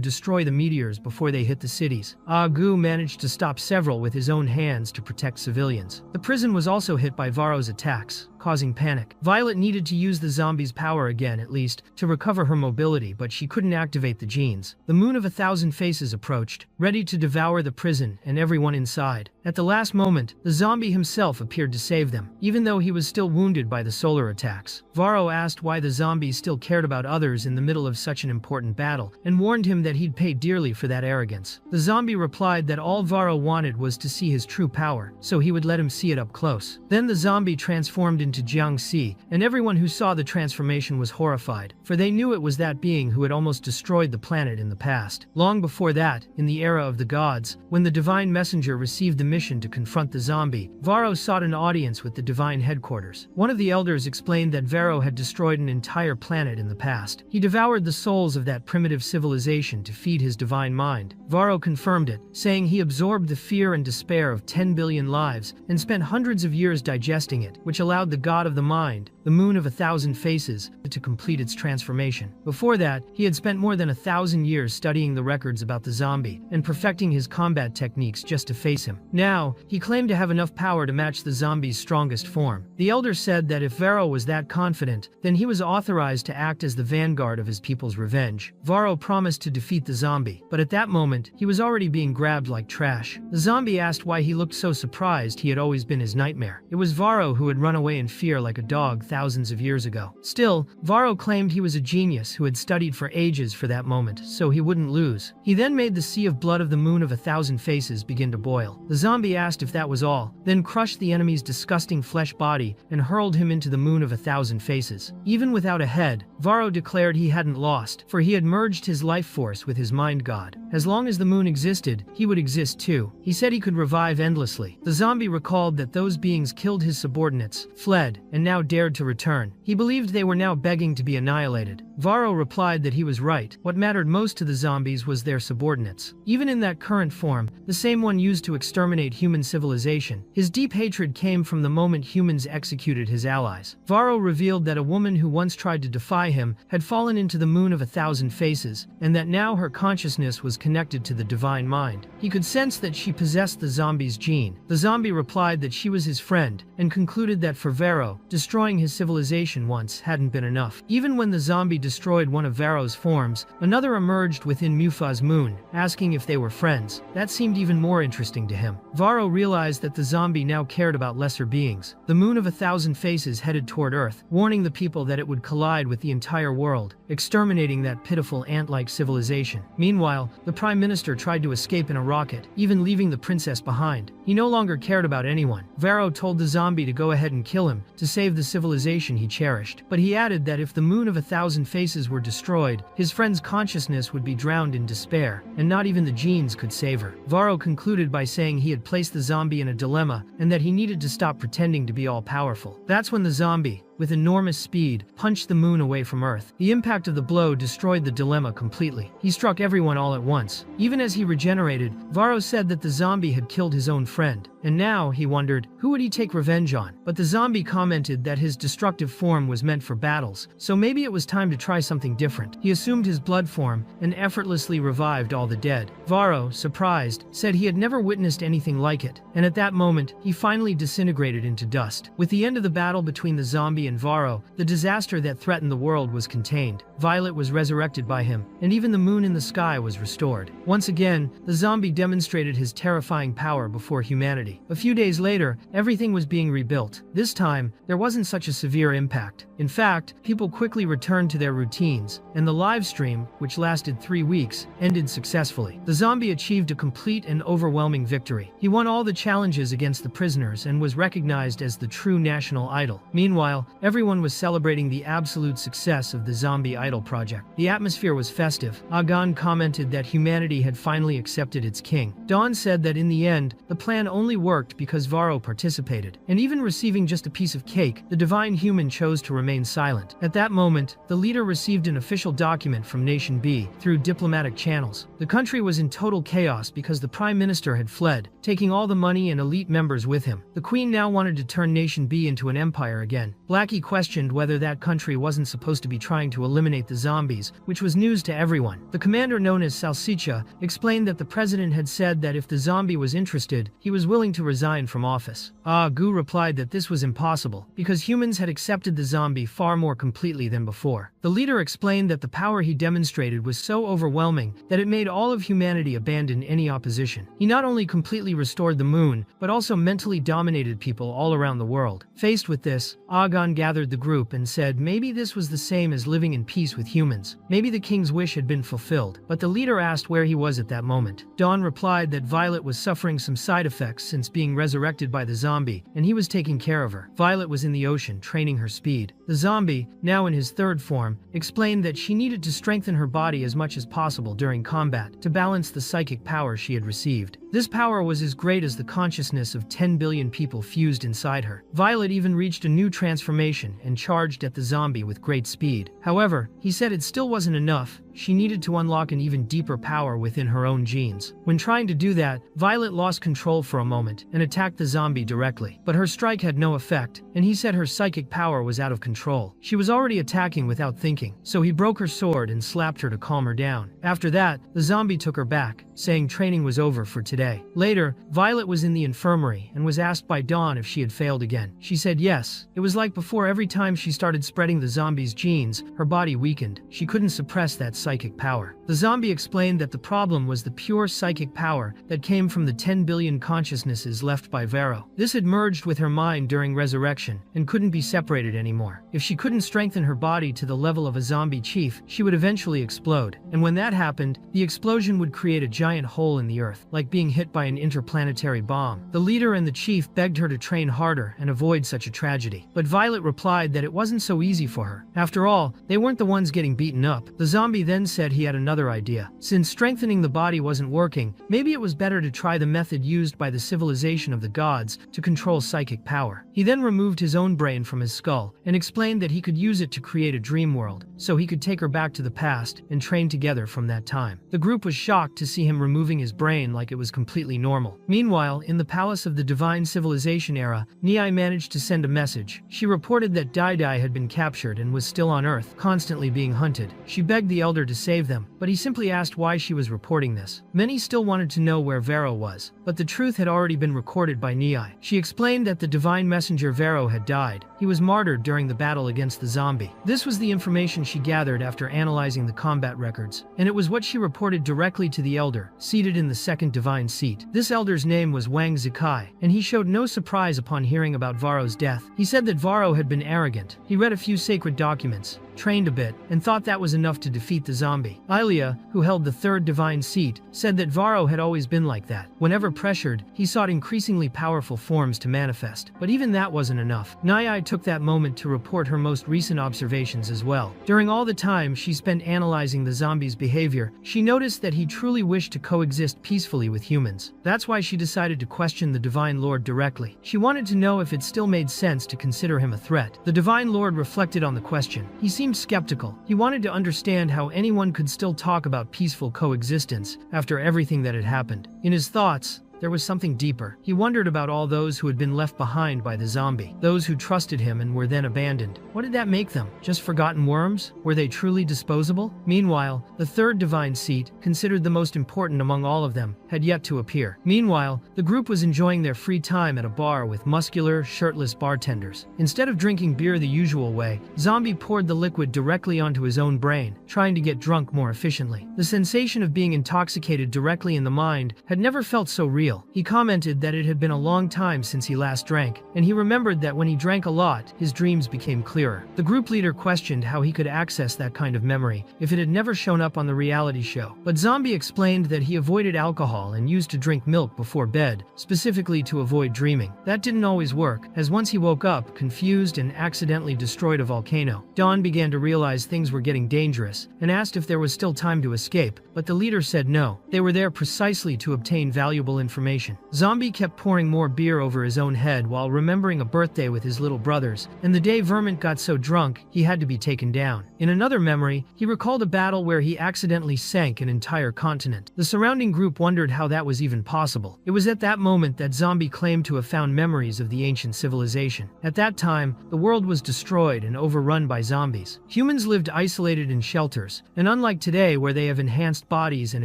destroy the meteors before they hit the cities. Agu managed to stop several with his own hands to protect civilians. The prison was also hit by Varro's attacks, causing panic. Violet needed to use the zombie's power again, at least, to recover her mobility, but she couldn't activate the genes. The moon of 1,000 faces approached, ready to devour the prison and everyone inside. At the last moment, the zombie himself appeared to save them, even though he was still wounded by the solar attacks. Varro asked why the zombie still cared about others in the middle of such an important battle, and warned him that he'd pay dearly for that arrogance. The zombie replied that all Varro wanted was to see his true power, so he would let him see it up close. Then the zombie transformed into Jiangxi, and everyone who saw the transformation was horrified, for they knew it was that being who had almost destroyed the planet in the past. Long before that, in the era of the gods, when the divine messenger received the mission to confront the zombie, Varro sought an audience with the divine headquarters. One of the elders explained that Varro had destroyed an entire planet in the past. He devoured the souls of that primitive civilization to feed his divine mind. Varro confirmed it, saying he absorbed the fear and despair of 10 billion lives and spent hundreds of years digesting it, which allowed the god of the mind, the moon of 1,000 faces, to complete its transformation. Before that, he had spent more than 1,000 years studying the records about the zombie and perfecting his combat techniques just to face him. Now, he claimed to have enough power to match the zombie's strongest form. The elder said that if Varro was that confident, then he was authorized to act as the vanguard of his people's revenge. Varro promised to defeat the zombie, but at that moment, he was already being grabbed like trash. The zombie asked why he looked so surprised. He had always been his nightmare. It was Varro who had run away in fear like a dog thousands of years ago. Still, Varro claimed he was a genius who had studied for ages for that moment, so he wouldn't lose. He then made the sea of blood of the moon of 1,000 faces begin to boil. The zombie asked if that was all, then crushed the enemy's disgusting flesh body and hurled him into the moon of 1,000 faces. Even without a head, Varro declared he hadn't lost, for he had merged his life force with his mind god. As long as the moon existed, he would exist too. He said he could revive endlessly. The zombie recalled that those beings killed his subordinates, fled, and now dared to return. He believed they were now begging to be annihilated. Varro replied that he was right. What mattered most to the zombies was their subordinates. Even in that current form, the same one used to exterminate human civilization, his deep hatred came from the moment humans executed his allies. Varro revealed that a woman who once tried to defy him had fallen into the moon of 1,000 faces, and that now her consciousness was connected to the divine mind. He could sense that she possessed the zombie's gene. The zombie replied that she was his friend, and concluded that for Varro, destroying his civilization once hadn't been enough. Even when the zombie destroyed one of Varro's forms, another emerged within Mufa's moon, asking if they were friends. That seemed even more interesting to him. Varro realized that the zombie now cared about lesser beings. The moon of 1,000 faces headed toward Earth, warning the people that it would collide with the entire world, exterminating that pitiful ant-like civilization. Meanwhile, the Prime Minister tried to escape in a rocket, even leaving the princess behind. He no longer cared about anyone. Varro told the zombie to go ahead and kill him, to save the civilization he cherished. But he added that if the moon of 1,000 faces were destroyed, his friend's consciousness would be drowned in despair, and not even the genes could save her. Varro concluded by saying he had placed the zombie in a dilemma, and that he needed to stop pretending to be all-powerful. That's when the zombie, with enormous speed, punched the moon away from Earth. The impact of the blow destroyed the dilemma completely. He struck everyone all at once. Even as he regenerated, Varro said that the zombie had killed his own friend, and now, he wondered, who would he take revenge on? But the zombie commented that his destructive form was meant for battles, so maybe it was time to try something different. He assumed his blood form and effortlessly revived all the dead. Varro, surprised, said he had never witnessed anything like it, and at that moment, he finally disintegrated into dust. With the end of the battle between the zombie and Varro, the disaster that threatened the world was contained. Violet was resurrected by him, and even the moon in the sky was restored. Once again, the zombie demonstrated his terrifying power before humanity. A few days later, everything was being rebuilt. This time, there wasn't such a severe impact. In fact, people quickly returned to their routines, and the live stream, which lasted 3 weeks, ended successfully. The zombie achieved a complete and overwhelming victory. He won all the challenges against the prisoners and was recognized as the true national idol. Meanwhile, everyone was celebrating the absolute success of the Zombie Idol project. The atmosphere was festive. Agan commented that humanity had finally accepted its king. Dawn said that in the end, the plan only worked because Varro participated. And even receiving just a piece of cake, the divine human chose to remain silent. At that moment, the leader received an official document from Nation B through diplomatic channels. The country was in total chaos because the prime minister had fled, taking all the money and elite members with him. The queen now wanted to turn Nation B into an empire again. Blackie questioned whether that country wasn't supposed to be trying to eliminate the zombies, which was news to everyone. The commander, known as Salsicha, explained that the president had said that if the zombie was interested, he was willing to resign from office. Gu replied that this was impossible, because humans had accepted the zombie far more completely than before. The leader explained that the power he demonstrated was so overwhelming that it made all of humanity abandon any opposition. He not only completely restored the moon, but also mentally dominated people all around the world. Faced with this, Agan gathered the group and said maybe this was the same as living in peace with humans. Maybe the king's wish had been fulfilled, but the leader asked where he was at that moment. Dawn replied that Violet was suffering some side effects since being resurrected by the zombie, and he was taking care of her. Violet was in the ocean, training her speed. The zombie, now in his third form, explained that she needed to strengthen her body as much as possible during combat to balance the psychic power she had received. This power was as great as the consciousness of 10 billion people fused inside her. Violet even reached a new transformation and charged at the zombie with great speed. However, he said it still wasn't enough. She needed to unlock an even deeper power within her own genes. When trying to do that, Violet lost control for a moment and attacked the zombie directly. But her strike had no effect, and he said her psychic power was out of control. She was already attacking without thinking, so he broke her sword and slapped her to calm her down. After that, the zombie took her back, saying training was over for today. Later, Violet was in the infirmary and was asked by Dawn if she had failed again. She said yes. It was like before, every time she started spreading the zombie's genes, her body weakened. She couldn't suppress that psychic power. The zombie explained that the problem was the pure psychic power that came from the 10 billion consciousnesses left by Varro. This had merged with her mind during resurrection and couldn't be separated anymore. If she couldn't strengthen her body to the level of a zombie chief, she would eventually explode. And when that happened, the explosion would create a giant hole in the earth, like being hit by an interplanetary bomb. The leader and the chief begged her to train harder and avoid such a tragedy. But Violet replied that it wasn't so easy for her. After all, they weren't the ones getting beaten up. The zombie then said he had another idea. Since strengthening the body wasn't working, maybe it was better to try the method used by the civilization of the gods to control psychic power. He then removed his own brain from his skull and explained that he could use it to create a dream world, so he could take her back to the past and train together from that time. The group was shocked to see him removing his brain like it was completely normal. Meanwhile, in the palace of the Divine Civilization era, Niai managed to send a message. She reported that Dai Dai had been captured and was still on Earth, constantly being hunted. She begged the elder to save them, but he simply asked why she was reporting this. Many still wanted to know where Varro was, but the truth had already been recorded by Niai. She explained that the divine messenger Varro had died. He was martyred during the battle against the zombie. This was the information she gathered after analyzing the combat records, and it was what she reported directly to the elder, seated in the second divine seat. This elder's name was Wang Zikai, and he showed no surprise upon hearing about Varro's death. He said that Varro had been arrogant. He read a few sacred documents, trained a bit, and thought that was enough to defeat the zombie. Ilia, who held the third divine seat, said that Varro had always been like that. Whenever pressured, he sought increasingly powerful forms to manifest. But even that wasn't enough. Nai took that moment to report her most recent observations as well. During all the time she spent analyzing the zombie's behavior, she noticed that he truly wished to coexist peacefully with humans. That's why she decided to question the Divine Lord directly. She wanted to know if it still made sense to consider him a threat. The Divine Lord reflected on the question. He seemed skeptical. He wanted to understand how anyone could still talk about peaceful coexistence after everything that had happened. In his thoughts, there was something deeper. He wondered about all those who had been left behind by the zombie, those who trusted him and were then abandoned. What did that make them? Just forgotten worms? Were they truly disposable? Meanwhile, the third divine seat, considered the most important among all of them, had yet to appear. Meanwhile, the group was enjoying their free time at a bar with muscular, shirtless bartenders. Instead of drinking beer the usual way, Zombie poured the liquid directly onto his own brain, trying to get drunk more efficiently. The sensation of being intoxicated directly in the mind had never felt so real. He commented that it had been a long time since he last drank, and he remembered that when he drank a lot, his dreams became clearer. The group leader questioned how he could access that kind of memory if it had never shown up on the reality show. But Zombie explained that he avoided alcohol and used to drink milk before bed, specifically to avoid dreaming. That didn't always work, as once he woke up, confused and accidentally destroyed a volcano. Dawn began to realize things were getting dangerous and asked if there was still time to escape, but the leader said no. They were there precisely to obtain valuable information. Zombie kept pouring more beer over his own head while remembering a birthday with his little brothers, and the day Vermont got so drunk he had to be taken down. In another memory, he recalled a battle where he accidentally sank an entire continent. The surrounding group wondered how that was even possible. It was at that moment that Zombie claimed to have found memories of the ancient civilization. At that time, the world was destroyed and overrun by zombies. Humans lived isolated in shelters, and unlike today where they have enhanced bodies and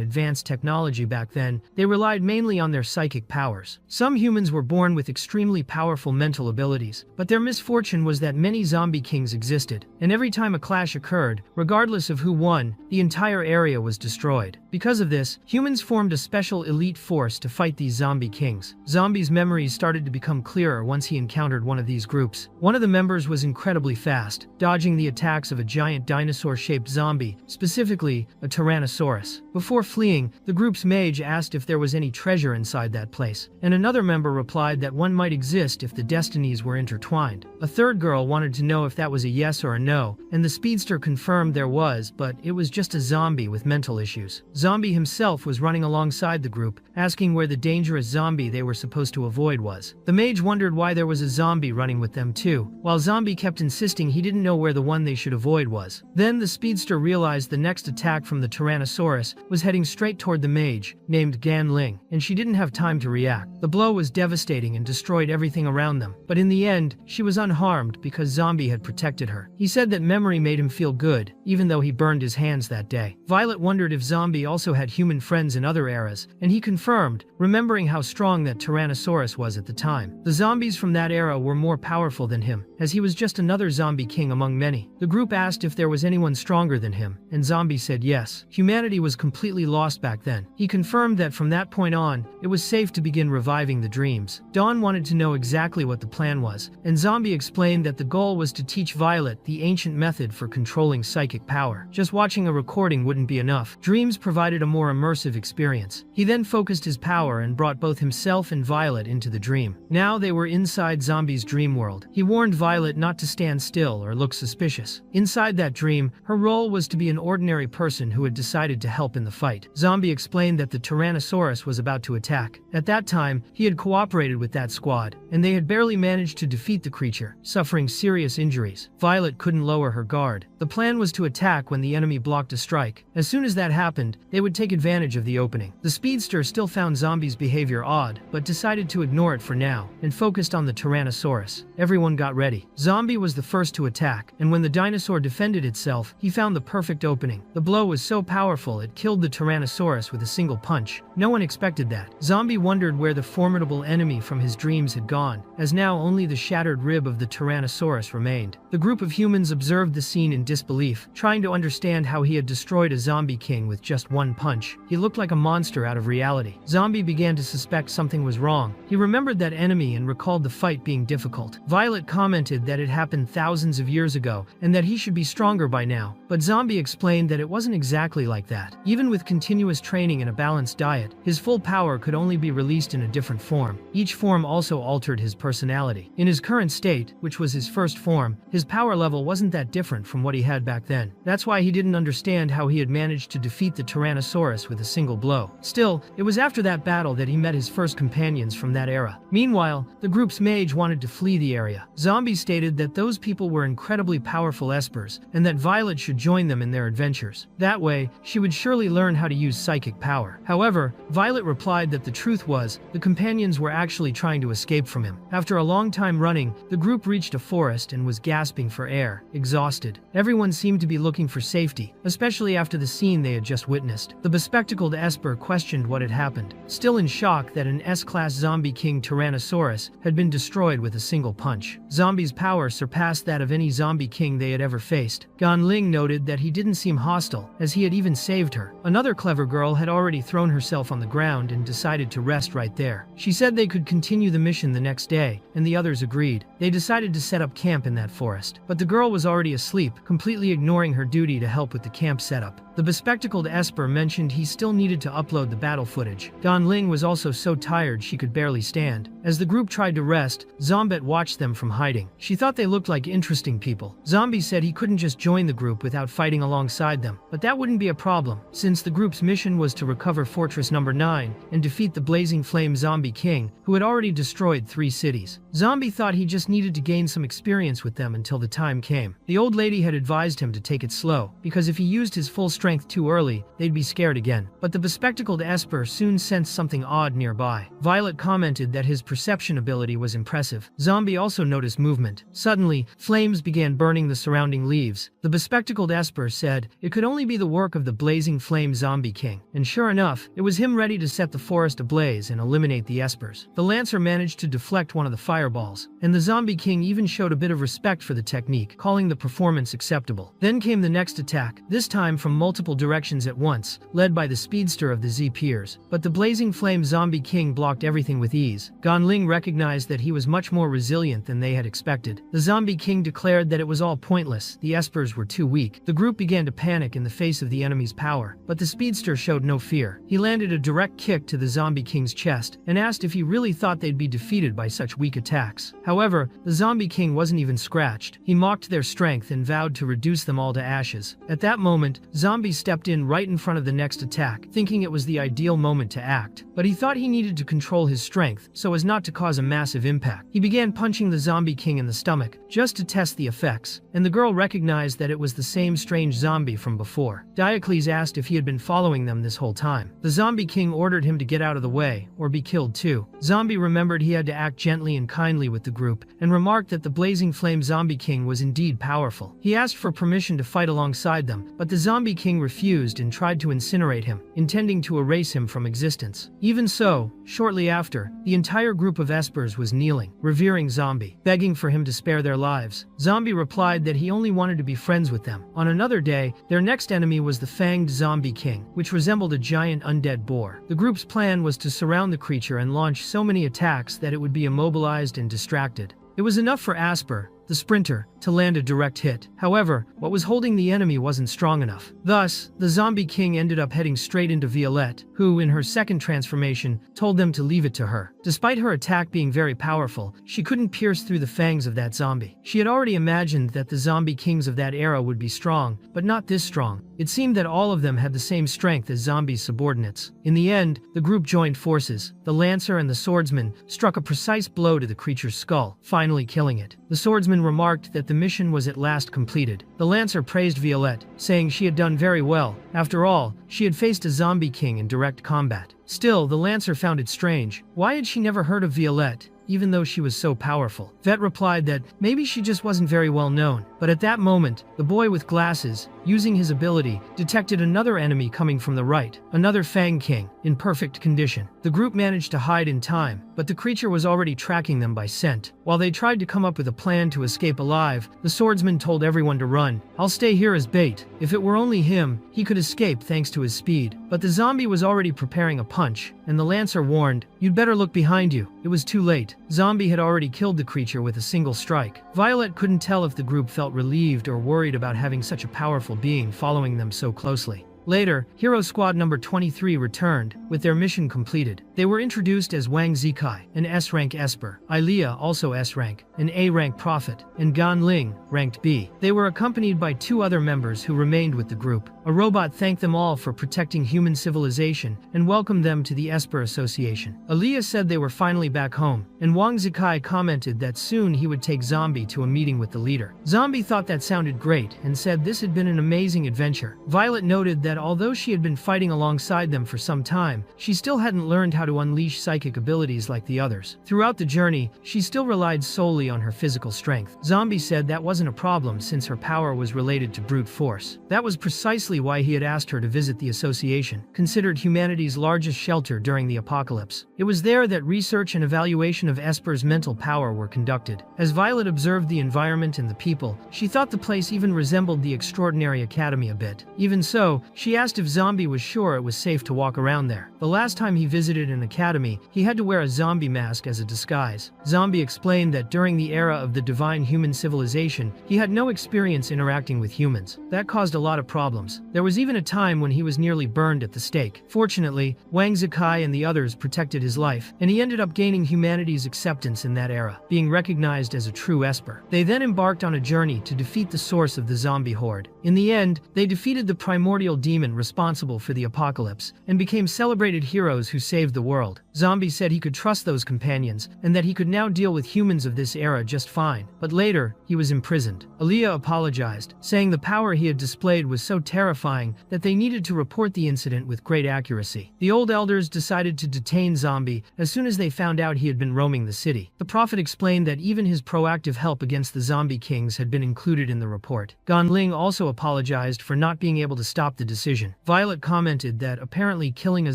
advanced technology, back then, they relied mainly on their psychic powers. Some humans were born with extremely powerful mental abilities, but their misfortune was that many zombie kings existed, and every time a clash occurred, regardless of who won, the entire area was destroyed. Because of this, humans formed a special elite force to fight these zombie kings. Zombie's memories started to become clearer once he encountered one of these groups. One of the members was incredibly fast, dodging the attacks of a giant dinosaur-shaped zombie, specifically a Tyrannosaurus. Before fleeing, the group's mage asked if there was any treasure inside that place, and another member replied that one might exist if the destinies were intertwined. A third girl wanted to know if that was a yes or a no, and the speedster confirmed there was, but it was just a zombie with mental issues. Zombie himself was running alongside the group, asking where the dangerous zombie they were supposed to avoid was. The mage wondered why there was a zombie running with them too, while Zombie kept insisting he didn't know where the one they should avoid was. Then the speedster realized the next attack from the Tyrannosaurus was heading straight toward the mage, named Gan Ling, and she didn't have time to react. The blow was devastating and destroyed everything around them, but in the end, she was unharmed because Zombie had protected her. He said that memory made him feel good, even though he burned his hands that day. Violet wondered if Zombie also had human friends in other eras, and he confirmed, remembering how strong that Tyrannosaurus was at the time. The zombies from that era were more powerful than him, as he was just another zombie king among many. The group asked if there was anyone stronger than him, and Zombie said yes. Humanity was completely lost back then. He confirmed that from that point on, it was safe to begin reviving the dreams. Dawn wanted to know exactly what the plan was, and Zombie explained that the goal was to teach Violet the ancient method for controlling psychic power. Just watching a recording wouldn't be enough. Dreams provided a more immersive experience. He then focused his power and brought both himself and Violet into the dream. Now they were inside Zombie's dream world. He warned Violet not to stand still or look suspicious. Inside that dream, her role was to be an ordinary person who had decided to help in the fight. Zombie explained that the Tyrannosaurus was about to attack. At that time, he had cooperated with that squad, and they had barely managed to defeat the creature, suffering serious injuries. Violet couldn't lower her guard. The plan was to attack when the enemy blocked a strike. As soon as that happened, they would take advantage of the opening. The speedster still found Zombie's behavior odd, but decided to ignore it for now, and focused on the Tyrannosaurus. Everyone got ready. Zombie was the first to attack, and when the dinosaur defended itself, he found the perfect opening. The blow was so powerful it killed the Tyrannosaurus with a single punch. No one expected that. Zombie wondered where the formidable enemy from his dreams had gone, as now only the shattered rib of the Tyrannosaurus remained. The group of humans observed the scene in disbelief, trying to understand how he had destroyed a zombie king with just one punch. He looked like a monster out of reality. Zombie began to suspect something was wrong. He remembered that enemy and recalled the fight being difficult. Violet commented that it happened thousands of years ago, and that he should be stronger by now, but Zombie explained that it wasn't exactly like that. Even with continuous training and a balanced diet, his full power could only be released in a different form. Each form also altered his personality. In his current state, which was his first form, his power level wasn't that different from what he had back then. That's why he didn't understand how he had managed to defeat the Tyrannosaurus with a single blow. Still, it was after that battle that he met his first companions from that era. Meanwhile, the group's mage wanted to flee the area. Zombie stated that those people were incredibly powerful espers, and that Violet should join them in their adventures. That way, she would surely learn how to use psychic power. However, Violet replied that the truth was, the companions were actually trying to escape from him. After a long time running, the group reached a forest and was gasping for air, exhausted. Everyone seemed to be looking for safety, especially after the scene they had just witnessed. The bespectacled Esper questioned what had happened, still in shock that an S-class zombie king Tyrannosaurus had been destroyed with a single punch. Zombie's power surpassed that of any zombie king they had ever faced. Gan Ling noted that he didn't seem hostile, as he had even saved her. Another clever girl had already thrown herself on the ground and decided to rest right there. She said they could continue the mission the next day, and the others agreed. They decided to set up camp in that forest, but the girl was already asleep, completely ignoring her duty to help with the camp setup. The bespectacled Esper mentioned he still needed to upload the battle footage. Gan Ling was also so tired she could barely stand. As the group tried to rest, Zombet watched them from hiding. She thought they looked like interesting people. Zombie said he couldn't just join the group without fighting alongside them, but that wouldn't be a problem, since the group's mission was to recover Fortress Number 9 and defeat the Blazing Flame Zombie King, who had already destroyed 3 cities. Zombie thought he just needed to gain some experience with them until the time came. The old lady had advised him to take it slow, because if he used his full strength too early, they'd be scared again. But the bespectacled Esper soon sensed something odd nearby. Violet commented that his perception ability was impressive. Zombie also noticed movement. Suddenly, flames began burning the surrounding leaves. The bespectacled Esper said it could only be the work of the Blazing Flame Zombie King. And sure enough, it was him ready to set the forest ablaze and eliminate the Espers. The Lancer managed to deflect one of the fireballs, and the Zombie King even showed a bit of respect for the technique, calling the performance acceptable. Then came the next attack, this time from multiple directions at once, led by the speedster of the Z-Peers. But the Blazing Flame Zombie King blocked everything with ease. Gan Ling recognized that he was much more resilient than they had expected. The Zombie King declared that it was all pointless, the Espers were too weak. The group began to panic in the face of the enemy's power, but the speedster showed no fear. He landed a direct kick to the Zombie King's chest and asked if he really thought they'd be defeated by such weak attacks. However, the Zombie King wasn't even scratched. He mocked their strength and vowed to reduce them all to ashes. At that moment, Zombie stepped in right in front of the next attack, thinking it was the ideal moment to act. But he thought he needed to control his strength so as not to cause a massive impact. He began punching the Zombie King in the stomach, just to test the effects, and the girl recognized that it was the same strange zombie from before. Diocles asked if he had been following them this whole time. The Zombie King ordered him to get out of the way, or be killed too. Zombie remembered he had to act gently and kindly with the group, and remarked that the Blazing Flame Zombie King was indeed powerful. He asked for permission to fight alongside them, but the Zombie King refused and tried to incinerate him, intending to erase him from existence. Even so, shortly after, the entire group of Espers was kneeling, revering Zombie, begging for him to spare their lives. Zombie replied that he only wanted to be friends with them. On another day, their next enemy was the Fanged Zombie King, which resembled a giant undead boar. The group's plan was to surround the creature and launch so many attacks that it would be immobilized and distracted. It was enough for Asper, the sprinter, to land a direct hit. However, what was holding the enemy wasn't strong enough. Thus, the Zombie King ended up heading straight into Violette, who, in her second transformation, told them to leave it to her. Despite her attack being very powerful, she couldn't pierce through the fangs of that zombie. She had already imagined that the zombie kings of that era would be strong, but not this strong. It seemed that all of them had the same strength as Zombie's subordinates. In the end, the group joined forces. The Lancer and the Swordsman struck a precise blow to the creature's skull, finally killing it. The Swordsman remarked that the mission was at last completed. The Lancer praised Violette, saying she had done very well. After all, she had faced a zombie king in direct combat. Still, the Lancer found it strange. Why had she never heard of Violette, even though she was so powerful? Vet replied that maybe she just wasn't very well known. But at that moment, the boy with glasses, using his ability, detected another enemy coming from the right, another Fang King, in perfect condition. The group managed to hide in time, but the creature was already tracking them by scent. While they tried to come up with a plan to escape alive, the Swordsman told everyone to run. "I'll stay here as bait." If it were only him, he could escape thanks to his speed. But the zombie was already preparing a punch, and the Lancer warned, "You'd better look behind you." It was too late. Zombie had already killed the creature with a single strike. Violet couldn't tell if the group felt relieved or worried about having such a powerful being following them so closely. Later, Hero Squad number 23 returned, with their mission completed. They were introduced as Wang Zikai, an S-rank Esper, Ilea, also S-rank, an A-rank Prophet, and Gan Ling, ranked B. They were accompanied by 2 other members who remained with the group. A robot thanked them all for protecting human civilization and welcomed them to the Esper Association. Aaliyah said they were finally back home, and Wang Zikai commented that soon he would take Zombie to a meeting with the leader. Zombie thought that sounded great and said this had been an amazing adventure. Violet noted that although she had been fighting alongside them for some time, she still hadn't learned how to unleash psychic abilities like the others. Throughout the journey, she still relied solely on her physical strength. Zombie said that wasn't a problem since her power was related to brute force. That was precisely why he had asked her to visit the association, considered humanity's largest shelter during the apocalypse. It was there that research and evaluation of Esper's mental power were conducted. As Violet observed the environment and the people, she thought the place even resembled the Extraordinary Academy a bit. Even so, she asked if Zombie was sure it was safe to walk around there. The last time he visited an academy, he had to wear a zombie mask as a disguise. Zombie explained that during the era of the divine human civilization, he had no experience interacting with humans. That caused a lot of problems. There was even a time when he was nearly burned at the stake. Fortunately, Wang Zikai and the others protected his life, and he ended up gaining humanity's acceptance in that era, being recognized as a true Esper. They then embarked on a journey to defeat the source of the zombie horde. In the end, they defeated the primordial demon responsible for the apocalypse, and became celebrated heroes who saved the world. Zombie said he could trust those companions, and that he could now deal with humans of this era just fine. But later, he was imprisoned. Aaliyah apologized, saying the power he had displayed was so terrifying that they needed to report the incident with great accuracy. The old elders decided to detain Zombie as soon as they found out he had been roaming the city. The prophet explained that even his proactive help against the zombie kings had been included in the report. Ganling also apologized for not being able to stop the decision. Violet commented that apparently killing a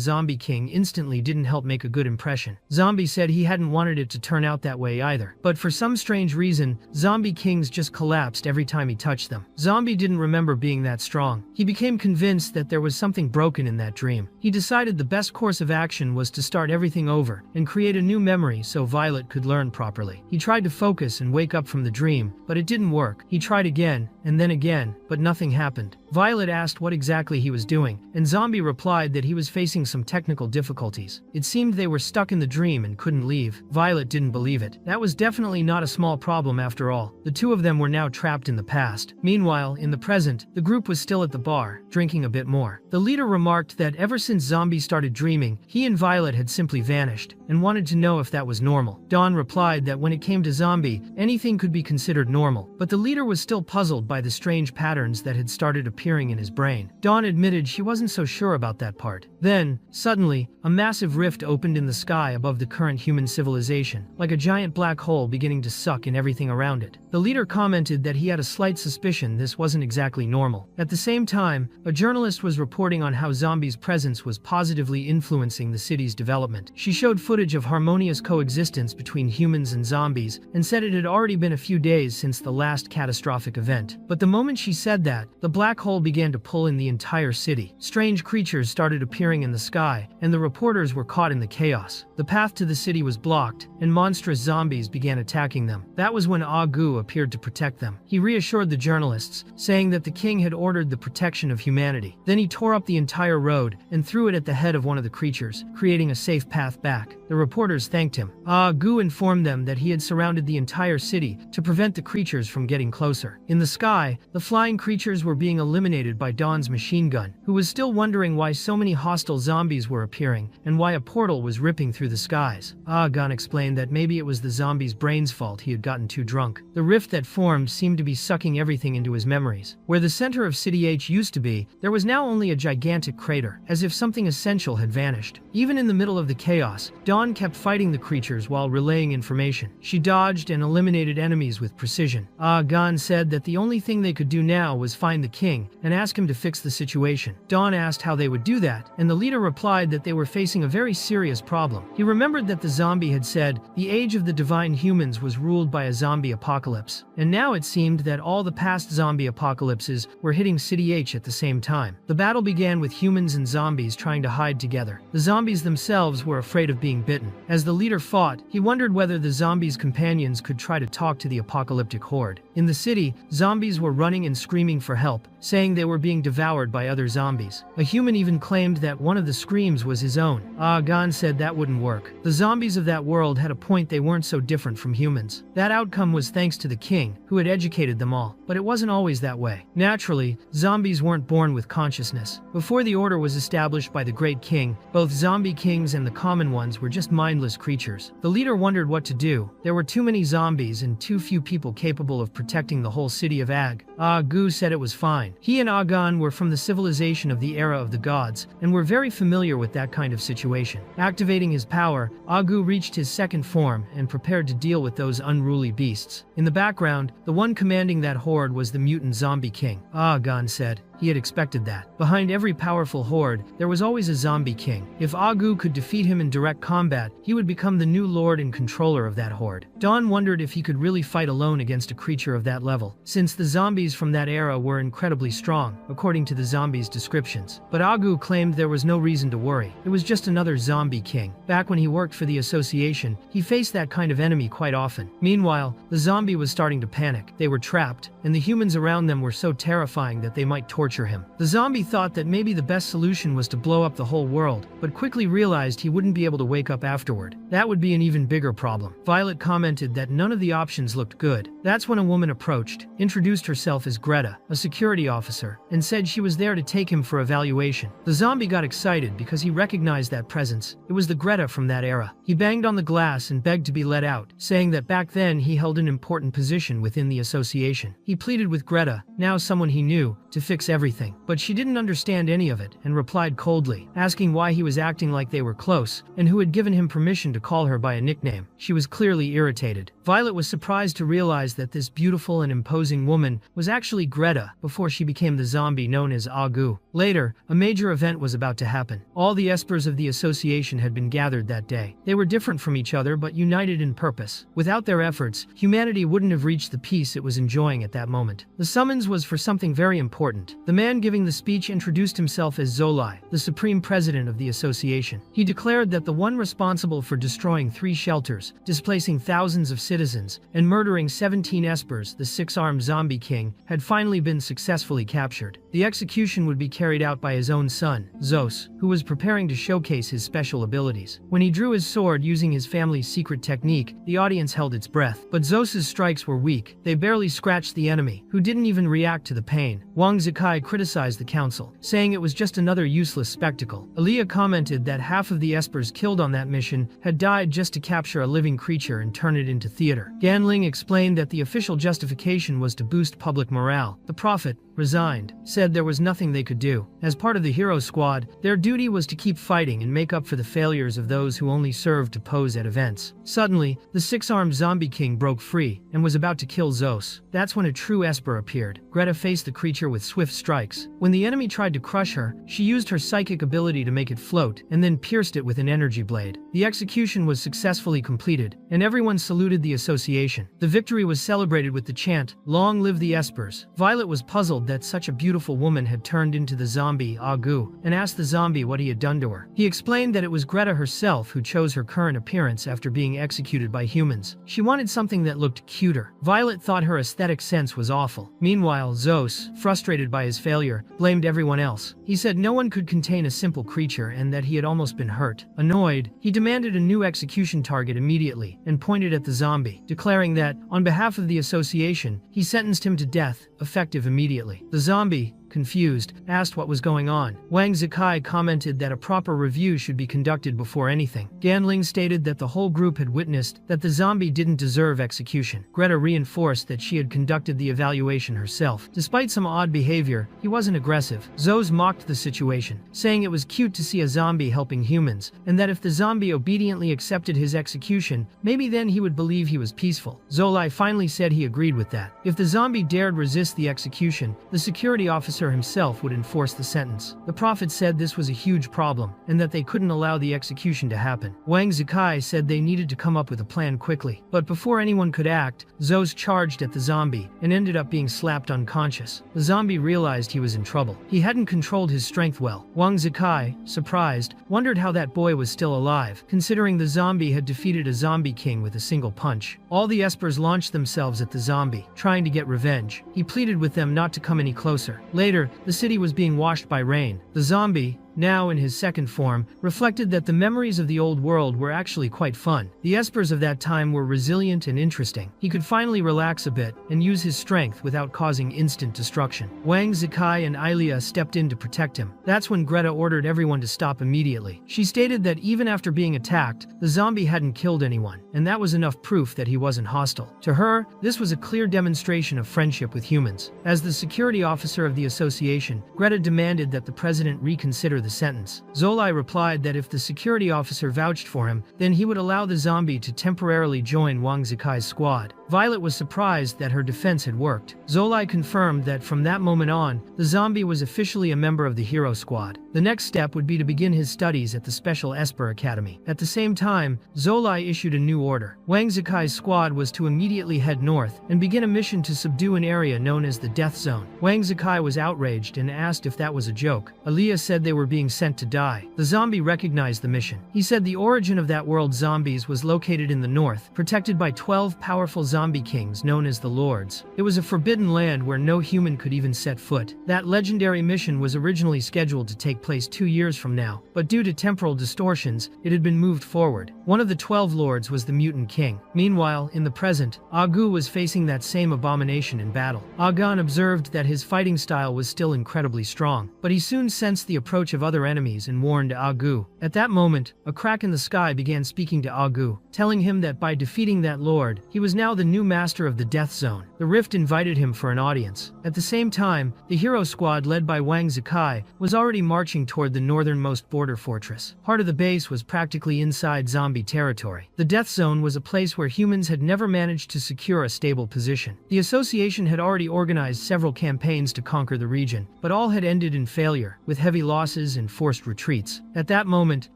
zombie king instantly didn't help make a good impression. Zombie said he hadn't wanted it to turn out that way either. But for some strange reason, zombie kings just collapsed every time he touched them. Zombie didn't remember being that strong. He became convinced that there was something broken in that dream. He decided the best course of action was to start everything over and create a new memory so Violet could learn properly. He tried to focus and wake up from the dream, but it didn't work. He tried again, and then again, but nothing happened. Violet asked what exactly he was doing, and Zombie replied that he was facing some technical difficulties. It seemed they were stuck in the dream and couldn't leave. Violet didn't believe it. That was definitely not a small problem after all. The two of them were now trapped in the past. Meanwhile, in the present, the group was still at the bar, drinking a bit more. The leader remarked that ever since Zombie started dreaming, he and Violet had simply vanished, and wanted to know if that was normal. Dawn replied that when it came to Zombie, anything could be considered normal, but the leader was still puzzled by the strange patterns that had started appearing in his brain. Dawn admitted she wasn't so sure about that part. Then, suddenly, a massive rift opened in the sky above the current human civilization, like a giant black hole beginning to suck in everything around it. The leader commented that he had a slight suspicion this wasn't exactly normal. At the same time, a journalist was reporting on how Zombie's presence was positively influencing the city's development. She showed footage of harmonious coexistence between humans and zombies, and said it had already been a few days since the last catastrophic event. But the moment she said that, the black hole began to pull in the entire city. Strange creatures started appearing in the sky, and the reporters were caught in the chaos. The path to the city was blocked, and monstrous zombies began attacking them. That was when Agu appeared to protect them. He reassured the journalists, saying that the king had ordered the protection of humanity. Then he tore up the entire road and threw it at the head of one of the creatures, creating a safe path back. The reporters thanked him. Agu informed them that he had surrounded the entire city to prevent the creatures from getting closer. In the sky, the flying creatures were being eliminated by Dawn's machine gun, who was still wondering why so many hostile zombies were appearing and why a portal was ripping through the skies. Gun explained that maybe it was the zombie's brain's fault he had gotten too drunk. The rift that formed seemed to be sucking everything into his memories. Where the center of City H used to be, there was now only a gigantic crater, as if something essential had vanished. Even in the middle of the chaos, Dawn kept fighting the creatures while relaying information. She dodged and eliminated enemies with precision. Gun said that the only thing they could do now was find the king and ask him to fix the situation. Dawn asked how they would do that, and the leader replied that they were facing a very serious problem. He remembered that the zombie had said the age of the divine humans was ruled by a zombie apocalypse, and now it seemed that all the past zombie apocalypses were hitting City H at the same time. The battle began with humans and zombies trying to hide together. The zombies themselves were afraid of being bitten. As the leader fought, he wondered whether the zombies' companions could try to talk to the apocalyptic horde. In the city, zombies were running and screaming for help, saying they were being devoured by other zombies. A human even claimed that one of the screams was his own. Gan said that wouldn't work. The zombies of that world had a point: they weren't so different from humans. That outcome was thanks to the king, who had educated them all. But it wasn't always that way. Naturally, zombies weren't born with consciousness. Before the order was established by the great king, both zombie kings and the common ones were just mindless creatures. The leader wondered what to do. There were too many zombies and too few people capable of protecting the whole city of Ag. Gu said it was fine. He and Agan were from the civilization of the era of the gods, and were very familiar with that kind of situation. Activating his power, Agu reached his second form and prepared to deal with those unruly beasts. In the background, the one commanding that horde was the mutant zombie king. Agan said. He had expected that. Behind every powerful horde, there was always a zombie king. If Agu could defeat him in direct combat, he would become the new lord and controller of that horde. Dawn wondered if he could really fight alone against a creature of that level, since the zombies from that era were incredibly strong, according to the zombies' descriptions. But Agu claimed there was no reason to worry. It was just another zombie king. Back when he worked for the association, he faced that kind of enemy quite often. Meanwhile, the zombie was starting to panic. They were trapped, and the humans around them were so terrifying that they might torture him. The zombie thought that maybe the best solution was to blow up the whole world, but quickly realized he wouldn't be able to wake up afterward. That would be an even bigger problem. Violet commented that none of the options looked good. That's when a woman approached, introduced herself as Greta, a security officer, and said she was there to take him for evaluation. The zombie got excited because he recognized that presence. It was the Greta from that era. He banged on the glass and begged to be let out, saying that back then he held an important position within the association. He pleaded with Greta, now someone he knew, to fix everything. But she didn't understand any of it and replied coldly, asking why he was acting like they were close and who had given him permission to call her by a nickname. She was clearly irritated. Violet was surprised to realize that this beautiful and imposing woman was actually Greta before she became the zombie known as Agu. Later, a major event was about to happen. All the espers of the association had been gathered that day. They were different from each other but united in purpose. Without their efforts, humanity wouldn't have reached the peace it was enjoying at that moment. The summons was for something very important. The man giving the speech introduced himself as Zolai, the supreme president of the association. He declared that the one responsible for destroying 3 shelters, displacing thousands of citizens, and murdering 17 espers, the 6-armed zombie king, had finally been successfully captured. The execution would be carried out by his own son, Zos, who was preparing to showcase his special abilities. When he drew his sword using his family's secret technique, the audience held its breath. But Zos's strikes were weak. They barely scratched the enemy, who didn't even react to the pain. Wang Zikai criticized the council, saying it was just another useless spectacle. Aaliyah commented that half of the espers killed on that mission had died just to capture a living creature and turn it into theater. Ganling explained that the official justification was to boost public morale. The prophet, resigned, said there was nothing they could do. As part of the hero squad, their duty was to keep fighting and make up for the failures of those who only served to pose at events. Suddenly, the 6-armed zombie king broke free and was about to kill Zos. That's when a true esper appeared. Greta faced the creature with swift strikes. When the enemy tried to crush her, she used her psychic ability to make it float and then pierced it with an energy blade. The execution was successfully completed, and everyone saluted the association. The victory was celebrated with the chant, "Long live the espers." Violet was puzzled that such a beautiful woman had turned into the zombie Agu, and asked the zombie what he had done to her. He explained that it was Greta herself who chose her current appearance after being executed by humans. She wanted something that looked cuter. Violet thought her aesthetic sense was awful. Meanwhile, Zos, frustrated by his failure, blamed everyone else. He said no one could contain a simple creature and that he had almost been hurt. Annoyed, he demanded a new execution target immediately and pointed at the zombie, declaring that, on behalf of the association, he sentenced him to death, effective immediately. The zombie, confused, asked what was going on. Wang Zikai commented that a proper review should be conducted before anything. Ganling stated that the whole group had witnessed that the zombie didn't deserve execution. Greta reinforced that she had conducted the evaluation herself. Despite some odd behavior, he wasn't aggressive. Zos mocked the situation, saying it was cute to see a zombie helping humans, and that if the zombie obediently accepted his execution, maybe then he would believe he was peaceful. Zolai finally said he agreed with that. If the zombie dared resist the execution, the security officer officer himself would enforce the sentence. The prophet said this was a huge problem, and that they couldn't allow the execution to happen. Wang Zikai said they needed to come up with a plan quickly. But before anyone could act, Zos charged at the zombie, and ended up being slapped unconscious. The zombie realized he was in trouble. He hadn't controlled his strength well. Wang Zikai, surprised, wondered how that boy was still alive, considering the zombie had defeated a zombie king with a single punch. All the espers launched themselves at the zombie, trying to get revenge. He pleaded with them not to come any closer. Later, the city was being washed by rain. The zombie, now in his second form, reflected that the memories of the old world were actually quite fun. The espers of that time were resilient and interesting. He could finally relax a bit and use his strength without causing instant destruction. Wang Zikai and Ilia stepped in to protect him. That's when Greta ordered everyone to stop immediately. She stated that even after being attacked, the zombie hadn't killed anyone, and that was enough proof that he wasn't hostile. To her, this was a clear demonstration of friendship with humans. As the security officer of the association, Greta demanded that the president reconsider the sentence. Zolai replied that if the security officer vouched for him, then he would allow the zombie to temporarily join Wang Zikai's squad. Violet was surprised that her defense had worked. Zolai confirmed that from that moment on, the zombie was officially a member of the hero squad. The next step would be to begin his studies at the Special Esper Academy. At the same time, Zolai issued a new order. Wang Zikai's squad was to immediately head north and begin a mission to subdue an area known as the Death Zone. Wang Zikai was outraged and asked if that was a joke. Alia said they were being sent to die. The zombie recognized the mission. He said the origin of that world's zombies was located in the north, protected by 12 powerful zombie kings known as the Lords. It was a forbidden land where no human could even set foot. That legendary mission was originally scheduled to take place 2 years from now, but due to temporal distortions, it had been moved forward. One of the 12 lords was the mutant king. Meanwhile, in the present, Agu was facing that same abomination in battle. Agan observed that his fighting style was still incredibly strong, but he soon sensed the approach of other enemies and warned Agu. At that moment, a crack in the sky began speaking to Agu, telling him that by defeating that lord, he was now the new master of the Death Zone. The rift invited him for an audience. At the same time, the hero squad led by Wang Zikai was already marching toward the northernmost border fortress. Part of the base was practically inside zombie territory. The Death Zone was a place where humans had never managed to secure a stable position. The association had already organized several campaigns to conquer the region, but all had ended in failure, with heavy losses and forced retreats. At that moment,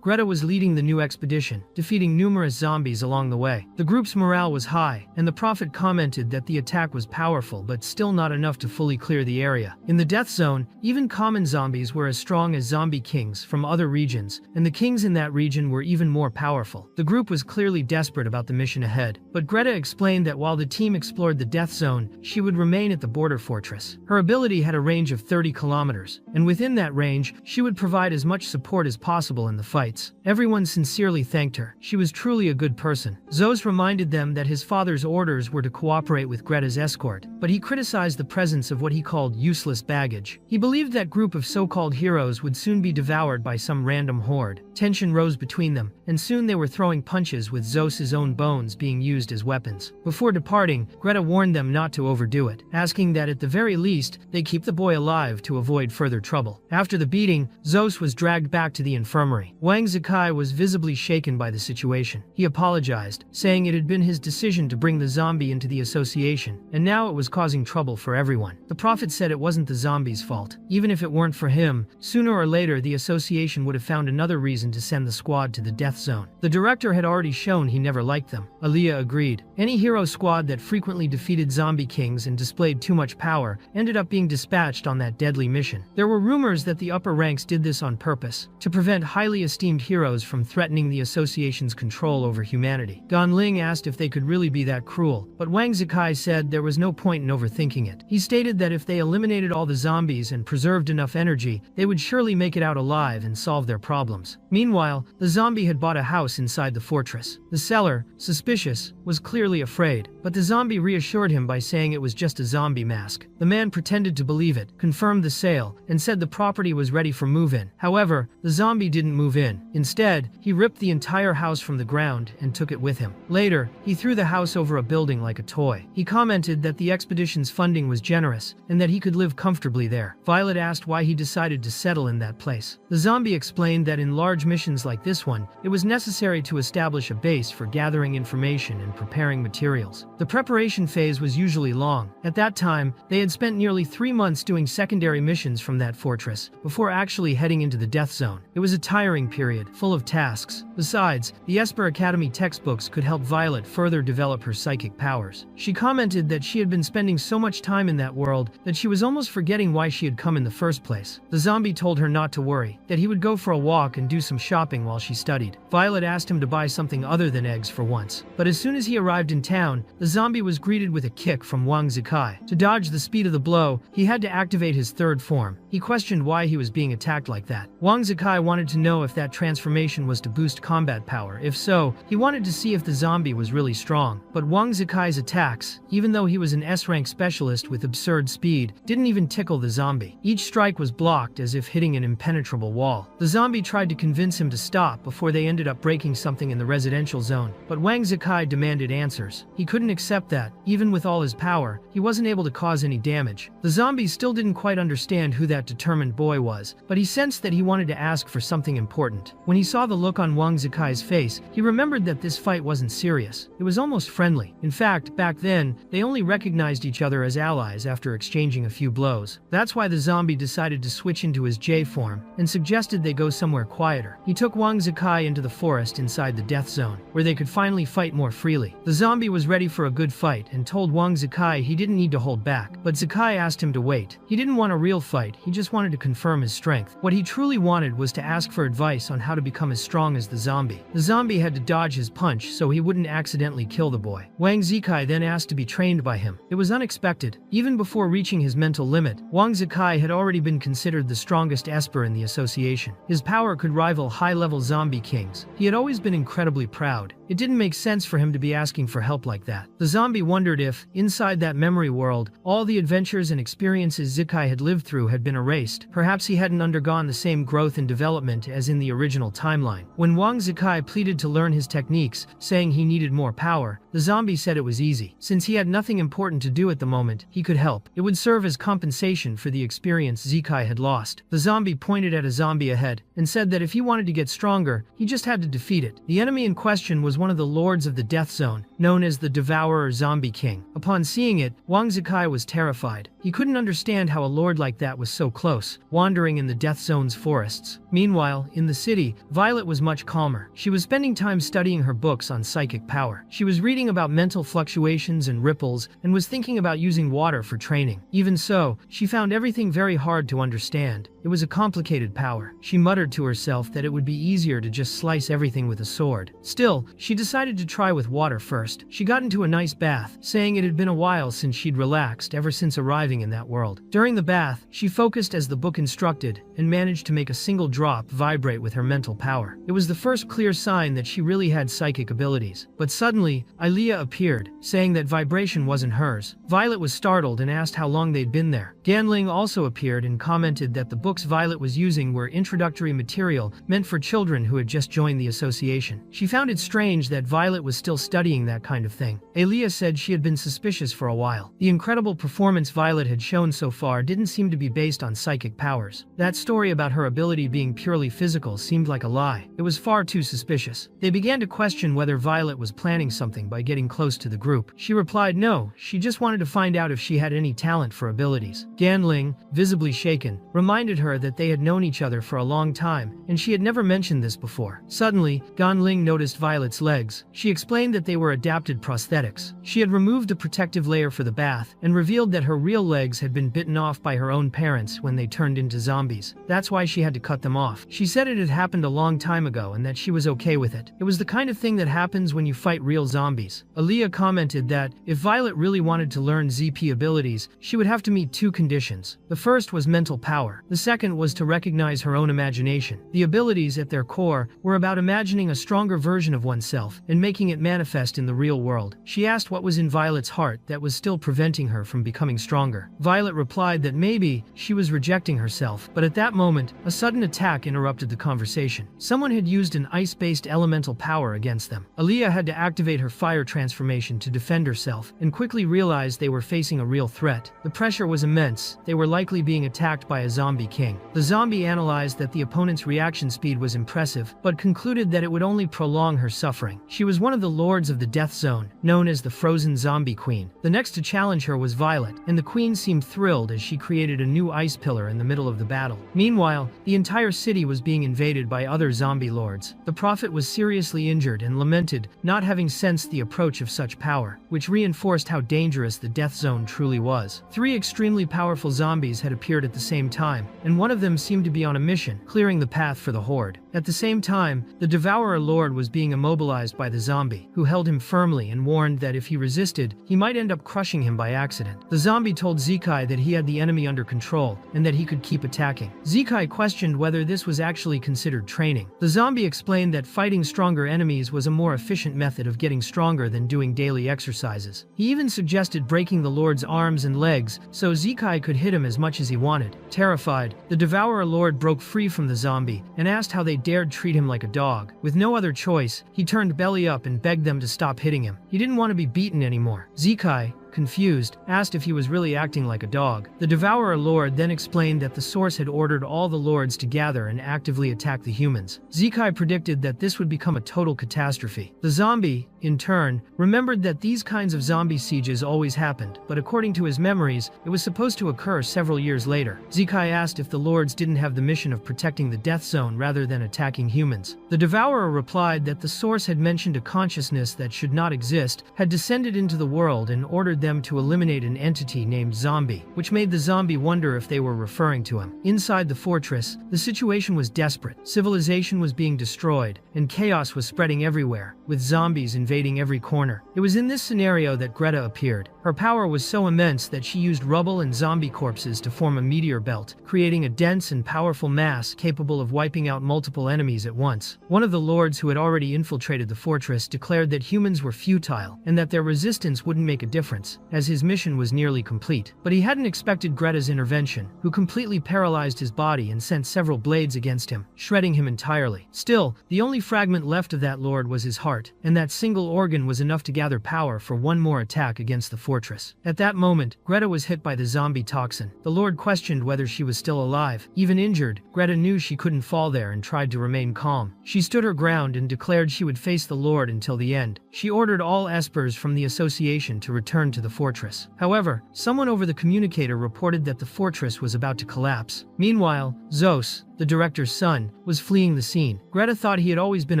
Greta was leading the new expedition, defeating numerous zombies along the way. The group's morale was high, and the prophet commented that the attack was powerful but still not enough to fully clear the area. In the Death Zone, even common zombies were as strong as zombie kings from other regions, and the kings in that region were even more powerful. The group was clearly desperate about the mission ahead, but Greta explained that while the team explored the Death Zone, she would remain at the border fortress. Her ability had a range of 30 kilometers, and within that range, she would provide as much support as possible in the fights. Everyone sincerely thanked her. She was truly a good person. Zos reminded them that his father's orders were to cooperate with Greta's escort, but he criticized the presence of what he called useless baggage. He believed that group of so-called heroes would soon be devoured by some random horde. Tension rose between them, and soon they were throwing punches with Zos's own bones being used as weapons. Before departing, Greta warned them not to overdo it, asking that at the very least, they keep the boy alive to avoid further trouble. After the beating, Zos was dragged back to the infirmary. Wang Zikai was visibly shaken by the situation. He apologized, saying it had been his decision to bring the zombie into the association, and now it was causing trouble for everyone. The prophet said it wasn't the zombie's fault. Even if it weren't for him, sooner or later the association would have found another reason to send the squad to the Death Zone. The director had already shown he never liked them. Alia agreed. Any hero squad that frequently defeated zombie kings and displayed too much power ended up being dispatched on that deadly mission. There were rumors that the upper ranks did this on purpose, to prevent highly esteemed heroes from threatening the association's control over humanity. Gan Ling asked if they could really be that cruel, but Wang Zikai said there was no point in overthinking it. He stated that if they eliminated all the zombies and preserved enough energy, they would surely make it out alive and solve their problems. Meanwhile, the zombie had bought a house inside the fortress. The seller, suspicious, was clearly afraid, but the zombie reassured him by saying it was just a zombie mask. The man pretended to believe it, confirmed the sale, and said the property was ready for move-in. However, the zombie didn't move in. Instead, he ripped the entire house from the ground and took it with him. Later, he threw the house over a building like a toy. He commented that the expedition's funding was generous and that he could live comfortably there. Violet asked why he decided to settle in that place. The zombie explained that in large missions like this one, it was necessary to establish a base for gathering information and preparing materials. The preparation phase was usually long. At that time, they had spent nearly 3 months doing secondary missions from that fortress before actually heading into the death zone. It was a tiring period, full of tasks. Besides, the Esper Academy textbooks could help Violet further develop her psychic powers. She commented that she had been spending so much time in that world that she was almost forgetting why she had come in the first place. The zombie told her not to worry, that he would go for a walk and do some shopping while she studied. Violet asked him to buy something other than eggs for once. But as soon as he arrived in town, the zombie was greeted with a kick from Wang Zikai. To dodge the speed of the blow, he had to activate his third form. He questioned why he was being attacked like that. Wang Zikai wanted to know if that transformation was to boost combat power. If so, he wanted to see if the zombie was really strong. But Wang Zikai's attacks, even though he was an S-rank specialist with absurd speed, didn't even tickle the zombie. Each strike was blocked as if hitting an impenetrable wall. The zombie tried to convince him to stop before they ended up breaking something in the residential zone. But Wang Zikai demanded answers. He couldn't accept that, even with all his power, he wasn't able to cause any damage. The zombie still didn't quite understand who that determined boy was, but he sensed that he wanted to ask for something important. When he saw the look on Wang Zikai's face, he remembered that this fight wasn't serious. It was almost friendly. In fact, back then, they only recognized each other as allies after exchanging a few blows. That's why the zombie decided to switch into his J form and suggested they go somewhere quieter. He took Wang Zikai into the forest inside the death zone, where they could finally fight more freely. The zombie was ready for a good fight and told Wang Zikai he didn't need to hold back, but Zikai asked him to wait. He didn't want a real fight, he just wanted to confirm his strength. What he truly wanted was to ask for advice on how to become as strong as the zombie. The zombie had to dodge his punch so he wouldn't accidentally kill the boy. Wang Zikai then asked to be trained by him. It was unexpected. Even before reaching his mental limit, Wang Zikai had already been considered the strongest Esper in the association. His power could rival high-level zombie kings. He had always been incredibly proud. It didn't make sense for him to be asking for help like that. The zombie wondered if, inside that memory world, all the adventures and experiences Zikai had lived through had been erased. Perhaps he hadn't undergone the same growth and development as in the original timeline. When Wang Zikai pleaded to learn his techniques, saying he needed more power, the zombie said it was easy. Since he had nothing important to do at the moment, he could help. It would serve as compensation for the experience Zikai had lost. The zombie pointed at a zombie ahead and said that if he wanted to get stronger, he just had to defeat it. The enemy in question was one of the lords of the death zone, known as the Devourer Zombie King. Upon seeing it, Wang Zikai was terrified. He couldn't understand how a lord like that was so close, wandering in the death zone's forests. Meanwhile, in the city, Violet was much calmer. She was spending time studying her books on psychic power. She was reading about mental fluctuations and ripples, and was thinking about using water for training. Even so, she found everything very hard to understand. It was a complicated power. She muttered to herself that it would be easier to just slice everything with a sword. Still, she decided to try with water first. She got into a nice bath, saying it had been a while since she'd relaxed ever since arriving in that world. During the bath, she focused as the book instructed and managed to make a single drop vibrate with her mental power. It was the first clear sign that she really had psychic abilities. But suddenly, Ilea appeared, saying that vibration wasn't hers. Violet was startled and asked how long they'd been there. Ganling also appeared and commented that the books Violet was using were introductory material meant for children who had just joined the association. She found it strange that Violet was still studying that kind of thing. Ilea said she had been suspicious for a while. The incredible performance Violet had shown so far didn't seem to be based on psychic powers. That story about her ability being purely physical seemed like a lie. It was far too suspicious. They began to question whether Violet was planning something by getting close to the group. She replied no, she just wanted to find out if she had any talent for abilities. Ganling, visibly shaken, reminded her that they had known each other for a long time, and she had never mentioned this before. Suddenly, Ganling noticed Violet's legs. She explained that they were adapted prosthetics. She had removed the protective layer for the bath, and revealed that her real legs had been bitten off by her own parents when they turned into zombies. That's why she had to cut them off. She said it had happened a long time ago and that she was okay with it. It was the kind of thing that happens when you fight real zombies. Ilea commented that, if Violet really wanted to learn ZP abilities, she would have to meet two conditions conditions. The first was mental power. The second was to recognize her own imagination. The abilities at their core were about imagining a stronger version of oneself and making it manifest in the real world. She asked what was in Violet's heart that was still preventing her from becoming stronger. Violet replied that maybe she was rejecting herself, but at that moment, a sudden attack interrupted the conversation. Someone had used an ice-based elemental power against them. Aaliyah had to activate her fire transformation to defend herself and quickly realized they were facing a real threat. The pressure was immense. They were likely being attacked by a zombie king. The zombie analyzed that the opponent's reaction speed was impressive, but concluded that it would only prolong her suffering. She was one of the lords of the death zone, known as the Frozen Zombie Queen. The next to challenge her was Violet, and the queen seemed thrilled as she created a new ice pillar in the middle of the battle. Meanwhile, the entire city was being invaded by other zombie lords. The prophet was seriously injured and lamented not having sensed the approach of such power, which reinforced how dangerous the death zone truly was. Three extremely powerful zombies had appeared at the same time, and one of them seemed to be on a mission, clearing the path for the horde. At the same time, the Devourer Lord was being immobilized by the zombie, who held him firmly and warned that if he resisted, he might end up crushing him by accident. The zombie told Zekai that he had the enemy under control and that he could keep attacking. Zekai questioned whether this was actually considered training. The zombie explained that fighting stronger enemies was a more efficient method of getting stronger than doing daily exercises. He even suggested breaking the Lord's arms and legs so Zekai could hit him as much as he wanted. Terrified, the Devourer Lord broke free from the zombie and asked how they dared treat him like a dog. With no other choice, he turned belly up and begged them to stop hitting him. He didn't want to be beaten anymore. Zekai, confused, asked if he was really acting like a dog. The Devourer Lord then explained that the source had ordered all the lords to gather and actively attack the humans. Zekai predicted that this would become a total catastrophe. The zombie, in turn, remembered that these kinds of zombie sieges always happened, but according to his memories, it was supposed to occur several years later. Zekai asked if the lords didn't have the mission of protecting the death zone rather than attacking humans. The Devourer replied that the source had mentioned a consciousness that should not exist, had descended into the world and ordered them to eliminate an entity named Zombie, which made the zombie wonder if they were referring to him. Inside the fortress, the situation was desperate. Civilization was being destroyed, and chaos was spreading everywhere, with zombies invading every corner. It was in this scenario that Greta appeared. Her power was so immense that she used rubble and zombie corpses to form a meteor belt, creating a dense and powerful mass capable of wiping out multiple enemies at once. One of the lords who had already infiltrated the fortress declared that humans were futile, and that their resistance wouldn't make a difference, as his mission was nearly complete. But he hadn't expected Greta's intervention, who completely paralyzed his body and sent several blades against him, shredding him entirely. Still, the only fragment left of that lord was his heart, and that single organ was enough to gather power for one more attack against the fortress. At that moment, Greta was hit by the zombie toxin. The lord questioned whether she was still alive. Even injured, Greta knew she couldn't fall there and tried to remain calm. She stood her ground and declared she would face the lord until the end. She ordered all espers from the association to return to the fortress. However, someone over the communicator reported that the fortress was about to collapse. Meanwhile, Zos, the director's son, was fleeing the scene. Greta thought he had always been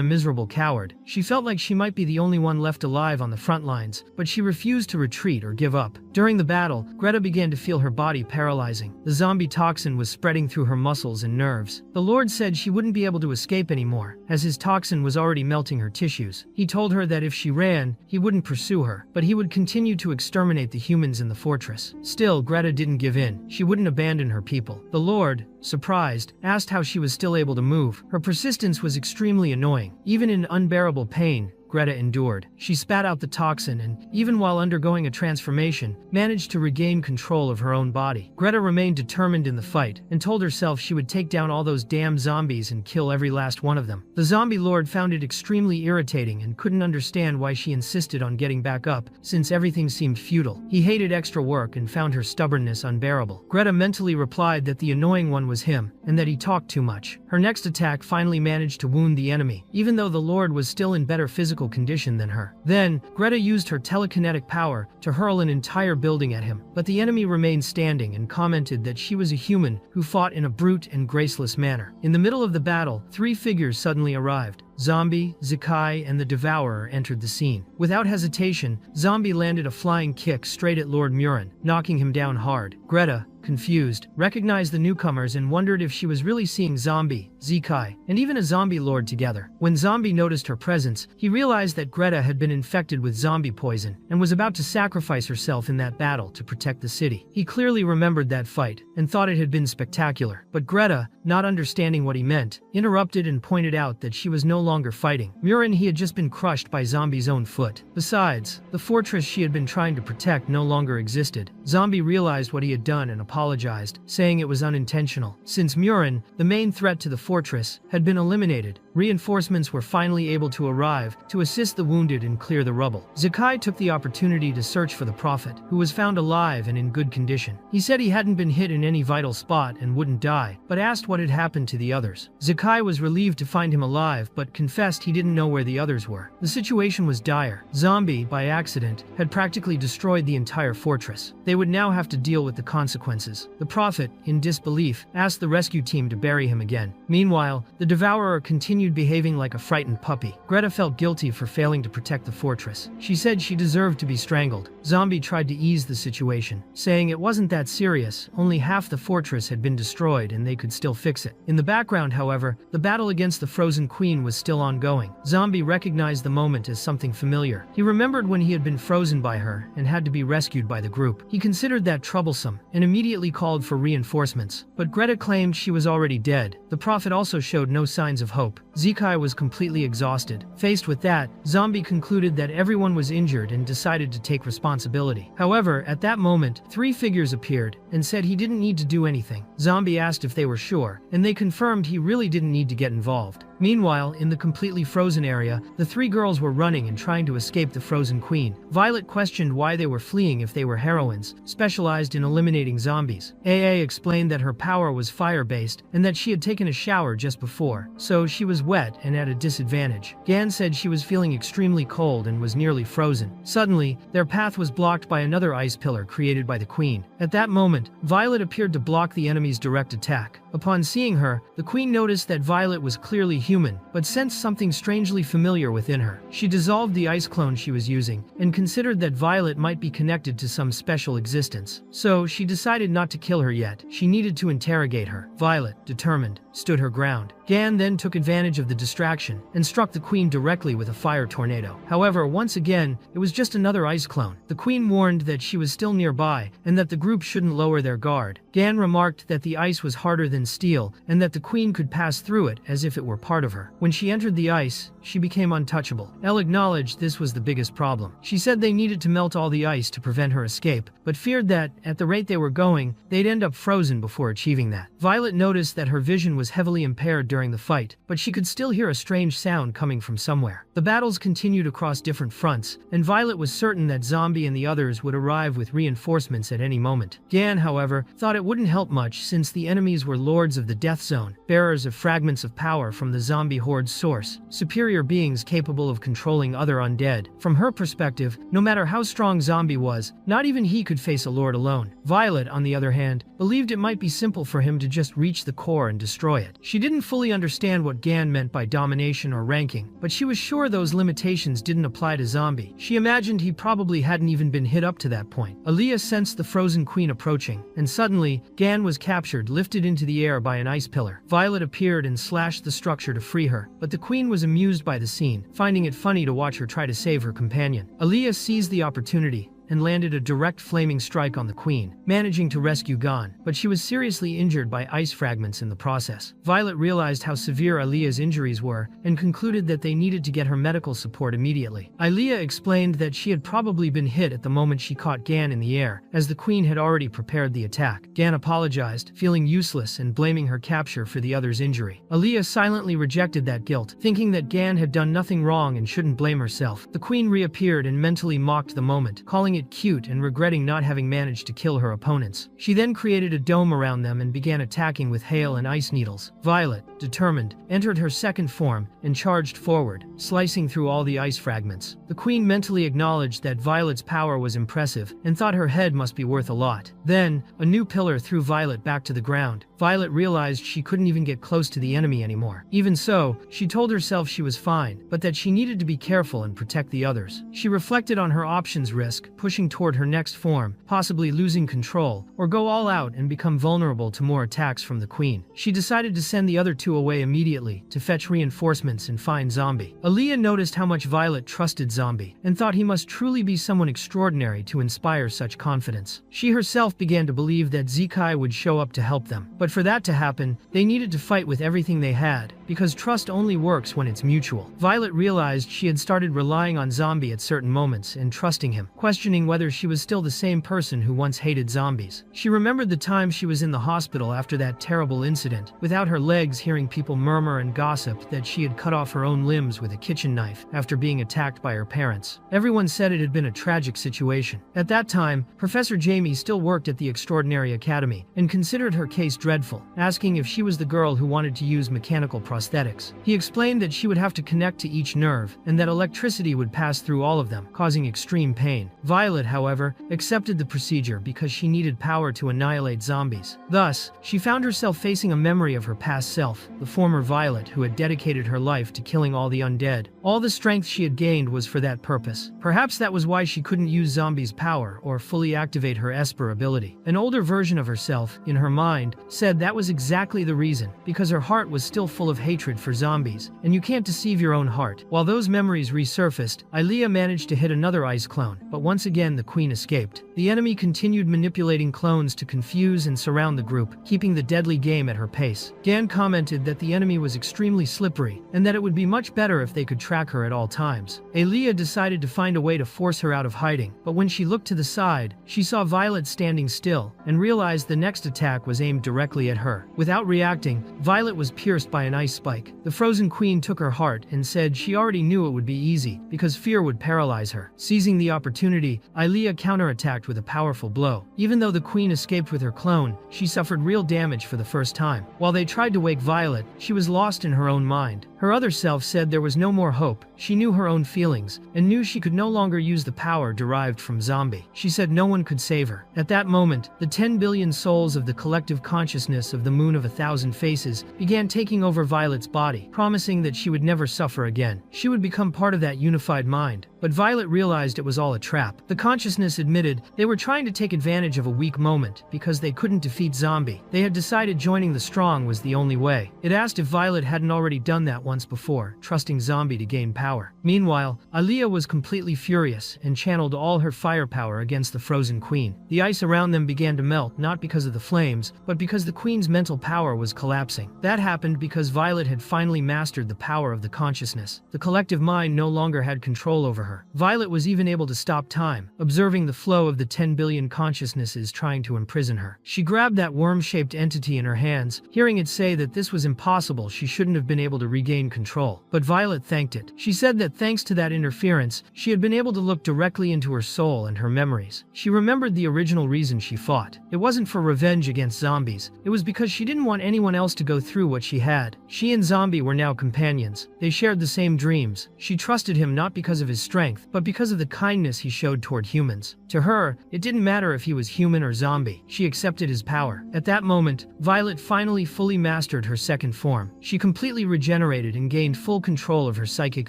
a miserable coward. She felt like she might be the only one left alive on the front lines, but she refused to retreat or give up. During the battle, Greta began to feel her body paralyzing. The zombie toxin was spreading through her muscles and nerves. The Lord said she wouldn't be able to escape anymore, as his toxin was already melting her tissues. He told her that if she ran, he wouldn't pursue her, but he would continue to exterminate the humans in the fortress. Still, Greta didn't give in. She wouldn't abandon her people. The Lord, surprised, asked how she was still able to move. Her persistence was extremely annoying. Even in unbearable pain, Greta endured. She spat out the toxin and, even while undergoing a transformation, managed to regain control of her own body. Greta remained determined in the fight and told herself she would take down all those damn zombies and kill every last one of them. The zombie lord found it extremely irritating and couldn't understand why she insisted on getting back up, since everything seemed futile. He hated extra work and found her stubbornness unbearable. Greta mentally replied that the annoying one was him, and that he talked too much. Her next attack finally managed to wound the enemy, even though the lord was still in better physical condition than her. Then, Greta used her telekinetic power to hurl an entire building at him, but the enemy remained standing and commented that she was a human who fought in a brute and graceless manner. In the middle of the battle, three figures suddenly arrived. Zombie, Zakai, and the Devourer entered the scene. Without hesitation, Zombie landed a flying kick straight at Lord Murin, knocking him down hard. Greta, confused, recognized the newcomers and wondered if she was really seeing Zombie, Zakai, and even a zombie lord together. When Zombie noticed her presence, he realized that Greta had been infected with zombie poison and was about to sacrifice herself in that battle to protect the city. He clearly remembered that fight and thought it had been spectacular. But Greta, not understanding what he meant, interrupted and pointed out that she was no longer fighting. Murin he had just been crushed by Zombie's own foot. Besides, the fortress she had been trying to protect no longer existed. Zombie realized what he had done and apologized, saying it was unintentional. Since Murin, the main threat to the fortress, had been eliminated, reinforcements were finally able to arrive to assist the wounded and clear the rubble. Zakai took the opportunity to search for the prophet, who was found alive and in good condition. He said he hadn't been hit in any vital spot and wouldn't die, but asked what had happened to the others. Zakai was relieved to find him alive, but confessed he didn't know where the others were. The situation was dire. Zombie, by accident, had practically destroyed the entire fortress. They would now have to deal with the consequences. The prophet, in disbelief, asked the rescue team to bury him again. Meanwhile, the Devourer continued behaving like a frightened puppy. Greta felt guilty for failing to protect the fortress. She said she deserved to be strangled. Zombie tried to ease the situation, saying it wasn't that serious, only half the fortress had been destroyed and they could still fix it. In the background, however, the battle against the Frozen Queen was still ongoing. Zombie recognized the moment as something familiar. He remembered when he had been frozen by her and had to be rescued by the group. He considered that troublesome and immediately called for reinforcements, but Greta claimed she was already dead. The prophet also showed no signs of hope. Zakai was completely exhausted. Faced with that, Zombie concluded that everyone was injured and decided to take responsibility. However, at that moment, 3 figures appeared and said he didn't need to do anything. Zombie asked if they were sure, and they confirmed he really didn't need to get involved. Meanwhile, in the completely frozen area, the 3 girls were running and trying to escape the Frozen Queen. Violet questioned why they were fleeing if they were heroines, specialized in eliminating zombies. AA explained that her power was fire-based and that she had taken a shower just before, so she was wet and at a disadvantage. Gan said she was feeling extremely cold and was nearly frozen. Suddenly, their path was blocked by another ice pillar created by the Queen. At that moment, Violet appeared to block the enemy's direct attack. Upon seeing her, the Queen noticed that Violet was clearly human, but sensed something strangely familiar within her. She dissolved the ice clone she was using, and considered that Violet might be connected to some special existence. So, she decided not to kill her yet. She needed to interrogate her. Violet, determined, stood her ground. Gan then took advantage of the distraction, and struck the Queen directly with a fire tornado. However, once again, it was just another ice clone. The Queen warned that she was still nearby, and that the group shouldn't lower their guard. Gan remarked that the ice was harder than steel, and that the Queen could pass through it as if it were part of her. When she entered the ice, she became untouchable. Elle acknowledged this was the biggest problem. She said they needed to melt all the ice to prevent her escape, but feared that, at the rate they were going, they'd end up frozen before achieving that. Violet noticed that her vision was heavily impaired during the fight, but she could still hear a strange sound coming from somewhere. The battles continued across different fronts, and Violet was certain that Zombie and the others would arrive with reinforcements at any moment. Gan, however, thought it wouldn't help much since the enemies were lords of the Death Zone, bearers of fragments of power from the zombie horde's source, superior beings capable of controlling other undead. From her perspective, no matter how strong Zombie was, not even he could face a lord alone. Violet, on the other hand, believed it might be simple for him to just reach the core and destroy it. She didn't fully understand what Gan meant by domination or ranking, but she was sure those limitations didn't apply to Zombie. She imagined he probably hadn't even been hit up to that point. Aaliyah sensed the Frozen Queen approaching, and suddenly, Gan was captured, lifted into the air by an ice pillar. Violet appeared and slashed the structure to free her, but the Queen was amused by the scene, finding it funny to watch her try to save her companion. Aaliyah seized the opportunity and landed a direct flaming strike on the Queen, managing to rescue Gan, but she was seriously injured by ice fragments in the process. Violet realized how severe Aaliyah's injuries were and concluded that they needed to get her medical support immediately. Aaliyah explained that she had probably been hit at the moment she caught Gan in the air, as the Queen had already prepared the attack. Gan apologized, feeling useless and blaming her capture for the other's injury. Aaliyah silently rejected that guilt, thinking that Gan had done nothing wrong and shouldn't blame herself. The Queen reappeared and mentally mocked the moment, calling it cute and regretting not having managed to kill her opponents. She then created a dome around them and began attacking with hail and ice needles. Violet, determined, entered her second form and charged forward, slicing through all the ice fragments. The Queen mentally acknowledged that Violet's power was impressive and thought her head must be worth a lot. Then, a new pillar threw Violet back to the ground, Violet realized she couldn't even get close to the enemy anymore. Even so, she told herself she was fine, but that she needed to be careful and protect the others. She reflected on her options: risk pushing toward her next form, possibly losing control, or go all out and become vulnerable to more attacks from the queen. She decided to send the other two away immediately to fetch reinforcements and find Zombie. Aaliyah noticed how much Violet trusted Zombie and thought he must truly be someone extraordinary to inspire such confidence. She herself began to believe that Zekai would show up to help them. But for that to happen, they needed to fight with everything they had, because trust only works when it's mutual. Violet realized she had started relying on Zombie at certain moments and trusting him, questioning whether she was still the same person who once hated zombies. She remembered the time she was in the hospital after that terrible incident, without her legs, hearing people murmur and gossip that she had cut off her own limbs with a kitchen knife after being attacked by her parents. Everyone said it had been a tragic situation. At that time, Professor Jamie still worked at the Extraordinary Academy and considered her case dreadful, asking if she was the girl who wanted to use mechanical prosthetics. He explained that she would have to connect to each nerve and that electricity would pass through all of them, causing extreme pain. Violet, however, accepted the procedure because she needed power to annihilate zombies. Thus, she found herself facing a memory of her past self, the former Violet who had dedicated her life to killing all the undead. All the strength she had gained was for that purpose. Perhaps that was why she couldn't use zombies' power or fully activate her Esper ability. An older version of herself, in her mind, said that was exactly the reason, because her heart was still full of hatred for zombies, and you can't deceive your own heart. While those memories resurfaced, Ilea managed to hit another ice clone, but once again the queen escaped. The enemy continued manipulating clones to confuse and surround the group, keeping the deadly game at her pace. Gan commented that the enemy was extremely slippery, and that it would be much better if they could track her at all times. Ilea decided to find a way to force her out of hiding, but when she looked to the side, she saw Violet standing still, and realized the next attack was aimed directly at her. Without reacting, Violet was pierced by an ice spike. The frozen queen took her heart and said she already knew it would be easy, because fear would paralyze her. Seizing the opportunity, Ilea counterattacked with a powerful blow. Even though the queen escaped with her clone, she suffered real damage for the first time. While they tried to wake Violet, she was lost in her own mind. Her other self said there was no more hope. She knew her own feelings, and knew she could no longer use the power derived from Zombie. She said no one could save her. At that moment, the 10 billion souls of the collective consciousness of the Moon of 1,000 Faces began taking over Violet's body, promising that she would never suffer again. She would become part of that unified mind. But Violet realized it was all a trap. The consciousness admitted they were trying to take advantage of a weak moment because they couldn't defeat Zombie. They had decided joining the strong was the only way. It asked if Violet hadn't already done that once before, trusting Zombie to gain power. Meanwhile, Ilea was completely furious and channeled all her firepower against the frozen queen. The ice around them began to melt, not because of the flames, but because the queen's mental power was collapsing. That happened because Violet had finally mastered the power of the consciousness. The collective mind no longer had control over her. Violet was even able to stop time, observing the flow of the 10 billion consciousnesses trying to imprison her. She grabbed that worm-shaped entity in her hands, hearing it say that this was impossible. She shouldn't have been able to regain control. But Violet thanked it. She said that thanks to that interference, she had been able to look directly into her soul and her memories. She remembered the original reason she fought. It wasn't for revenge against zombies. It was because she didn't want anyone else to go through what she had. She and Zombie were now companions. They shared the same dreams. She trusted him not because of his strength, but because of the kindness he showed toward humans. To her, it didn't matter if he was human or zombie. She accepted his power. At that moment, Violet finally fully mastered her second form. She completely regenerated and gained full control of her psychic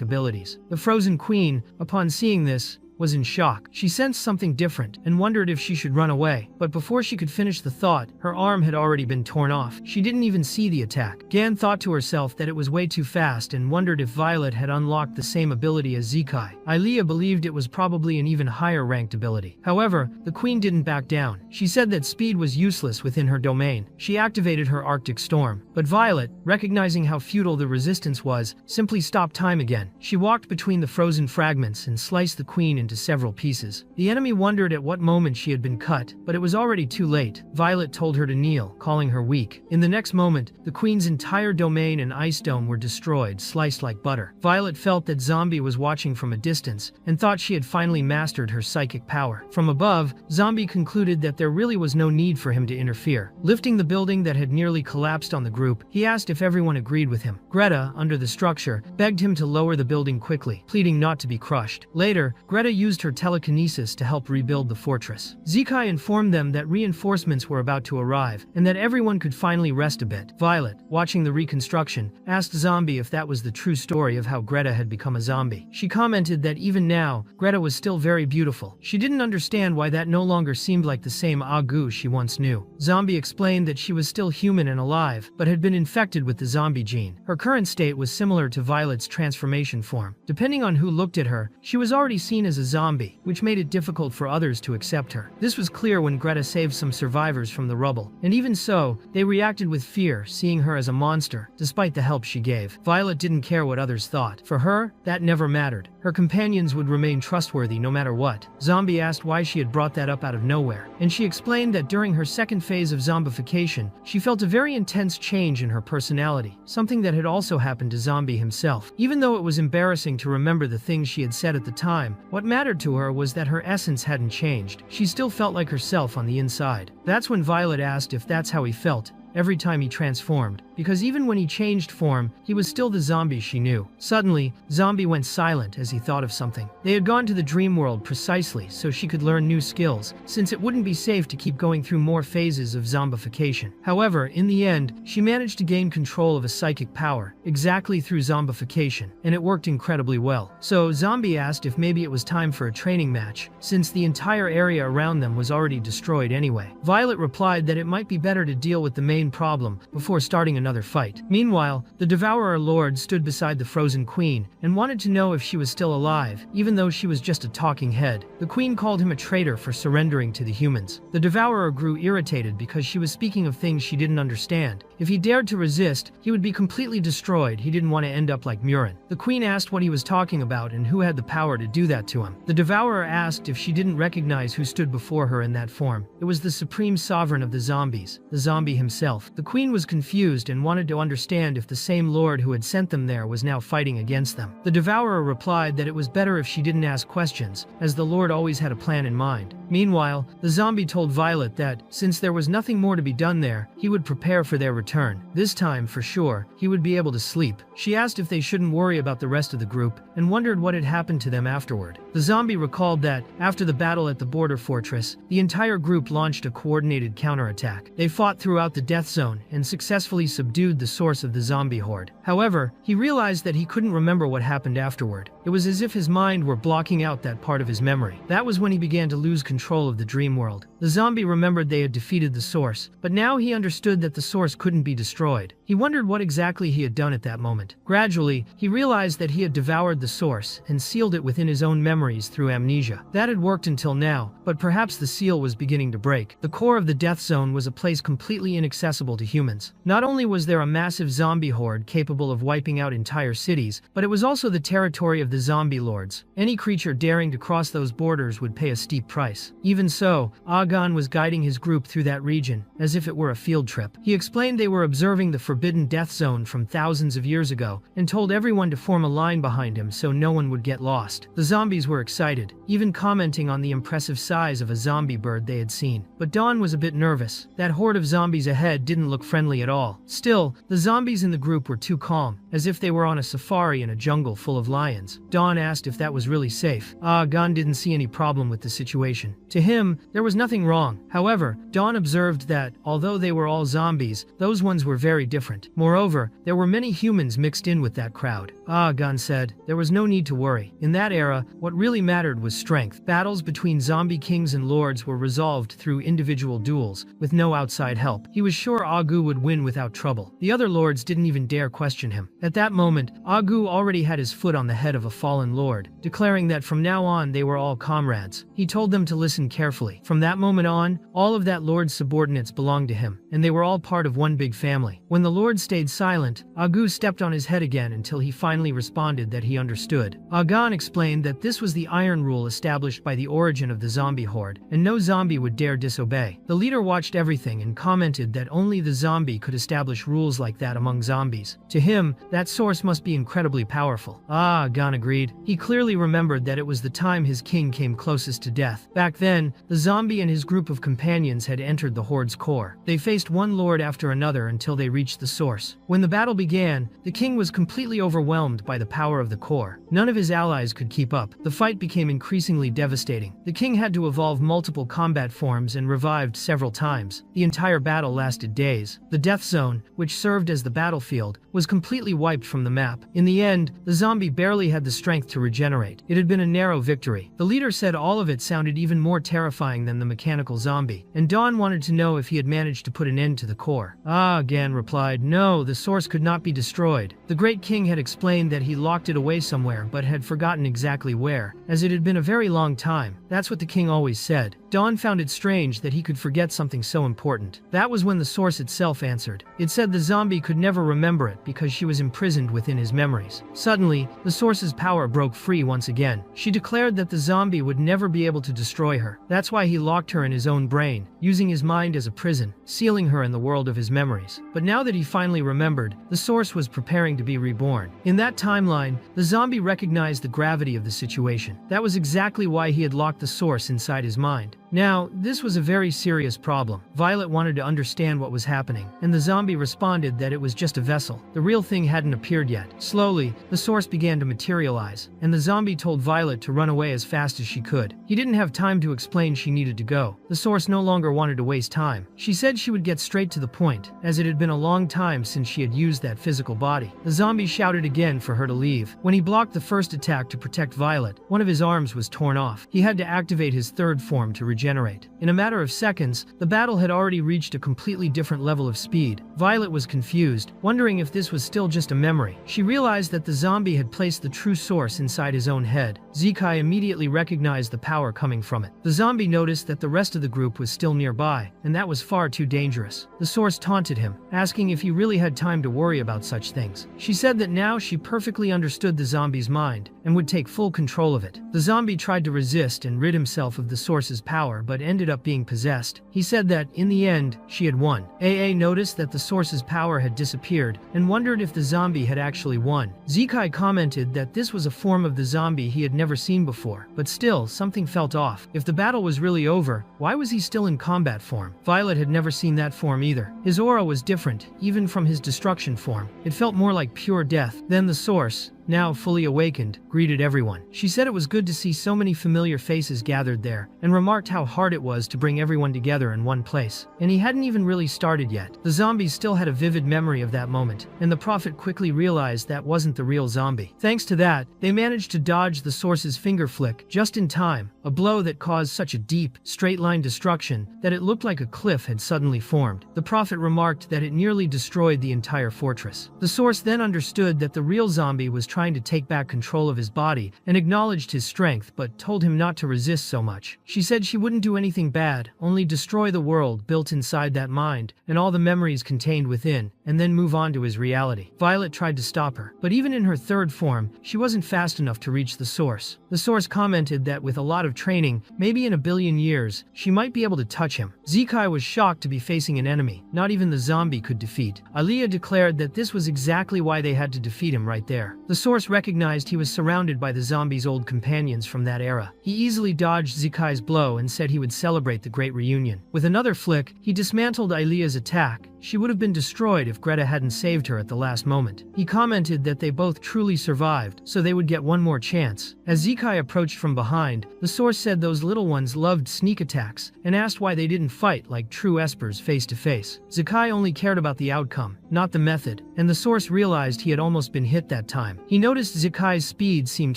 abilities. The frozen queen, upon seeing this, was in shock. She sensed something different and wondered if she should run away, but before she could finish the thought, her arm had already been torn off. She didn't even see the attack. Gan thought to herself that it was way too fast and wondered if Violet had unlocked the same ability as Zekai. Ilea believed it was probably an even higher ranked ability. However, the queen didn't back down. She said that speed was useless within her domain. She activated her Arctic Storm, but Violet, recognizing how futile the resistance was, simply stopped time again. She walked between the frozen fragments and sliced the queen into several pieces. The enemy wondered at what moment she had been cut, but it was already too late. Violet told her to kneel, calling her weak. In the next moment, the queen's entire domain and ice dome were destroyed, sliced like butter. Violet felt that Zombie was watching from a distance and thought she had finally mastered her psychic power. From above, Zombie concluded that there really was no need for him to interfere. Lifting the building that had nearly collapsed on the group, he asked if everyone agreed with him. Greta, under the structure, begged him to lower the building quickly, pleading not to be crushed. Later, Greta used her telekinesis to help rebuild the fortress. Zekai informed them that reinforcements were about to arrive, and that everyone could finally rest a bit. Violet, watching the reconstruction, asked Zombie if that was the true story of how Greta had become a zombie. She commented that even now, Greta was still very beautiful. She didn't understand why that no longer seemed like the same Agu she once knew. Zombie explained that she was still human and alive, but had been infected with the zombie gene. Her current state was similar to Violet's transformation form. Depending on who looked at her, she was already seen as a zombie, which made it difficult for others to accept her. This was clear when Greta saved some survivors from the rubble, and even so, they reacted with fear, seeing her as a monster, despite the help she gave. Violet didn't care what others thought. For her, that never mattered. Her companions would remain trustworthy no matter what. Zombie asked why she had brought that up out of nowhere, and she explained that during her second phase of zombification, she felt a very intense change in her personality, something that had also happened to Zombie himself. Even though it was embarrassing to remember the things she had said at the time, what mattered to her was that her essence hadn't changed. She still felt like herself on the inside. That's when Violet asked if that's how he felt every time he transformed, because even when he changed form, he was still the zombie she knew. Suddenly, Zombie went silent as he thought of something. They had gone to the dream world precisely so she could learn new skills, since it wouldn't be safe to keep going through more phases of zombification. However, in the end, she managed to gain control of a psychic power, exactly through zombification, and it worked incredibly well. So, Zombie asked if maybe it was time for a training match, since the entire area around them was already destroyed anyway. Violet replied that it might be better to deal with the main problem before starting another fight. Meanwhile, the Devourer Lord stood beside the frozen queen and wanted to know if she was still alive, even though she was just a talking head. The queen called him a traitor for surrendering to the humans. The Devourer grew irritated because she was speaking of things she didn't understand. If he dared to resist, he would be completely destroyed. He didn't want to end up like Murin. The queen asked what he was talking about and who had the power to do that to him. The Devourer asked if she didn't recognize who stood before her in that form. It was the supreme sovereign of the zombies, the zombie himself. The queen was confused and wanted to understand if the same lord who had sent them there was now fighting against them. The Devourer replied that it was better if she didn't ask questions, as the lord always had a plan in mind. Meanwhile, the zombie told Violet that, since there was nothing more to be done there, he would prepare for their return. This time, for sure, he would be able to sleep. She asked if they shouldn't worry about the rest of the group, and wondered what had happened to them afterward. The zombie recalled that, after the battle at the border fortress, the entire group launched a coordinated counterattack. They fought throughout the death zone and successfully subdued the source of the zombie horde. However, he realized that he couldn't remember what happened afterward. It was as if his mind were blocking out that part of his memory. That was when he began to lose control of the dream world. The zombie remembered they had defeated the source, but now he understood that the source couldn't be destroyed. He wondered what exactly he had done at that moment. Gradually, he realized that he had devoured the source and sealed it within his own memories through amnesia. That had worked until now, but perhaps the seal was beginning to break. The core of the death zone was a place completely inaccessible to humans. Not only was there a massive zombie horde capable of wiping out entire cities, but it was also the territory of the zombie lords. Any creature daring to cross those borders would pay a steep price. Even so, Agan was guiding his group through that region, as if it were a field trip. He explained they were observing the forbidden death zone from thousands of years ago, and told everyone to form a line behind him so no one would get lost. The zombies were excited, even commenting on the impressive size of a zombie bird they had seen. But Dawn was a bit nervous. That horde of zombies ahead didn't look friendly at all. Still, the zombies in the group were too calm, as if they were on a safari in a jungle full of lions. Dawn asked if that was really safe. Gan didn't see any problem with the situation. To him, there was nothing wrong. However, Dawn observed that, although they were all zombies, those ones were very different. Moreover, there were many humans mixed in with that crowd. Gan said, there was no need to worry. In that era, what really mattered was strength. Battles between zombie kings and lords were resolved through individual duels, with no outside help. He was sure Agu would win without trouble. The other lords didn't even dare question him. At that moment, Agu already had his foot on the head of a fallen lord, declaring that from now on they were all comrades. He told them to listen carefully. From that moment on, all of that lord's subordinates belonged to him, and they were all part of one big family. When the lord stayed silent, Agu stepped on his head again until he finally responded that he understood. Agan explained that this was the iron rule established by the origin of the zombie horde, and no zombie would dare disobey. The leader watched everything and commented that only the zombie could establish rules like that among zombies. To him, That source must be incredibly powerful. Ah, Gon agreed. He clearly remembered that it was the time his king came closest to death. Back then, the zombie and his group of companions had entered the Horde's core. They faced one lord after another until they reached the source. When the battle began, the king was completely overwhelmed by the power of the core. None of his allies could keep up. The fight became increasingly devastating. The king had to evolve multiple combat forms and revived several times. The entire battle lasted days. The death zone, which served as the battlefield, was completely wiped from the map. In the end, the zombie barely had the strength to regenerate. It had been a narrow victory. The leader said all of it sounded even more terrifying than the mechanical zombie, and Dawn wanted to know if he had managed to put an end to the core. Ah, Gan replied, no, the source could not be destroyed. The great king had explained that he locked it away somewhere but had forgotten exactly where, as it had been a very long time. That's what the king always said. Dawn found it strange that he could forget something so important. That was when the source itself answered. It said the zombie could never remember it because she was imprisoned within his memories. Suddenly, the source's power broke free once again. She declared that the zombie would never be able to destroy her. That's why he locked her in his own brain, using his mind as a prison, sealing her in the world of his memories. But now that he finally remembered, the source was preparing to be reborn. In that timeline, the zombie recognized the gravity of the situation. That was exactly why he had locked the source inside his mind. Now, this was a very serious problem. Violet wanted to understand what was happening, and the zombie responded that it was just a vessel. The real thing hadn't appeared yet. Slowly, the source began to materialize, and the zombie told Violet to run away as fast as she could. He didn't have time to explain she needed to go. The source no longer wanted to waste time. She said she would get straight to the point, as it had been a long time since she had used that physical body. The zombie shouted again for her to leave. When he blocked the first attack to protect Violet, one of his arms was torn off. He had to activate his third form to regenerate. In a matter of seconds, the battle had already reached a completely different level of speed. Violet was confused, wondering if this was still just a memory. She realized that the zombie had placed the true source inside his own head. Zekai immediately recognized the power coming from it. The zombie noticed that the rest of the group was still nearby, and that was far too dangerous. The source taunted him, asking if he really had time to worry about such things. She said that now she perfectly understood the zombie's mind and would take full control of it. The zombie tried to resist and rid himself of the source's power, but ended up being possessed. He said that, in the end, she had won. AA noticed that the source's power had disappeared and wondered if the zombie had actually won. Zekai commented that this was a form of the zombie he had never seen before, but still, something felt off. If the battle was really over, why was he still in combat form? Violet had never seen that form either. His aura was different, even from his destruction form. It felt more like pure death. Then the source, now fully awakened, greeted everyone. She said it was good to see so many familiar faces gathered there, and remarked how hard it was to bring everyone together in one place. And he hadn't even really started yet. The zombies still had a vivid memory of that moment, and the prophet quickly realized that wasn't the real zombie. Thanks to that, they managed to dodge the source's finger flick just in time, a blow that caused such a deep, straight-line destruction that it looked like a cliff had suddenly formed. The prophet remarked that it nearly destroyed the entire fortress. The source then understood that the real zombie was trying to take back control of his body and acknowledged his strength, but told him not to resist so much. She said she wouldn't do anything bad, only destroy the world built inside that mind and all the memories contained within, and then move on to his reality. Violet tried to stop her, but even in her third form, she wasn't fast enough to reach the source. The source commented that with a lot of training, maybe in a billion years, she might be able to touch him. Zekai was shocked to be facing an enemy not even the zombie could defeat. Aliyah declared that this was exactly why they had to defeat him right there. The source recognized he was surrounded by the zombie's old companions from that era. He easily dodged Zekai's blow and said he would celebrate the great reunion. With another flick, he dismantled Aliyah's attack. She would have been destroyed if Greta hadn't saved her at the last moment. He commented that they both truly survived, so they would get one more chance. As Zekai approached from behind, the source said those little ones loved sneak attacks, and asked why they didn't fight like true espers face to face. Zekai only cared about the outcome, not the method, and the source realized he had almost been hit that time. He noticed Zekai's speed seemed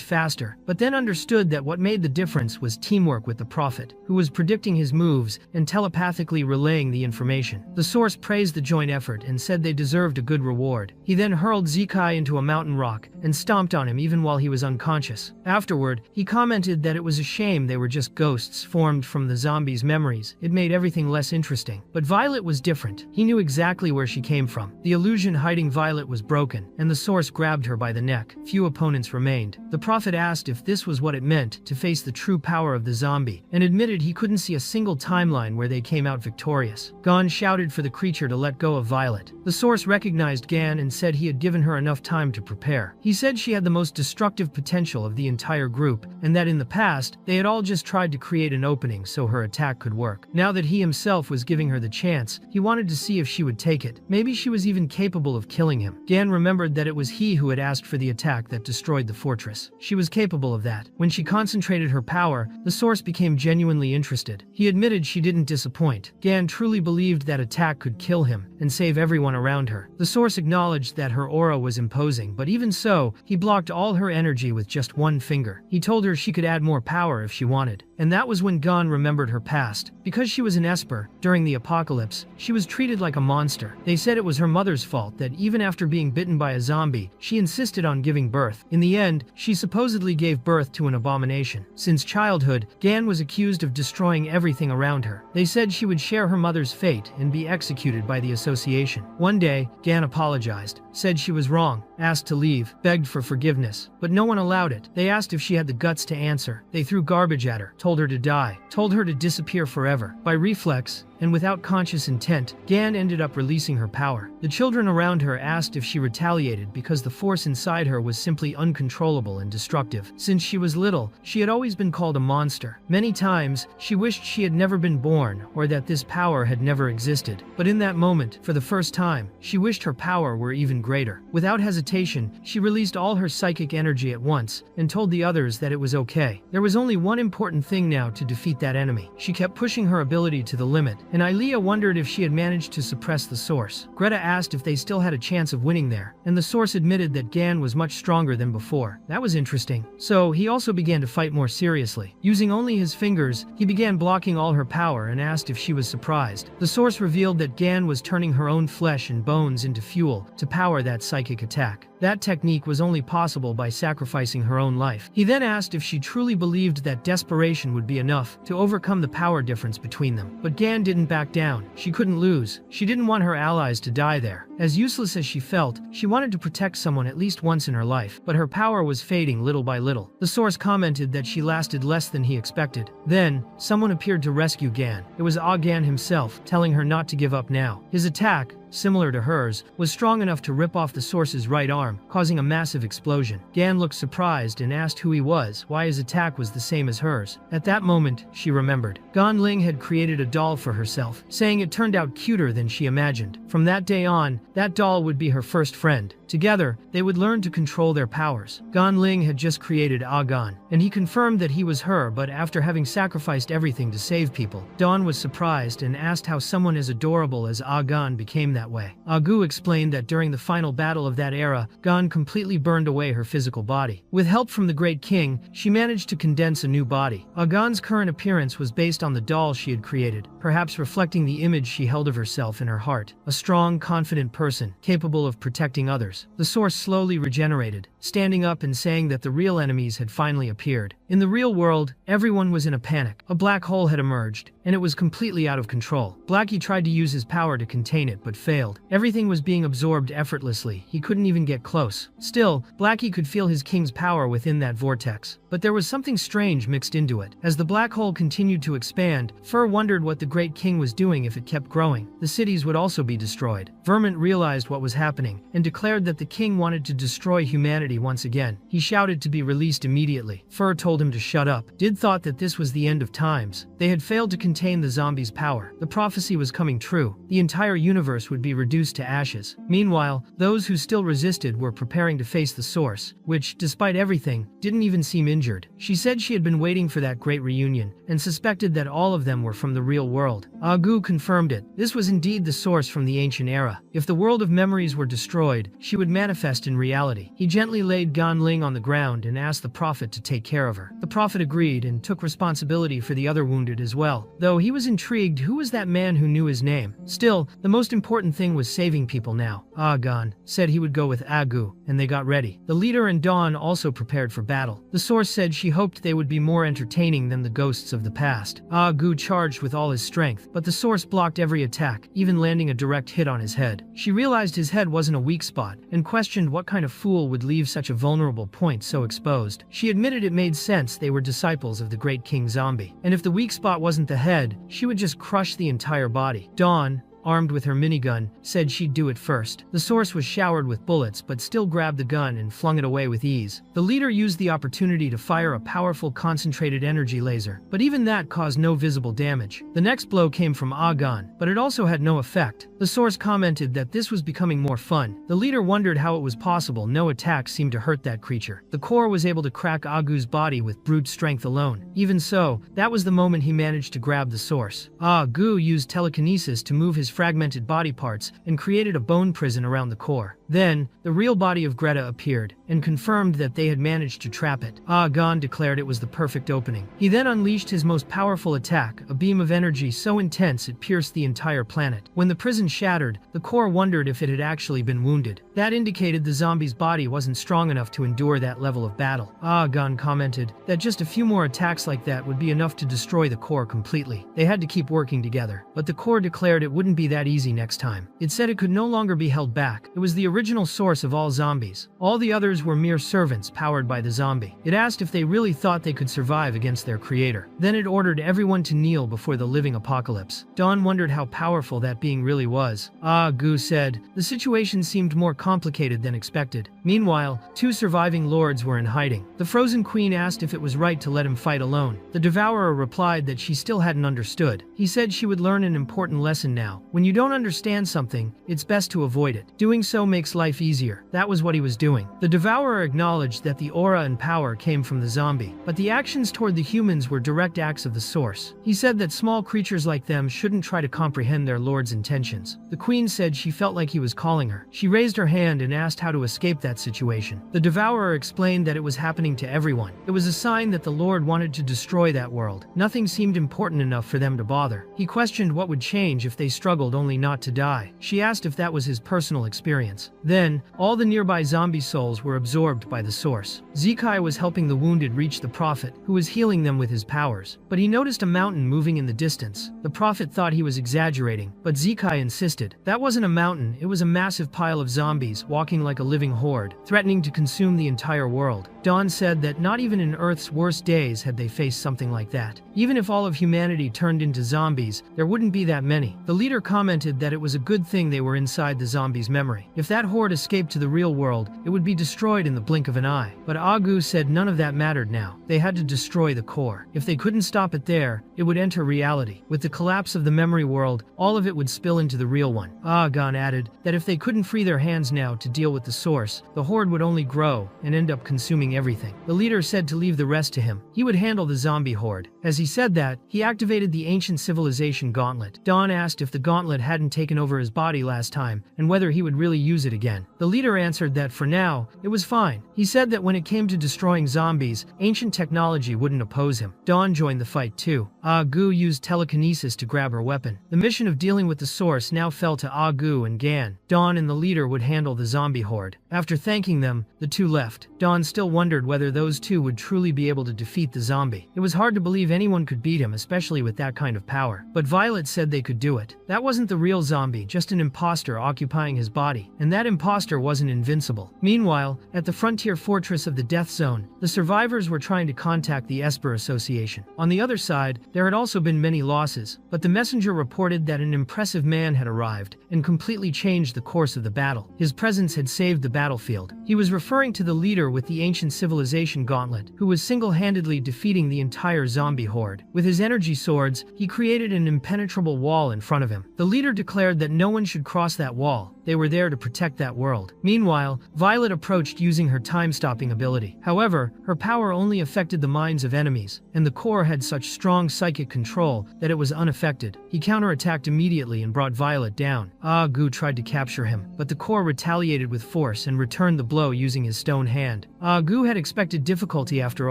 faster, but then understood that what made the difference was teamwork with the prophet, who was predicting his moves and telepathically relaying the information. The source praised the joint effort and said they deserved a good reward. He then hurled Zekai into a mountain rock and stomped on him even while he was unconscious. Afterward, he commented that it was a shame they were just ghosts formed from the zombies' memories. It made everything less interesting. But Violet was different. He knew exactly where she came from. The illusion hiding Violet was broken, and the source grabbed her by the neck. Few opponents remained. The prophet asked if this was what it meant to face the true power of the zombie, and admitted he couldn't see a single timeline where they came out victorious. Gon shouted for the creature to let go of Violet. The source recognized Gan and said he had given her enough time to prepare. He said she had the most destructive potential of the entire group, and that in the past, they had all just tried to create an opening so her attack could work. Now that he himself was giving her the chance, he wanted to see if she would take it. Maybe she was even capable of killing him. Gan remembered that it was he who had asked for the attack that destroyed the fortress. She was capable of that. When she concentrated her power, the source became genuinely interested. He admitted she didn't disappoint. Gan truly believed that attack could kill him and save everyone around her. The source acknowledged that her aura was imposing, but even so, he blocked all her energy with just one finger. He told her she could add more power if she wanted. And that was when Gan remembered her past. Because she was an Esper, during the apocalypse, she was treated like a monster. They said it was her mother's fault that even after being bitten by a zombie, she insisted on giving birth. In the end, she supposedly gave birth to an abomination. Since childhood, Gan was accused of destroying everything around her. They said she would share her mother's fate and be executed by the association. One day, Gan apologized, said she was wrong, asked to leave, begged for forgiveness, but no one allowed it. They asked if she had the guts to answer. They threw garbage at her, told her to die, told her to disappear forever. By reflex, and without conscious intent, Gan ended up releasing her power. The children around her asked if she retaliated because the force inside her was simply uncontrollable and destructive. Since she was little, she had always been called a monster. Many times, she wished she had never been born or that this power had never existed. But in that moment, for the first time, she wished her power were even greater. Without hesitation, she released all her psychic energy at once and told the others that it was okay. There was only one important thing now to defeat that enemy. She kept pushing her ability to the limit, and Ilea wondered if she had managed to suppress the source. Greta asked if they still had a chance of winning there, and the source admitted that Gan was much stronger than before. That was interesting. So, he also began to fight more seriously. Using only his fingers, he began blocking all her power and asked if she was surprised. The source revealed that Gan was turning her own flesh and bones into fuel to power that psychic attack. That technique was only possible by sacrificing her own life. He then asked if she truly believed that desperation would be enough to overcome the power difference between them. But Gan didn't back down. She couldn't lose. She didn't want her allies to die there. As useless as she felt, she wanted to protect someone at least once in her life, but her power was fading little by little. The source commented that she lasted less than he expected. Then, someone appeared to rescue Gan. It was Gan himself, telling her not to give up now. His attack, similar to hers, was strong enough to rip off the source's right arm, causing a massive explosion. Gan looked surprised and asked who he was, why his attack was the same as hers. At that moment, she remembered. Gan Ling had created a doll for herself, saying it turned out cuter than she imagined. From that day on, that doll would be her first friend. Together, they would learn to control their powers. Gan Ling had just created Gan, and he confirmed that he was her, but after having sacrificed everything to save people. Dawn was surprised and asked how someone as adorable as Gan became that way. Agu explained that during the final battle of that era, Gan completely burned away her physical body. With help from the Great King, she managed to condense a new body. Gan's current appearance was based on the doll she had created, perhaps reflecting the image she held of herself in her heart. A strong, confident person, capable of protecting others. The source slowly regenerated, standing up and saying that the real enemies had finally appeared. In the real world, everyone was in a panic. A black hole had emerged, and it was completely out of control. Blackie tried to use his power to contain it, but failed. Everything was being absorbed effortlessly. He couldn't even get close. Still, Blackie could feel his king's power within that vortex. But there was something strange mixed into it. As the black hole continued to expand, Fur wondered what the Great King was doing if it kept growing. The cities would also be destroyed. Vermont realized what was happening, and declared that the king wanted to destroy humanity once again. He shouted to be released immediately. Fur told him to shut up. Did thought that this was the end of times. They had failed to contain the zombies' power. The prophecy was coming true. The entire universe would be reduced to ashes. Meanwhile, those who still resisted were preparing to face the source, which, despite everything, didn't even seem injured. She said she had been waiting for that great reunion, and suspected that all of them were from the real world. Agu confirmed it. This was indeed the source from the ancient era. If the world of memories were destroyed, she would manifest in reality. He gently laid Gan Ling on the ground and asked the prophet to take care of her. The prophet agreed and took responsibility for the other wounded as well, though he was intrigued who was that man who knew his name. Still, the most important thing was saving people now. Gan said he would go with Agu, and they got ready. The leader and Dawn also prepared for battle. The source said she hoped they would be more entertaining than the ghosts of the past. Agu charged with all his strength, but the source blocked every attack, even landing a direct hit on his head. She realized his head wasn't a weak spot, and questioned what kind of fool would leave such a vulnerable point so exposed. She admitted it made sense they were disciples of the Great King Zombie, and if the weak spot wasn't the head, she would just crush the entire body. Dawn, armed with her minigun, said she'd do it first. The source was showered with bullets but still grabbed the gun and flung it away with ease. The leader used the opportunity to fire a powerful concentrated energy laser, but even that caused no visible damage. The next blow came from Agon, but it also had no effect. The source commented that this was becoming more fun. The leader wondered how it was possible no attack seemed to hurt that creature. The core was able to crack Agu's body with brute strength alone. Even so, that was the moment he managed to grab the source. Agu used telekinesis to move his fragmented body parts and created a bone prison around the core. Then, the real body of Greta appeared and confirmed that they had managed to trap it. Agon declared it was the perfect opening. He then unleashed his most powerful attack, a beam of energy so intense it pierced the entire planet. When the prison shattered, the core wondered if it had actually been wounded. That indicated the zombie's body wasn't strong enough to endure that level of battle. Agon commented that just a few more attacks like that would be enough to destroy the core completely. They had to keep working together, but the core declared it wouldn't be that easy next time. It said it could no longer be held back. It was the original source of all zombies. All the others were mere servants powered by the zombie. It asked if they really thought they could survive against their creator. Then it ordered everyone to kneel before the living apocalypse. Dawn wondered how powerful that being really was. Gu said, the situation seemed more complicated than expected. Meanwhile, two surviving lords were in hiding. The Frozen Queen asked if it was right to let him fight alone. The Devourer replied that she still hadn't understood. He said she would learn an important lesson now. When you don't understand something, it's best to avoid it. Doing so makes life easier. That was what he was doing. The Devourer acknowledged that the aura and power came from the zombie, but the actions toward the humans were direct acts of the source. He said that small creatures like them shouldn't try to comprehend their lord's intentions. The queen said she felt like he was calling her. She raised her hand and asked how to escape that situation. The Devourer explained that it was happening to everyone. It was a sign that the Lord wanted to destroy that world. Nothing seemed important enough for them to bother. He questioned what would change if they struggled only not to die. She asked if that was his personal experience. Then, all the nearby zombie souls were absorbed by the source. Zekai was helping the wounded reach the prophet, who was healing them with his powers. But he noticed a mountain moving in the distance. The prophet thought he was exaggerating, but Zekai insisted. That wasn't a mountain, it was a massive pile of zombies walking like a living horde, threatening to consume the entire world. Dawn said that not even in Earth's worst days had they faced something like that. Even if all of humanity turned into zombies, there wouldn't be that many. The leader commented that it was a good thing they were inside the zombie's memory. If that horde escaped to the real world, it would be destroyed in the blink of an eye. But Agu said none of that mattered now. They had to destroy the core. If they couldn't stop it there, it would enter reality. With the collapse of the memory world, all of it would spill into the real one. Agon added that if they couldn't free their hands now to deal with the source, the horde would only grow and end up consuming everything. The leader said to leave the rest to him. He would handle the zombie horde. As he said that, he activated the ancient civilization gauntlet. Dawn asked if the gauntlet hadn't taken over his body last time and whether he would really use it again. The leader answered that for now, it was fine. He said that when it came to destroying zombies, ancient technology wouldn't oppose him. Dawn joined the fight too. Agu used telekinesis to grab her weapon. The mission of dealing with the source now fell to Agu and Gan. Dawn and the leader would handle the zombie horde. After thanking them, the two left. Dawn still wondered whether those two would truly be able to defeat the zombie. It was hard to believe anyone could beat him, especially with that kind of power. But Violet said they could do it. That wasn't the real zombie, just an imposter occupying his body. And that imposter wasn't invincible. Meanwhile, at the frontier fortress of the Death Zone, the survivors were trying to contact the Esper Association. On the other side, there had also been many losses, but the messenger reported that an impressive man had arrived and completely changed the course of the battle. His presence had saved the battlefield. He was referring to the leader with the ancient civilization gauntlet, who was single-handedly defeating the entire zombie horde. With his energy swords, he created an impenetrable wall in front of him. The leader declared that no one should cross that wall. They were there to protect that world. Meanwhile, Violet approached using her time-stopping ability. However, her power only affected the minds of enemies, and the core had such strong psychic control that it was unaffected. He counterattacked immediately and brought Violet down. Agu tried to capture him, but the core retaliated with force and returned the blow using his stone hand. Agu had expected difficulty after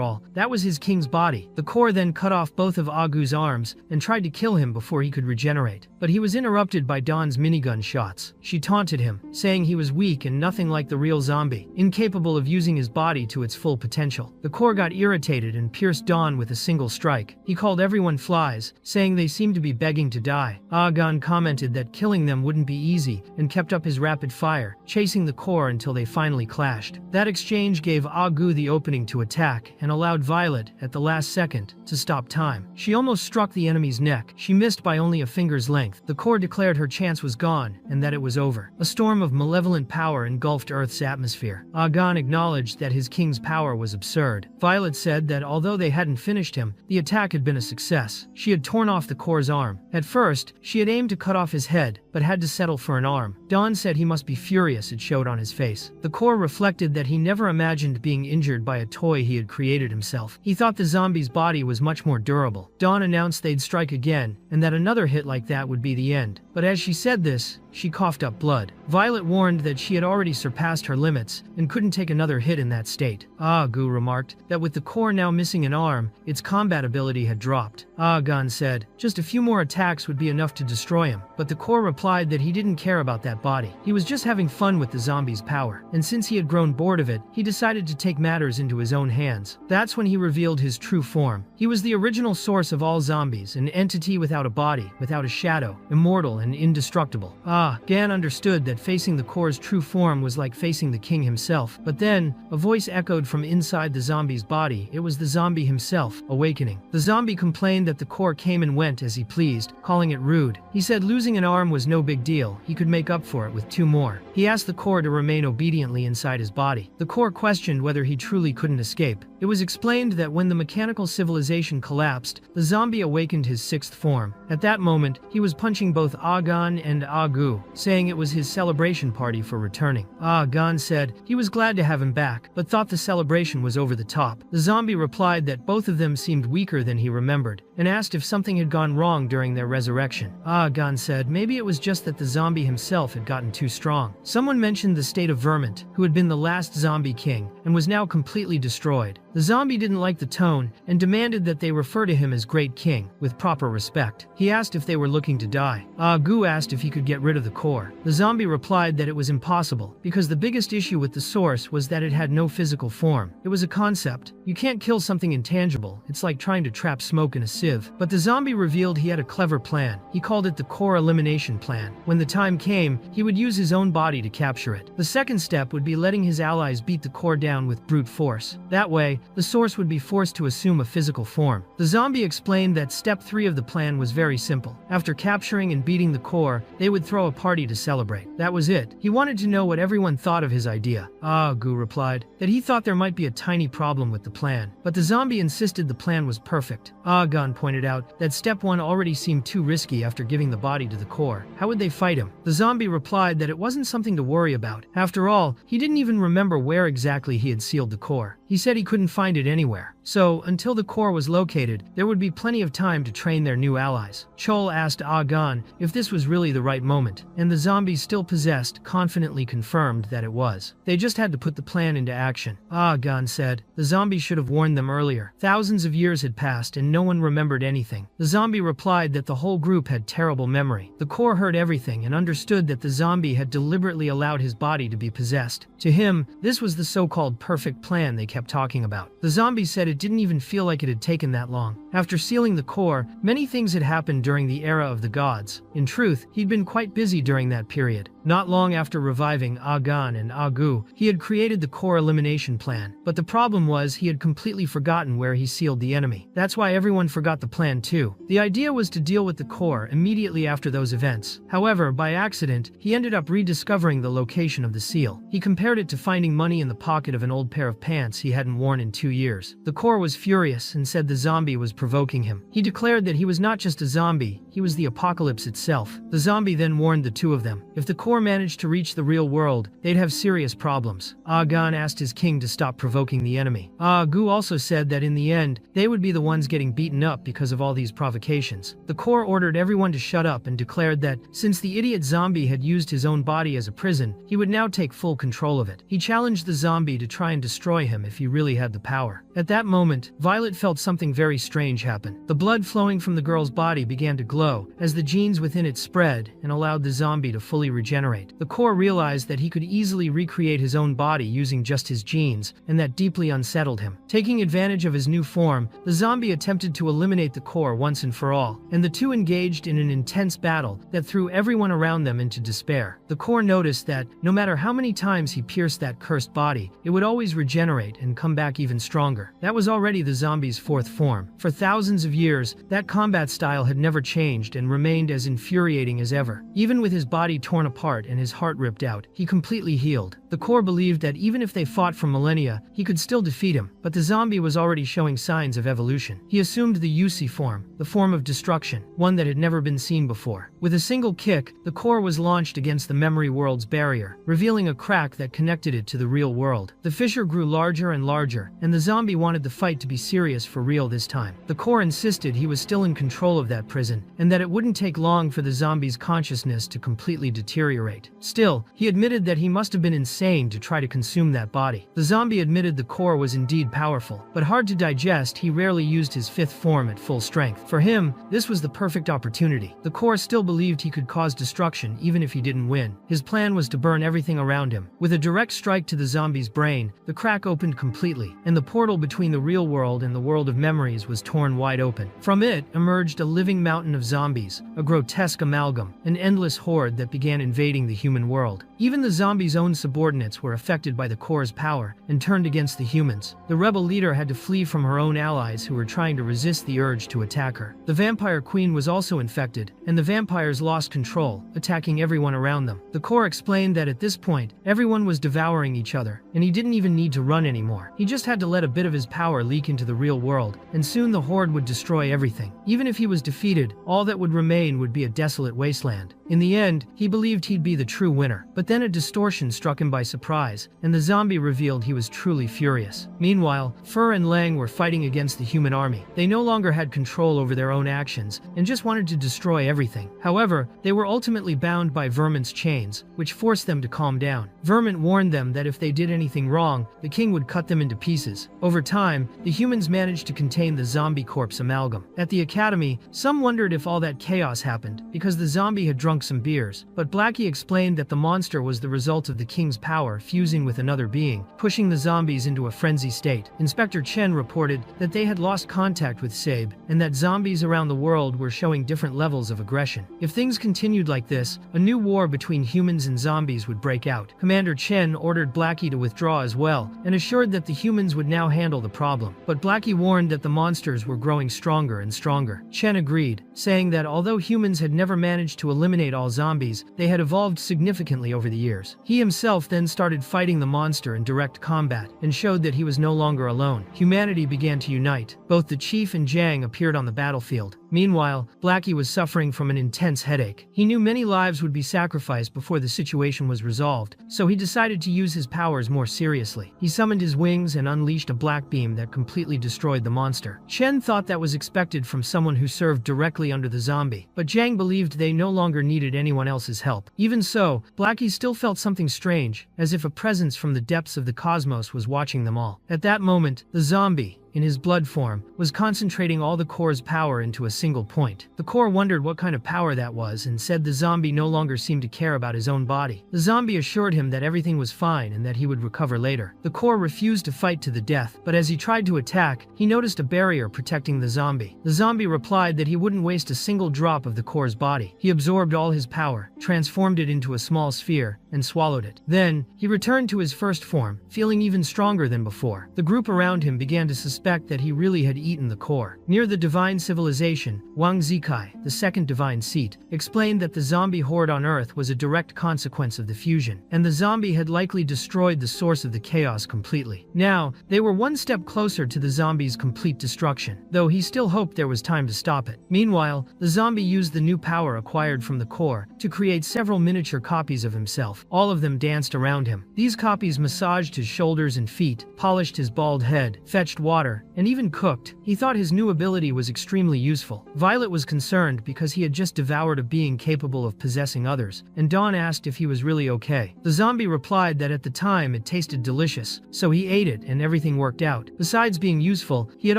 all. That was his king's body. The core then cut off both of Agu's arms and tried to kill him before he could regenerate. But he was interrupted by Dawn's minigun shots. She taunted taunted him, saying he was weak and nothing like the real zombie, incapable of using his body to its full potential. The core got irritated and pierced Dawn with a single strike. He called everyone flies, saying they seemed to be begging to die. Agon commented that killing them wouldn't be easy and kept up his rapid fire, chasing the core until they finally clashed. That exchange gave Agu the opening to attack and allowed Violet, at the last second, to stop time. She almost struck the enemy's neck. She missed by only a finger's length. The core declared her chance was gone and that it was over. A storm of malevolent power engulfed Earth's atmosphere. Agon acknowledged that his king's power was absurd. Violet said that although they hadn't finished him, the attack had been a success. She had torn off the core's arm. At first, she had aimed to cut off his head, but had to settle for an arm. Dawn said he must be furious, it showed on his face. The core reflected that he never imagined being injured by a toy he had created himself. He thought the zombie's body was much more durable. Dawn announced they'd strike again, and that another hit like that would be the end. But as she said this, she coughed up blood. Violet warned that she had already surpassed her limits and couldn't take another hit in that state. Gu remarked that with the core now missing an arm, its combat ability had dropped. Agon said just a few more attacks would be enough to destroy him, but the core replied that he didn't care about that body. He was just having fun with the zombie's power, and since he had grown bored of it, he decided to take matters into his own hands. That's when he revealed his true form. He was the original source of all zombies, an entity without a body, without a shadow, immortal and indestructible. Gan understood that facing the core's true form was like facing the king himself. But then, a voice echoed from inside the zombie's body. It was the zombie himself, awakening. The zombie complained that the core came and went as he pleased, calling it rude. He said losing an arm was no big deal. He could make up for it with 2 more. He asked the core to remain obediently inside his body. The core questioned whether he truly couldn't escape. It was explained that when the mechanical civilization collapsed, the zombie awakened his 6th form. At that moment, he was punching both Agon and Agu, saying it was his celebration party for returning. Agon said he was glad to have him back, but thought the celebration was over the top. The zombie replied that both of them seemed weaker than he remembered, and asked if something had gone wrong during their resurrection. Agon said maybe it was just that the zombie himself had gotten too strong. Someone mentioned the state of Vermont, who had been the last zombie king, and was now completely destroyed. The zombie didn't like the tone, and demanded that they refer to him as Great King, with proper respect. He asked if they were looking to die. Agu asked if he could get rid of the core. The zombie replied that it was impossible, because the biggest issue with the source was that it had no physical form. It was a concept. You can't kill something intangible. It's like trying to trap smoke in a sieve. But the zombie revealed he had a clever plan. He called it the core elimination plan. When the time came, he would use his own body to capture it. The second step would be letting his allies beat the core down with brute force. That way, the source would be forced to assume a physical form. The zombie explained that step 3 of the plan was very simple. After capturing and beating the core, they would throw a party to celebrate. That was it. He wanted to know what everyone thought of his idea. Gu replied that he thought there might be a tiny problem with the plan, but the zombie insisted the plan was perfect. Agon pointed out that step 1 already seemed too risky after giving the body to the core. How would they fight him? The zombie replied that it wasn't something to worry about. After all, he didn't even remember where exactly he had sealed the core. He said he couldn't find it anywhere. So, until the core was located, there would be plenty of time to train their new allies. Chol asked Agon if this was really the right moment, and the zombies still possessed confidently confirmed that it was. They just had to put the plan into action. Agon said the zombies should have warned them earlier. Thousands of years had passed and no one remembered anything. The zombie replied that the whole group had terrible memory. The core heard everything and understood that the zombie had deliberately allowed his body to be possessed. To him, this was the so-called perfect plan they kept talking about. The zombie said it didn't even feel like it had taken that long. After sealing the core, many things had happened during the era of the gods. In truth, he'd been quite busy during that period. Not long after reviving Agon and Agu, he had created the core elimination plan. But the problem was he had completely forgotten where he sealed the enemy. That's why everyone forgot the plan too. The idea was to deal with the core immediately after those events. However, by accident, he ended up rediscovering the location of the seal. He compared it to finding money in the pocket of an old pair of pants he hadn't worn in 2 years. The core was furious and said the zombie was provoking him. He declared that he was not just a zombie, he was the apocalypse itself. The zombie then warned the two of them. If the core managed to reach the real world, they'd have serious problems. Agon asked his king to stop provoking the enemy. Agu also said that in the end, they would be the ones getting beaten up because of all these provocations. The core ordered everyone to shut up and declared that, since the idiot zombie had used his own body as a prison, he would now take full control of it. He challenged the zombie to try and destroy him if he really had the power. At that moment, Violet felt something very strange strange happened. The blood flowing from the girl's body began to glow as the genes within it spread and allowed the zombie to fully regenerate. The core realized that he could easily recreate his own body using just his genes, and that deeply unsettled him. Taking advantage of his new form, the zombie attempted to eliminate the core once and for all, and the two engaged in an intense battle that threw everyone around them into despair. The core noticed that no matter how many times he pierced that cursed body, it would always regenerate and come back even stronger. That was already the zombie's fourth form. For thousands of years, that combat style had never changed and remained as infuriating as ever. Even with his body torn apart and his heart ripped out, he completely healed. The core believed that even if they fought for millennia, he could still defeat him, but the zombie was already showing signs of evolution. He assumed the Yusi form, the form of destruction, one that had never been seen before. With a single kick, the core was launched against the memory world's barrier, revealing a crack that connected it to the real world. The fissure grew larger and larger, and the zombie wanted the fight to be serious for real this time. The core insisted he was still in control of that prison, and that it wouldn't take long for the zombie's consciousness to completely deteriorate. Still, he admitted that he must have been insane to try to consume that body. The zombie admitted the core was indeed powerful, but hard to digest. He rarely used his fifth form at full strength. For him, this was the perfect opportunity. The core still believed he could cause destruction even if he didn't win. His plan was to burn everything around him. With a direct strike to the zombie's brain, the crack opened completely, and the portal between the real world and the world of memories was torn wide open. From it emerged a living mountain of zombies, a grotesque amalgam, an endless horde that began invading the human world. Even the zombies' own subordinates were affected by the core's power and turned against the humans. The rebel leader had to flee from her own allies who were trying to resist the urge to attack her. The vampire queen was also infected, and the vampires lost control, attacking everyone around them. The core explained that at this point, everyone was devouring each other, and he didn't even need to run anymore. He just had to let a bit of his power leak into the real world, and soon the horde would destroy everything. Even if he was defeated, all that would remain would be a desolate wasteland. In the end, he believed he'd be the true winner. But then a distortion struck him by surprise, and the zombie revealed he was truly furious. Meanwhile, Fur and Lang were fighting against the human army. They no longer had control over their own actions, and just wanted to destroy everything. However, they were ultimately bound by Vermint's chains, which forced them to calm down. Vermint warned them that if they did anything wrong, the king would cut them into pieces. Over time, the humans managed to contain the zombie corpse amalgam. At the academy, some wondered if all that chaos happened because the zombie had drunk some beers, but Blackie explained that the monster was the result of the king's power fusing with another being, pushing the zombies into a frenzy state. Inspector Chen reported that they had lost contact with Sabe, and that zombies around the world were showing different levels of aggression. If things continued like this, a new war between humans and zombies would break out. Commander Chen ordered Blackie to withdraw as well, and assured that the humans would now handle the problem. But Blackie warned that the monsters were growing stronger and stronger. Chen agreed, saying that although humans had never managed to eliminate all zombies, they had evolved significantly over the years. He himself then started fighting the monster in direct combat, and showed that he was no longer alone. Humanity began to unite. Both the chief and Jang appeared on the battlefield. Meanwhile, Blackie was suffering from an intense headache. He knew many lives would be sacrificed before the situation was resolved, so he decided to use his powers more seriously. He summoned his wings and unleashed a black beam that completely destroyed the monster. Chen thought that was expected from someone who served directly under the zombie, but Jang believed they no longer needed anyone else's help. Even so, Blackie still felt something strange, as if a presence from the depths of the cosmos was watching them all. At that moment, the zombie, in his blood form, was concentrating all the core's power into a single point. The core wondered what kind of power that was and said the zombie no longer seemed to care about his own body. The zombie assured him that everything was fine and that he would recover later. The core refused to fight to the death, but as he tried to attack, he noticed a barrier protecting the zombie. The zombie replied that he wouldn't waste a single drop of the core's body. He absorbed all his power, transformed it into a small sphere, and swallowed it. Then, he returned to his first form, feeling even stronger than before. The group around him began to suspect that he really had eaten the core. Near the divine civilization, Wang Zikai, the second divine seat, explained that the zombie horde on Earth was a direct consequence of the fusion, and the zombie had likely destroyed the source of the chaos completely. Now, they were one step closer to the zombie's complete destruction, though he still hoped there was time to stop it. Meanwhile, the zombie used the new power acquired from the core to create several miniature copies of himself. All of them danced around him. These copies massaged his shoulders and feet, polished his bald head, fetched water, water, and even cooked. He thought his new ability was extremely useful. Violet was concerned because he had just devoured a being capable of possessing others, and Dawn asked if he was really okay. The zombie replied that at the time it tasted delicious, so he ate it and everything worked out. Besides being useful, he had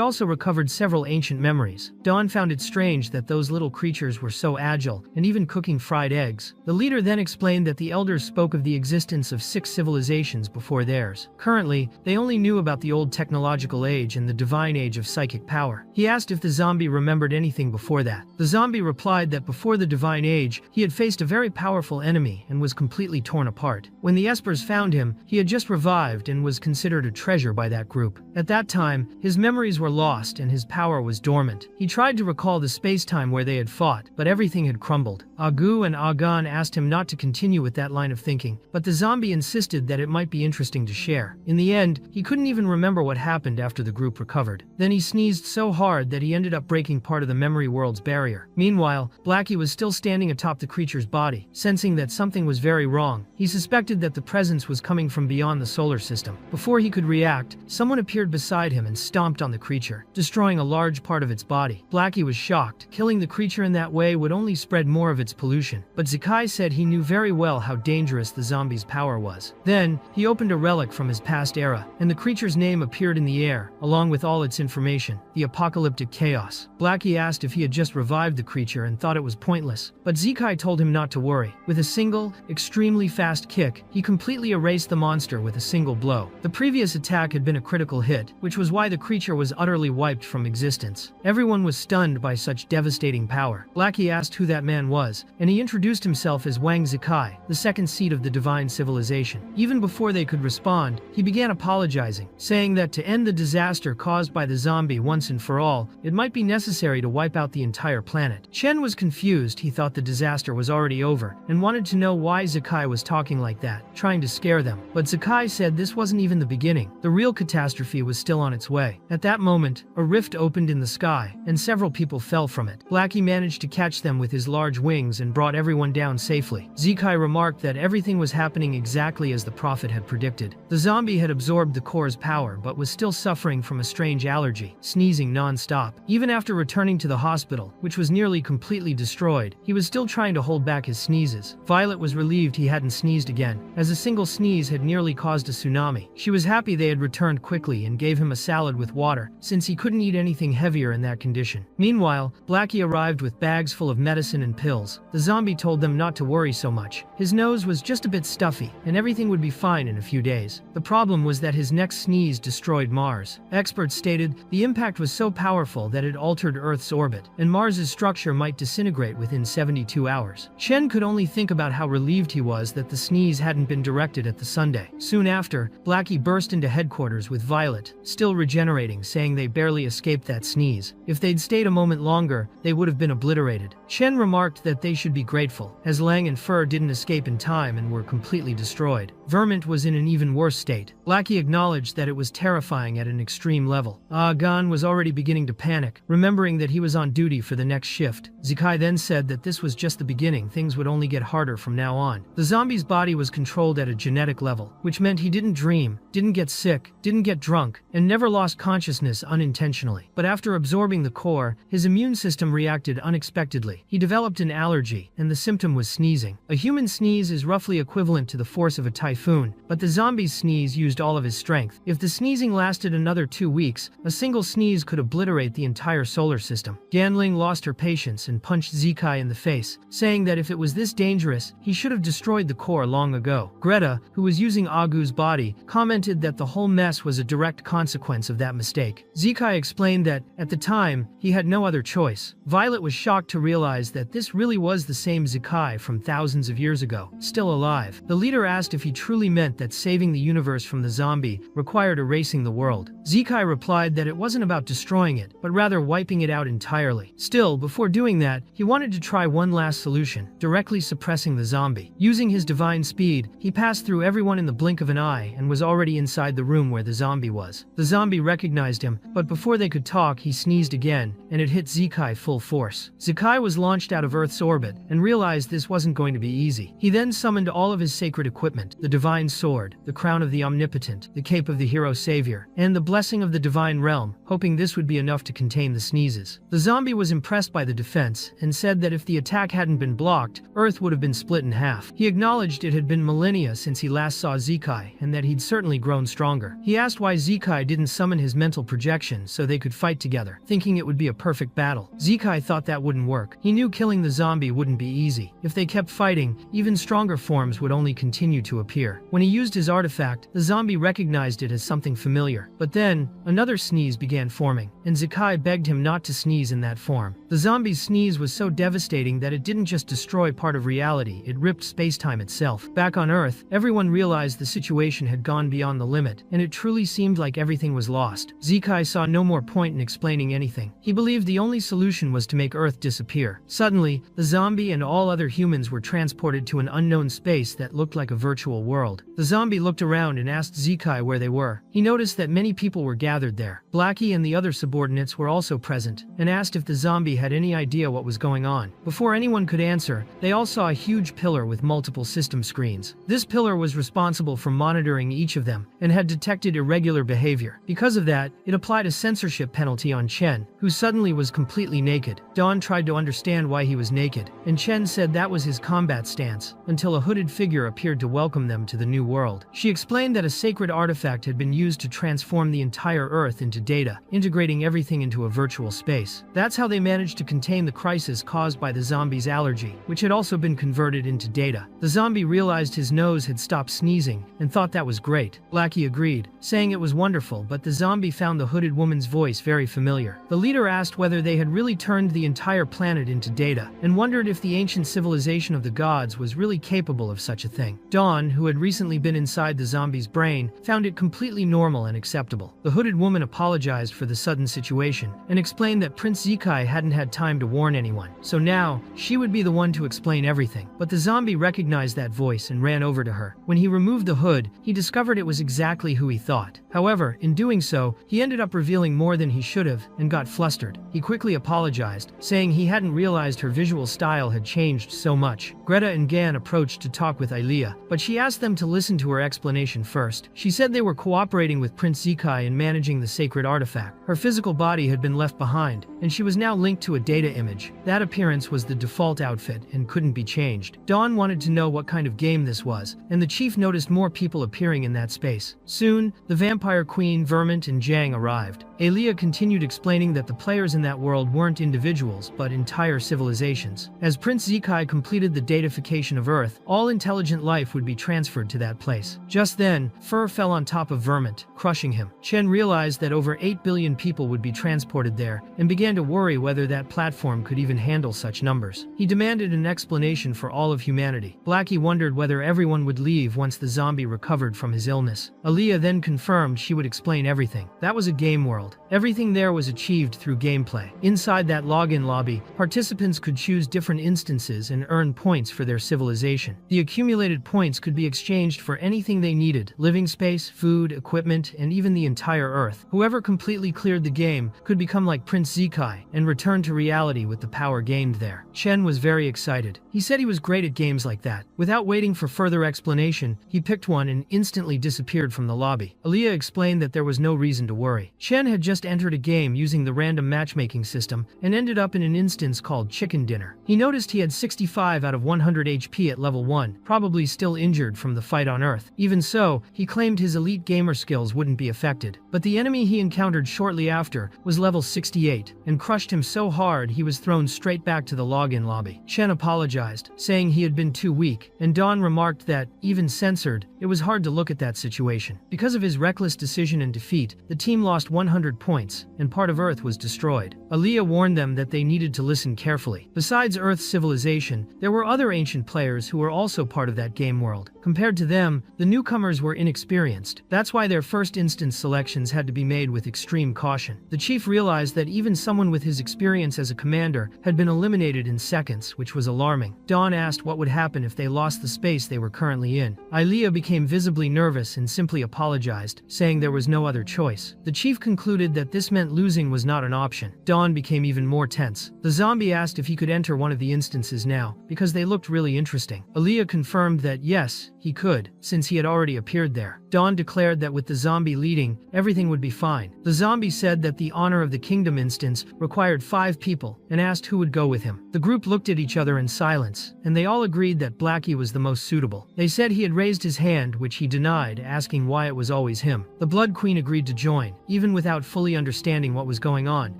also recovered several ancient memories. Dawn found it strange that those little creatures were so agile, and even cooking fried eggs. The leader then explained that the elders spoke of the existence of 6 civilizations before theirs. Currently, they only knew about the old technological age and the divine age of psychic power. He asked if the zombie remembered anything before that. The zombie replied that before the divine age, he had faced a very powerful enemy and was completely torn apart. When the Espers found him, he had just revived and was considered a treasure by that group. At that time, his memories were lost and his power was dormant. He tried to recall the space-time where they had fought, but everything had crumbled. Agu and Agan asked him not to continue with that line of thinking, but the zombie insisted that it might be interesting to share. In the end, he couldn't even remember what happened after the group recovered. Then he sneezed so hard that he ended up breaking part of the memory world's barrier. Meanwhile, Blackie was still standing atop the creature's body, sensing that something was very wrong. He suspected that the presence was coming from beyond the solar system. Before he could react, someone appeared beside him and stomped on the creature, destroying a large part of its body. Blackie was shocked. Killing the creature in that way would only spread more of its pollution, but Zakai said he knew very well how dangerous the zombie's power was. Then, he opened a relic from his past era, and the creature's name appeared in the air, along with all its information, the apocalyptic chaos. Blackie asked if he had just revived the creature and thought it was pointless, but Zakai told him not to worry. With a single, extremely fast kick, he completely erased the monster with a single blow. The previous attack had been a critical hit, which was why the creature was utterly wiped from existence. Everyone was stunned by such devastating power. Blackie asked who that man was, and he introduced himself as Wang Zikai, the second seed of the divine civilization. Even before they could respond, he began apologizing, saying that to end the disaster caused by the zombie once and for all, it might be necessary to wipe out the entire planet. Chen was confused. He thought the disaster was already over, and wanted to know why Zakai was talking like that, trying to scare them. But Zakai said this wasn't even the beginning. The real catastrophe was still on its way. At that moment, a rift opened in the sky, and several people fell from it. Blackie managed to catch them with his large wings and brought everyone down safely. Zakai remarked that everything was happening exactly as the prophet had predicted. The zombie had absorbed the core's power but was still suffering from a strange allergy, sneezing non-stop. Even after returning to the hospital, which was nearly completely destroyed, he was still trying to hold back his sneezes. Violet was relieved he hadn't sneezed again, as a single sneeze had nearly caused a tsunami. She was happy they had returned quickly and gave him a salad with water, since he couldn't eat anything heavier in that condition. Meanwhile, Blackie arrived with bags full of medicine and pills. The zombie told them not to worry so much. His nose was just a bit stuffy, and everything would be fine in a few days. The problem was that his next sneeze destroyed Mars. Experts stated the impact was so powerful that it altered Earth's orbit, and Mars's structure might disintegrate within 72 hours. Chen could only think about how relieved he was that the sneeze hadn't been directed at the Sunday. Soon after, Blackie burst into headquarters with Violet, still regenerating, saying they barely escaped that sneeze. If they'd stayed a moment longer, they would have been obliterated. Chen remarked that they should be grateful, as Lang and Fur didn't escape in time and were completely destroyed. Vermont was in an even worse state. Blackie acknowledged that it was terrifying at an extreme level. Gan was already beginning to panic, remembering that he was on duty for the next shift. Zakai then said that this was just the beginning, things would only get harder from now on. The zombie's body was controlled at a genetic level, which meant he didn't dream, didn't get sick, didn't get drunk, and never lost consciousness unintentionally. But after absorbing the core, his immune system reacted unexpectedly. He developed an allergy, and the symptom was sneezing. A human sneeze is roughly equivalent to the force of a typhoon, but the zombie's sneeze used all of his strength. If the sneezing lasted another 2 weeks, a single sneeze could obliterate the entire solar system. Ganling lost her patience and punched Zikai in the face, saying that if it was this dangerous, he should have destroyed the core long ago. Greta, who was using Agu's body, commented that the whole mess was a direct consequence of that mistake. Zikai explained that, at the time, he had no other choice. Violet was shocked to realize that this really was the same Zikai from thousands of years ago, still alive. The leader asked if he truly meant that saving the universe from the zombie required erasing the world. Zikai replied that it wasn't about destroying it, but rather wiping it out entirely. Still, before doing that, he wanted to try one last solution, directly suppressing the zombie. Using his divine speed, he passed through everyone in the blink of an eye and was already inside the room where the zombie was. The zombie recognized him, but before they could talk, he sneezed again, and it hit Zikai full force. Zikai was launched out of Earth's orbit and realized this wasn't going to be easy. He then summoned all of his sacred equipment, the divine sword, the crown of the omnipotent, the cape of the hero savior, and the blessing of the divine realm, hoping this would be enough to contain the sneezes. The zombie was impressed by the defense and said that if the attack hadn't been blocked, Earth would have been split in half. He acknowledged it had been millennia since he last saw Zekai and that he'd certainly grown stronger. He asked why Zekai didn't summon his mental projection so they could fight together, thinking it would be a perfect battle. Zekai thought that wouldn't work. He knew killing the zombie wouldn't be easy. If they kept fighting, even stronger forms would only continue to appear. When he used his artifact, the zombie recognized it as something familiar. But then, another sneeze began forming, and Zekai begged him not to sneeze in that form. The zombie's sneeze was so devastating that it didn't just destroy part of reality, it ripped space-time itself. Back on Earth, everyone realized the situation had gone beyond the limit, and it truly seemed like everything was lost. Zekai saw no more point in explaining anything. He believed the only solution was to make Earth disappear. Suddenly, the zombie and all other humans were transported to an unknown space that looked like a virtual world. The zombie looked around and asked Zekai where they were. He noticed that many people were gathered there. Blackie and the other subordinates were also present, and asked if the zombie had any idea what was going on. Before anyone could answer, they all saw a huge pillar with multiple system screens. This pillar was responsible for monitoring each of them, and had detected irregular behavior. Because of that, it applied a censorship penalty on Chen, who suddenly was completely naked. Dawn tried to understand why he was naked, and Chen said that was his combat stance, until a hooded figure appeared to welcome them to the new world. She explained that a sacred artifact had been used to transform the entire Earth into data, integrating everything into a virtual space. That's how they managed to contain the crisis caused by the zombie's allergy, which had also been converted into data. The zombie realized his nose had stopped sneezing, and thought that was great. Blackie agreed, saying it was wonderful, but the zombie found the hooded woman's voice very familiar. The leader asked whether they had really turned the entire planet into data, and wondered if the ancient civilization of the gods was really capable of such a thing. Dawn, who had recently been inside the zombie's brain, found it completely normal and acceptable. The hooded woman apologized for the sudden situation, and explained that Prince Zekai hadn't had time to warn anyone, so now she would be the one to explain everything. But the zombie recognized that voice and ran over to her. When he removed the hood, he discovered it was exactly who he thought. However, in doing so, he ended up revealing more than he should have, and got flustered. He quickly apologized, saying he hadn't realized her visual style had changed so much. Greta and Gan approached to talk with Ilea, but she asked them to listen to her explanation first. She said they were cooperating with Prince Zekai in managing the sacred artifact. Her physical body had been left behind, and she was now linked to a data image. That appearance was the default outfit and couldn't be changed. Dawn wanted to know what kind of game this was, and the chief noticed more people appearing in that space. Soon, the vampire queen, Vermont, and Jang arrived. Ilea continued explaining that the players in that world weren't individuals, but entire civilizations. As Prince Zekai completed the datafication of Earth, all intelligent life would be transferred to that place. Just then, Fur fell on top of Vermont, crushing him. Chen realized that over 8 billion people would be transported there, and began to worry whether that platform could even handle such numbers. He demanded an explanation for all of humanity. Blackie wondered whether everyone would leave once the zombie recovered from his illness. Ilea then confirmed she would explain everything. That was a game world. Everything there was achieved through gameplay. Inside that login lobby, participants could choose different instances and earn points for their civilization. The accumulated points could be exchanged for anything they needed: living space, food, equipment, and even the entire Earth. Whoever completely cleared the game could become like Prince Zekai and return to reality with the power gained there. Chen was very excited. He said he was great at games like that. Without waiting for further explanation, he picked one and instantly disappeared from the lobby. Ilea explained that there was no reason to worry. Chen had just entered a game using the random matchmaking system and ended up in an instance called Chicken Dinner. He noticed he had 65 out of 100 HP at level 1, probably still injured from the fight on Earth. Even so, he claimed his elite gamer skills wouldn't be affected. But the enemy he encountered shortly after was level 68, and crushed him so hard he was thrown straight back to the login lobby. Chen apologized, saying he had been too weak, and Dawn remarked that, even censored, it was hard to look at that situation. Because of his reckless decision and defeat, the team lost 100 points, and part of Earth was destroyed. Ilea warned them that they needed to listen carefully. Besides Earth's civilization, there were other ancient players who were also part of that game world. Compared to them, the newcomers were inexperienced. That's why their first instance selections had to be made with extreme caution. The chief realized that even someone with his experience as a commander had been eliminated in seconds, which was alarming. Dawn asked what would happen if they lost the space they were currently in. Ilea became visibly nervous and simply apologized, saying there was no other choice. The chief concluded that this meant losing was not an option. Dawn became even more tense. The zombie asked if he could enter one of the instances now, because they looked really interesting. Ilea confirmed that yes, he could, since he had already appeared there. Dawn declared that with the zombie leading, everything would be fine. The zombie said that the honor of the kingdom instance required 5 people and asked who would go with him. The group looked at each other in silence, and they all agreed that Blackie was the most suitable. They said he had raised his hand, which he denied, asking why it was always him. The Blood Queen agreed to join, even without fully understanding what was going on,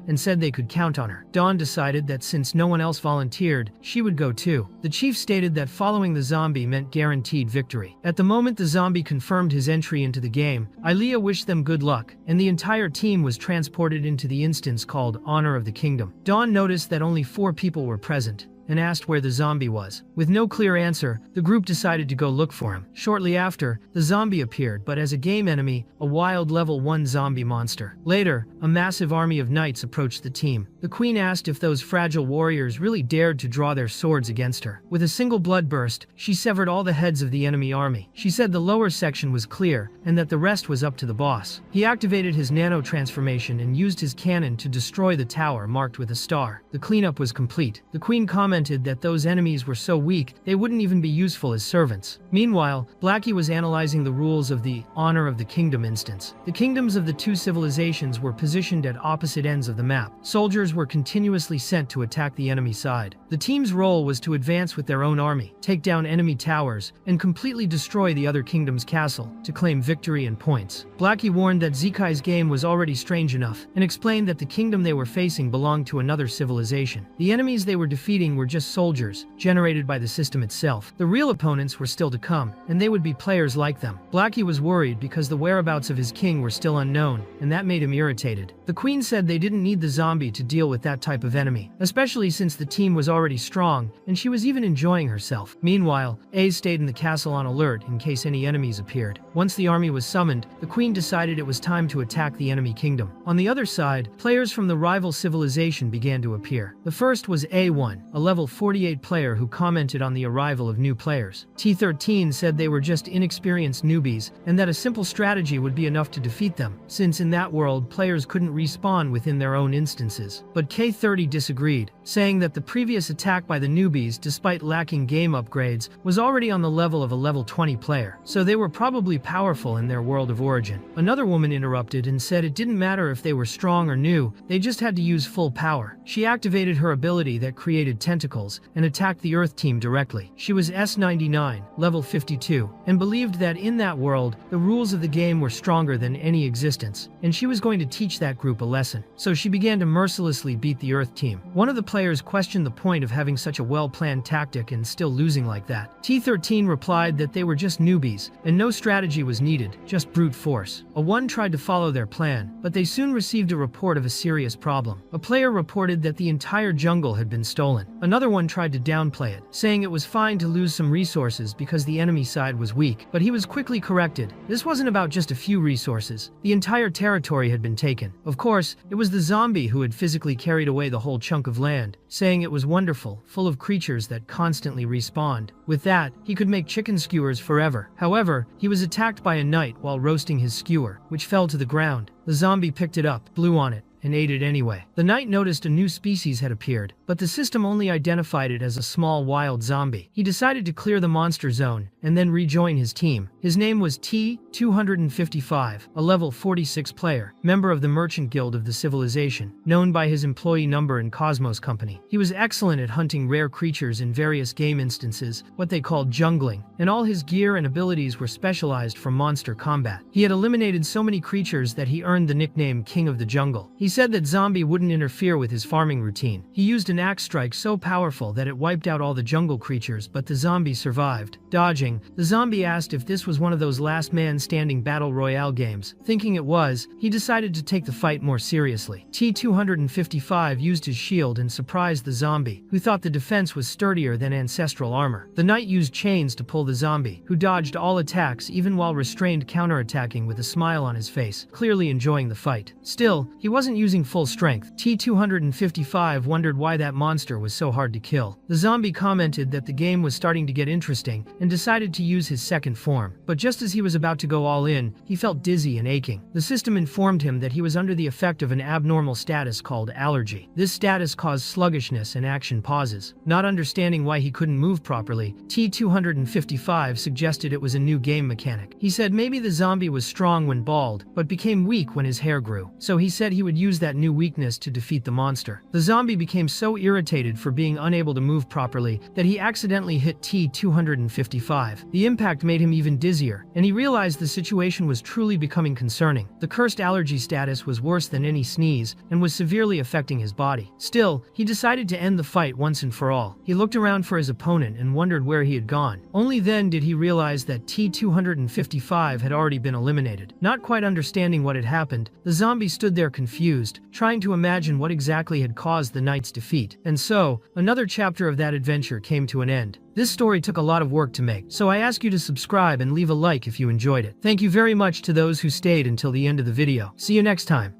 and said they could count on her. Dawn decided that since no one else volunteered, she would go too. The chief stated that following the zombie meant guaranteed victory. At the moment the zombie confirmed his entry into the game, Ilea wished them good luck, and the entire team was transported into the instance called Honor of the Kingdom. Dawn noticed that only 4 people were present, and asked where the zombie was. With no clear answer, the group decided to go look for him. Shortly after, the zombie appeared, but as a game enemy, a wild level 1 zombie monster. Later, a massive army of knights approached the team. The queen asked if those fragile warriors really dared to draw their swords against her. With a single blood burst, she severed all the heads of the enemy army. She said the lower section was clear, and that the rest was up to the boss. He activated his nano transformation and used his cannon to destroy the tower marked with a star. The cleanup was complete. The queen commented that those enemies were so weak, they wouldn't even be useful as servants. Meanwhile, Blackie was analyzing the rules of the Honor of the Kingdom instance. The kingdoms of the 2 civilizations were positioned at opposite ends of the map. Soldiers were continuously sent to attack the enemy side. The team's role was to advance with their own army, take down enemy towers, and completely destroy the other kingdom's castle to claim victory and points. Blackie warned that Zekai's game was already strange enough, and explained that the kingdom they were facing belonged to another civilization. The enemies they were defeating were just soldiers, generated by the system itself. The real opponents were still to come, and they would be players like them. Blackie was worried because the whereabouts of his king were still unknown, and that made him irritated. The queen said they didn't need the zombie to deal with that type of enemy, especially since the team was already strong, and she was even enjoying herself. Meanwhile, Ace stayed in the castle on alert in case any enemies appeared. Once the army was summoned, the queen decided it was time to attack the enemy kingdom. On the other side, players from the rival civilization began to appear. The first was A1, a level 48 player who commented on the arrival of new players. T13 said they were just inexperienced newbies, and that a simple strategy would be enough to defeat them, since in that world players couldn't respawn within their own instances. But K30 disagreed, saying that the previous attack by the newbies, despite lacking game upgrades, was already on the level of a level 20 player, so they were probably powerful in their world of origin. Another woman interrupted and said it didn't matter if they were strong or new, they just had to use full power. She activated her ability that created tentacles and attacked the Earth team directly. She was S99, level 52, and believed that in that world, the rules of the game were stronger than any existence, and she was going to teach that group a lesson. So she began to mercilessly beat the Earth team. One of the players questioned the point of having such a well-planned tactic and still losing like that. T13 replied that they were just newbies, and no strategy was needed, just brute force. A1 tried to follow their plan, but they soon received a report of a serious problem. A player reported that the entire jungle had been stolen. Another one tried to downplay it, saying it was fine to lose some resources because the enemy side was weak, but he was quickly corrected. This wasn't about just a few resources. The entire territory had been taken. Of course, it was the zombie who had physically carried away the whole chunk of land, saying it was wonderful, full of creatures that constantly respawned. With that, he could make chicken skewers forever. However, he was attacked by a knight while roasting his skewer, which fell to the ground. The zombie picked it up, blew on it, and ate it anyway. The knight noticed a new species had appeared, but the system only identified it as a small wild zombie. He decided to clear the monster zone and then rejoin his team. His name was T255, a level 46 player, member of the Merchant Guild of the Civilization, known by his employee number in Cosmos Company. He was excellent at hunting rare creatures in various game instances, what they called jungling, and all his gear and abilities were specialized for monster combat. He had eliminated so many creatures that he earned the nickname King of the Jungle. He said that zombie wouldn't interfere with his farming routine. He used an axe strike so powerful that it wiped out all the jungle creatures, but the zombie survived. Dodging, the zombie asked if this was one of those last man standing battle royale games. Thinking it was, he decided to take the fight more seriously. T255 used his shield and surprised the zombie, who thought the defense was sturdier than ancestral armor. The knight used chains to pull the zombie, who dodged all attacks even while restrained counterattacking with a smile on his face, clearly enjoying the fight. Still, he wasn't using full strength. T255 wondered why that monster was so hard to kill. The zombie commented that the game was starting to get interesting and decided to use his second form. But just as he was about to go all in, he felt dizzy and aching. The system informed him that he was under the effect of an abnormal status called allergy. This status caused sluggishness and action pauses. Not understanding why he couldn't move properly, T-255 suggested it was a new game mechanic. He said maybe the zombie was strong when bald, but became weak when his hair grew. So he said he would use that new weakness to defeat the monster. The zombie became so irritated for being unable to move properly that he accidentally hit T-255. The impact made him even dizzier, and he realized the situation was truly becoming concerning. The cursed allergy status was worse than any sneeze and was severely affecting his body. Still, he decided to end the fight once and for all. He looked around for his opponent and wondered where he had gone. Only then did he realize that T-255 had already been eliminated. Not quite understanding what had happened, the zombie stood there confused, trying to imagine what exactly had caused the knight's defeat. And so, another chapter of that adventure came to an end. This story took a lot of work to make, so I ask you to subscribe and leave a like if you enjoyed it. Thank you very much to those who stayed until the end of the video. See you next time.